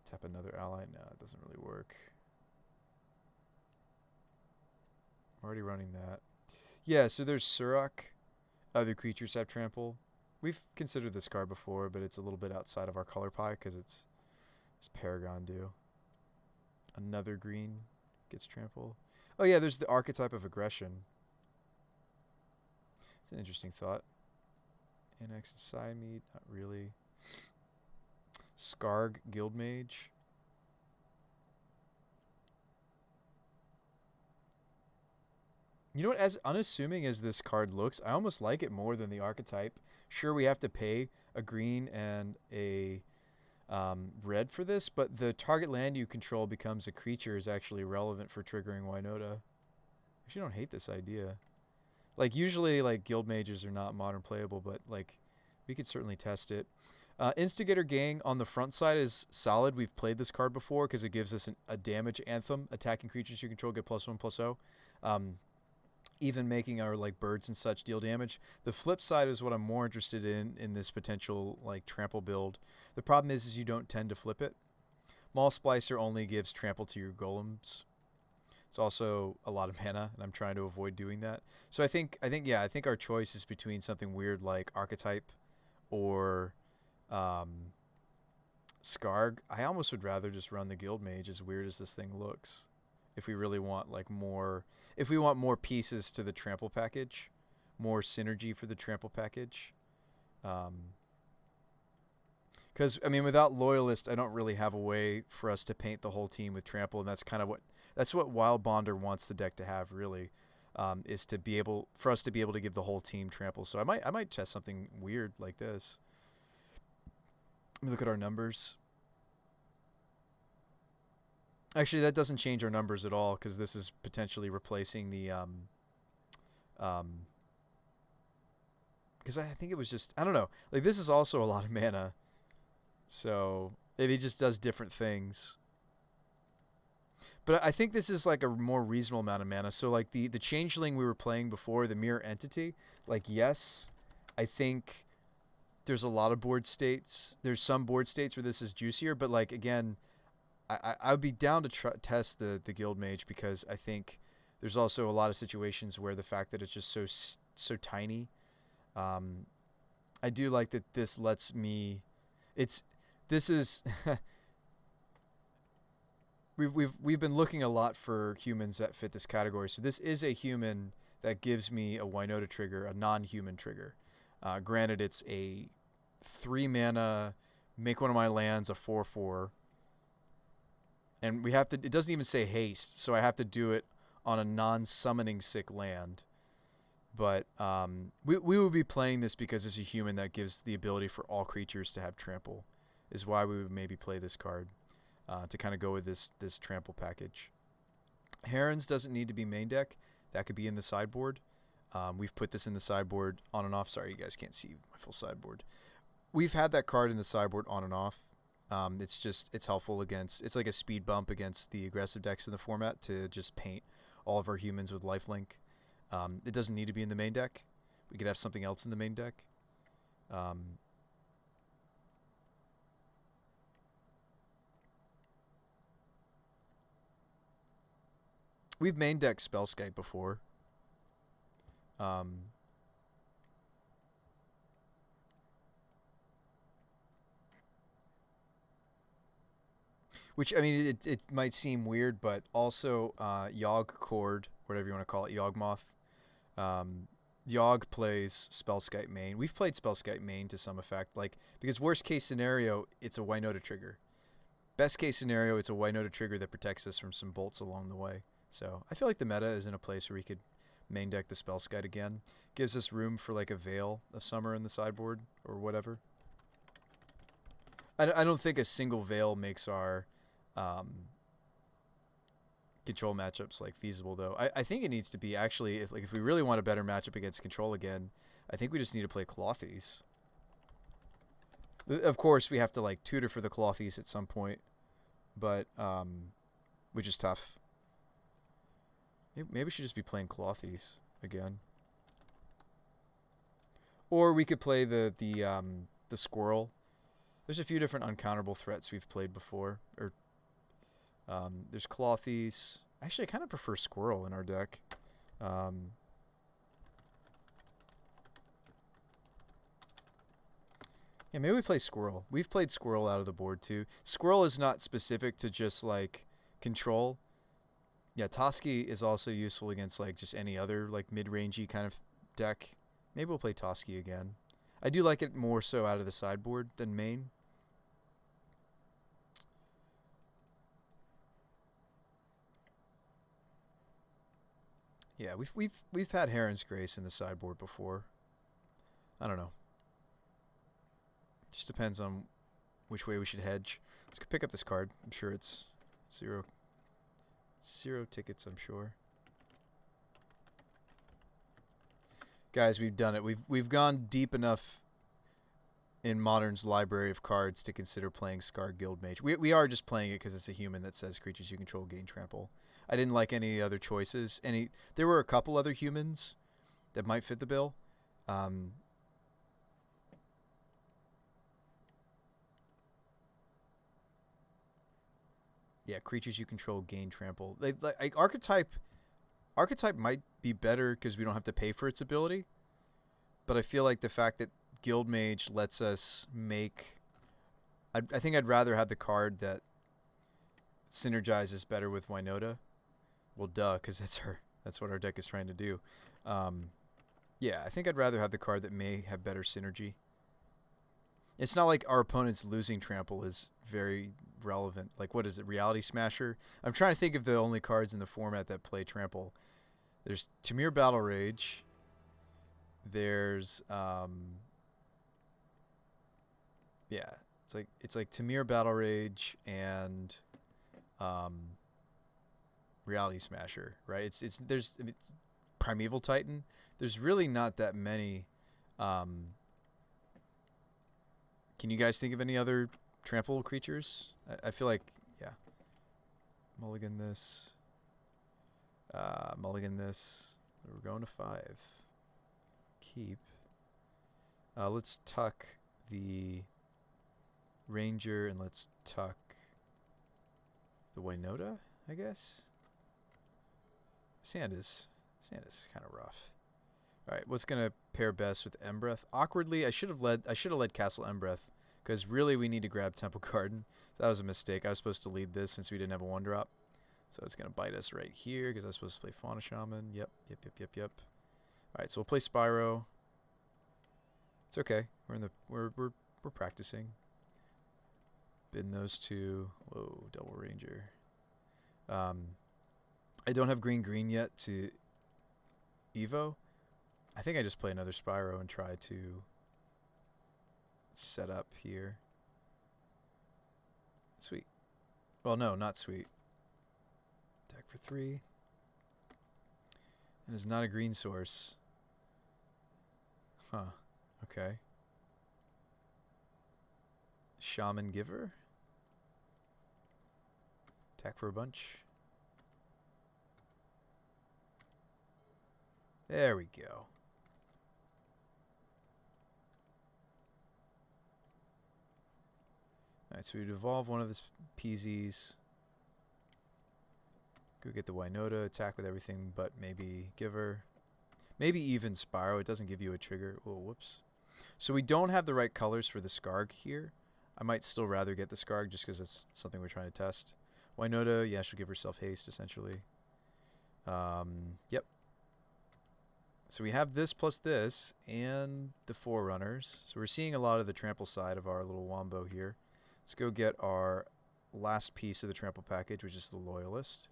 Tap another ally. No, it doesn't really work. I'm already running that. Yeah, so there's Surak. Other creatures have trample. We've considered this card before, but it's a little bit outside of our color pie because it's Paragon do. Another green gets trample. Oh yeah, there's the archetype of aggression. It's an interesting thought. Annex and side mead, not really. Skarg Guildmage. You know what? As unassuming as this card looks, I almost like it more than the archetype. Sure, we have to pay a green and a red for this, but the target land you control becomes a creature is actually relevant for triggering Winota. Actually, I don't hate this idea. Like, usually, like, guild mages are not modern playable, but, like, we could certainly test it. Instigator Gang on the front side is solid. We've played this card before because it gives us a damage anthem. Attacking creatures you control get +1/+0. Even making our, like, birds and such deal damage. The flip side is what I'm more interested in this potential, like, trample build. The problem is you don't tend to flip it. Maul Splicer only gives trample to your golems. It's also a lot of mana, and I'm trying to avoid doing that. So I think our choice is between something weird like Archetype or Skarg. I almost would rather just run the Guild Mage, as weird as this thing looks. If we really want if we want more pieces to the trample package, more synergy for the trample package. Because, I mean, without Loyalist, I don't really have a way for us to paint the whole team with trample, and that's kind of what Wild Bonder wants the deck to have, really, is for us to be able to give the whole team trample. So I might test something weird like this. Let me look at our numbers. Actually, that doesn't change our numbers at all, because this is potentially replacing the because I think it was just, I don't know, like, this is also a lot of mana, so it just does different things. But I think this is like a more reasonable amount of mana. So, like, the changeling we were playing before, the mirror entity, like, yes, I think there's a lot of board states. There's some board states where this is juicier, but, like, again, I would be down to test the Guild Mage, because I think there's also a lot of situations where the fact that it's just so tiny. I do like that this lets me. This is. We've been looking a lot for humans that fit this category. So this is a human that gives me a Winota trigger, a non-human trigger. Granted, it's a 3 mana, make one of my lands a 4/4. And we have to, it doesn't even say haste, so I have to do it on a non-summoning sick land. But we will be playing this because it's a human that gives the ability for all creatures to have trample, is why we would maybe play this card, to kind of go with this trample package. Herons doesn't need to be main deck. That could be in the sideboard. We've put this in the sideboard on and off. Sorry, you guys can't see my full sideboard. We've had that card in the sideboard on and off. It's helpful against, it's like a speed bump against the aggressive decks in the format to just paint all of our humans with lifelink. It doesn't need to be in the main deck. We could have something else in the main deck. We've main deck Spellskite before. Which, I mean, it might seem weird, but also Yogg Cord, whatever you want to call it, Yawgmoth. Yogg plays Spellskite main. We've played Spellskite main to some effect, like, because worst case scenario, it's a Winota trigger. Best case scenario, it's a Winota trigger that protects us from some bolts along the way. So I feel like the meta is in a place where we could main deck the Spellskite again. Gives us room for, like, a Veil of Summer in the sideboard or whatever. I don't think a single Veil makes our control matchups, like, feasible, though. I think it needs to be, actually, if we really want a better matchup against control again, I think we just need to play Clothies. Of course, we have to, like, tutor for the Clothies at some point, but which is tough. Maybe we should just be playing Clothies again. Or we could play the Squirrel. There's a few different uncounterable threats we've played before. Or there's Clothies. Actually, I kind of prefer Squirrel in our deck. Yeah, maybe we play Squirrel. We've played Squirrel out of the board too. Squirrel is not specific to just, like, control. Yeah, Toski is also useful against, like, just any other, like, mid-rangey kind of deck. Maybe we'll play Toski again. I do like it more so out of the sideboard than main. Yeah, we've had Heron's Grace in the sideboard before. I don't know. Just depends on which way we should hedge. Let's pick up this card. I'm sure it's zero tickets, I'm sure. Guys, we've done it. We've gone deep enough in Modern's library of cards to consider playing Scar Guildmage. We are just playing it because it's a human that says creatures you control gain trample. I didn't like any other choices. There were a couple other humans that might fit the bill. Yeah, creatures you control gain trample. Like archetype might be better because we don't have to pay for its ability. But I feel like the fact that Guildmage lets us make... I think I'd rather have the card that synergizes better with Winota. Well, duh, because that's what our deck is trying to do. Yeah, I think I'd rather have the card that may have better synergy. It's not like our opponent's losing trample is very relevant. Like, what is it, Reality Smasher? I'm trying to think of the only cards in the format that play trample. There's Tamir Battle Rage. There's yeah, it's like Tamir Battle Rage and Reality Smasher, right? It's Primeval Titan. There's really not that many. Can you guys think of any other trample creatures? I feel like, yeah. Mulligan this. Mulligan this. We're going to 5. Keep. Let's tuck the Ranger and let's tuck the Winota, I guess. Sand is kind of rough. All right, what's gonna pair best with Embreth? Awkwardly, I should have led Castle Embreth because really we need to grab Temple Garden. That was a mistake. I was supposed to lead this since we didn't have a 1-drop, so it's gonna bite us right here because I was supposed to play Fauna Shaman. Yep. All right, so we'll play Spyro. It's okay. We're practicing. Bin those two. Whoa, double Ranger. I don't have green yet to Evo. I think I just play another Spyro and try to set up here. Sweet. Well, no, not sweet. Attack for 3. And it's not a green source. Huh. Okay. Shaman Giver. Attack for a bunch. There we go. Alright, so we'd evolve one of the PZs. Go get the Winota, attack with everything but maybe Giver. Maybe even Spyro. It doesn't give you a trigger. Oh, whoops. So we don't have the right colors for the Scarg here. I might still rather get the Scarg just because it's something we're trying to test. Winota, yeah, she'll give herself haste, essentially. Yep. So we have this plus this and the Forerunners. So we're seeing a lot of the trample side of our little wombo here. Let's go get our last piece of the trample package, which is the Loyalist.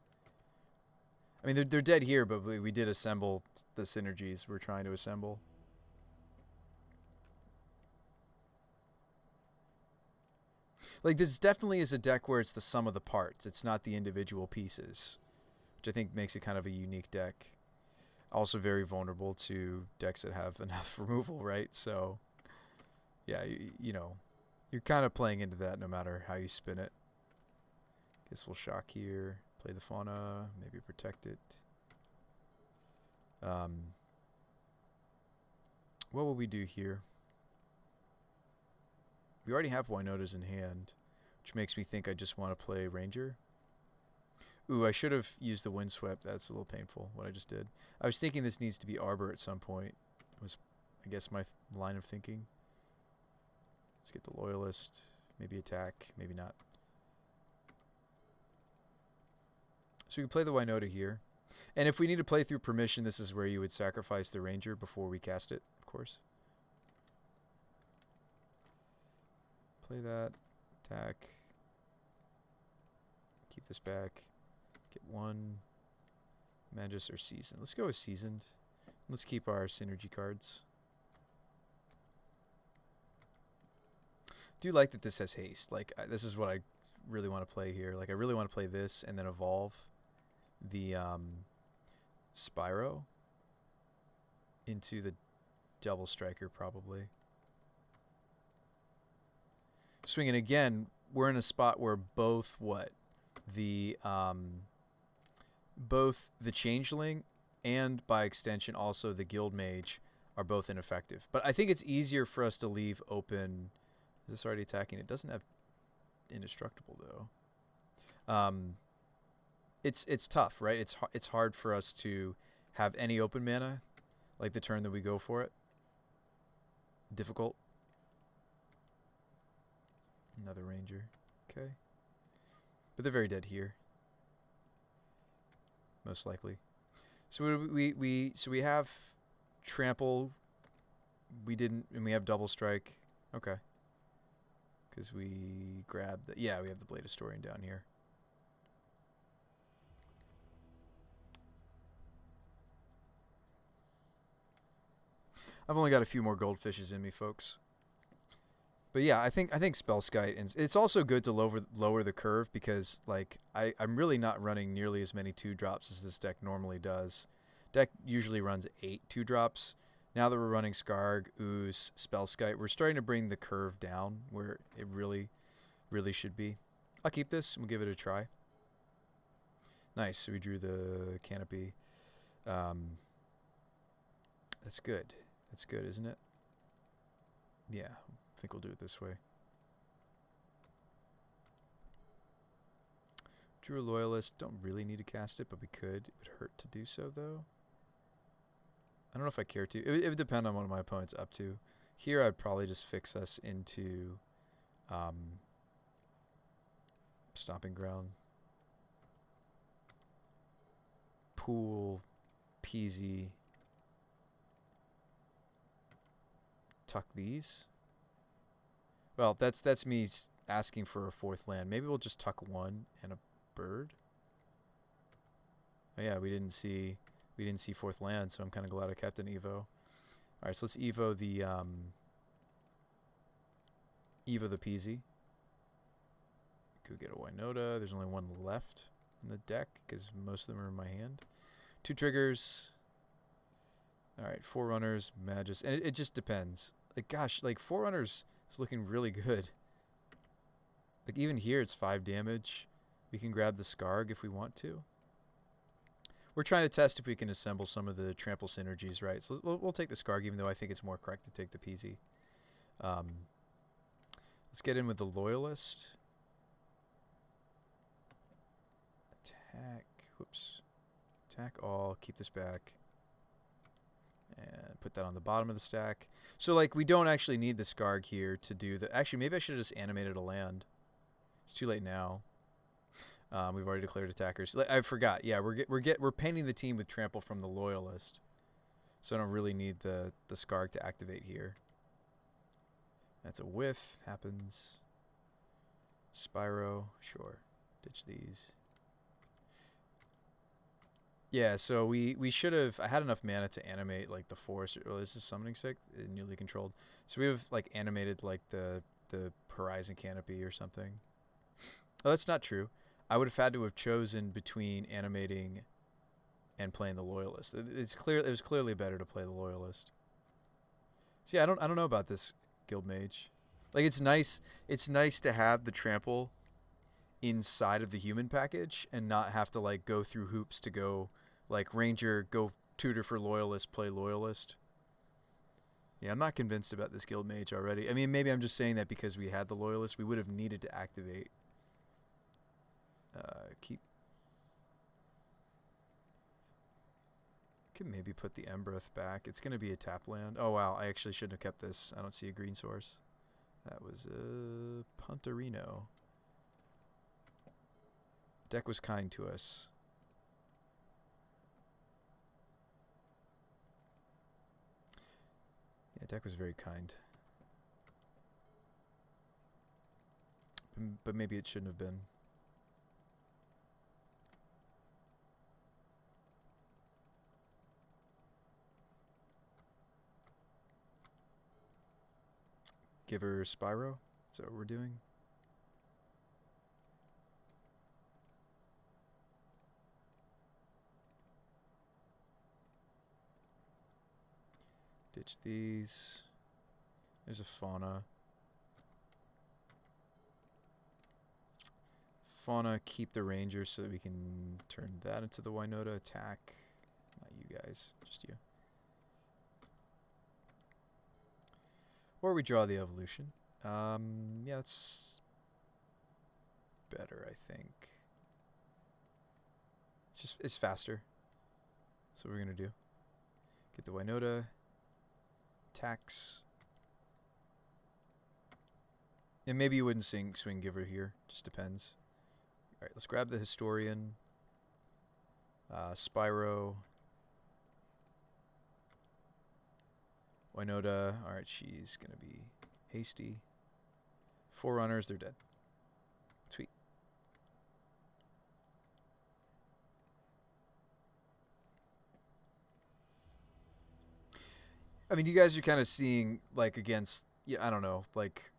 I mean, they're dead here, but we did assemble the synergies we're trying to assemble. Like, this definitely is a deck where it's the sum of the parts. It's not the individual pieces, which I think makes it kind of a unique deck. Also very vulnerable to decks that have enough removal, right? So, yeah, you know, you're kind of playing into that no matter how you spin it. Guess we'll shock here, play the Fauna, maybe protect it. What will we do here? We already have Winotas in hand, which makes me think I just want to play Ranger. Ooh, I should have used the Windswept. That's a little painful, what I just did. I was thinking this needs to be Arbor at some point. It was, I guess, my line of thinking. Let's get the Loyalist. Maybe attack, maybe not. So we can play the Winota here. And if we need to play through permission, this is where you would sacrifice the Ranger before we cast it, of course. Play that. Attack. Keep this back. Get one. Magus or Seasoned. Let's go with Seasoned. Let's keep our synergy cards. Do like that this has haste. Like, this is what I really want to play here. Like, I really want to play this and then evolve the Spyro into the Double Striker, probably. Swinging again, we're in a spot where both the Changeling and by extension also the Guild Mage are both ineffective. But I think it's easier for us to leave open. Is this already attacking? It doesn't have indestructible though. It's tough, right? It's hard for us to have any open mana, like the turn that we go for it. Difficult. Another Ranger. Okay. But they're very dead here. Most likely. So we have Trample. We didn't, and we have Double Strike. Okay. Because we grabbed the, yeah, we have the Blade Historian down here. I've only got a few more goldfishes in me, folks. But yeah, I think Spellskite, and it's also good to lower the curve because like I'm really not running nearly as many 2-drops as this deck normally does. Deck usually runs 8 2-drops. Now that we're running Skarg, Ooze, Spellskite, we're starting to bring the curve down where it really should be. I'll keep this and we'll give it a try. Nice. So we drew the canopy. That's good. That's good, isn't it? Yeah. I think we'll do it this way. Drew a Loyalist. Don't really need to cast it, but we could. It would hurt to do so, though. I don't know if I care to. It would depend on what my opponent's up to. Here, I'd probably just fix us into Stomping Ground. Pool, Peasy. Tuck these. Well, that's me asking for a 4th land. Maybe we'll just tuck 1 and a bird. Oh yeah, we didn't see 4th land, so I'm kind of glad I kept an Evo. All right, so let's Evo the Peasy. Could get a Winota. There's only 1 left in the deck because most of them are in my hand. 2 triggers. All right, 4 runners, Magus, and it just depends. Like gosh, like 4 runners is looking really good. Like even here, it's 5 damage. We can grab the Skarg if we want to. We're trying to test if we can assemble some of the trample synergies, right? So we'll take the Skarg, even though I think it's more correct to take the Peasy. Let's get in with the Loyalist. Attack. Whoops. Attack all. Keep this back. And put that on the bottom of the stack. So, like, we don't actually need the Skarg here to do the... Actually, maybe I should have just animated a land. It's too late now. We've already declared attackers. I forgot. Yeah, we're painting the team with trample from the Loyalist. So I don't really need the Skarg to activate here. That's a whiff. Happens. Spyro. Sure. Ditch these. Yeah, so we should have... I had enough mana to animate, like, the forest. Oh, this is Summoning Sick. Newly controlled. So we have, like, animated, like, the Horizon Canopy or something. Oh, that's not true. I would have had to have chosen between animating and playing the Loyalist. It was clearly better to play the Loyalist. So yeah, I don't know about this Guild Mage. Like it's nice to have the trample inside of the human package and not have to like go through hoops to go like Ranger, go tutor for Loyalist, play Loyalist. Yeah, I'm not convinced about this Guild Mage already. I mean, maybe I'm just saying that because we had the Loyalist, we would have needed to activate. Could maybe put the Embereth back. It's going to be a tap land. Oh, wow. I actually shouldn't have kept this. I don't see a green source. That was a Punterino. Deck was kind to us. That deck was very kind. But maybe it shouldn't have been. Give her Spyro. Is that what we're doing? Ditch these. There's a fauna. Fauna, keep the ranger so that we can turn that into the Winota attack. Not you guys, just you. Or we draw the evolution. Yeah, that's better, I think. It's faster. That's what we're gonna do. Get the Winota. Attacks. And maybe you wouldn't swing Giver here. Just depends. Alright, let's grab the Historian. Spyro. Winota. Alright, she's gonna be hasty. Forerunners, they're dead. Sweet. I mean, you guys are kind of seeing, like, against, yeah, I don't know, like,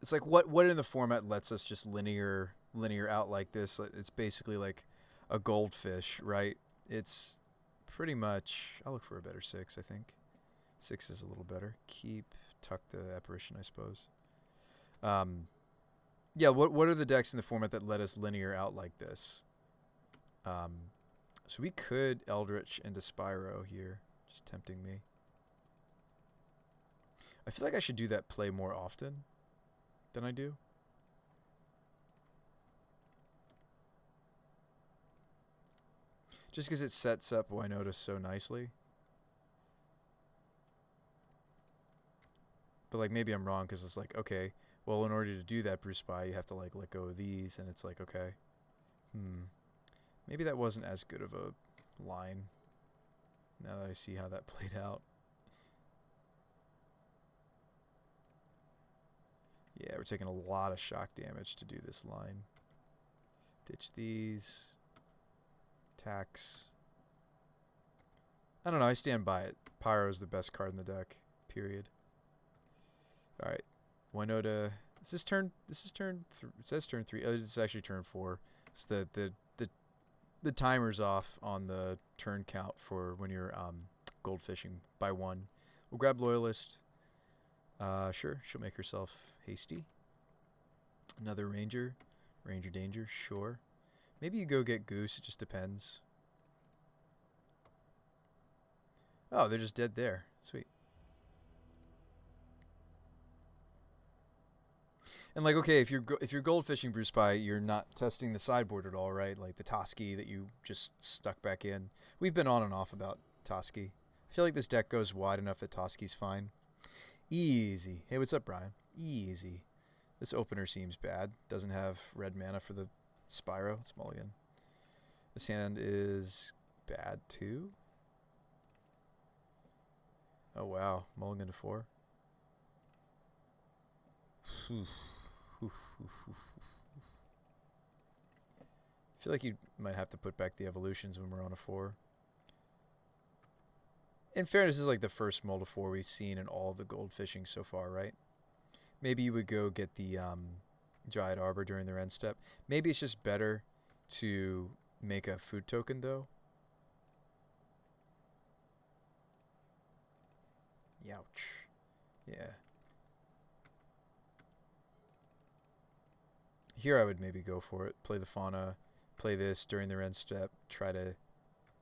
it's like what in the format lets us just linear out like this? It's basically like a goldfish, right? It's pretty much, I'll look for a better 6, I think. 6 is a little better. Tuck the apparition, I suppose. Yeah, what are the decks in the format that let us linear out like this? So we could Eldritch into Spyro here. Just tempting me. I feel like I should do that play more often than I do. Just because it sets up Winota so nicely. But like maybe I'm wrong because it's like, okay, well in order to do that Brew Spy you have to like let go of these, and it's like, okay. Maybe that wasn't as good of a line. Now that I see how that played out. Yeah, we're taking a lot of shock damage to do this line. Ditch these. Attacks. I don't know, I stand by it. Pyro is the best card in the deck. Period. Alright. Winota. This is turn 3. It says turn 3. Oh, it's actually turn 4. It's the timer's off on the turn count for when you're goldfishing by 1. We'll grab Loyalist. Sure, she'll make herself hasty. Another Ranger. Ranger Danger, sure. Maybe you go get Goose, it just depends. Oh, they're just dead there. Sweet. And like, okay, if you're goldfishing Brew Spy, you're not testing the sideboard at all, right? Like the Toski that you just stuck back in. We've been on and off about Toski. I feel like this deck goes wide enough that Toski's fine. Easy. Hey, what's up, Brian? Easy. This opener seems bad. Doesn't have red mana for the Spyro. It's mulligan. This hand is bad too. Oh wow, mulligan to 4. I feel like you might have to put back the evolutions when we're on a 4. In fairness, this is like the first mull to 4 we've seen in all of the gold fishing so far, right? Maybe you would go get the Dryad Arbor during their end step. Maybe it's just better to make a food token, though. Youch. Yeah. Here I would maybe go for it. Play the fauna. Play this during their end step. Try to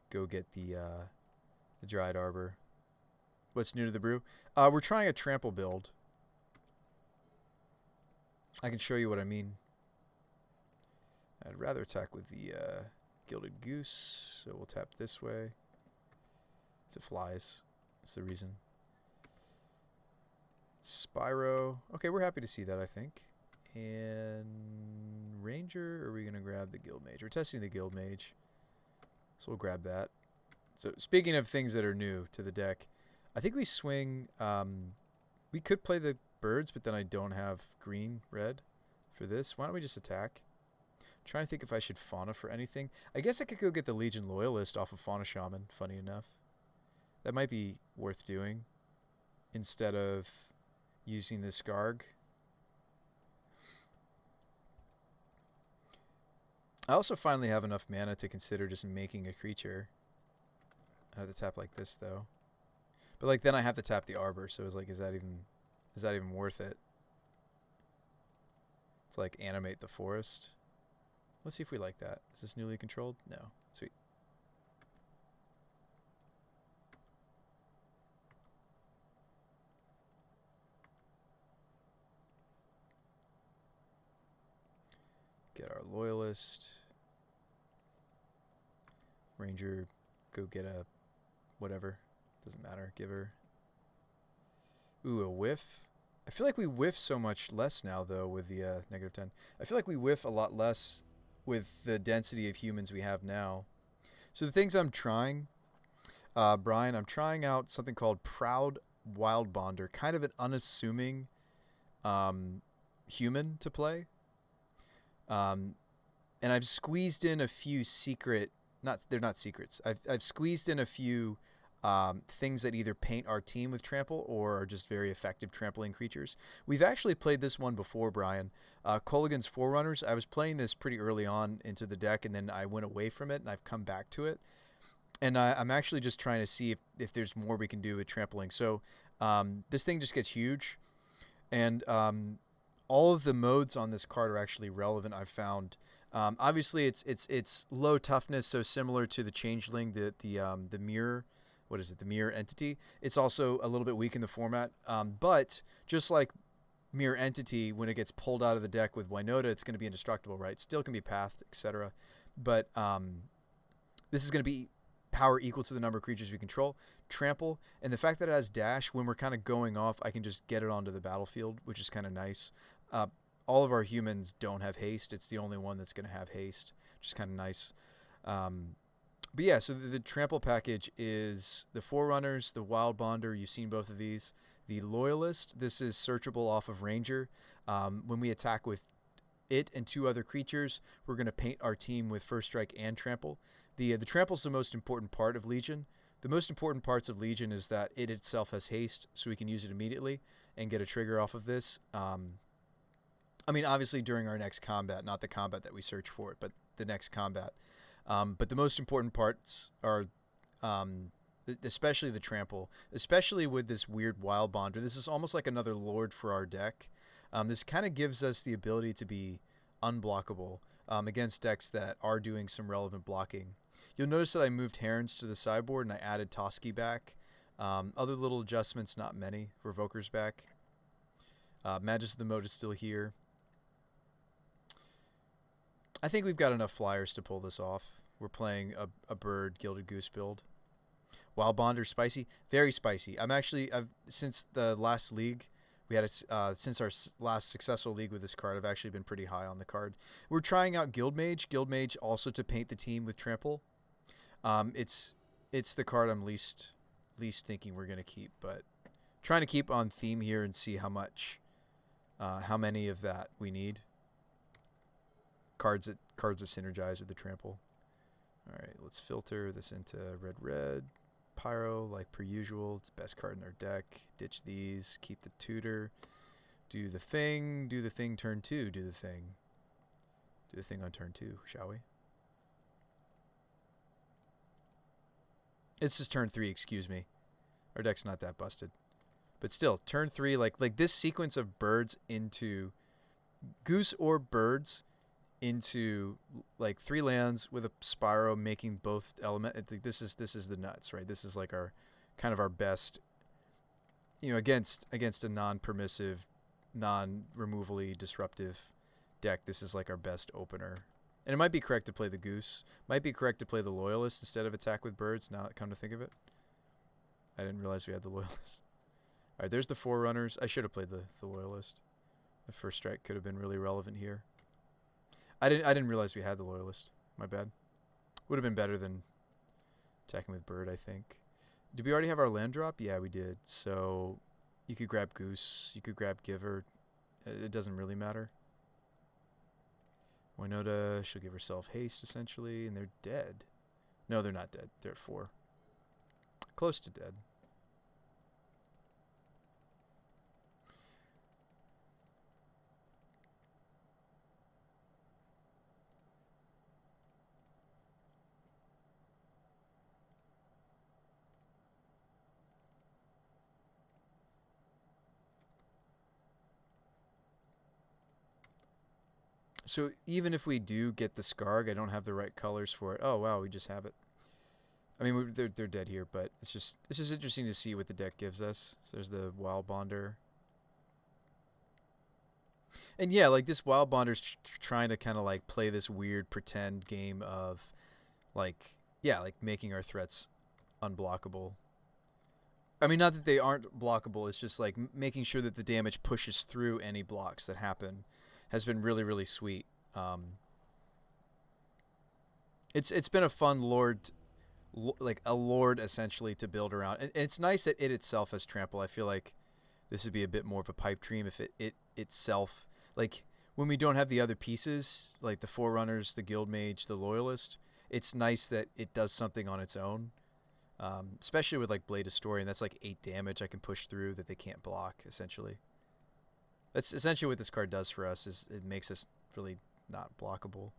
go get the Dryad Arbor. What's new to the brew? We're trying a trample build. I can show you what I mean. I'd rather attack with the Gilded Goose, so we'll tap this way. It flies. That's the reason. Spyro. Okay, we're happy to see that, I think. And Ranger, or are we going to grab the Guild Mage? We're testing the Guild Mage, so we'll grab that. So speaking of things that are new to the deck, I think we swing. We could play the birds, but then I don't have green, red for this. Why don't we just attack? I'm trying to think if I should fauna for anything. I guess I could go get the Legion Loyalist off of Fauna Shaman, funny enough. That might be worth doing instead of using the Skarg. I also finally have enough mana to consider just making a creature. I have to tap like this though. But like then I have to tap the Arbor, so it's like is that even worth it? To like animate the forest. Let's see if we like that. Is this newly controlled? No. Sweet. Get our Loyalist. Ranger, go get a whatever. Doesn't matter. Give her. Ooh, a whiff. I feel like we whiff so much less now, though, with the -10. I feel like we whiff a lot less with the density of humans we have now. So the things I'm trying, Brian, I'm trying out something called Proud Wild Bonder, kind of an unassuming human to play. And I've squeezed in a few secret, they're not secrets. I've squeezed in a few things that either paint our team with trample or are just very effective trampling creatures. We've actually played this one before, Brian. Kolaghan's Forerunners. I was playing this pretty early on into the deck, and then I went away from it, and I've come back to it. And I'm actually just trying to see if there's more we can do with trampling. So this thing just gets huge, and all of the modes on this card are actually relevant, I've found. Obviously, it's low toughness, so similar to the Changeling, the mirror. What is it? The mirror entity. It's also a little bit weak in the format, but just like mirror entity, when it gets pulled out of the deck with Winota, it's going to be indestructible, right? Still can be pathed, etc. But this is going to be power equal to the number of creatures we control. Trample, and the fact that it has dash, when we're kind of going off, I can just get it onto the battlefield, which is kind of nice. All of our humans don't have haste. It's the only one that's going to have haste, which is kind of nice. But yeah, so the trample package is the Forerunners, the Wild Bonder. You've seen both of these. The Loyalist, this is searchable off of Ranger. When we attack with it and 2 other creatures, we're going to paint our team with First Strike and Trample. The Trample is the most important part of Legion. The most important parts of Legion is that it itself has haste, so we can use it immediately and get a trigger off of this. I mean, obviously during our next combat, not the combat that we search for it, but the next combat. But the most important parts are especially the trample, especially with this weird Wild Bonder. This is almost like another Lord for our deck. This kind of gives us the ability to be unblockable against decks that are doing some relevant blocking. You'll notice that I moved Herons to the sideboard and I added Toski back. Other little adjustments, not many. Revoker's back. Magus of the Moat is still here. I think we've got enough flyers to pull this off. We're playing a bird Gilded Goose build. Wild Bonder, spicy, very spicy. Since the last league, we had since our last successful league with this card, I've actually been pretty high on the card. We're trying out Guildmage also to paint the team with trample. It's the card I'm least thinking we're gonna keep, but trying to keep on theme here and see how many of that we need. Cards that synergize with the trample. All right, let's filter this into red. Pyro, like per usual. It's the best card in our deck. Ditch these. Keep the tutor. Do the thing. Turn 2. Do the thing on turn 2, shall we? It's just turn 3, excuse me. Our deck's not that busted. But still, turn 3, like this sequence of birds into goose or birds into like 3 lands with a Spyro making both element. This is the nuts, right? This is like our kind of our best, against a non-permissive, non-removally disruptive deck. This is like our best opener. And it might be correct to play the goose. Might be correct to play the Loyalist instead of attack with birds. Now that come to think of it, I didn't realize we had the Loyalist. All right, there's the Forerunners. I should have played the Loyalist. The First Strike could have been really relevant here. I didn't realize we had the Loyalist. My bad. Would have been better than attacking with bird, I think. Did we already have our land drop? Yeah, we did. So you could grab Goose. You could grab Giver. It doesn't really matter. Winota, she'll give herself haste, essentially, and they're dead. No, they're not dead. They're at 4. Close to dead. So even if we do get the Scarg, I don't have the right colors for it. Oh wow, we just have it. I mean, they're dead here, but it's just interesting to see what the deck gives us. So there's the Wild Bonder, and yeah, like this Wild Bonder's trying to kind of like play this weird pretend game of, like, yeah, like making our threats unblockable. I mean, not that they aren't blockable. It's just like making sure that the damage pushes through any blocks that happen has been really, really sweet. It's been a fun like a lord essentially to build around, and it's nice that it itself has trample. I feel like this would be a bit more of a pipe dream if it itself, like when we don't have the other pieces like the Forerunners, the Guild Mage, the Loyalist. It's nice that it does something on its own, especially with like Blade Historian. That's like 8 damage I can push through that they can't block. Essentially, that's essentially what this card does for us. Is it makes us really not blockable.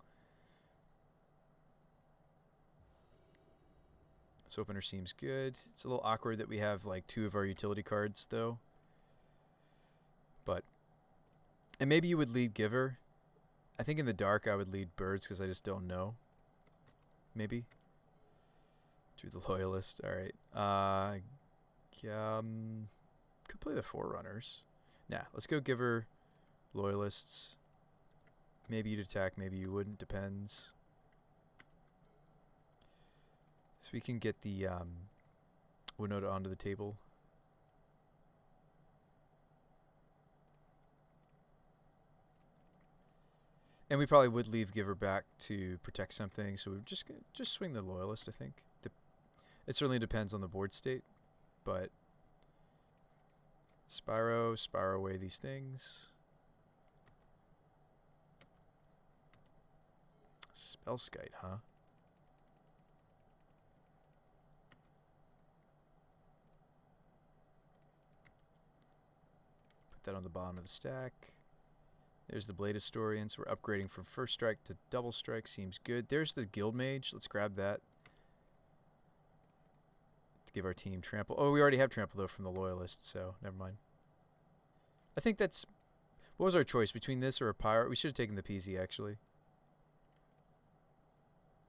This opener seems good. It's a little awkward that we have like 2 of our utility cards though. But, and maybe you would lead Giver. I think in the dark I would lead Birds because I just don't know. Maybe. Drew the Loyalist. Alright. Could play the Forerunners. Nah, let's go Giver, Loyalists. Maybe you'd attack, maybe you wouldn't. Depends. So we can get the Winota onto the table. And we probably would leave Giver back to protect something, so we're just swing the Loyalist, I think. It certainly depends on the board state, but Spyro away these things. Spellskite, huh? Put that on the bottom of the stack. There's the Blade Historian, so we're upgrading from first strike to double strike. Seems good. There's the Guild Mage. Let's grab that to give our team trample. Oh, we already have trample though from the Loyalist, so never mind. I think that's... What was our choice between this or a Pirate? We should have taken the PZ actually.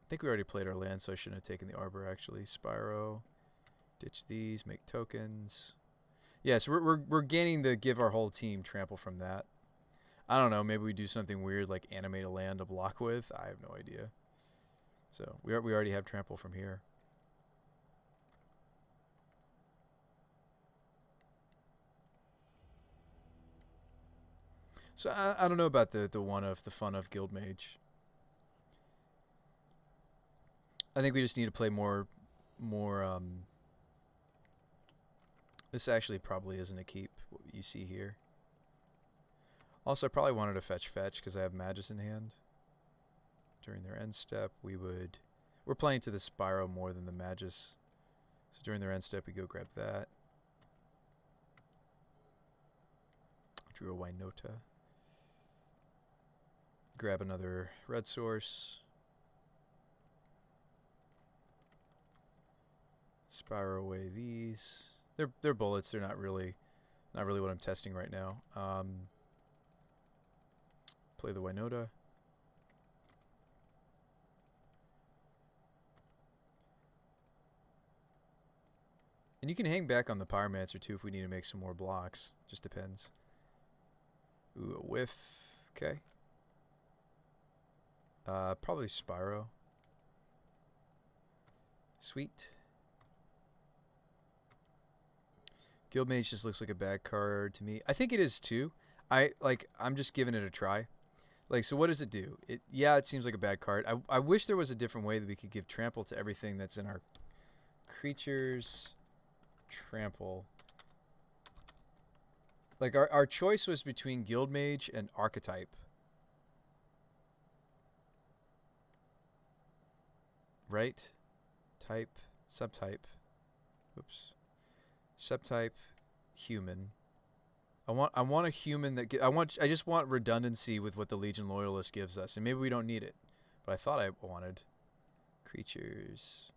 I think we already played our land, so I shouldn't have taken the Arbor actually. Spyro. Ditch these, make tokens. Yeah, so we're gaining the give our whole team trample from that. I don't know, maybe we do something weird like animate a land to block with. I have no idea. So we already have trample from here. So I don't know about the fun of Guild Mage. I think we just need to play more this actually probably isn't a keep, what you see here. Also, I probably wanted to fetch because I have Magus in hand. During their end step, we're playing to the Spyro more than the Magus. So during their end step, we go grab that. Drew a Winota. Grab another red source. Spyro away these. They're bullets. They're not really what I'm testing right now. Play the Winota. And you can hang back on the Pyromancer too if we need to make some more blocks. Just depends. Ooh, a whiff. Okay. Probably Spyro. Sweet. Guild Mage just looks like a bad card to me. I think it is too. I'm just giving it a try. Like, so what does it do? It seems like a bad card. I wish there was a different way that we could give trample to everything that's in our creatures. trample. Like our choice was between Guildmage and Archetype. Right? Type, subtype. Oops. Subtype, human. I want a human that I just want redundancy with what the Legion Loyalist gives us, and maybe we don't need it, but I thought I wanted creatures.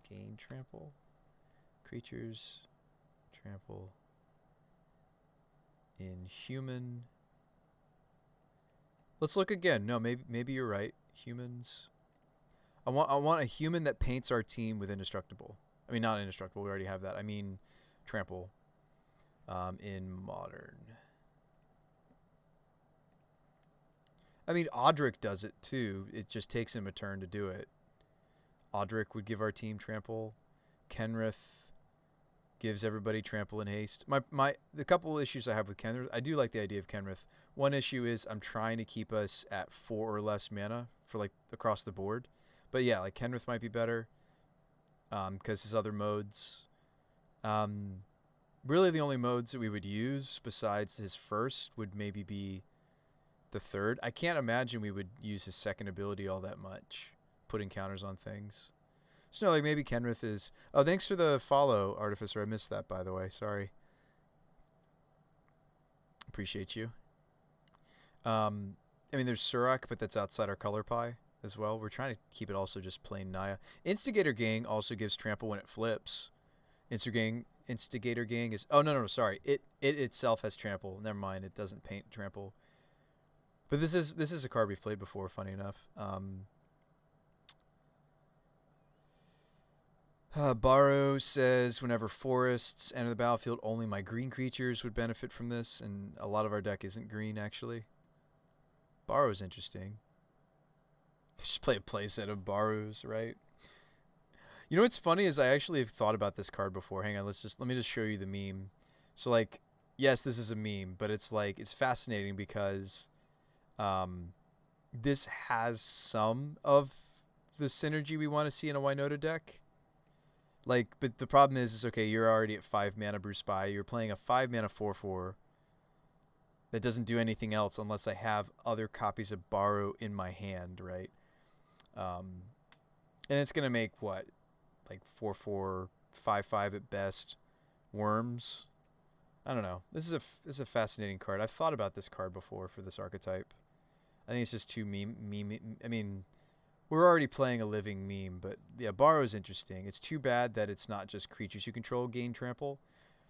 Gain trample. Creatures trample. Inhuman. Let's look again. No, maybe you're right. Humans. I want a human that paints our team with indestructible. I mean, not indestructible. We already have that. I mean, trample. In modern. I mean, Audric does it too. It just takes him a turn to do it. Audric would give our team trample. Kenrith gives everybody trample and haste. The couple issues I have with Kenrith, I do like the idea of Kenrith. One issue is I'm trying to keep us at 4 or less mana for like across the board. But yeah, like Kenrith might be better because his other modes. Really the only modes that we would use besides his first would maybe be the third. I can't imagine we would use his second ability all that much, putting counters on things. So no, like maybe Kenrith is... Oh, thanks for the follow, Artificer. I missed that, by the way. Sorry. Appreciate you. I mean, there's Surak, but that's outside our color pie as well. We're trying to keep it also just plain Naya. Instigator Gang also gives trample when it flips. Instigator Gang is... Oh, no, sorry. It itself has trample. Never mind. It doesn't paint trample. But this is a card we've played before, funny enough. Barrow says, whenever forests enter the battlefield, only my green creatures would benefit from this, and a lot of our deck isn't green, actually. Barrow's interesting. Just play a playset of Barrows, right? You know what's funny is I actually have thought about this card before. Hang on, let me just show you the meme. So, like, yes, this is a meme, but it's like, it's fascinating because this has some of the synergy we want to see in a Winota deck. Like, but the problem is okay, you're already at 5 mana Brewsday. You're playing a 5 mana 4/4 that doesn't do anything else unless I have other copies of Borrow in my hand, right? And it's gonna make what, like 4/4, 5/5 at best, worms. I don't know. This is a fascinating card. I've thought about this card before for this archetype. I think it's just too meme. I mean, we're already playing a living meme, but yeah, Borrow is interesting. It's too bad that it's not just creatures you control gain trample.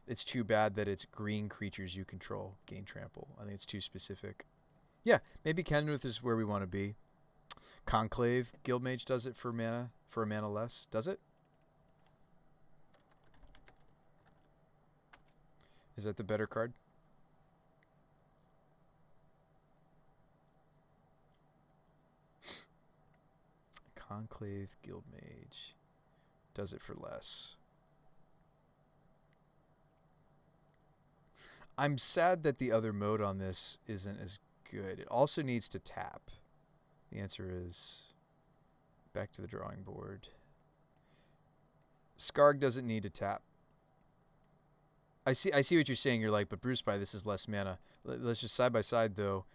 It's too bad that it's green creatures you control gain trample. I think it's too specific. Yeah, maybe Kenrith is where we want to be. Conclave, Guildmage does it for a mana less. Does it? Is that the better card? Conclave, Guildmage does it for less. I'm sad that the other mode on this isn't as good. It also needs to tap. The answer is back to the drawing board. Skarg doesn't need to tap. I see what you're saying. You're like, but Brewsday, this is less mana. Let's just side by side though.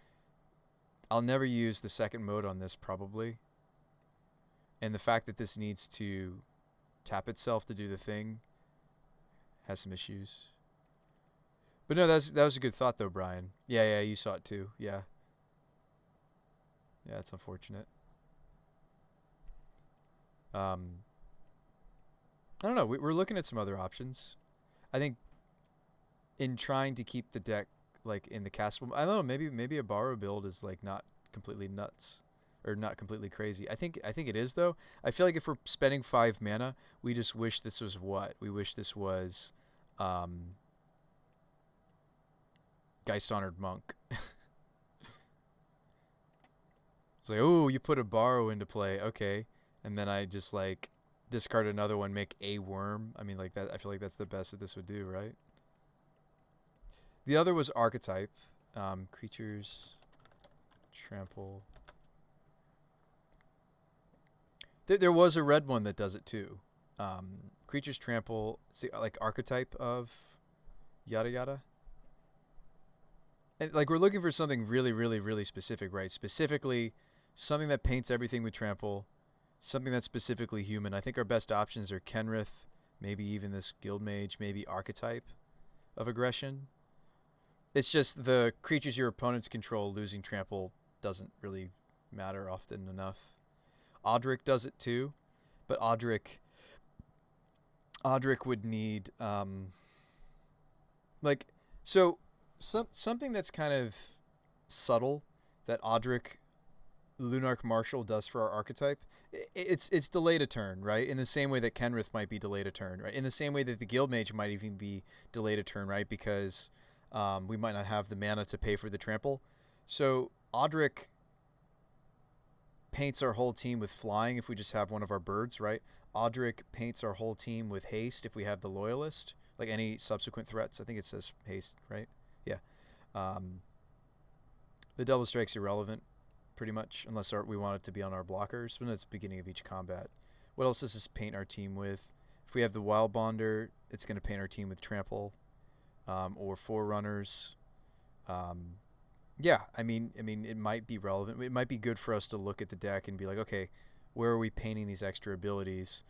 I'll never use the second mode on this probably. And the fact that this needs to tap itself to do the thing has some issues. But no, that was a good thought though, Brian. Yeah, you saw it too. Yeah. Yeah, it's unfortunate. I don't know. We're looking at some other options. I think in trying to keep the deck like in the Castable, I don't know, maybe a Borrow build is like not completely nuts or not completely crazy. I think it is though. I feel like if we're spending 5 mana, we just wish this was what? We wish this was Geist Honored Monk. It's like, oh, you put a Borrow into play, okay. And then I just like discard another one, make a worm. I mean, like that. I feel like that's the best that this would do, right? The other was Archetype. Creatures, trample. There was a red one that does it too, creatures trample. See, like archetype of yada yada. And like we're looking for something really, really, really specific, right? Specifically, something that paints everything with trample, something that's specifically human. I think our best options are Kenrith, maybe even this guild mage, maybe archetype of aggression. It's just the creatures your opponents control losing trample doesn't really matter often enough. Audric does it too, but Audric would need like so something that's kind of subtle that Audric Lunarch Marshal does for our archetype. It's delayed a turn, right? In the same way that Kenrith might be delayed a turn, right? In the same way that the guild mage might even be delayed a turn, right? Because we might not have the mana to pay for the trample. So Audric paints our whole team with flying if we just have one of our birds, right? Audric paints our whole team with haste if we have the loyalist, like any subsequent threats. I think it says haste, right? Yeah. The double strike's irrelevant, pretty much, unless we want it to be on our blockers when it's the beginning of each combat. What else does this paint our team with? If we have the Wild Bonder, it's going to paint our team with trample, or forerunners. Yeah, I mean, it might be relevant. It might be good for us to look at the deck and be like, okay, where are we painting these extra abilities?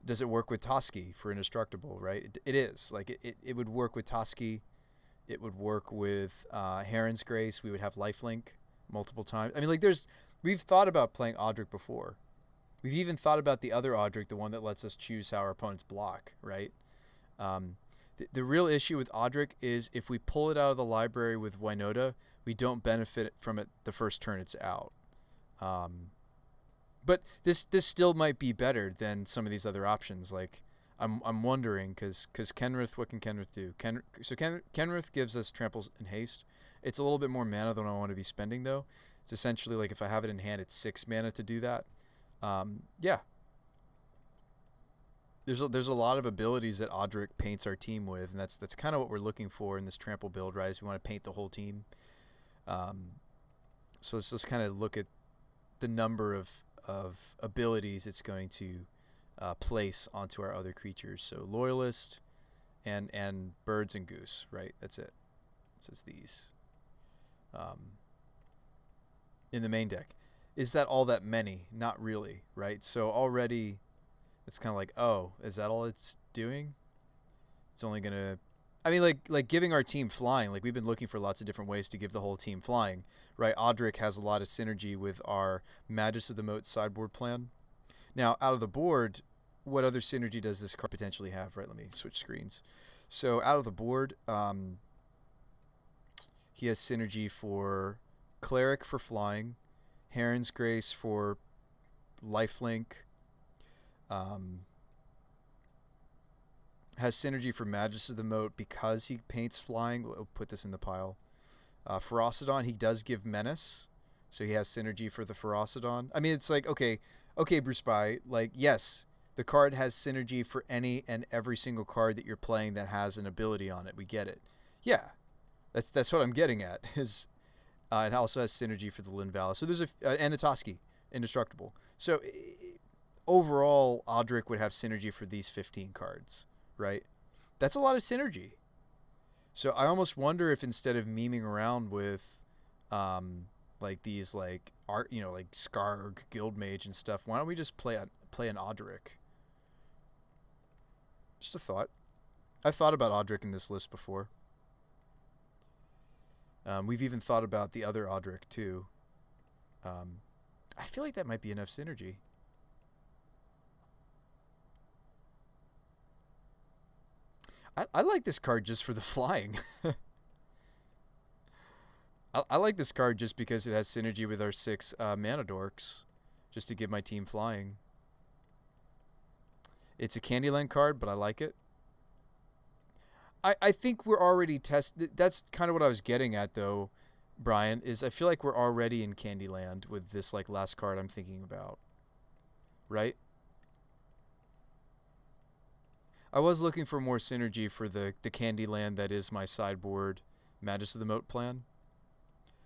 Does it work with Toski for indestructible, right? It is. Like, it would work with Toski. It would work with Heron's Grace. We would have lifelink multiple times. I mean, like, we've thought about playing Audric before. We've even thought about the other Audric, the one that lets us choose how our opponents block, right? The real issue with Audric is if we pull it out of the library with Winota, we don't benefit from it the first turn it's out. But this still might be better than some of these other options. Like, I'm wondering because Kenrith, what can Kenrith do? Kenrith gives us tramples and haste. It's a little bit more mana than I want to be spending though. It's essentially like if I have it in hand, it's 6 mana to do that. Yeah. There's a lot of abilities that Audric paints our team with, and that's kind of what we're looking for in this trample build, right? Is we want to paint the whole team. So let's kind of look at the number of abilities it's going to place onto our other creatures. So loyalist and birds and goose, right? That's it. So it's these. In the main deck. Is that all that many? Not really, right? So already it's kind of like, oh, is that all it's doing? It's only going to... I mean, like giving our team flying, like we've been looking for lots of different ways to give the whole team flying, right? Audric has a lot of synergy with our Magus of the Moat sideboard plan. Now, out of the board, what other synergy does this card potentially have, right? Let me switch screens. So out of the board, he has synergy for Cleric for flying, Heron's Grace for lifelink, has synergy for Magus of the Moat because he paints flying. We'll put this in the pile. Ferocidon, he does give menace, so he has synergy for the Ferocidon. I mean, it's like, okay, Bruce By, like, yes, the card has synergy for any and every single card that you're playing that has an ability on it. We get it. Yeah, that's what I'm getting at. Is it also has synergy for the Linvala. So there's and the Toski, indestructible. So overall, Audric would have synergy for these 15 cards, right? That's a lot of synergy. So I almost wonder if instead of memeing around with like these like art, like Skarg, Guildmage and stuff, why don't we just play an Audric? Just a thought. I've thought about Audric in this list before. We've even thought about the other Audric too. I feel like that might be enough synergy. I like this card just for the flying. I like this card just because it has synergy with our 6 mana dorks, just to give my team flying. It's a Candyland card, but I like it. I think we're already that's kind of what I was getting at though, Brian, is I feel like we're already in Candyland with this like last card I'm thinking about. Right? I was looking for more synergy for the Candyland that is my sideboard Magus of the Moat plan.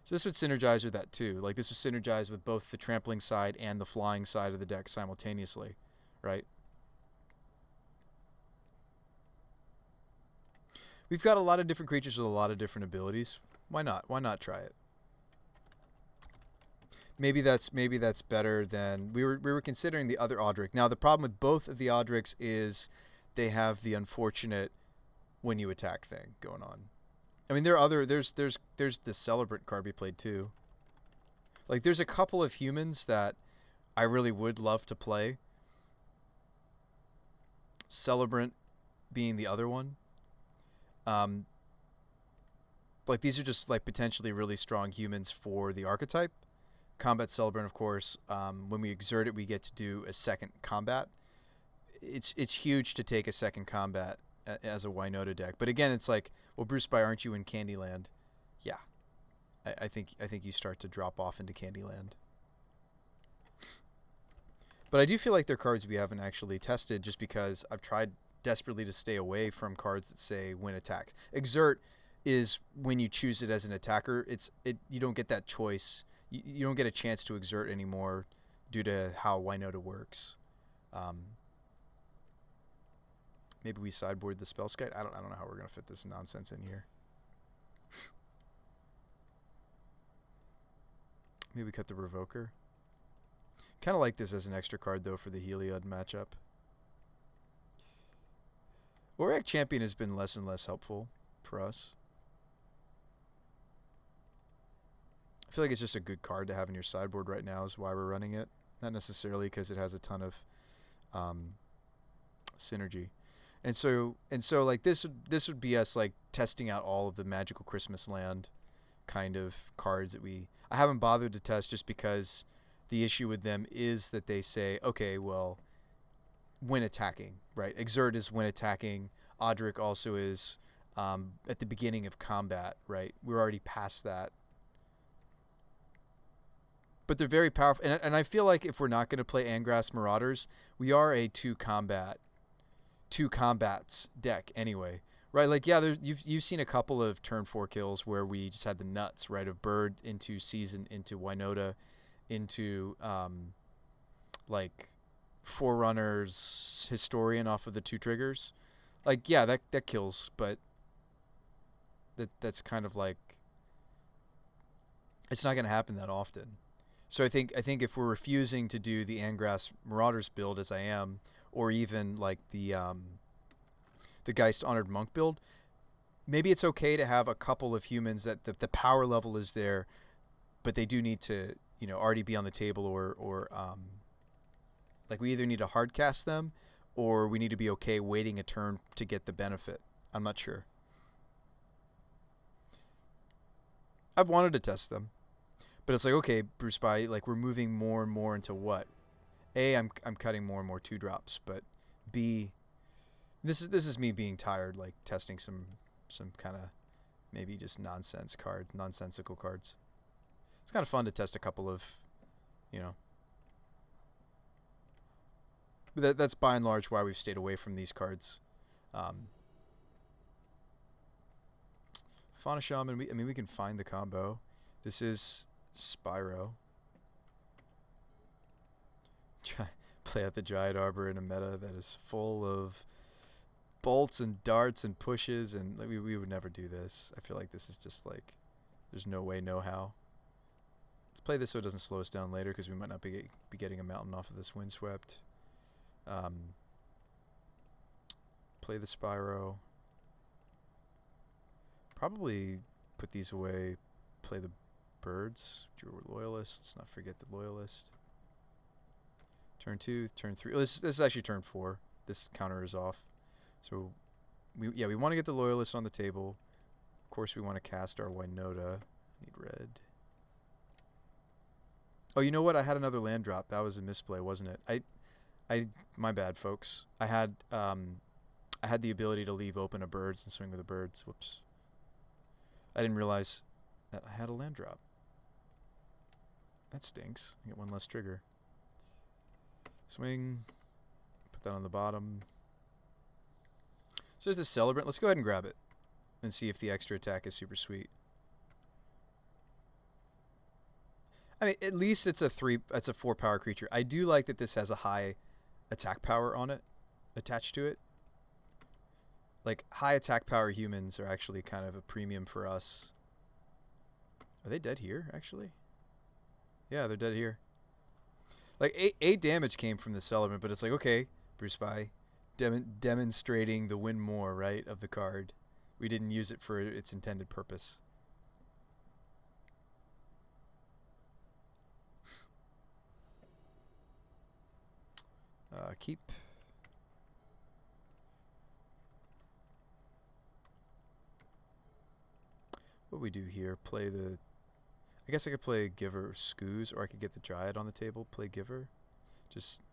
So this would synergize with that too. Like this would synergize with both the trampling side and the flying side of the deck simultaneously, right? We've got a lot of different creatures with a lot of different abilities. Why not? Why not try it? Maybe that's better than we were considering the other Audric. Now the problem with both of the Audrics is they have the unfortunate when you attack thing going on. I mean, there's the Celebrant card we played too. Like, there's a couple of humans that I really would love to play. Celebrant being the other one. Like, these are just like potentially really strong humans for the archetype. Combat Celebrant, of course. When we exert it, we get to do a second combat. It's huge to take a second combat as a Winota deck. But again, it's like, well, Brewsday, aren't you in Candyland? Yeah, I think you start to drop off into Candyland. But I do feel like they're cards we haven't actually tested, just because I've tried desperately to stay away from cards that say when attacked. Exert is when you choose it as an attacker. You don't get that choice. You don't get a chance to exert anymore due to how Winota works. Maybe we sideboard the Spellskite. I don't know how we're gonna fit this nonsense in here. Maybe we cut the Revoker. Kind of like this as an extra card though for the Heliod matchup. Auric Champion has been less and less helpful for us. I feel like it's just a good card to have in your sideboard right now is why we're running it. Not necessarily because it has a ton of synergy. And so like this would be us like testing out all of the Magical Christmas Land kind of cards that I haven't bothered to test, just because the issue with them is that they say, okay, well, when attacking, right? Exert is when attacking. Audric also is at the beginning of combat, right? We're already past that. But they're very powerful. And I feel like if we're not going to play Angrass Marauders, we are a two combats deck anyway, right? Like, yeah, you've seen a couple of turn 4 kills where we just had the nuts, right? Of Bird into Season, into Winota, into like Forerunner's Historian off of the 2 triggers. Like, yeah, that kills, but that's kind of like, it's not going to happen that often. So I think if we're refusing to do the Angrass Marauders build, as I am, or even like the Geist Honored Monk build, maybe it's okay to have a couple of humans that the power level is there, but they do need to, already be on the table, or like we either need to hard cast them, or we need to be okay waiting a turn to get the benefit. I'm not sure. I've wanted to test them, but it's like, okay, Brewsday, like we're moving more and more into what? A, I'm cutting more and more 2-drops, but B, this is me being tired, like testing some kind of maybe just nonsensical cards. It's kind of fun to test a couple of, But that's by and large why we've stayed away from these cards. Fauna Shaman, we can find the combo. This is Spyro. Play out the Dryad Arbor in a meta that is full of bolts and darts and pushes, and like, we would never do this. I feel like this is just like, there's no way, no how. Let's play this so it doesn't slow us down later, because we might not be getting a mountain off of this Windswept. Play the Spyro. Probably put these away. Play the birds. Drew Loyalist. Let's not forget the Loyalist. Turn 2, turn 3. This is actually turn 4. This counter is off. So, we want to get the Loyalist on the table. Of course, we want to cast our Winota. Need red. Oh, you know what? I had another land drop. That was a misplay, wasn't it? My bad, folks. I had the ability to leave open a birds and swing with the birds. Whoops. I didn't realize that I had a land drop. That stinks. I get one less trigger. Swing. Put that on the bottom. So there's the Celebrant. Let's go ahead and grab it and see if the extra attack is super sweet. I mean, at least it's a 4-power creature. I do like that this has a high attack power on it, attached to it. Like high attack power humans are actually kind of a premium for us. Are they dead here actually? Yeah, they're dead here. Like eight damage came from this element, but it's like, okay, Bruce by demonstrating the win more, right, of the card. We didn't use it for its intended purpose. Keep. What do we do here? Play the... I guess I could play Giver Scoos, or I could get the Dryad on the table, play Giver. Just...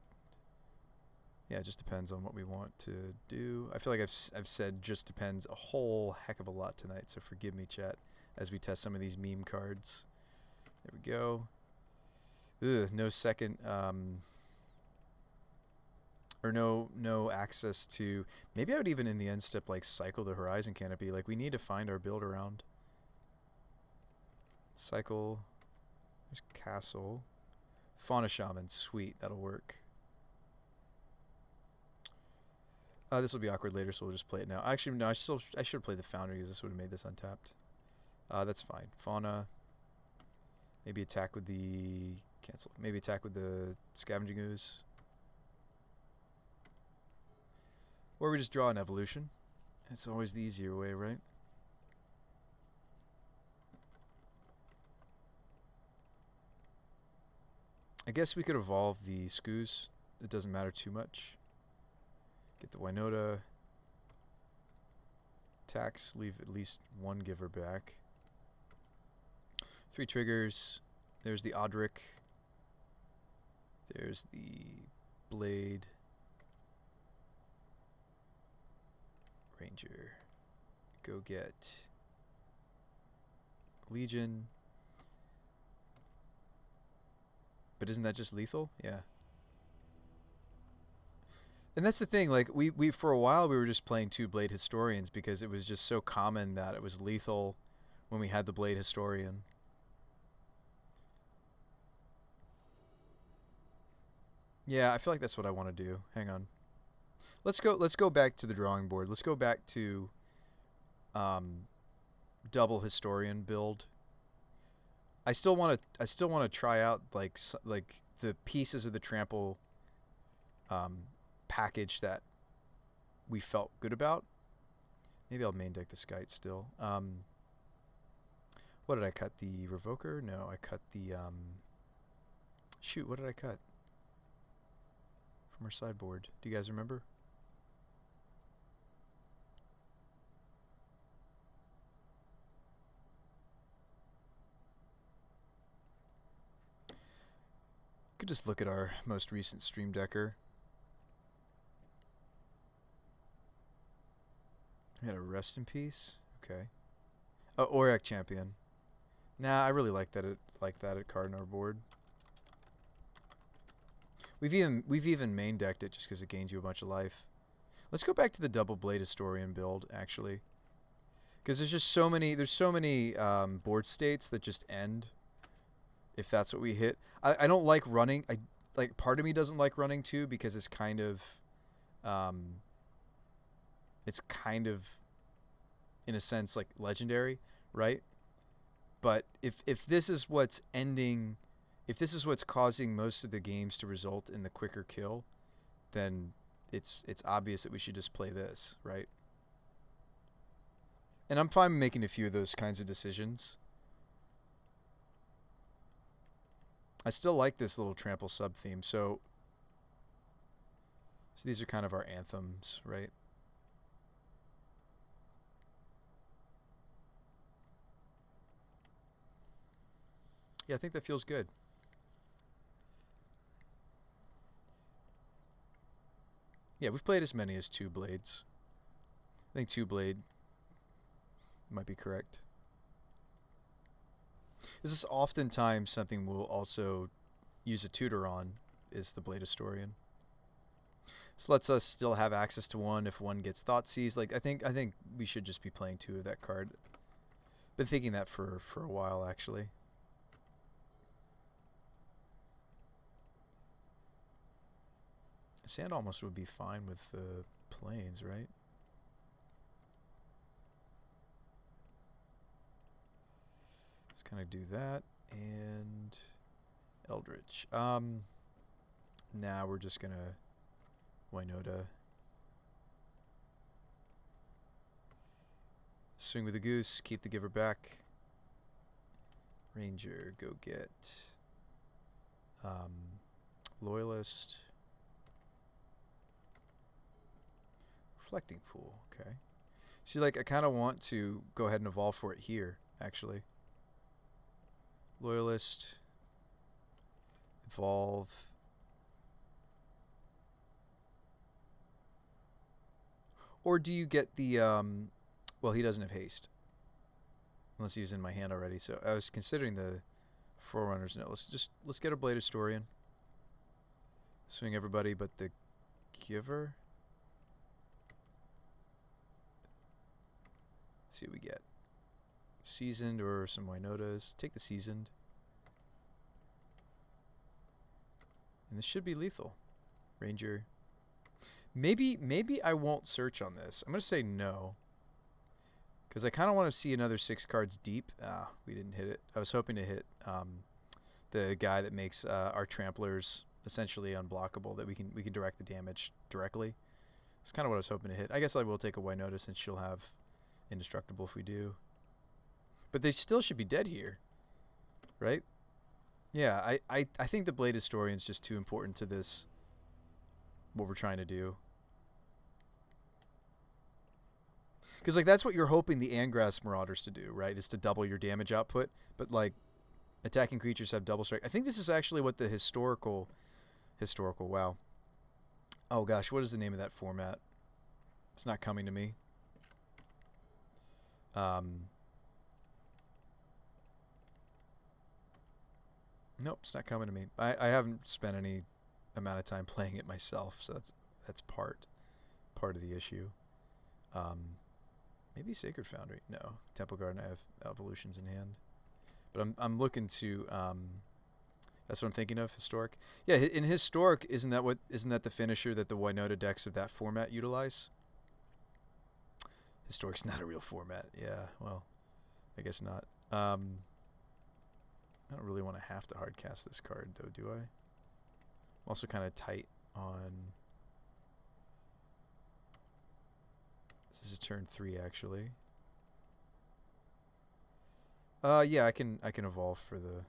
Yeah, it just depends on what we want to do. I feel like I've said just depends a whole heck of a lot tonight, so forgive me, chat, as we test some of these meme cards. There we go. Ugh, no second... or no access to... Maybe I would even in the end step like cycle the Horizon Canopy. Like we need to find our build around. Cycle. There's Castle. Fauna Shaman. Sweet. That'll work. This will be awkward later, so we'll just play it now. Actually, no, I should play the Foundry because this would have made this untapped. That's fine. Fauna. Maybe attack with the... Cancel. Maybe attack with the Scavenging Ooze. Or we just draw an evolution. It's always the easier way, right? I guess we could evolve the Scoos. It doesn't matter too much. Get the Winota. Tax, leave at least one giver back. 3 triggers. There's the Odric. There's the Blade. Ranger. Go get Legion. But isn't that just lethal? Yeah. And that's the thing, like we for a while we were just playing 2 Blade Historians because it was just so common that it was lethal when we had the Blade Historian. Yeah, I feel like that's what I want to do. Hang on. Let's go back to the drawing board. Let's go back to double Historian build. I still want to try out like the pieces of the trample package that we felt good about. Maybe I'll main deck the Skite still. What did I cut? The Revoker? No, I cut the shoot, what did I cut from our sideboard? Do you guys remember? Could just look at our most recent Stream Decker. We had a Rest in Peace. Okay. Oh, Auric Champion. Nah, I really like that card on our board. We've even main decked it just because it gains you a bunch of life. Let's go back to the double Blade Historian build actually, because there's so many board states that just end if that's what we hit. I don't like running. Part of me doesn't like running too because it's kind of in a sense like legendary, right? But if this is what's ending, if this is what's causing most of the games to result in the quicker kill, then it's obvious that we should just play this, right? And I'm fine making a few of those kinds of decisions. I still like this little trample sub theme. So these are kind of our anthems, right? Yeah, I think that feels good. Yeah, we've played as many as 2 blades. I think 2 blade might be correct. This is oftentimes something we'll also use a tutor on, is the Blade Historian. This lets us still have access to 1 if 1 gets Thoughtseize. Like I think we should just be playing 2 of that card. Been thinking that for a while actually. Sand almost would be fine with the planes, right? Let's kind of do that. And Eldritch. Now we're just going to Winota. Swing with the goose. Keep the giver back. Ranger, go get Loyalist. Reflecting Pool, okay. See, like, I kind of want to go ahead and evolve for it here, actually. Loyalist. Evolve. Or do you get the, well, he doesn't have haste. Unless he was in my hand already. So I was considering the Forerunners. No, let's get a Blade Historian. Swing everybody but the giver. See what we get. Seasoned or some Winotas. Take the seasoned. And this should be lethal. Ranger. Maybe I won't search on this. I'm going to say no. Because I kind of want to see another 6 cards deep. Ah, we didn't hit it. I was hoping to hit the guy that makes our tramplers essentially unblockable, that we can direct the damage directly. That's kind of what I was hoping to hit. I guess I will take a Winota since she'll have indestructible if we do. But they still should be dead here, right? Yeah, I think the Blade Historian is just too important to this, what we're trying to do. Because, like, that's what you're hoping the Angrass Marauders to do, right? Is to double your damage output. But, like, attacking creatures have double strike. I think this is actually what the historical, wow. Oh, gosh, what is the name of that format? It's not coming to me. Nope, it's not coming to me. I haven't spent any amount of time playing it myself, so that's part of the issue. Maybe Sacred Foundry. No, Temple Garden. I have evolutions in hand, but I'm looking to. That's what I'm thinking of. Historic. Yeah, in historic, isn't that the finisher that the Winota decks of that format utilize? Historic's not a real format. Yeah, well, I guess not. I don't really want to have to hardcast this card, though, do I? I'm also kind of tight on... This is turn 3, actually. Yeah, I can evolve for the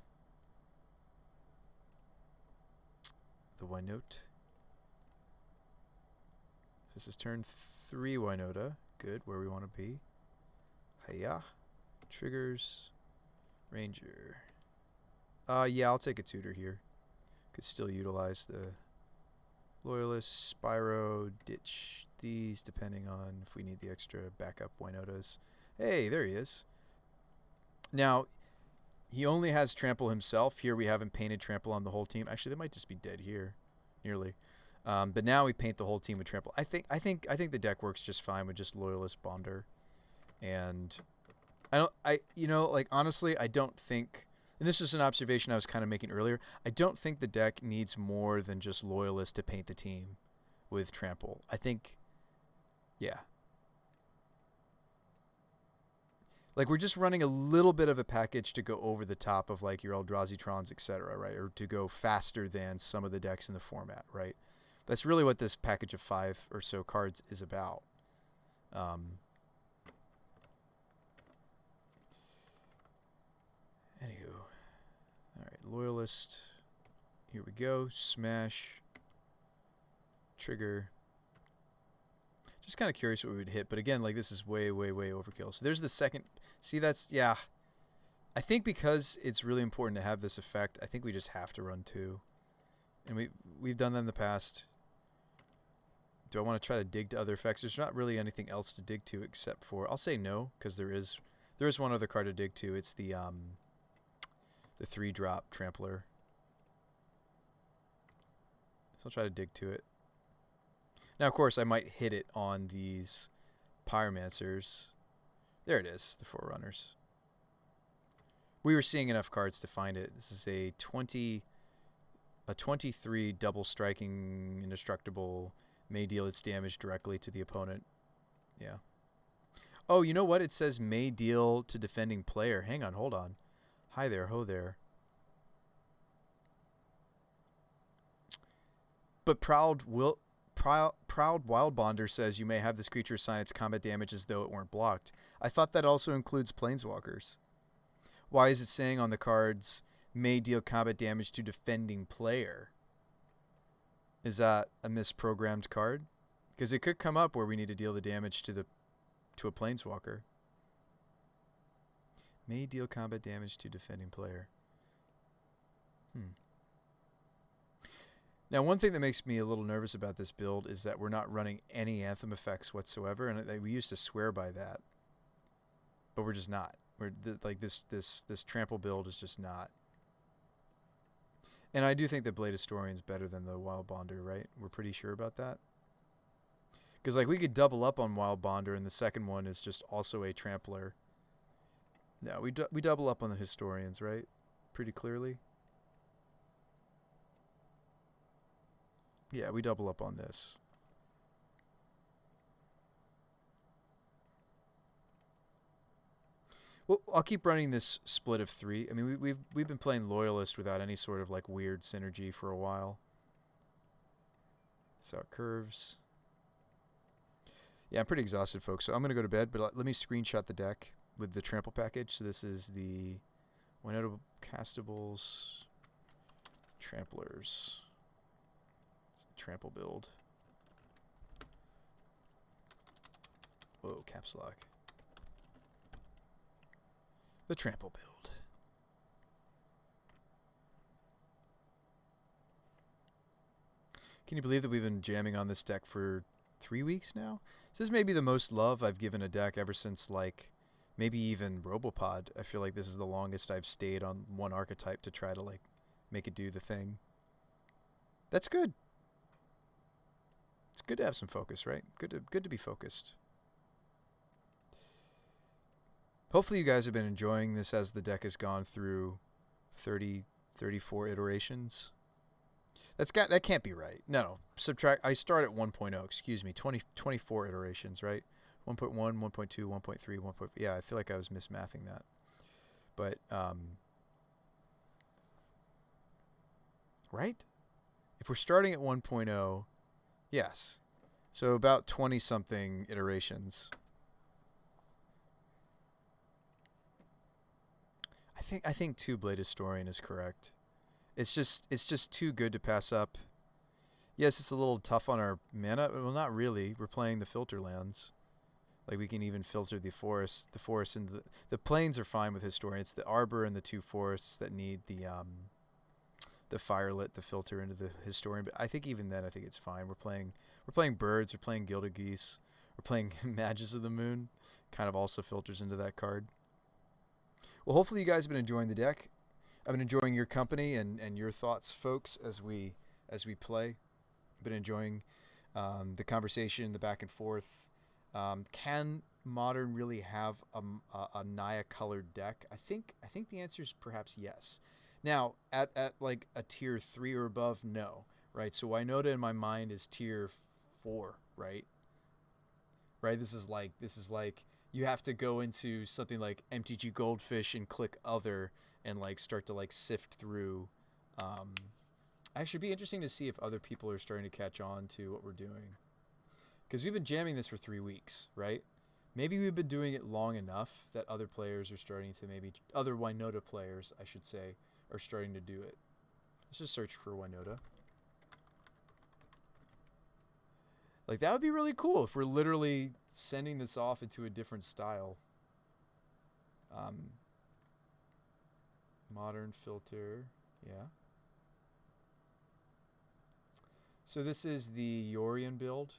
Winota. This is turn 3 Winota. Good, where we want to be. Hiya. Triggers. Ranger. Yeah, I'll take a tutor here. Could still utilize the Loyalist, Spyro, ditch these depending on if we need the extra backup Winotas. Hey, there he is. Now, he only has Trample himself. Here we haven't painted Trample on the whole team. Actually, they might just be dead here, nearly. But now we paint the whole team with Trample. I think the deck works just fine with just Loyalist Bonder, and honestly, I don't think. And this is an observation I was kind of making earlier. I don't think the deck needs more than just Loyalist to paint the team with Trample. I think, yeah. Like, we're just running a little bit of a package to go over the top of, like, your Eldrazi-Trons, etc., right? Or to go faster than some of the decks in the format, right? That's really what this package of 5 or so cards is about. Anywho. Alright, Loyalist. Here we go. Smash. Trigger. Just kind of curious what we would hit. But again, like, this is way, way, way overkill. So there's the second. See, that's, yeah. I think because it's really important to have this effect, I think we just have to run 2. And we've done that in the past. Do I want to try to dig to other effects? There's not really anything else to dig to except for... I'll say no, because there is one other card to dig to. It's the 3-drop Trampler. So I'll try to dig to it. Now, of course, I might hit it on these Pyromancers. There it is, the Forerunners. We were seeing enough cards to find it. This is a 23 double striking indestructible, may deal its damage directly to the opponent. Yeah. Oh, you know what? It says may deal to defending player. Hang on, hold on. Hi there, ho there. But Proud Wild Bonder says you may have this creature assign its combat damage as though it weren't blocked. I thought that also includes planeswalkers. Why is it saying on the cards may deal combat damage to defending player? Is that a misprogrammed card? Because it could come up where we need to deal the damage to a planeswalker. May deal combat damage to defending player. Now, one thing that makes me a little nervous about this build is that we're not running any Anthem effects whatsoever, and we used to swear by that, but we're just not. Like this trample build is just not. And I do think that Blade Historian's better than the Wild Bonder, right? We're pretty sure about that. Because like we could double up on Wild Bonder, and the second one is just also a trampler. No, we double up on the Historians, right? Pretty clearly. Yeah, we double up on this. Well, I'll keep running this split of 3. I mean, we've been playing Loyalist without any sort of like weird synergy for a while. So it curves. Yeah, I'm pretty exhausted, folks. So I'm gonna go to bed, but let me screenshot the deck with the trample package. So this is the Winota Castables Tramplers. It's a trample build. Whoa, caps lock. The trample build. Can you believe that we've been jamming on this deck for 3 weeks now? This may be the most love I've given a deck ever since, like, maybe even Robopod. I feel like this is the longest I've stayed on one archetype to try to, like, make it do the thing. That's good. It's good to have some focus, right? Good to be focused. Hopefully you guys have been enjoying this as the deck has gone through 34 iterations. That can't be right. No. Subtract. I start at 1.0. Excuse me. 24 iterations, right? 1.1, 1.2, 1.3, 1. Yeah, I feel like I was mismathing that. But right? If we're starting at 1.0, yes. So about 20 something iterations. I think 2 Blade Historian is correct. It's just too good to pass up. Yes, it's a little tough on our mana. Well, not really. We're playing the filter lands. Like we can even filter the forest and the plains are fine with Historian. It's the Arbor and the 2 forests that need the Firelit to filter into the Historian. But I think even then, I think it's fine. We're playing birds. We're playing Gilded Geese. We're playing Mages of the Moon. Kind of also filters into that card. Well, hopefully you guys have been enjoying the deck. I've been enjoying your company and your thoughts, folks, as we play. I've been enjoying the conversation, the back and forth. Can Modern really have a Naya-colored deck? I think the answer is perhaps yes. Now, at like a tier 3 or above, no, right? So Winota in my mind is tier 4, right? Right. This is like you have to go into something like MTG Goldfish and click other and like start to like sift through. Actually, it'd be interesting to see if other people are starting to catch on to what we're doing, because we've been jamming this for 3 weeks, right? Maybe we've been doing it long enough that other players are starting to, maybe other Winota players, I should say, are starting to do it. Let's just search for Winota. Like, that would be really cool if we're literally sending this off into a different style. Modern filter, yeah. So this is the Yorion build.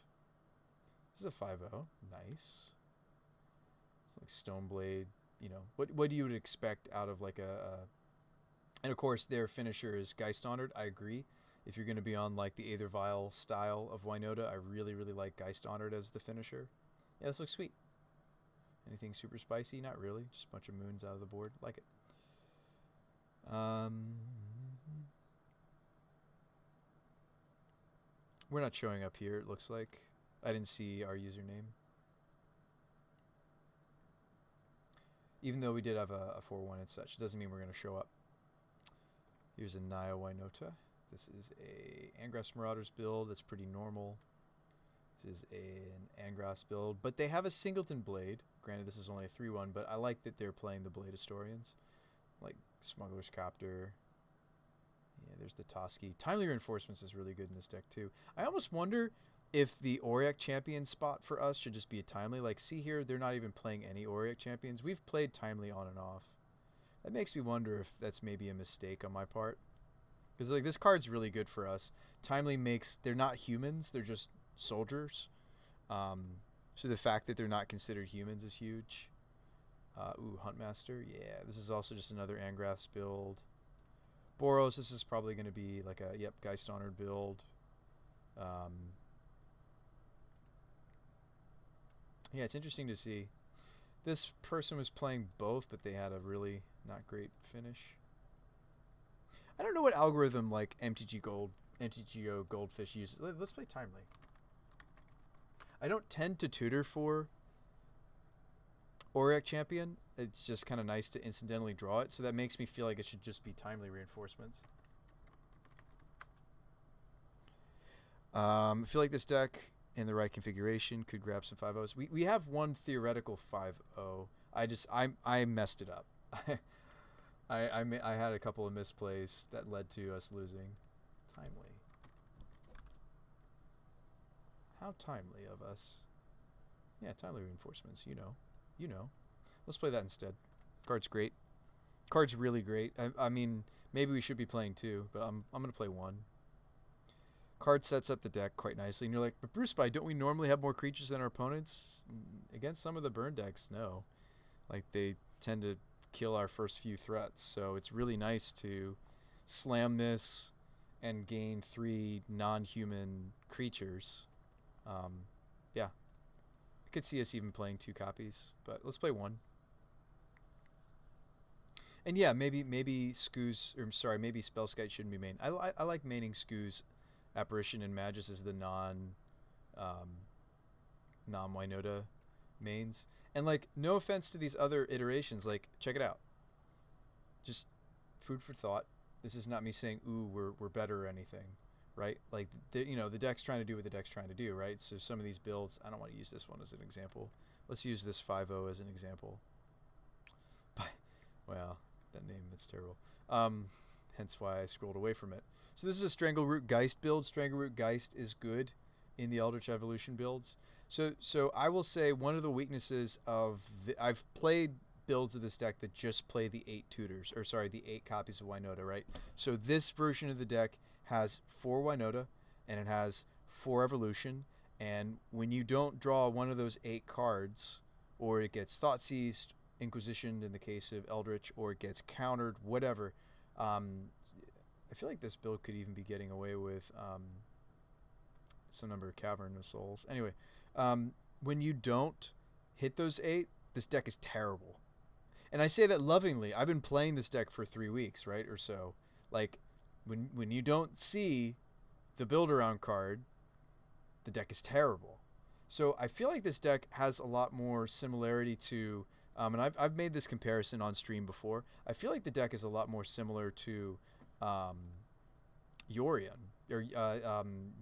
This is a 5-0, nice. It's like Stoneblade, you know. What do you would expect out of like a and of course their finisher is Geist Honored. I agree. If you're going to be on like the Aether Vial style of Winota, I really like Geist Honored as the finisher. Yeah, this looks sweet. Anything super spicy? Not really. Just a bunch of moons out of the board. Like it. We're not showing up here, it looks like. I didn't see our username. Even though we did have a 4-1 and such, it doesn't mean we're going to show up. Here's a Naya Winota. This is a Angras Marauders build that's pretty normal. This is an Angras build, but they have a Singleton Blade. Granted, this is only a 3-1, but I like that they're playing the Blade Historians. Like Smuggler's Copter. Yeah, there's the Toski. Timely Reinforcements is really good in this deck, too. I almost wonder if the Auric Champion spot for us should just be a Timely. Like, see here, they're not even playing any Auric Champions. We've played Timely on and off. That makes me wonder if that's maybe a mistake on my part. Because, like, this card's really good for us. Timely makes... They're not humans. They're just soldiers. So the fact that they're not considered humans is huge. Huntmaster. Yeah, this is also just another Angras build. Boros, this is probably going to be like a, Geist Honored build. Yeah, it's interesting to see. This person was playing both, but they had a really not great finish. I don't know what algorithm like MTGO Goldfish uses. Let's play Timely. I don't tend to tutor for Auric Champion. It's just kind of nice to incidentally draw it, so that makes me feel like it should just be Timely Reinforcements. I feel like this deck in the right configuration could grab some 5-0s. We have one theoretical 5-0. I messed it up. I had a couple of misplays that led to us losing. Timely. How timely of us. Yeah, Timely Reinforcements, you know. Let's play that instead. Card's great. Card's really great. I mean, maybe we should be playing 2, but I'm going to play 1. Card sets up the deck quite nicely, and you're like, but Brewsday, don't we normally have more creatures than our opponents? Against some of the burn decks, no. Like, they tend to kill our first few threats, so it's really nice to slam this and gain 3 non-human creatures. Yeah. I could see us even playing 2 copies, but let's play 1. And yeah, maybe Skoo's, or sorry, maybe Spellskite shouldn't be main. I like maining Skoo's Apparition and Magus as the non-Winota mains. And like, no offense to these other iterations, like, check it out. Just food for thought. This is not me saying, ooh, we're better or anything, right? Like, the deck's trying to do what the deck's trying to do, right? So some of these builds, I don't want to use this one as an example. Let's use this 5-0 as an example. Well, that name, it's terrible. Hence why I scrolled away from it. So this is a Strangleroot Geist build. Strangleroot Geist is good in the Eldritch Evolution builds. So I will say one of the weaknesses of I've played builds of this deck that just play the 8 tutors, or sorry, the 8 copies of Winota, right? So this version of the deck has 4 Winota, and it has 4 Evolution, and when you don't draw one of those 8 cards, or it gets Thoughtseize, Inquisitioned in the case of Eldritch, or it gets countered, whatever, I feel like this build could even be getting away with some number of Cavern of Souls. Anyway, when you don't hit those 8, this deck is terrible. And I say that lovingly. I've been playing this deck for 3 weeks, right, or so. Like, when you don't see the build-around card, the deck is terrible. So I feel like this deck has a lot more similarity to... and I've made this comparison on stream before. I feel like the deck is a lot more similar to Yorion, or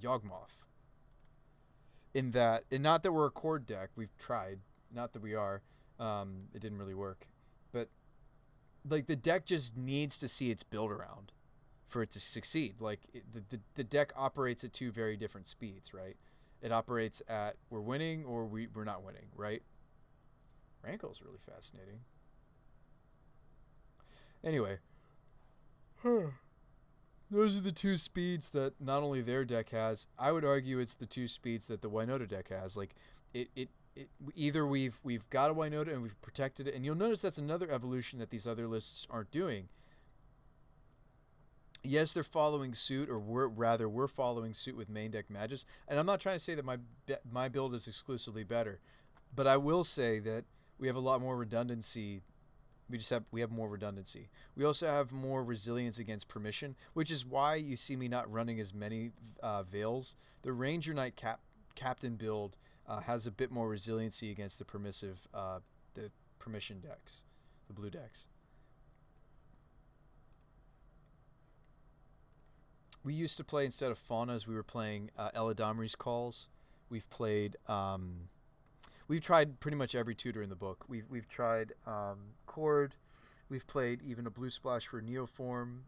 Yawgmoth. In that, and not that we're a cord deck, we've tried, not that we are, it didn't really work. But, like, the deck just needs to see its build around for it to succeed. Like, the deck operates at 2 very different speeds, right? It operates at, we're winning or we're not winning, right? Rankle's really fascinating. Anyway. Those are the 2 speeds that not only their deck has, I would argue it's the 2 speeds that the Winota deck has. Like, either we've got a Winota and we've protected it, and you'll notice that's another evolution that these other lists aren't doing. Yes, they're following suit, or we're following suit with main deck Magus, and I'm not trying to say that my build is exclusively better, but I will say that we have a lot more redundancy. We have more redundancy. We also have more resilience against permission, which is why you see me not running as many Veils. The Ranger Knight Captain build has a bit more resiliency against the permission decks. the blue decks. We used to play, instead of faunas, we were playing Eladamri's calls. We've played. We've tried pretty much every tutor in the book. We've tried Cord. We've played even a blue splash for Neoform.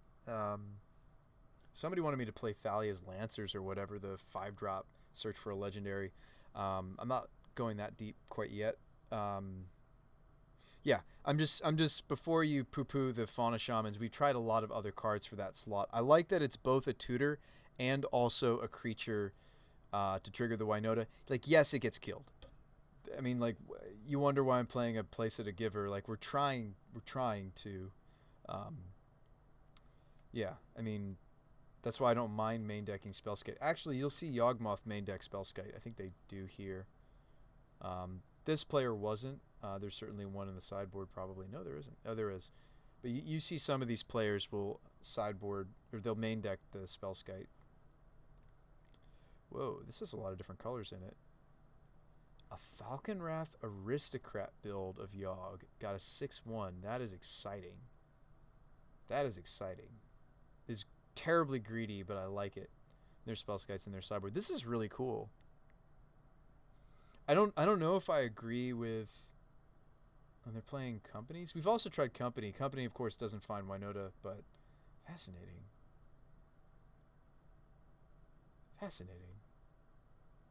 Somebody wanted me to play Thalia's Lancers or whatever, the 5-drop search for a legendary. I'm not going that deep quite yet. Yeah, I'm just before you poo-poo the Fauna Shamans, we've tried a lot of other cards for that slot. I like that it's both a tutor and also a creature to trigger the Winota. Like, yes, it gets killed. I mean, like, you wonder why I'm playing a Place at a Giver. Like, we're trying to, yeah. I mean, that's why I don't mind main decking Spellskite. Actually, you'll see Yawgmoth main deck Spellskite. I think they do here. This player wasn't. There's certainly one in the sideboard, probably. No, there isn't. Oh, there is. But you see some of these players will sideboard, or they'll main deck the Spellskite. Whoa, this has a lot of different colors in it. A Falconwrath Aristocrat build of Yogg got a 6/1. That is exciting. That is exciting. It's terribly greedy, but I like it. There's Spellskites in their sideboard. This is really cool. I don't know if I agree with. Oh, they're playing Companies. We've also tried Company. Company, of course, doesn't find Winota, but fascinating. Fascinating.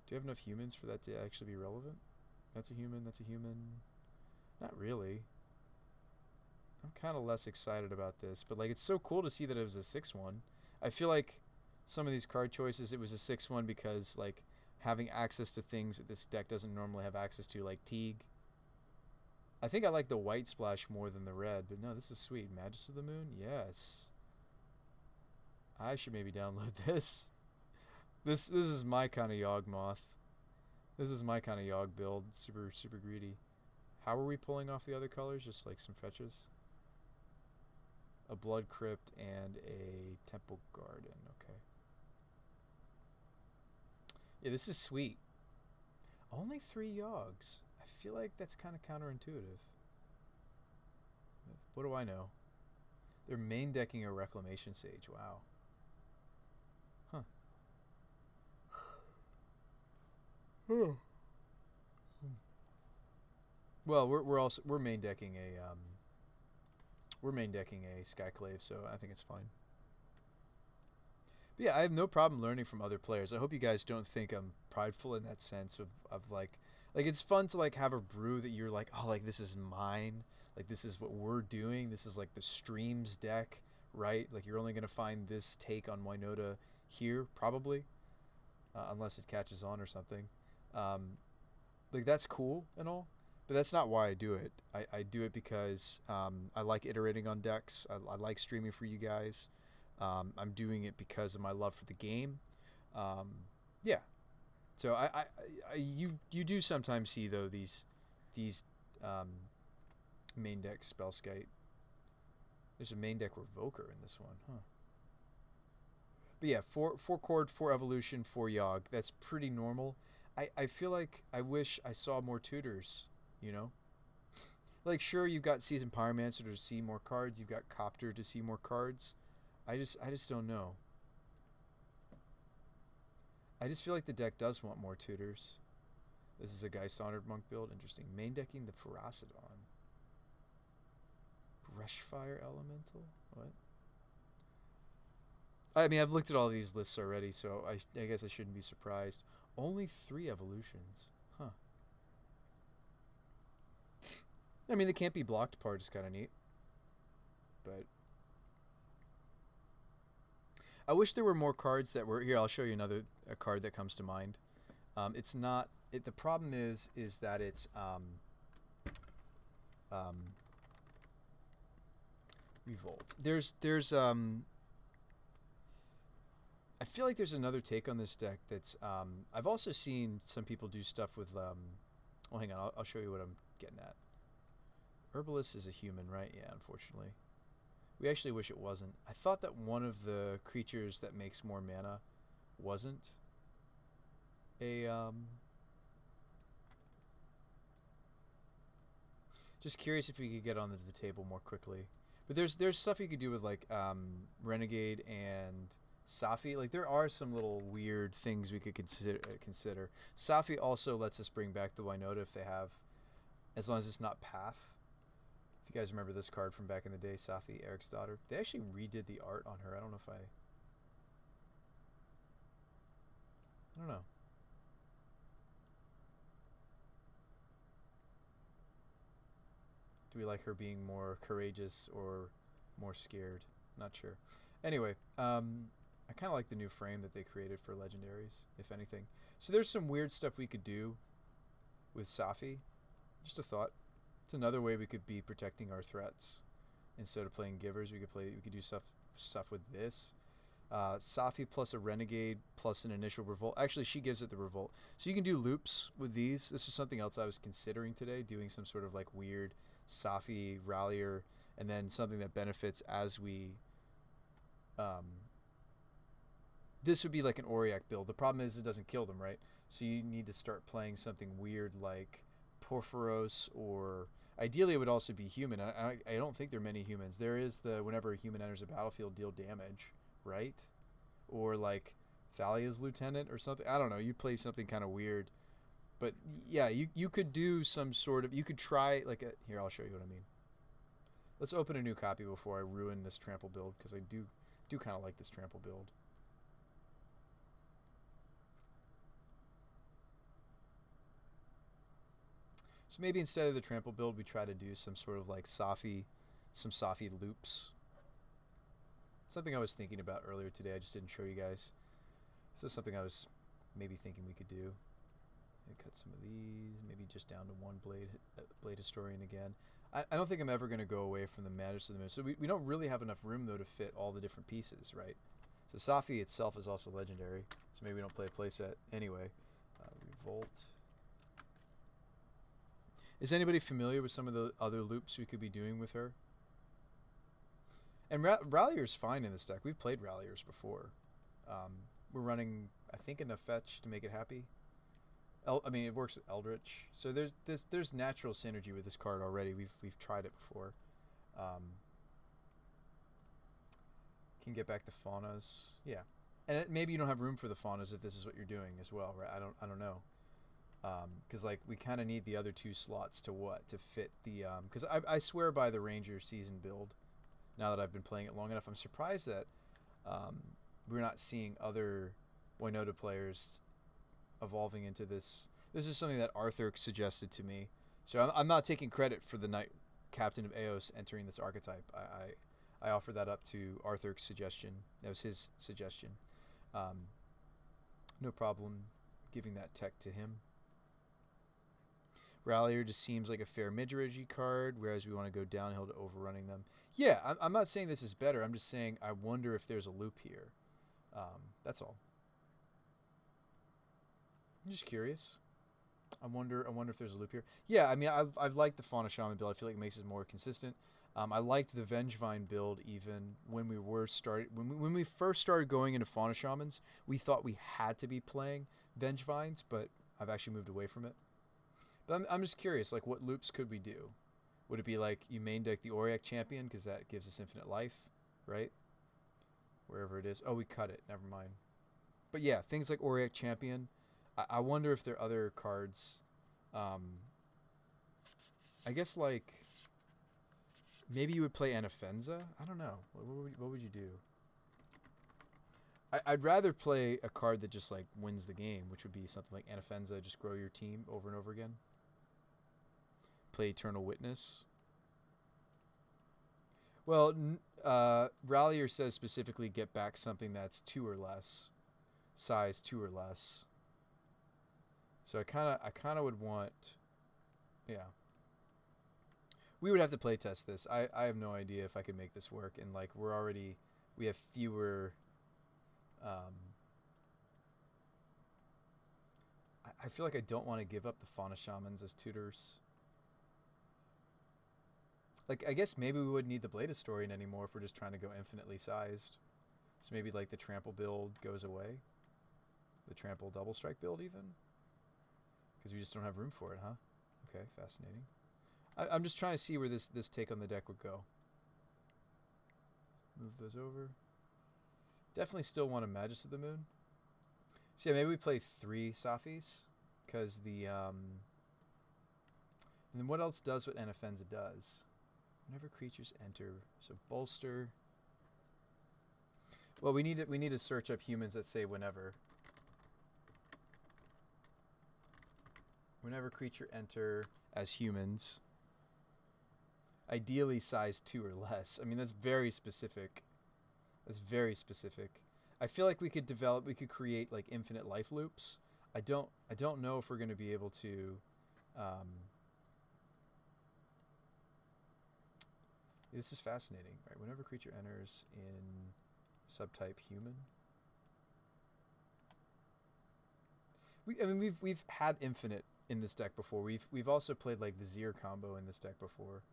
Do you have enough humans for that to actually be relevant? That's a human. That's a human. Not really. I'm kind of less excited about this, but like, it's so cool to see that it was a 6/1. I feel like some of these card choices, it was a 6/1 because like having access to things that this deck doesn't normally have access to, like Teague. I think I like the white splash more than the red, but no, this is sweet. Magus of the Moon, yes. I should maybe download this. This is my kind of Yawgmoth. This is my kind of Yogg build. Super greedy. How are we pulling off the other colors? Just like some fetches. A Blood Crypt and a Temple Garden. Okay. Yeah, this is sweet. Only 3 Yoggs. I feel like that's kind of counterintuitive. What do I know? They're main decking a Reclamation Sage. Wow. Huh. Well, we're main decking a Skyclave, so I think it's fine. But yeah, I have no problem learning from other players. I hope you guys don't think I'm prideful in that sense of like it's fun to like have a brew that you're like, oh, like this is mine. Like this is what we're doing. This is like the streams deck, right? Like you're only gonna find this take on Winota here, probably, unless it catches on or something. Like that's cool and all, but that's not why I do it. I do it because I like iterating on decks. I like streaming for you guys. I'm doing it because of my love for the game. Yeah. So you do sometimes see though these main deck Spellskite. There's a main deck Revoker in this one, huh? But yeah, 4 Chord, 4 Evolution, 4 Yogg. That's pretty normal. I feel like I wish I saw more tutors, you know? Like, sure, you've got Seasoned Pyromancer to see more cards. You've got Copter to see more cards. I just don't know. I just feel like the deck does want more tutors. This is a Geist Honored Monk build. Interesting. Main decking the Ferocidon. Brushfire Elemental? What? I mean, I've looked at all these lists already, so I guess I shouldn't be surprised. Only 3 evolutions. Huh. I mean, the can't be blocked part is kind of neat. But I wish there were more cards that were... Here, I'll show you a card that comes to mind. It's not... the problem is that it's... Revolt. There's I feel like there's another take on this deck that's... I've also seen some people do stuff with... oh, hang on. I'll show you what I'm getting at. Herbalist is a human, right? Yeah, unfortunately. We actually wish it wasn't. I thought that one of the creatures that makes more mana wasn't a... Just curious if we could get onto the table more quickly. But there's stuff you could do with like Renegade and Safi. Like there are some little weird things we could consider. Safi also lets us bring back the Winota if they have, as long as it's not Path. If you guys remember this card from back in the day, Safi, Eric's daughter. They actually redid the art on her. I don't know if I don't know. Do we like her being more courageous or more scared? Not sure. Anyway, I kind of like the new frame that they created for legendaries, if anything. So there's some weird stuff we could do with Safi. Just a thought. It's another way we could be protecting our threats. Instead of playing givers, we could do stuff with this. Safi plus a renegade plus an initial revolt. Actually, she gives it the revolt. So you can do loops with these. This was something else I was considering today, doing some sort of like weird Safi rallier, and then something that benefits as we this would be like an Auriac build. The problem is it doesn't kill them, right? So you need to start playing something weird like Porphyros, or ideally it would also be human. I don't think there are many humans. There is the whenever a human enters a battlefield, deal damage, right? Or like Thalia's lieutenant or something. I don't know. You play something kind of weird. But yeah, you could do some sort of, you could try like a, here, I'll show you what I mean. Let's open a new copy before I ruin this trample build, because I do kind of like this trample build. So maybe instead of the trample build, we try to do some sort of like some Safi loops. Something I was thinking about earlier today. I just didn't show you guys. This is something I was maybe thinking we could do. Cut some of these, maybe just down to one blade historian again. I don't think I'm ever going to go away from the Majesty of the Moon. So we don't really have enough room though to fit all the different pieces, right? So Safi itself is also legendary, so maybe we don't play a playset anyway. Revolt. Is anybody familiar with some of the other loops we could be doing with her? And Rallier's fine in this deck. We've played Ralliers before. We're running, I think, enough fetch to make it happy. I mean, it works with Eldritch, so there's natural synergy with this card already. We've tried it before. Can get back the faunas, yeah, and maybe you don't have room for the faunas if this is what you're doing as well, right? I don't know, because like we kind of need the other two slots to fit the because I swear by the Ranger season build. Now that I've been playing it long enough, I'm surprised that we're not seeing other Winota players evolving into this. This is something that Arthur suggested to me, so I'm not taking credit for the Knight Captain of Eos entering this archetype. I offered that up to Arthur's suggestion. That was his suggestion. No problem giving that tech to him. Rallier just seems like a fair mid-range card, whereas we want to go downhill to overrunning them. Yeah, I'm not saying this is better. I'm just saying I wonder if there's a loop here. That's all. I'm just curious. I wonder if there's a loop here. Yeah, I mean, I've liked the Fauna Shaman build. I feel like it makes it more consistent. I liked the Vengevine build even when when we first started going into Fauna Shamans. We thought we had to be playing Vengevines, but I've actually moved away from it. But I'm just curious, like, what loops could we do? Would it be like you main deck the Auriac Champion because that gives us infinite life, right? Wherever it is. Oh, we cut it. Never mind. But yeah, things like Auriac Champion. I wonder if there are other cards. I guess like maybe you would play Anafenza. I don't know. What would you do? I'd rather play a card that just like wins the game, which would be something like Anafenza. Just grow your team over and over again. Play Eternal Witness. Well, Rallier says specifically get back something that's 2 or less, size 2 or less. So I kind of would want, yeah. We would have to play test this. I have no idea if I could make this work, and like we have fewer. I feel like I don't want to give up the Fauna Shamans as tutors. Like, I guess maybe we wouldn't need the Blade Historian anymore if we're just trying to go infinitely sized. So maybe like the Trample build goes away. The Trample Double Strike build even. Because we just don't have room for it, huh? Okay, fascinating. I'm just trying to see where this take on the deck would go. Move those over. Definitely still want a Magus of the Moon. So yeah, maybe we play 3 Safis, because the and then what else does what Anafenza does? Whenever creatures enter, so bolster. Well, we need to search up humans that say whenever. Whenever creature enter as humans. Ideally size 2 or less. I mean, that's very specific. That's very specific. I feel like we could create like infinite life loops. I don't know if we're going to be able to this is fascinating, right? Whenever creature enters in subtype human. We've had infinite in this deck before. We've also played like Vizier combo in this deck before.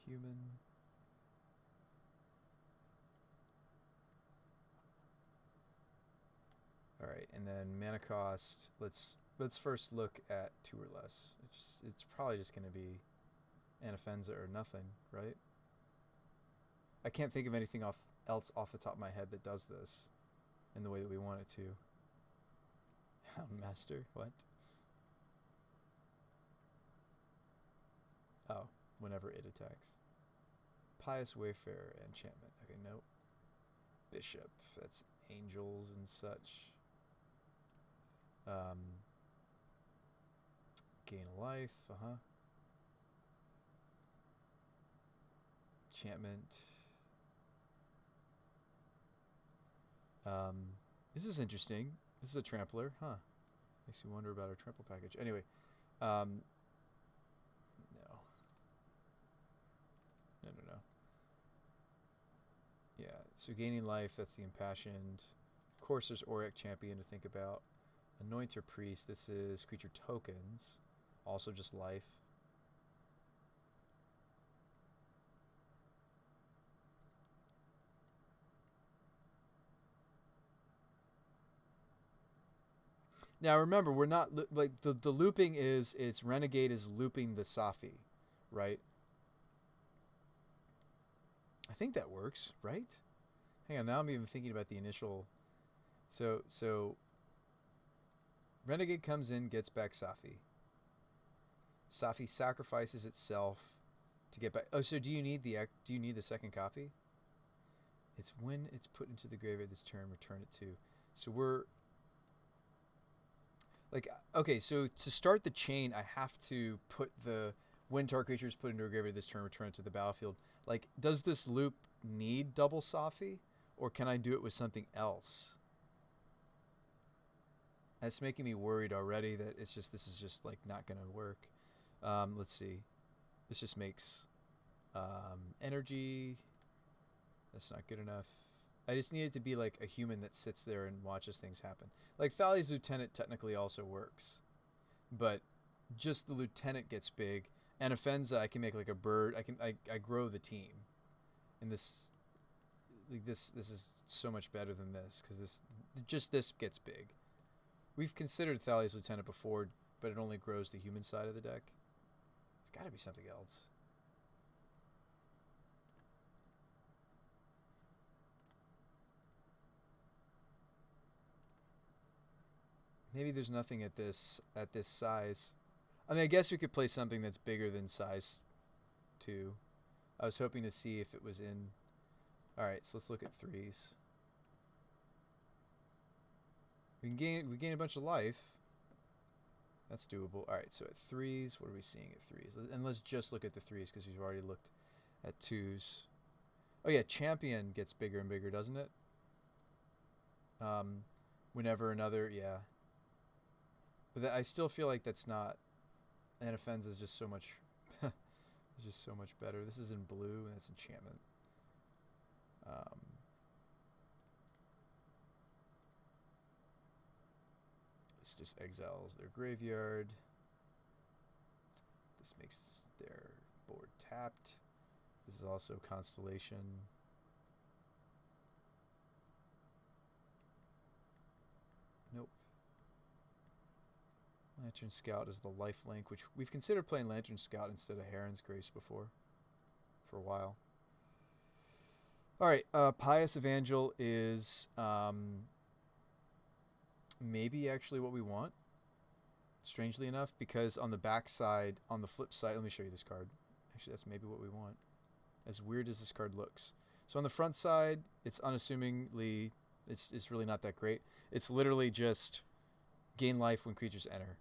Human. All right, and then mana cost. Let's first look at 2 or less. It's probably just going to be Anafenza or nothing, right? I can't think of anything else off the top of my head that does this in the way that we want it to. Master, what? Oh, whenever it attacks. Pious Wayfarer enchantment. Okay, nope. Bishop. That's angels and such. Gain a life. Enchantment. This is interesting. This is a trampler, huh? Makes me wonder about our trample package. Anyway, no. Yeah, so gaining life, that's the impassioned. Of course, there's Auric Champion to think about. Anointer Priest, this is creature tokens. Also just life. Now remember, we're not like the looping is it's Renegade is looping the Safi, right? I think that works, right? Hang on, now I'm even thinking about the initial. So Renegade comes in, gets back Safi. Safi sacrifices itself to get back. Oh, so do you need the second copy? It's when it's put into the graveyard this turn, return it to. So we're like, okay, so to start the chain, I have to put the when target creature is put into a graveyard this turn, return it to the battlefield. Like, does this loop need double Safi, or can I do it with something else? That's making me worried already that this is just like not gonna work. Let's see. This just makes energy. That's not good enough. I just need it to be like a human that sits there and watches things happen. Like Thalia's Lieutenant technically also works, but just the Lieutenant gets big. And Afenza, I can make like a bird. I grow the team, and this is so much better than this because this gets big. We've considered Thalia's Lieutenant before, but it only grows the human side of the deck. It's got to be something else. Maybe there's nothing at this size. I mean, I guess we could play something that's bigger than size 2. I was hoping to see if it was in. All right, so let's look at 3s. We gain a bunch of life. That's doable. All right, so at 3s, what are we seeing at 3s? And let's just look at the 3s because we've already looked at 2s. Oh yeah, Champion gets bigger and bigger, doesn't it? Whenever another, yeah. But I still feel like that's not. Anafenza is just so much. It's just so much better. This is in blue, and that's enchantment. This just exiles their graveyard. This makes their board tapped. This is also Constellation. Nope. Lantern Scout is the lifelink, which we've considered playing Lantern Scout instead of Heron's Grace before, for a while. All right, Pious Evangel is maybe actually what we want, strangely enough, because on the back side, on the flip side, let me show you this card. Actually, that's maybe what we want, as weird as this card looks. So on the front side, it's unassumingly, it's really not that great. It's literally just gain life when creatures enter.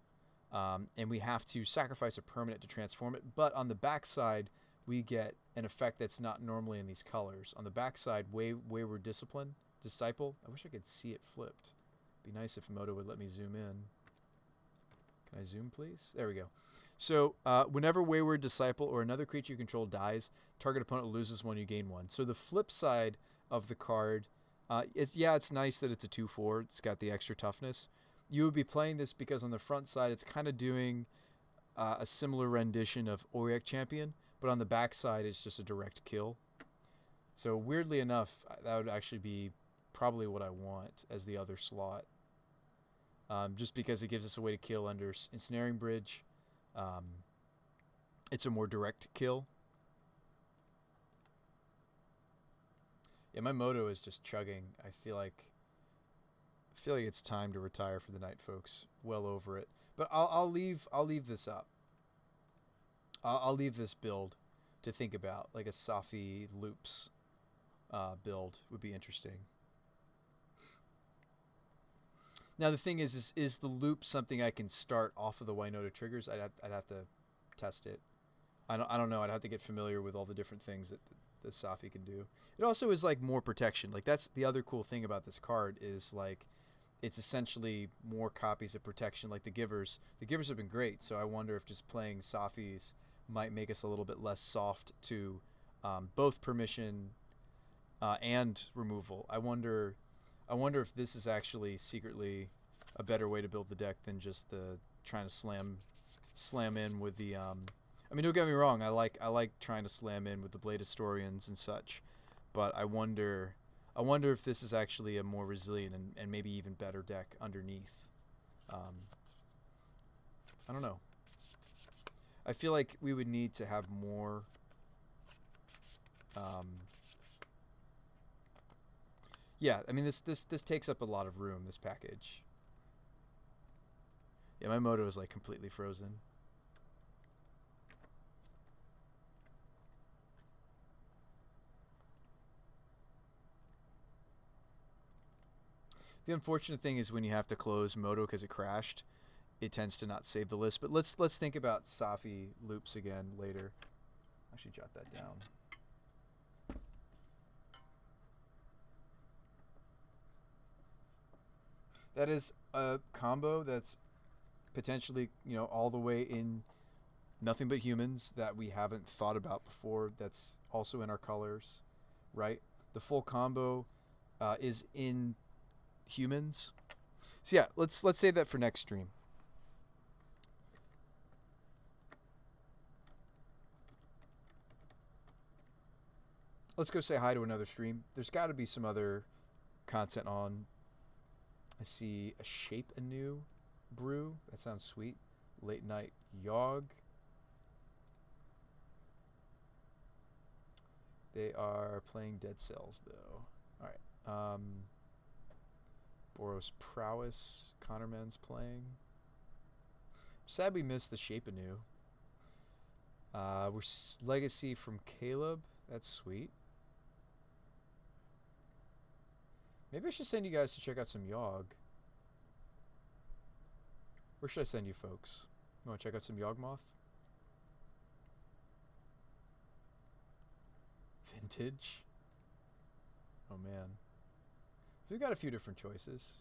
And we have to sacrifice a permanent to transform it. But on the back side, we get an effect that's not normally in these colors. On the back side, Wayward Disciple. I wish I could see it flipped. Be nice if Moto would let me zoom in. Can I zoom, please? There we go. So whenever Wayward Disciple or another creature you control dies, target opponent loses one, you gain one. So the flip side of the card, it's nice that it's a 2/4. It's got the extra toughness. You would be playing this because on the front side, it's kind of doing a similar rendition of Auric Champion, but on the back side, it's just a direct kill. So weirdly enough, that would actually be probably what I want as the other slot. Just because it gives us a way to kill under Ensnaring Bridge. It's a more direct kill. Yeah, my Moto is just chugging. I feel like it's time to retire for the night, folks. Well over it. But I'll leave this up. I'll leave this build to think about. Like a Safi Loops build would be interesting. Now the thing is the loop something I can start off of the Winota triggers? I'd have to test it. I don't know. I'd have to get familiar with all the different things that the Safi can do. It also is like more protection. Like that's the other cool thing about this card is like it's essentially more copies of protection. Like the Givers. The Givers have been great. So I wonder if just playing Safis might make us a little bit less soft to both permission and removal. I wonder if this is actually secretly a better way to build the deck than just the trying to slam in with the. I mean, don't get me wrong. I like trying to slam in with the Blade Historians and such, but I wonder if this is actually a more resilient and maybe even better deck underneath. I don't know. I feel like we would need to have more. Yeah, I mean this takes up a lot of room, this package. Yeah, my Moto is like completely frozen. The unfortunate thing is when you have to close Moto because it crashed, it tends to not save the list. But let's think about Safi Loops again later. I should jot that down. That is a combo that's potentially, all the way in Nothing But Humans that we haven't thought about before. That's also in our colors, right? The full combo is in Humans. So yeah, let's save that for next stream. Let's go say hi to another stream. There's got to be some other content on. I see a Shape Anew brew. That sounds sweet. Late Night Yogg. They are playing Dead Cells, though. All right. Boros Prowess. Connorman's playing. Sad we missed the Shape Anew. We're Legacy from Caleb. That's sweet. Maybe I should send you guys to check out some Yogg. Where should I send you folks? You want to check out some Yawgmoth? Vintage? Oh man. We've got a few different choices.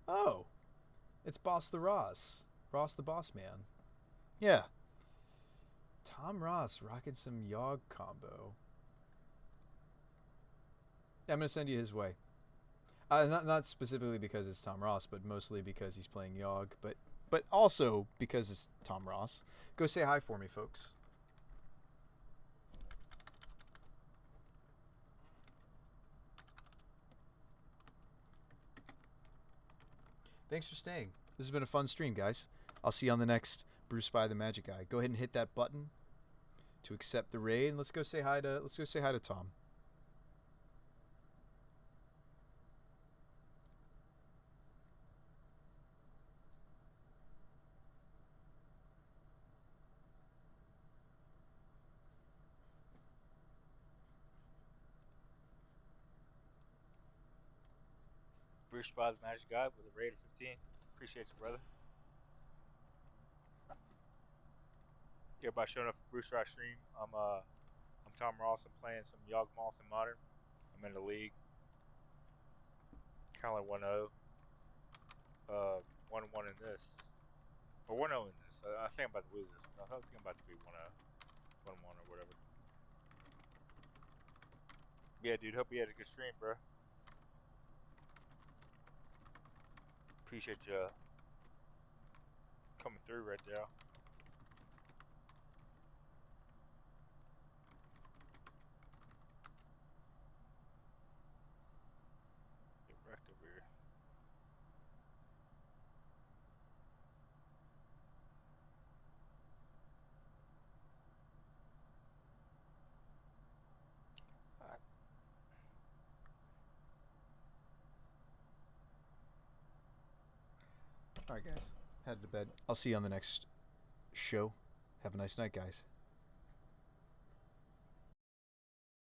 Oh! It's Boss the Ross. Ross the Boss Man. Yeah. Tom Ross rocking some Yogg combo. I'm going to send you his way. Not specifically because it's Tom Ross, but mostly because he's playing Yogg, but also because it's Tom Ross. Go say hi for me, folks. Thanks for staying. This has been a fun stream, guys. I'll see you on the next Brews by the Magic Guy. Go ahead and hit that button to accept the raid, and let's go say hi to Tom. Bruce by the Magic God with a raid of 15. Appreciate you, brother. Everybody showing up for Bruce Rock stream. I'm Tom Ross. I'm playing some Yawgmoth in Modern. I'm in the league. Currently 1-0. 1-1 in this. Or 1-0 in this. I think I'm about to lose this one. I think I'm about to be 1-0. 1-1 or whatever. Yeah, dude. Hope you had a good stream, bro. Appreciate you coming through right there. Get wrecked over here. Alright. All right, guys. Headed to bed. I'll see you on the next show. Have a nice night, guys.